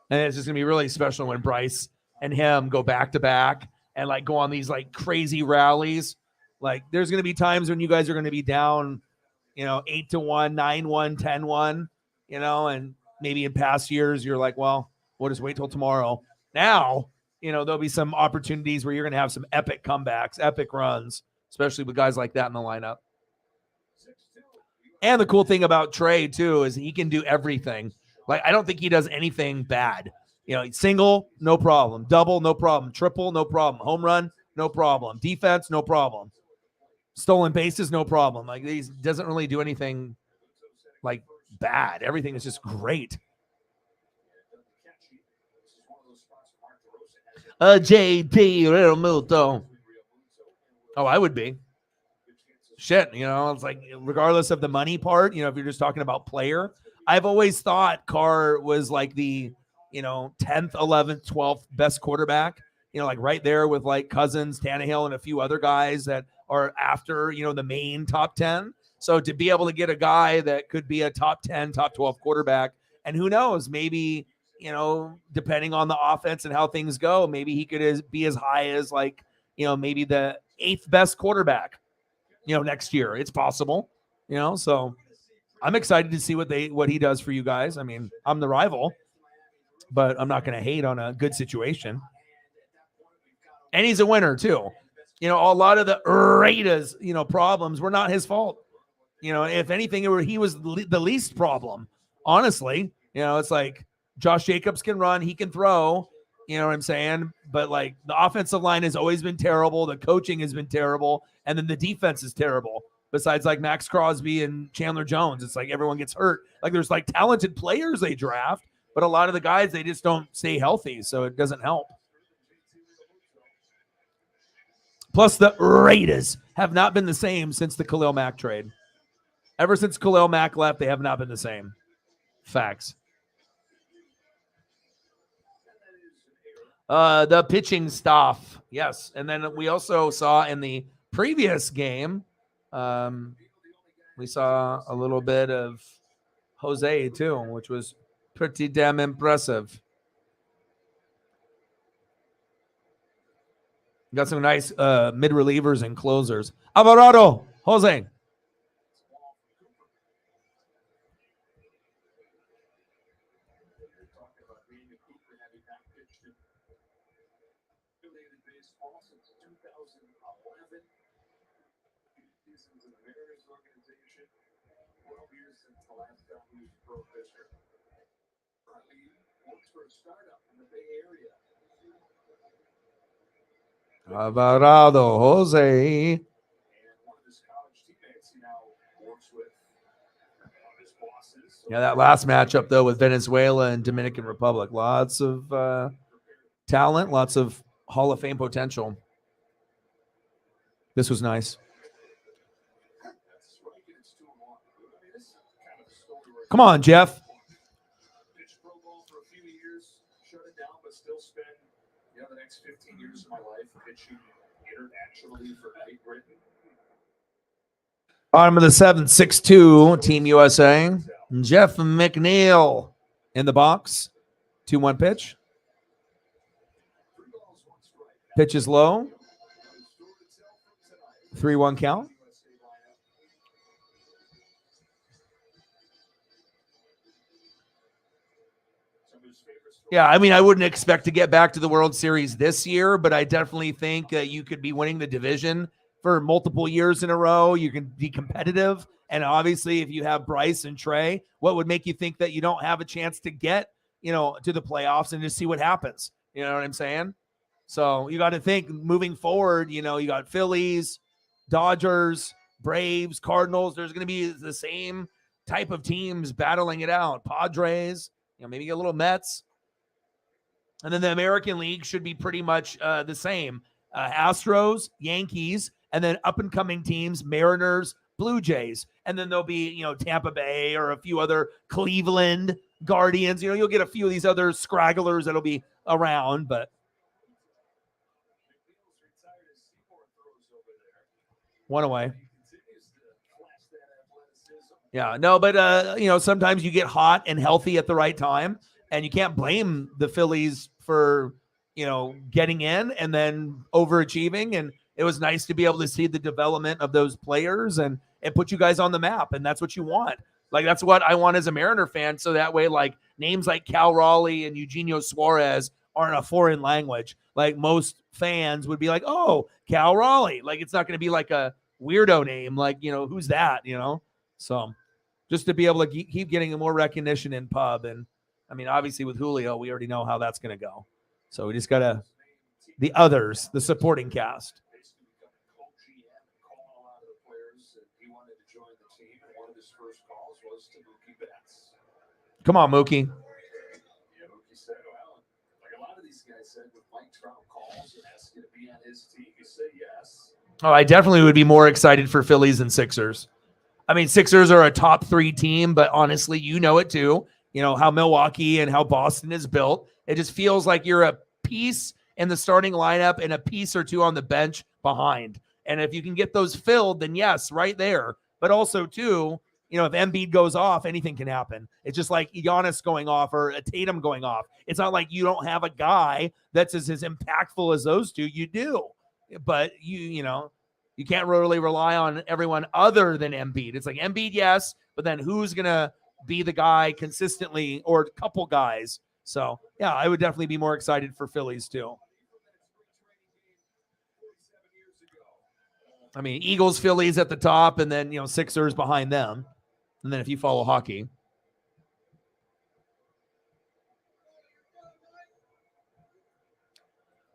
And it's just going to be really special when Bryce and him go back to back and like go on these like crazy rallies. Like there's going to be times when you guys are going to be down, 8-1, 9-1, 10-1, and maybe in past years you're like, well, we'll just wait till tomorrow. Now, there'll be some opportunities where you're going to have some epic comebacks, epic runs, especially with guys like that in the lineup. And the cool thing about Trey, too, is he can do everything. Like, I don't think he does anything bad. Single, no problem. Double, no problem. Triple, no problem. Home run, no problem. Defense, no problem. Stolen bases, no problem. Like, he doesn't really do anything, like, bad. Everything is just great. JT Real Muto. Oh, I would be. Shit, it's like regardless of the money part, if you're just talking about player, I've always thought Carr was like the, 10th, 11th, 12th best quarterback, like right there with like Cousins, Tannehill, and a few other guys that are after, the main top 10. So to be able to get a guy that could be a top 10, top 12 quarterback, and who knows, maybe, depending on the offense and how things go, maybe he could be as high as like, maybe the 8th best quarterback. Next year. It's possible, so I'm excited to see what he does for you guys. I mean, I'm the rival, but I'm not going to hate on a good situation. And he's a winner too. A lot of the Raiders, problems were not his fault. If anything, he was the least problem, honestly. It's like Josh Jacobs can run, he can throw, you know what I'm saying? But like the offensive line has always been terrible. The coaching has been terrible. And then the defense is terrible. Besides like Max Crosby and Chandler Jones, it's like everyone gets hurt. Like there's like talented players they draft, but a lot of the guys, they just don't stay healthy. So it doesn't help. Plus the Raiders have not been the same since the Khalil Mack trade. Ever since Khalil Mack left, they have not been the same. Facts. The pitching staff. Yes. And then we also saw in the previous game, we saw a little bit of Jose too, which was pretty damn impressive. Got some nice mid relievers and closers. Alvarado, Jose. Alvarado, Jose. Yeah, that last matchup, though, with Venezuela and Dominican Republic. Lots of talent, lots of Hall of Fame potential. This was nice. Come on, Jeff. next 15 years of my life pitching internationally for Great Britain. Bottom of the 7th, 6-2, Team USA. Jeff McNeil in the box. 2-1 pitch. Pitch is low. 3-1 count. Yeah, I mean, I wouldn't expect to get back to the World Series this year, but I definitely think that you could be winning the division for multiple years in a row. You can be competitive. And obviously, if you have Bryce and Trey, what would make you think that you don't have a chance to get, to the playoffs and just see what happens? You know what I'm saying? So you got to think moving forward, you got Phillies, Dodgers, Braves, Cardinals. There's going to be the same type of teams battling it out. Padres, maybe a little Mets. And then the American League should be pretty much the same. Astros, Yankees, and then up-and-coming teams, Mariners, Blue Jays. And then there'll be, Tampa Bay or a few other Cleveland, Guardians. You'll get a few of these other scragglers that'll be around, but one away. Yeah, no, but, sometimes you get hot and healthy at the right time. And you can't blame the Phillies for, getting in and then overachieving. And it was nice to be able to see the development of those players and put you guys on the map. And that's what you want. Like, that's what I want as a Mariner fan. So that way, like, names like Cal Raleigh and Eugenio Suarez aren't a foreign language. Like, most fans would be like, oh, Cal Raleigh. Like, it's not going to be like a weirdo name. Like, who's that, So just to be able to keep getting more recognition in pub. And, I mean, obviously with Julio, we already know how that's going to go. So we just got the others, the supporting cast. Come on, Mookie. Yeah, Mookie said, well, like a lot of these guys said, with Mike Trout calls and asks you to be on his team, you say yes. Oh, I definitely would be more excited for Phillies than Sixers. I mean, Sixers are a top 3 team, but honestly, it too. How Milwaukee and how Boston is built. It just feels like you're a piece in the starting lineup and a piece or two on the bench behind. And if you can get those filled, then yes, right there. But also, too, if Embiid goes off, anything can happen. It's just like Giannis going off or a Tatum going off. It's not like you don't have a guy that's as impactful as those two. You do. But, you can't really rely on everyone other than Embiid. It's like Embiid, yes, but then who's going to be the guy consistently or a couple guys? So, yeah, I would definitely be more excited for Phillies too. I mean, Eagles, Phillies at the top, and then, Sixers behind them. And then if you follow hockey.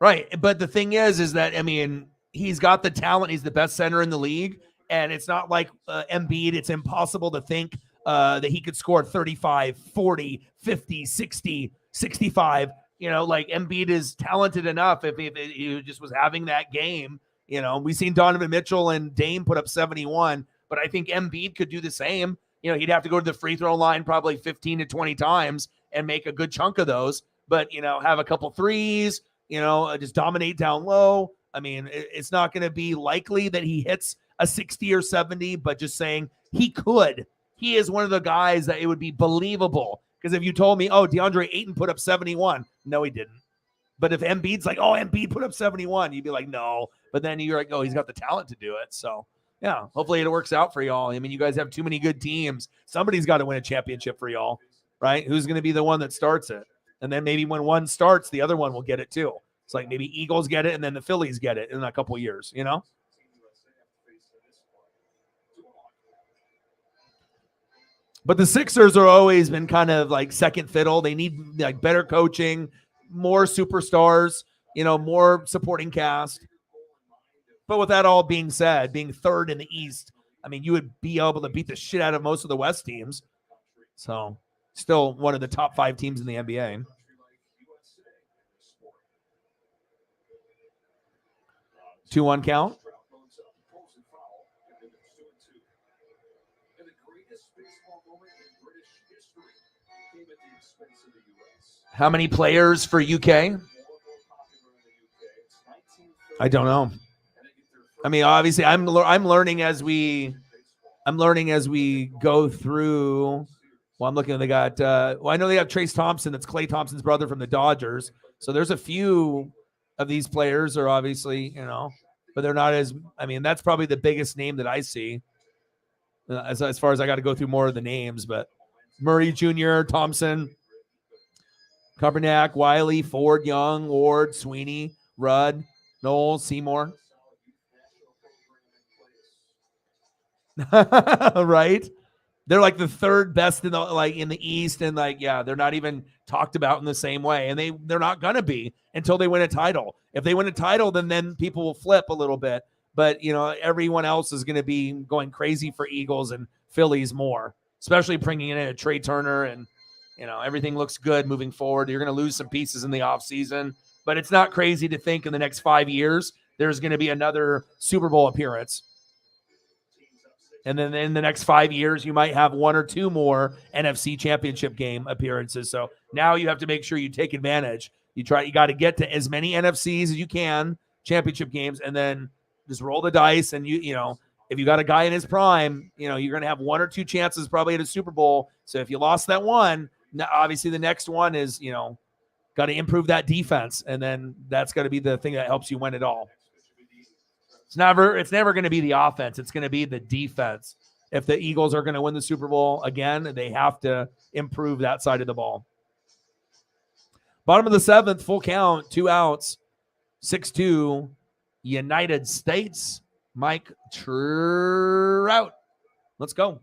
Right. But the thing is that, I mean, he's got the talent. He's the best center in the league. And it's not like Embiid. It's impossible to think that he could score 35, 40, 50, 60, 65. Like Embiid is talented enough if he just was having that game. We've seen Donovan Mitchell and Dame put up 71, but I think Embiid could do the same. He'd have to go to the free throw line probably 15 to 20 times and make a good chunk of those, but, have a couple threes, just dominate down low. I mean, it's not going to be likely that he hits a 60 or 70, but just saying he could. He is one of the guys that it would be believable. Because if you told me, oh, DeAndre Ayton put up 71, no, he didn't. But if Embiid's like, oh, Embiid put up 71, you'd be like, no. But then you're like, oh, he's got the talent to do it. So, yeah, hopefully it works out for y'all. I mean, you guys have too many good teams. Somebody's got to win a championship for y'all, right? Who's going to be the one that starts it? And then maybe when one starts, the other one will get it too. It's like maybe Eagles get it and then the Phillies get it in a couple years, But the Sixers are always been kind of like second fiddle. They need like better coaching, more superstars, more supporting cast. But with that all being said, being third in the East, I mean, you would be able to beat the shit out of most of the West teams. So still one of the top 5 teams in the NBA. Two one count. How many players for UK? I don't know. I mean, obviously, I'm learning as we go through. Well, I'm looking. They got. Well, I know they have Trace Thompson. That's Klay Thompson's brother from the Dodgers. So there's a few of these players are obviously, but they're not as. I mean, that's probably the biggest name that I see. As far as I got to go through more of the names, but Murray Jr., Thompson, Kaepernick, Wiley, Ford, Young, Ward, Sweeney, Rudd, Knowles, Seymour. Right? They're like the third best in the East, and they're not even talked about in the same way, and they're not gonna be until they win a title. If they win a title, then people will flip a little bit. But everyone else is gonna be going crazy for Eagles and Phillies more, especially bringing in a Trey Turner, and everything looks good moving forward. You're gonna lose some pieces in the offseason, but it's not crazy to think in the next 5 years there's gonna be another Super Bowl appearance. And then in the next 5 years, you might have one or two more NFC championship game appearances. So now you have to make sure you take advantage. You got to get to as many NFCs as you can, championship games, and then just roll the dice. And if you got a guy in his prime, you're going to have one or two chances probably at a Super Bowl. So if you lost that one, obviously the next one is, got to improve that defense. And then that's got to be the thing that helps you win it all. It's never going to be the offense. It's going to be the defense. If the Eagles are going to win the Super Bowl again, they have to improve that side of the ball. Bottom of the seventh, full count, 2 outs, 6-2, United States, Mike Trout. Let's go.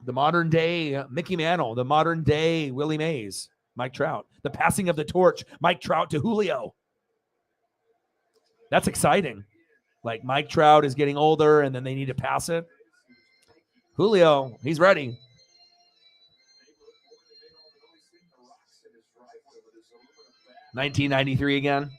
The modern day Mickey Mantle, the modern day Willie Mays, Mike Trout. The passing of the torch, Mike Trout to Julio. That's exciting. Like Mike Trout is getting older and then they need to pass it. Julio, he's ready. $19.93 again.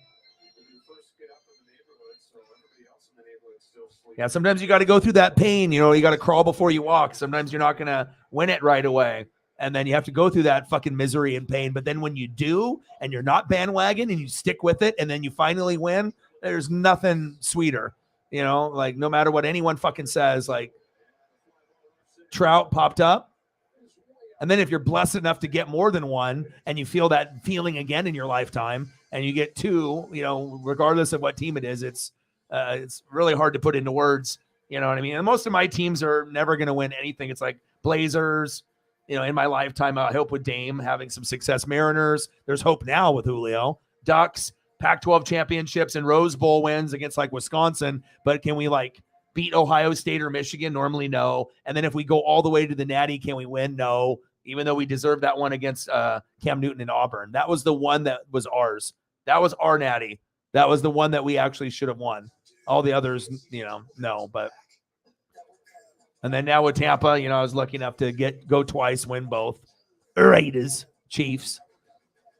Yeah, sometimes you got to go through that pain. You got to crawl before you walk. Sometimes you're not going to win it right away. And then you have to go through that fucking misery and pain. But then when you do and you're not bandwagon and you stick with it and then you finally win, there's nothing sweeter, like no matter what anyone fucking says, like Trout popped up. And then if you're blessed enough to get more than one and you feel that feeling again in your lifetime and you get two, regardless of what team it is, it's really hard to put into words. You know what I mean? And most of my teams are never going to win anything. It's like Blazers, in my lifetime, I hope with Dame having some success. Mariners, there's hope now with Julio. Ducks, Pac-12 championships and Rose Bowl wins against Wisconsin, but can we beat Ohio State or Michigan? Normally, no. And then if we go all the way to the Natty, can we win? No. Even though we deserved that one against Cam Newton and Auburn. That was the one that was ours. That was our Natty. That was the one that we actually should have won. All the others, no. But and then now with Tampa, I was lucky enough to go twice, win both. Raiders, Chiefs,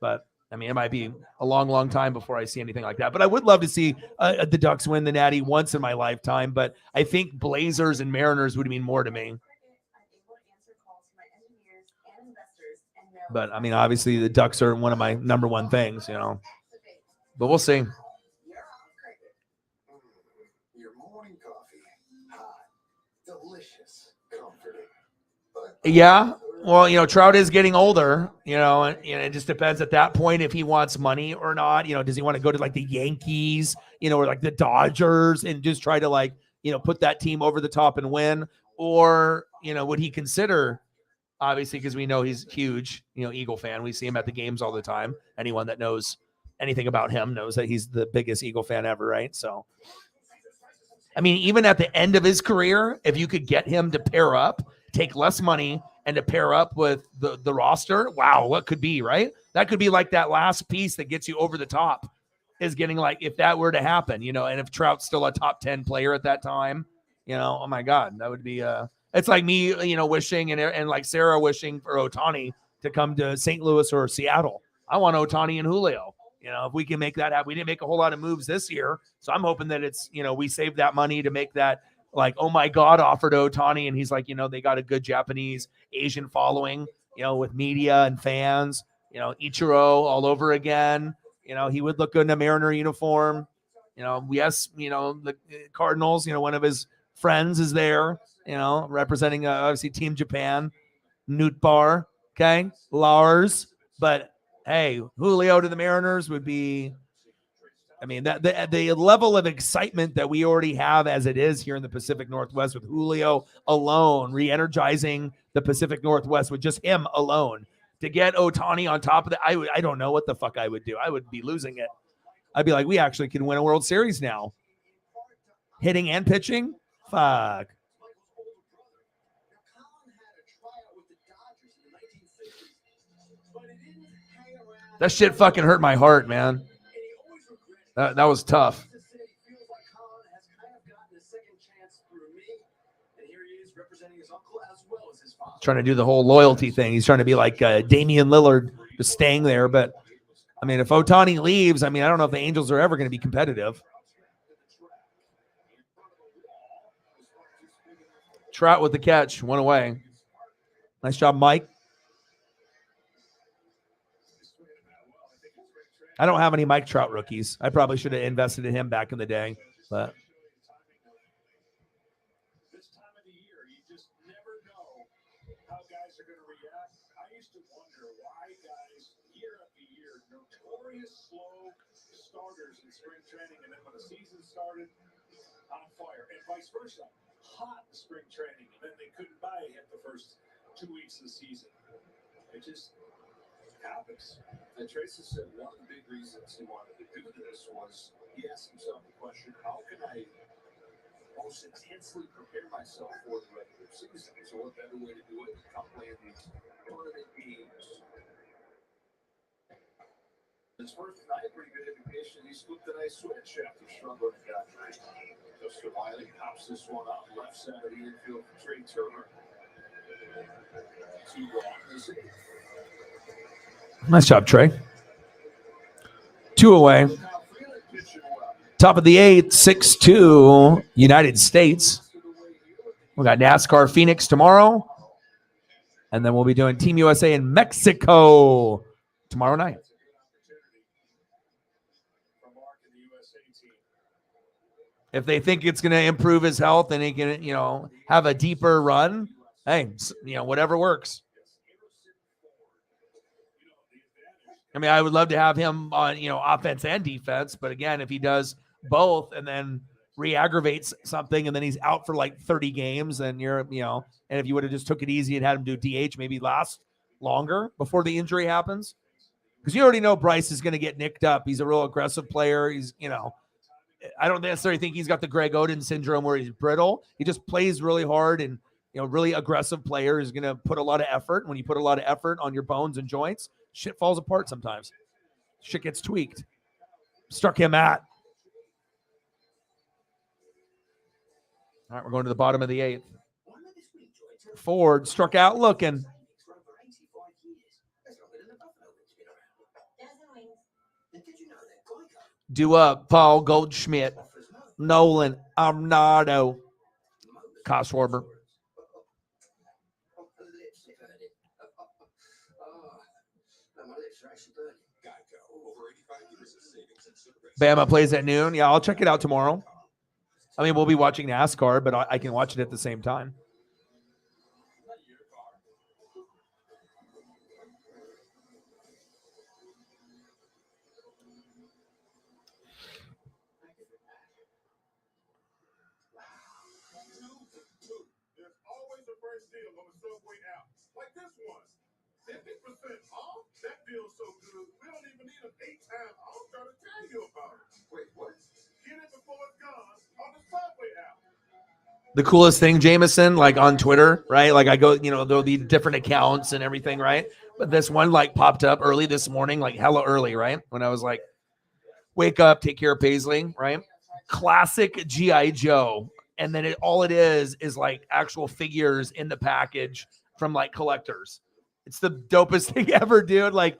but. I mean, it might be a long, long time before I see anything like that. But I would love to see the Ducks win the Natty once in my lifetime. But I think Blazers and Mariners would mean more to me. But, I mean, obviously the Ducks are one of my number one things, But we'll see. Your morning coffee, hot, delicious, comforting. Yeah. Well, Trout is getting older, and it just depends at that point if he wants money or not. Does he want to go to the Yankees, or the Dodgers and just try to put that team over the top and win? Or, would he consider, obviously, because we know he's huge, Eagle fan. We see him at the games all the time. Anyone that knows anything about him knows that he's the biggest Eagle fan ever, right? So, I mean, even at the end of his career, if you could get him to pair up, take less money, and to pair up with the roster, wow, what could be, right? That could be that last piece that gets you over the top is getting if that were to happen, and if Trout's still a top 10 player at that time, oh my God, that would be, it's like me, wishing and like Sarah wishing for Ohtani to come to St. Louis or Seattle. I want Ohtani and Julio. If we can make that happen. We didn't make a whole lot of moves this year, so I'm hoping that it's, we save that money to make that oh my God, offered Ohtani, and he's they got a good Japanese Asian following, with media and fans, Ichiro all over again, You know, he would look good in a Mariner uniform. You know, yes, you know, the Cardinals, you know, one of his friends is there, you know, representing obviously Team Japan, Nootbaar, okay, Lars. But hey, Julio to the Mariners would be, I mean, that the level of excitement that we already have as it is here in the Pacific Northwest with Julio alone, re-energizing the Pacific Northwest with just him alone. To get Ohtani on top of that, I don't know what the fuck I would do. I would be losing it. I'd be like, we actually can win a World Series now. Hitting and pitching? Fuck. That shit fucking hurt my heart, man. That was tough. Trying to do the whole loyalty thing. He's trying to be like Damian Lillard, just staying there. But, I mean, if Ohtani leaves, I mean, I don't know if the Angels are ever going to be competitive. Trout with the catch, one away. Nice job, Mike. I don't have any Mike Trout rookies. I probably should have invested in him back in the day, but This time of the year, you just never know how guys are going to react. I used to wonder why guys, year after year, notorious slow starters in spring training, and then when the season started, on fire, and vice versa. Hot in spring training, and then they couldn't buy a hit the first 2 weeks of the season. It just happens. And Tracy said one of the big reasons he wanted to do this was he asked himself the question, how can I most intensely prepare myself for the regular season? So what better way to do it than come play in these tournament games? His first night, pretty good indication. He scooped a nice switch after struggling at that night. Justin Wiley pops this one up left side of the infield for Trey Turner. nice job, Trey. 2 away. Top of the 8th, 6-2, United States. We got NASCAR Phoenix tomorrow. And then we'll be doing Team USA in Mexico tomorrow night. If they think it's going to improve his health and he can, you know, have a deeper run, hey, you know, whatever works. I mean, I would love to have him on, you know, offense and defense. But again, if he does both and then re-aggravates something and then he's out for like 30 games, then you're, you know, and if you would have just took it easy and had him do DH, maybe last longer before the injury happens. Because you already know Bryce is going to get nicked up. He's a real aggressive player. He's, you know, I don't necessarily think he's got the Greg Oden syndrome where he's brittle. He just plays really hard, and, you know, really aggressive player is going to put a lot of effort. When you put a lot of effort on your bones and joints, shit falls apart sometimes. Shit gets tweaked. Struck him out. All right, we're going to the bottom of the 8th. Ford struck out looking. Do up, Paul Goldschmidt, Nolan Arenado, Kyle Schwarber. Bama plays at noon. Yeah, I'll check it out tomorrow. I mean, we'll be watching NASCAR, but I can watch it at the same time. There's always a first deal on the Subway app, like this one. 50% off? That deal's so good, we don't even need an 8-time off trying to tell you about it. Wait, what? Get it before it's gone on the Subway app. The coolest thing, Jameson, like on Twitter, right? Like I go, you know, there'll be different accounts and everything, right? But this one like popped up early this morning, like hella early, right? When I was like, wake up, take care of Paisley, right? Classic G.I. Joe. And then all it is like actual figures in the package from like collectors. It's the dopest thing ever, dude. Like,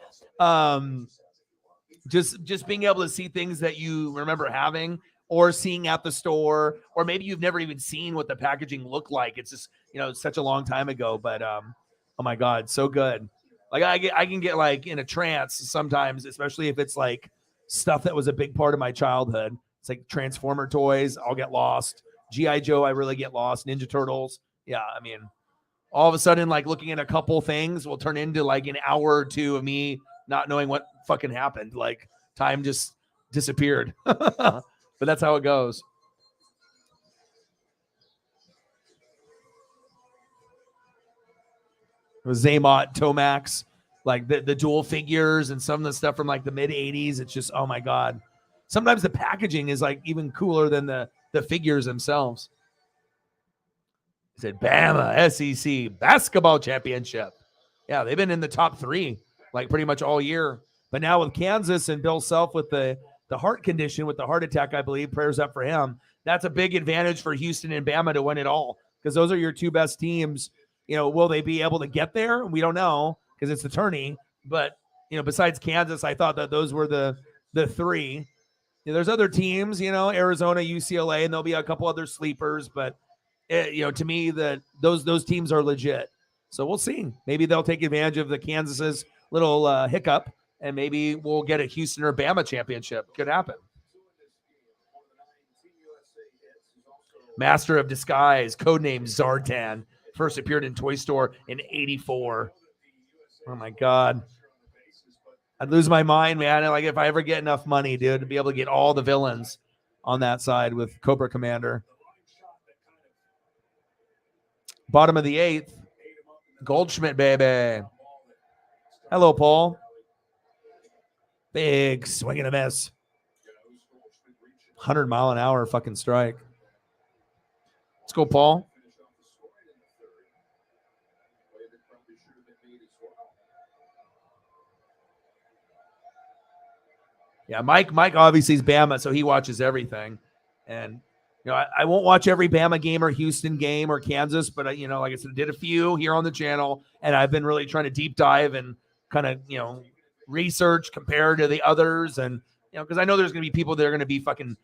just being able to see things that you remember having or seeing at the store, or maybe you've never even seen what the packaging looked like. It's just, you know, such a long time ago, but oh my God, so good. Like I can get like in a trance sometimes, especially if it's like, stuff that was a big part of my childhood. It's like Transformer toys, I'll get lost. G.I. Joe, I really get lost. Ninja Turtles. Yeah, I mean, all of a sudden, like looking at a couple things will turn into like an hour or two of me not knowing what fucking happened. Like time just disappeared. But that's how it goes. It was Zaymot, Tomax, like the dual figures and some of the stuff from like the mid 80s. It's just, oh my God. Sometimes the packaging is like even cooler than the figures themselves. He said, Bama SEC basketball championship. Yeah, they've been in the top 3 like pretty much all year. But now with Kansas and Bill Self with the heart condition, with the heart attack, I believe, prayers up for him. That's a big advantage for Houston and Bama to win it all because those are your 2 best teams. You know, will they be able to get there? We don't know because it's the tourney. But, you know, besides Kansas, I thought that those were the 3. You know, there's other teams, you know, Arizona, UCLA, and there'll be a couple other sleepers. But, you know, to me, those teams are legit. So we'll see. Maybe they'll take advantage of the Kansas's little hiccup, and maybe we'll get a Houston or Bama championship. Could happen. Master of Disguise, codename Zartan. First appeared in Toy Store in '84. Oh, my God. I'd lose my mind, man. Like, if I ever get enough money, dude, to be able to get all the villains on that side with Cobra Commander. Bottom of the 8th. Goldschmidt, baby. Hello, Paul. Big swing and a miss. 100-mile-an-hour fucking strike. Let's go, Paul. Yeah, Mike obviously is Bama, so he watches everything. And, you know, I won't watch every Bama game or Houston game or Kansas, but, you know, like I said, I did a few here on the channel, and I've been really trying to deep dive and kind of, you know, research, compare to the others. And, you know, because I know there's going to be people that are going to be fucking,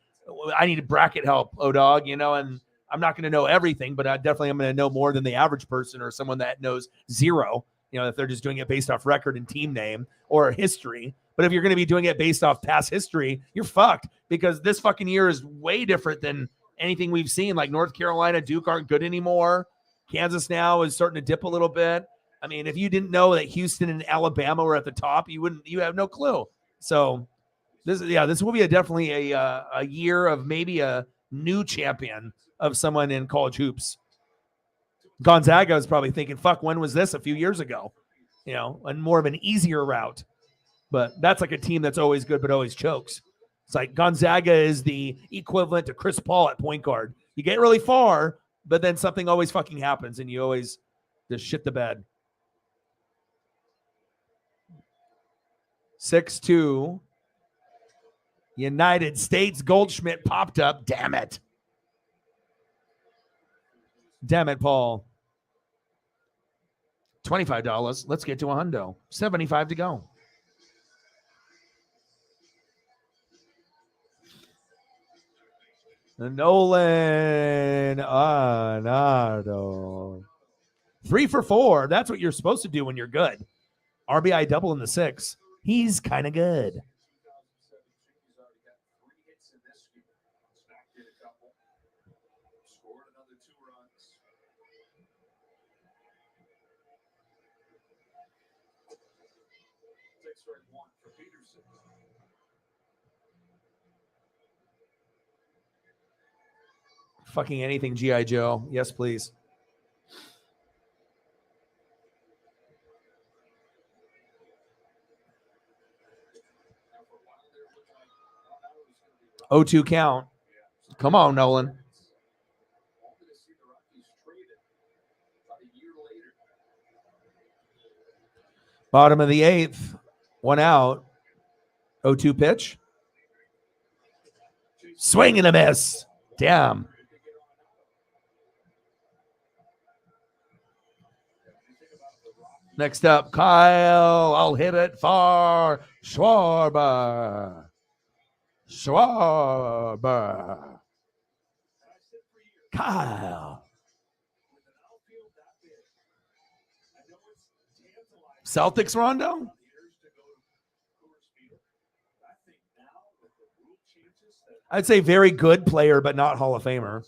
I need bracket help, O-Dog, you know, and I'm not going to know everything, but I definitely am going to know more than the average person or someone that knows zero, you know, if they're just doing it based off record and team name or history. But if you're going to be doing it based off past history, you're fucked because this fucking year is way different than anything we've seen. Like North Carolina, Duke aren't good anymore. Kansas now is starting to dip a little bit. I mean, if you didn't know that Houston and Alabama were at the top, you have no clue. So this will be definitely a year of maybe a new champion of someone in college hoops. Gonzaga is probably thinking, fuck, when was this? A few years ago, you know, and more of an easier route. But that's like a team that's always good but always chokes. It's like Gonzaga is the equivalent to Chris Paul at point guard. You get really far, but then something always fucking happens and you always just shit the bed. 6-2. United States. Goldschmidt popped up. Damn it. Damn it, Paul. $25. Let's get to a hundo. 75 to go. Nolan Arnado. 3 for 4. That's what you're supposed to do when you're good. RBI double in the 6. He's kind of good. Fucking anything, G.I. Joe. Yes, please. O2 count. Come on, Nolan. Bottom of the 8th. 1 out. 0-2 pitch. Swing and a miss. Damn. Next up, Kyle. I'll hit it far. Schwarber. Kyle. Celtics, Rondo? I'd say very good player, but not Hall of Famer.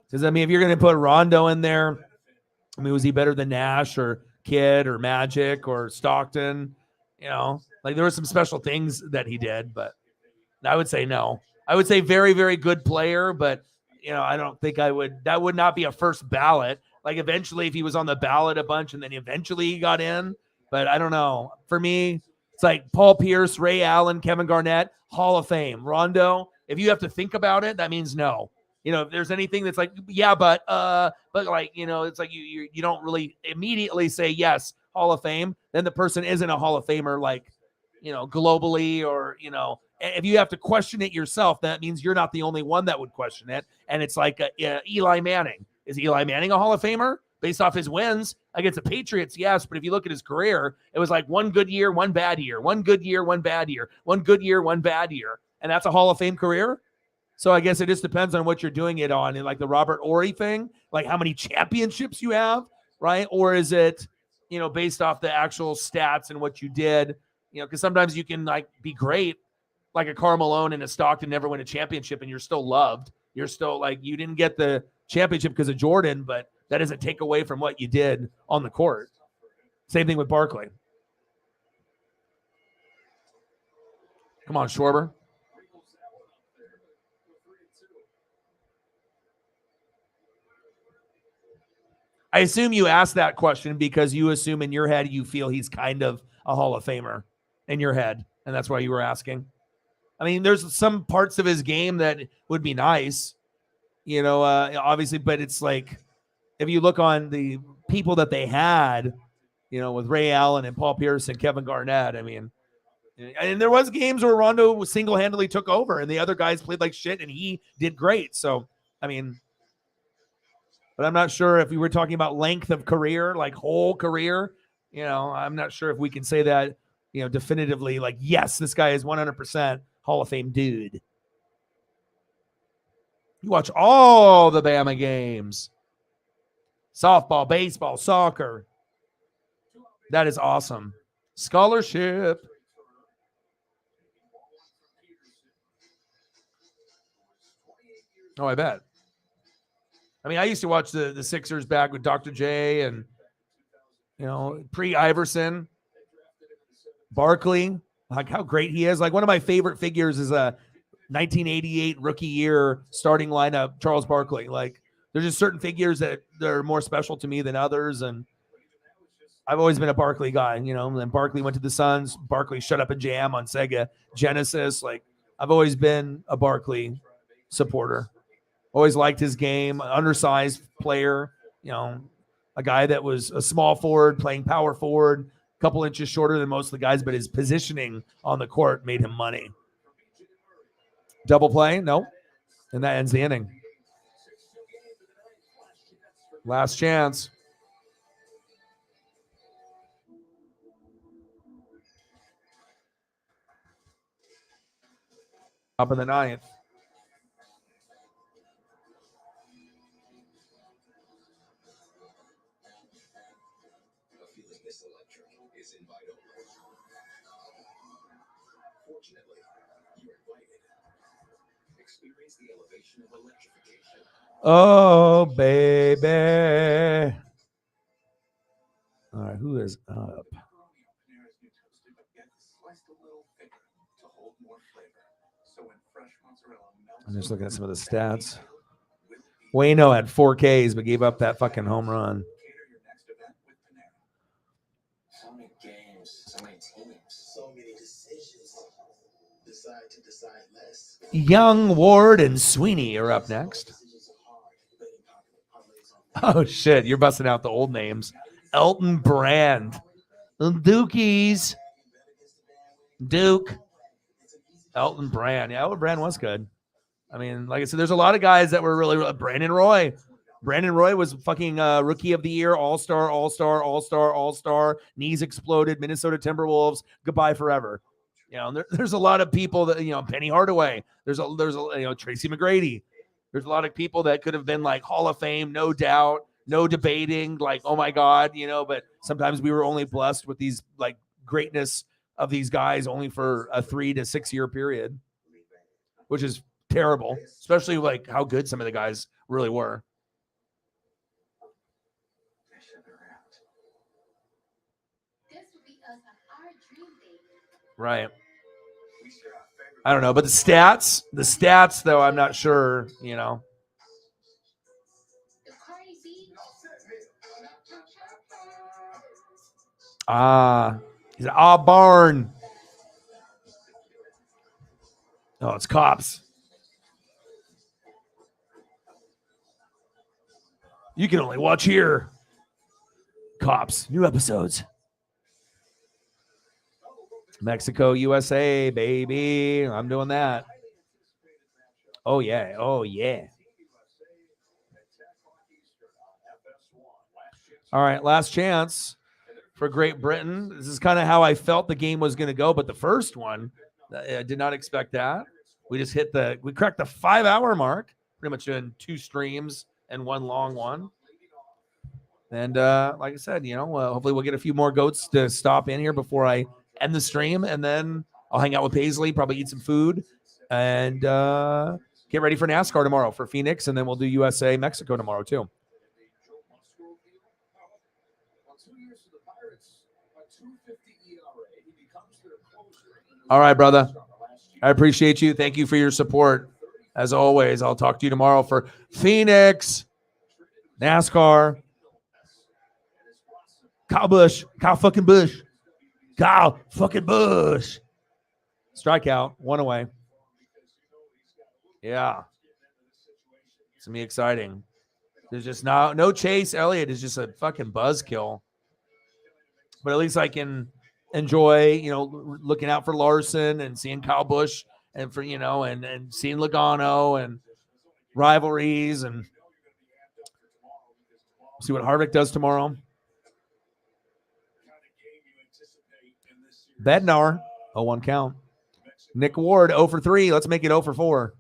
Because, I mean, if you're going to put Rondo in there, I mean, was he better than Nash or Kidd or Magic or Stockton? You know, like there were some special things that he did, but I would say no. I would say very, very good player, but, you know, I don't think that would not be a first ballot. Like eventually if he was on the ballot a bunch and then eventually he got in, but I don't know. For me, it's like Paul Pierce, Ray Allen, Kevin Garnett, Hall of Fame. Rondo, if you have to think about it, that means no. You know, if there's anything that's like, yeah, but like, you know, it's like you don't really immediately say yes, Hall of Fame, then the person isn't a Hall of Famer, like, you know, globally, or, you know, if you have to question it yourself, that means you're not the only one that would question it. And it's like Eli Manning. Is Eli Manning a Hall of Famer based off his wins against the Patriots? Yes, but if you look at his career, it was like one good year, one bad year, one good year, one bad year, one good year, one bad year, and that's a Hall of Fame career. So I guess it just depends on what you're doing it on. And like the Robert Horry thing, like how many championships you have, right? Or is it, you know, based off the actual stats and what you did, you know, because sometimes you can like be great, like a Karl Malone and a Stockton never win a championship and you're still loved. You're still like, you didn't get the championship because of Jordan, but that doesn't take away from what you did on the court. Same thing with Barkley. Come on, Schwarber. I assume you asked that question because you assume in your head you feel he's kind of a Hall of Famer in your head, and that's why you were asking. I mean, there's some parts of his game that would be nice, you know, obviously, but it's like if you look on the people that they had, you know, with Ray Allen and Paul Pierce and Kevin Garnett, I mean, and there was games where Rondo single-handedly took over and the other guys played like shit and he did great. So, I mean, but I'm not sure if we were talking about length of career, like whole career, you know, I'm not sure if we can say that, you know, definitively, like, yes, this guy is 100% Hall of Fame dude. You watch all the Bama games. Softball, baseball, soccer. That is awesome. Scholarship. Oh, I bet. I mean, I used to watch the Sixers back with Dr. J and, you know, pre-Iverson, Barkley, like how great he is. Like one of my favorite figures is a 1988 rookie year starting lineup, Charles Barkley. Like there's just certain figures that are more special to me than others. And I've always been a Barkley guy, you know, and then Barkley went to the Suns. Barkley shut up and jam on Sega Genesis. Like I've always been a Barkley supporter. Always liked his game, undersized player, you know, a guy that was a small forward playing power forward, a couple inches shorter than most of the guys, but his positioning on the court made him money. Double play? No. And that ends the inning. Last chance. Up in the ninth. Oh, baby. All right, who is up? I'm just looking at some of the stats. Wayno had 4 Ks, but gave up that fucking home run. So many games, so many teams, so many decisions. Decide to decide less. Young, Ward, and Sweeney are up next. Oh, shit. You're busting out the old names. Elton Brand. Dookies. Duke. Elton Brand. Yeah, Elton Brand was good. I mean, like I said, there's a lot of guys that were really Brandon Roy. Brandon Roy was fucking rookie of the year, all-star, all-star, all-star, all-star. Knees exploded. Minnesota Timberwolves. Goodbye forever. You know, there's a lot of people that, you know, Penny Hardaway. There's a you know, Tracy McGrady. There's a lot of people that could have been like Hall of Fame, no doubt, no debating, like, oh my God, you know, but sometimes we were only blessed with these like greatness of these guys only for a 3 to 6 year period, which is terrible, especially like how good some of the guys really were. Right. I don't know, but the stats though, I'm not sure, you know. He's at Auburn. Oh, it's cops. You can only watch here. Cops, new episodes. Mexico, USA, baby. I'm doing that. Oh, yeah. Oh, yeah. All right, last chance for Great Britain. This is kind of how I felt the game was going to go, but the first one, I did not expect that. We cracked the 5-hour mark, pretty much in 2 streams and 1 long one. And like I said, you know, hopefully we'll get a few more goats to stop in here before I end the stream, and then I'll hang out with Paisley, probably eat some food, and get ready for NASCAR tomorrow for Phoenix, and then we'll do USA Mexico tomorrow too. All right, brother. I appreciate you. Thank you for your support. As always, I'll talk to you tomorrow for Phoenix, NASCAR. Kyle Busch. Kyle fucking Busch. Kyle fucking Busch. Strikeout. 1 away. Yeah. It's going to be exciting. There's just no chase. Elliott is just a fucking buzzkill. But at least I can enjoy, you know, looking out for Larson and seeing Kyle Busch and for, you know, and seeing Logano and rivalries, and see what Harvick does tomorrow. Bednar, 0-1 count. Nick Ward, 0 for 3. Let's make it 0 for 4.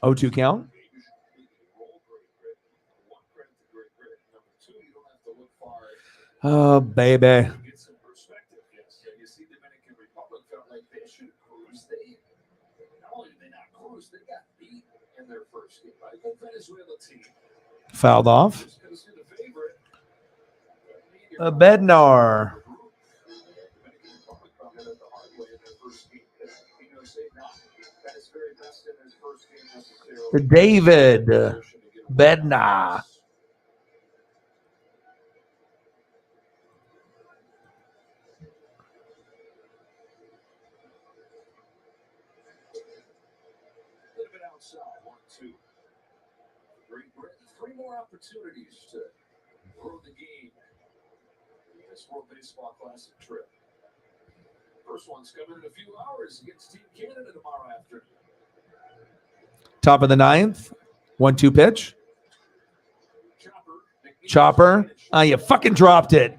Oh, 2 count. Oh, baby. Fouled off. Bednar. David Bednar. Three more opportunities to grow the game in this World Baseball Classic trip. First one's coming in a few hours against Team Canada tomorrow afternoon. Top of the 9th. 1-2 pitch. Chopper. You fucking dropped it.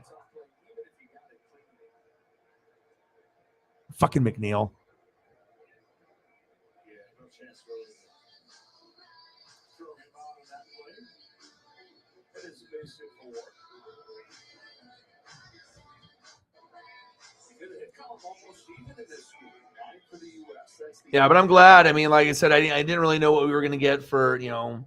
Fucking McNeil. Yeah, but I'm glad. I mean, like I said, I didn't really know what we were going to get for, you know,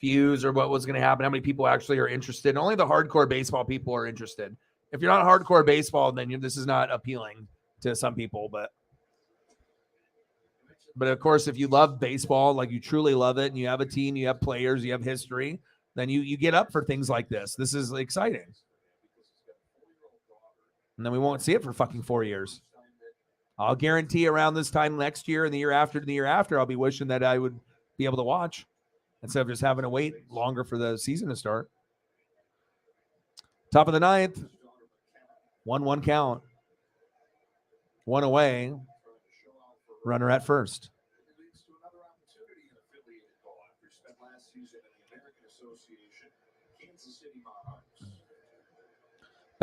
views or what was going to happen, how many people actually are interested. Only the hardcore baseball people are interested. If you're not hardcore baseball, then this is not appealing to some people. But of course, if you love baseball, like you truly love it, and you have a team, you have players, you have history, then you get up for things like this. This is exciting. And then we won't see it for fucking 4 years. I'll guarantee around this time next year and the year after, I'll be wishing that I would be able to watch instead of just having to wait longer for the season to start. Top of the 9th. 1-1 count. 1 away. Runner at first.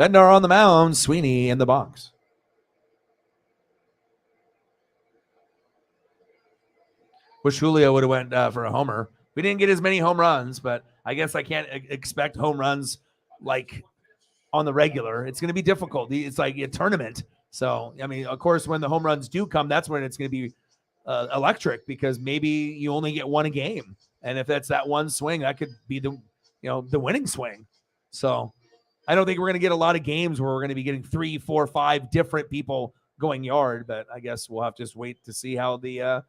Bednar on the mound. Sweeney in the box. Wish Julio would have went for a homer. We didn't get as many home runs, but I guess I can't expect home runs like on the regular. It's going to be difficult. It's like a tournament. So, I mean, of course, when the home runs do come, that's when it's going to be electric, because maybe you only get one a game. And if that's that one swing, that could be the winning swing. So I don't think we're going to get a lot of games where we're going to be getting 3, 4, 5 different people going yard, but I guess we'll have to just wait to see how the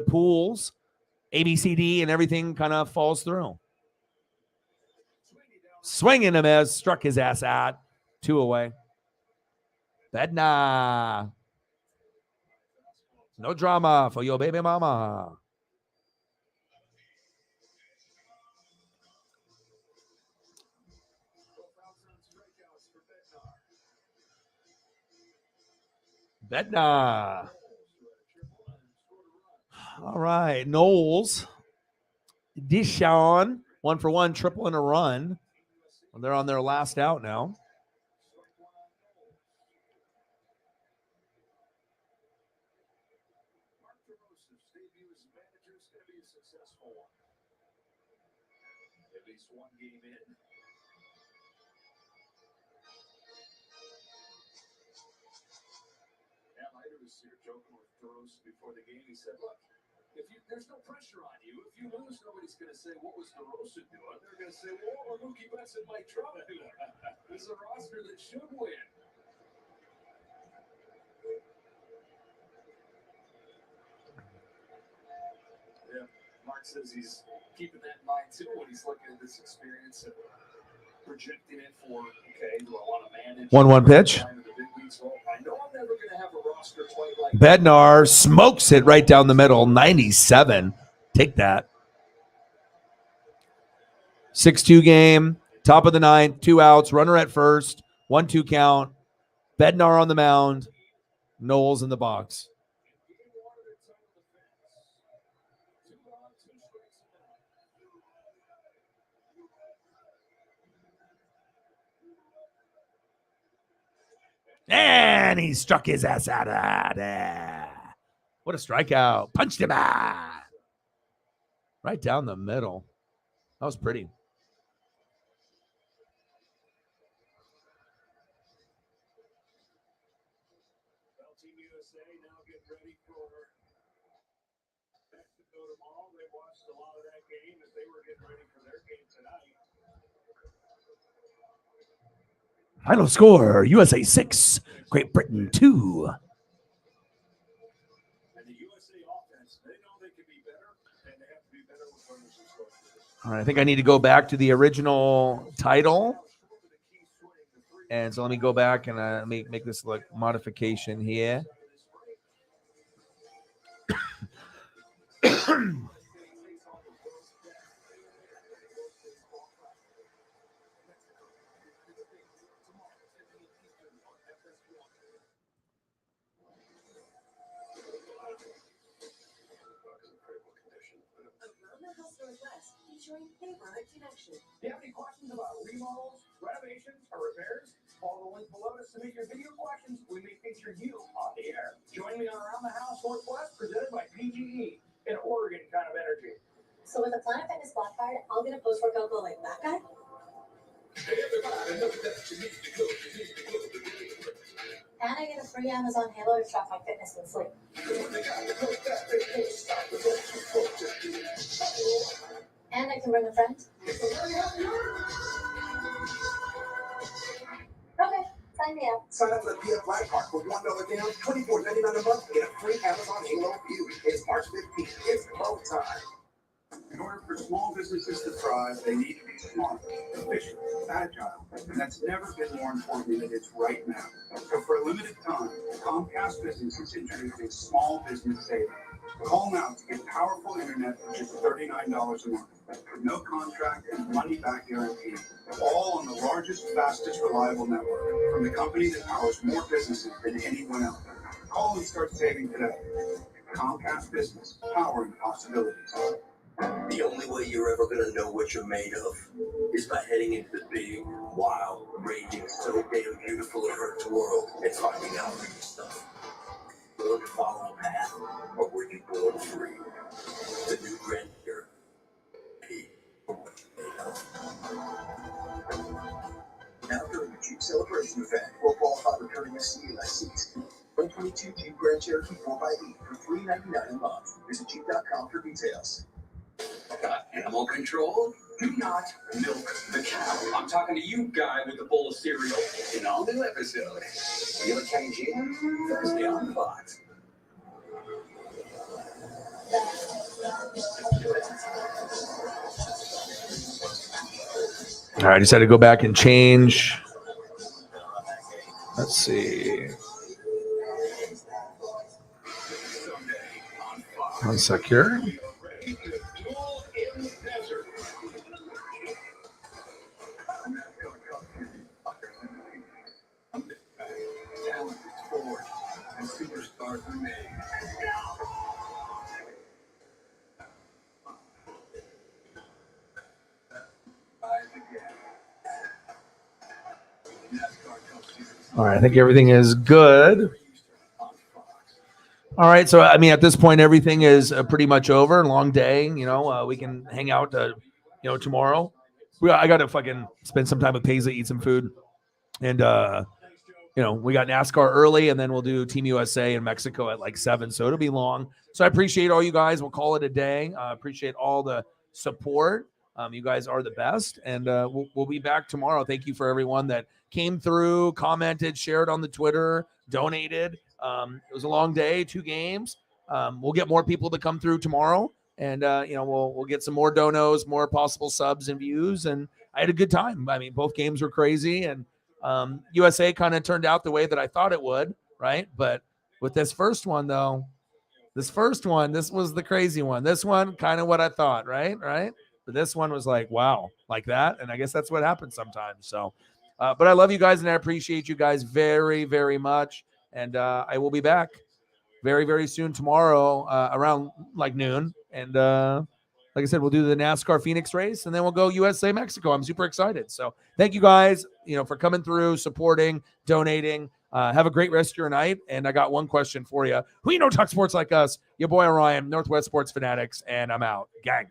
pools, ABCD, and everything kind of falls through. Swinging him as struck his ass at 2 away. Bednar. No drama for your baby mama. Bednar. All right. Knowles. Deshaun. 1 for 1, triple and a run. Well, they're on their last out now. At least one game in. Al Leiter was here joking with DeRosa before the game. He said, look, there's no pressure on you. If you lose, nobody's going to say, what was DeRosa doing? They're going to say, well, Mookie Betts and Mike Trout. This is a roster that should win. Yeah, Mark says he's keeping that in mind, too, when he's looking at this experience and projecting it for, okay, do I want to manage? 1-1 pitch. I know I'm never going to have a roster quite like Bednar smokes it right down the middle. 97. Take that. 6-2 game. Top of the 9th. 2 outs. Runner at first. 1-2 count. Bednar on the mound. Knowles in the box. And he struck his ass out. What a strikeout. Punched him out. Right down the middle. That was pretty. Team USA now getting ready for Mexico tomorrow. They watched a lot of that game as they were getting ready for their game tonight. Final score, USA 6, Great Britain 2. And the USA offense, they know they can be better, and they have to be better with runners and scoring. All right, I think I need to go back to the original title. And so let me go back and make this like modification here. Do you have any questions about remodels, renovations, or repairs? Follow the link below to submit your video questions. We may feature you on the air. Join me on Around the House Northwest, presented by PGE, an Oregon kind of energy. So with a Planet Fitness Black Card, I'll get a post-workout glow like that guy. And I get a free Amazon Halo to track my fitness and sleep. And I can bring a friend. Okay, sign me up. Sign up for the PF Black Card for $1 down, $24.99 a month, get a free Amazon Halo View. It's March 15th. It's glow time. In order for small businesses to thrive, they need to be smart, efficient, agile, and that's never been more important than it is right now. So for a limited time, Comcast Business is introducing Small Business Savings. Call now to get powerful internet for just $39 a month. No contract and money-back guarantee. All on the largest, fastest, reliable network from the company that powers more businesses than anyone else. Call and start saving today. Comcast Business, powering possibilities. The only way you're ever going to know what you're made of is by heading into the big, wild, raging, so damn beautiful it hurts world and finding out for yourself. Born to follow a path, or were you born free? The Grand Cherokee 4x8 for $399 a month. Visit Jeep.com for details. Got animal control? Do not milk the cow. I'm talking to you, guy with the bowl of cereal. In all new episode, Feel It Changing, Thursday on Fox. All right, I just had to go back and change. Let's see. One sec here. All right, I think everything is good. All right, so I mean, at this point, everything is pretty much over. Long day, you know. We can hang out, tomorrow. I got to fucking spend some time with Paisley, eat some food, and we got NASCAR early, and then we'll do Team USA in Mexico at like 7. So it'll be long. So I appreciate all you guys. We'll call it a day. Appreciate all the support. You guys are the best, and we'll be back tomorrow. Thank you for everyone that came through, commented, shared on the Twitter, donated. It was a long day, 2 games. We'll get more people to come through tomorrow, and we'll get some more donos, more possible subs and views. And I had a good time. I mean, both games were crazy, and USA kind of turned out the way that I thought it would, right? But with this first one, though, this was the crazy one. This one, kind of what I thought, right? But this one was like, wow, like that. And I guess that's what happens sometimes. So, but I love you guys, and I appreciate you guys very, very much. And I will be back very, very soon tomorrow around like noon. And like I said, we'll do the NASCAR Phoenix race, and then we'll go USA Mexico. I'm super excited. So thank you guys, for coming through, supporting, donating. Have a great rest of your night. And I got one question for you. Who talk sports like us? Your boy Orion, Northwest Sports Fanatics, and I'm out. Gang.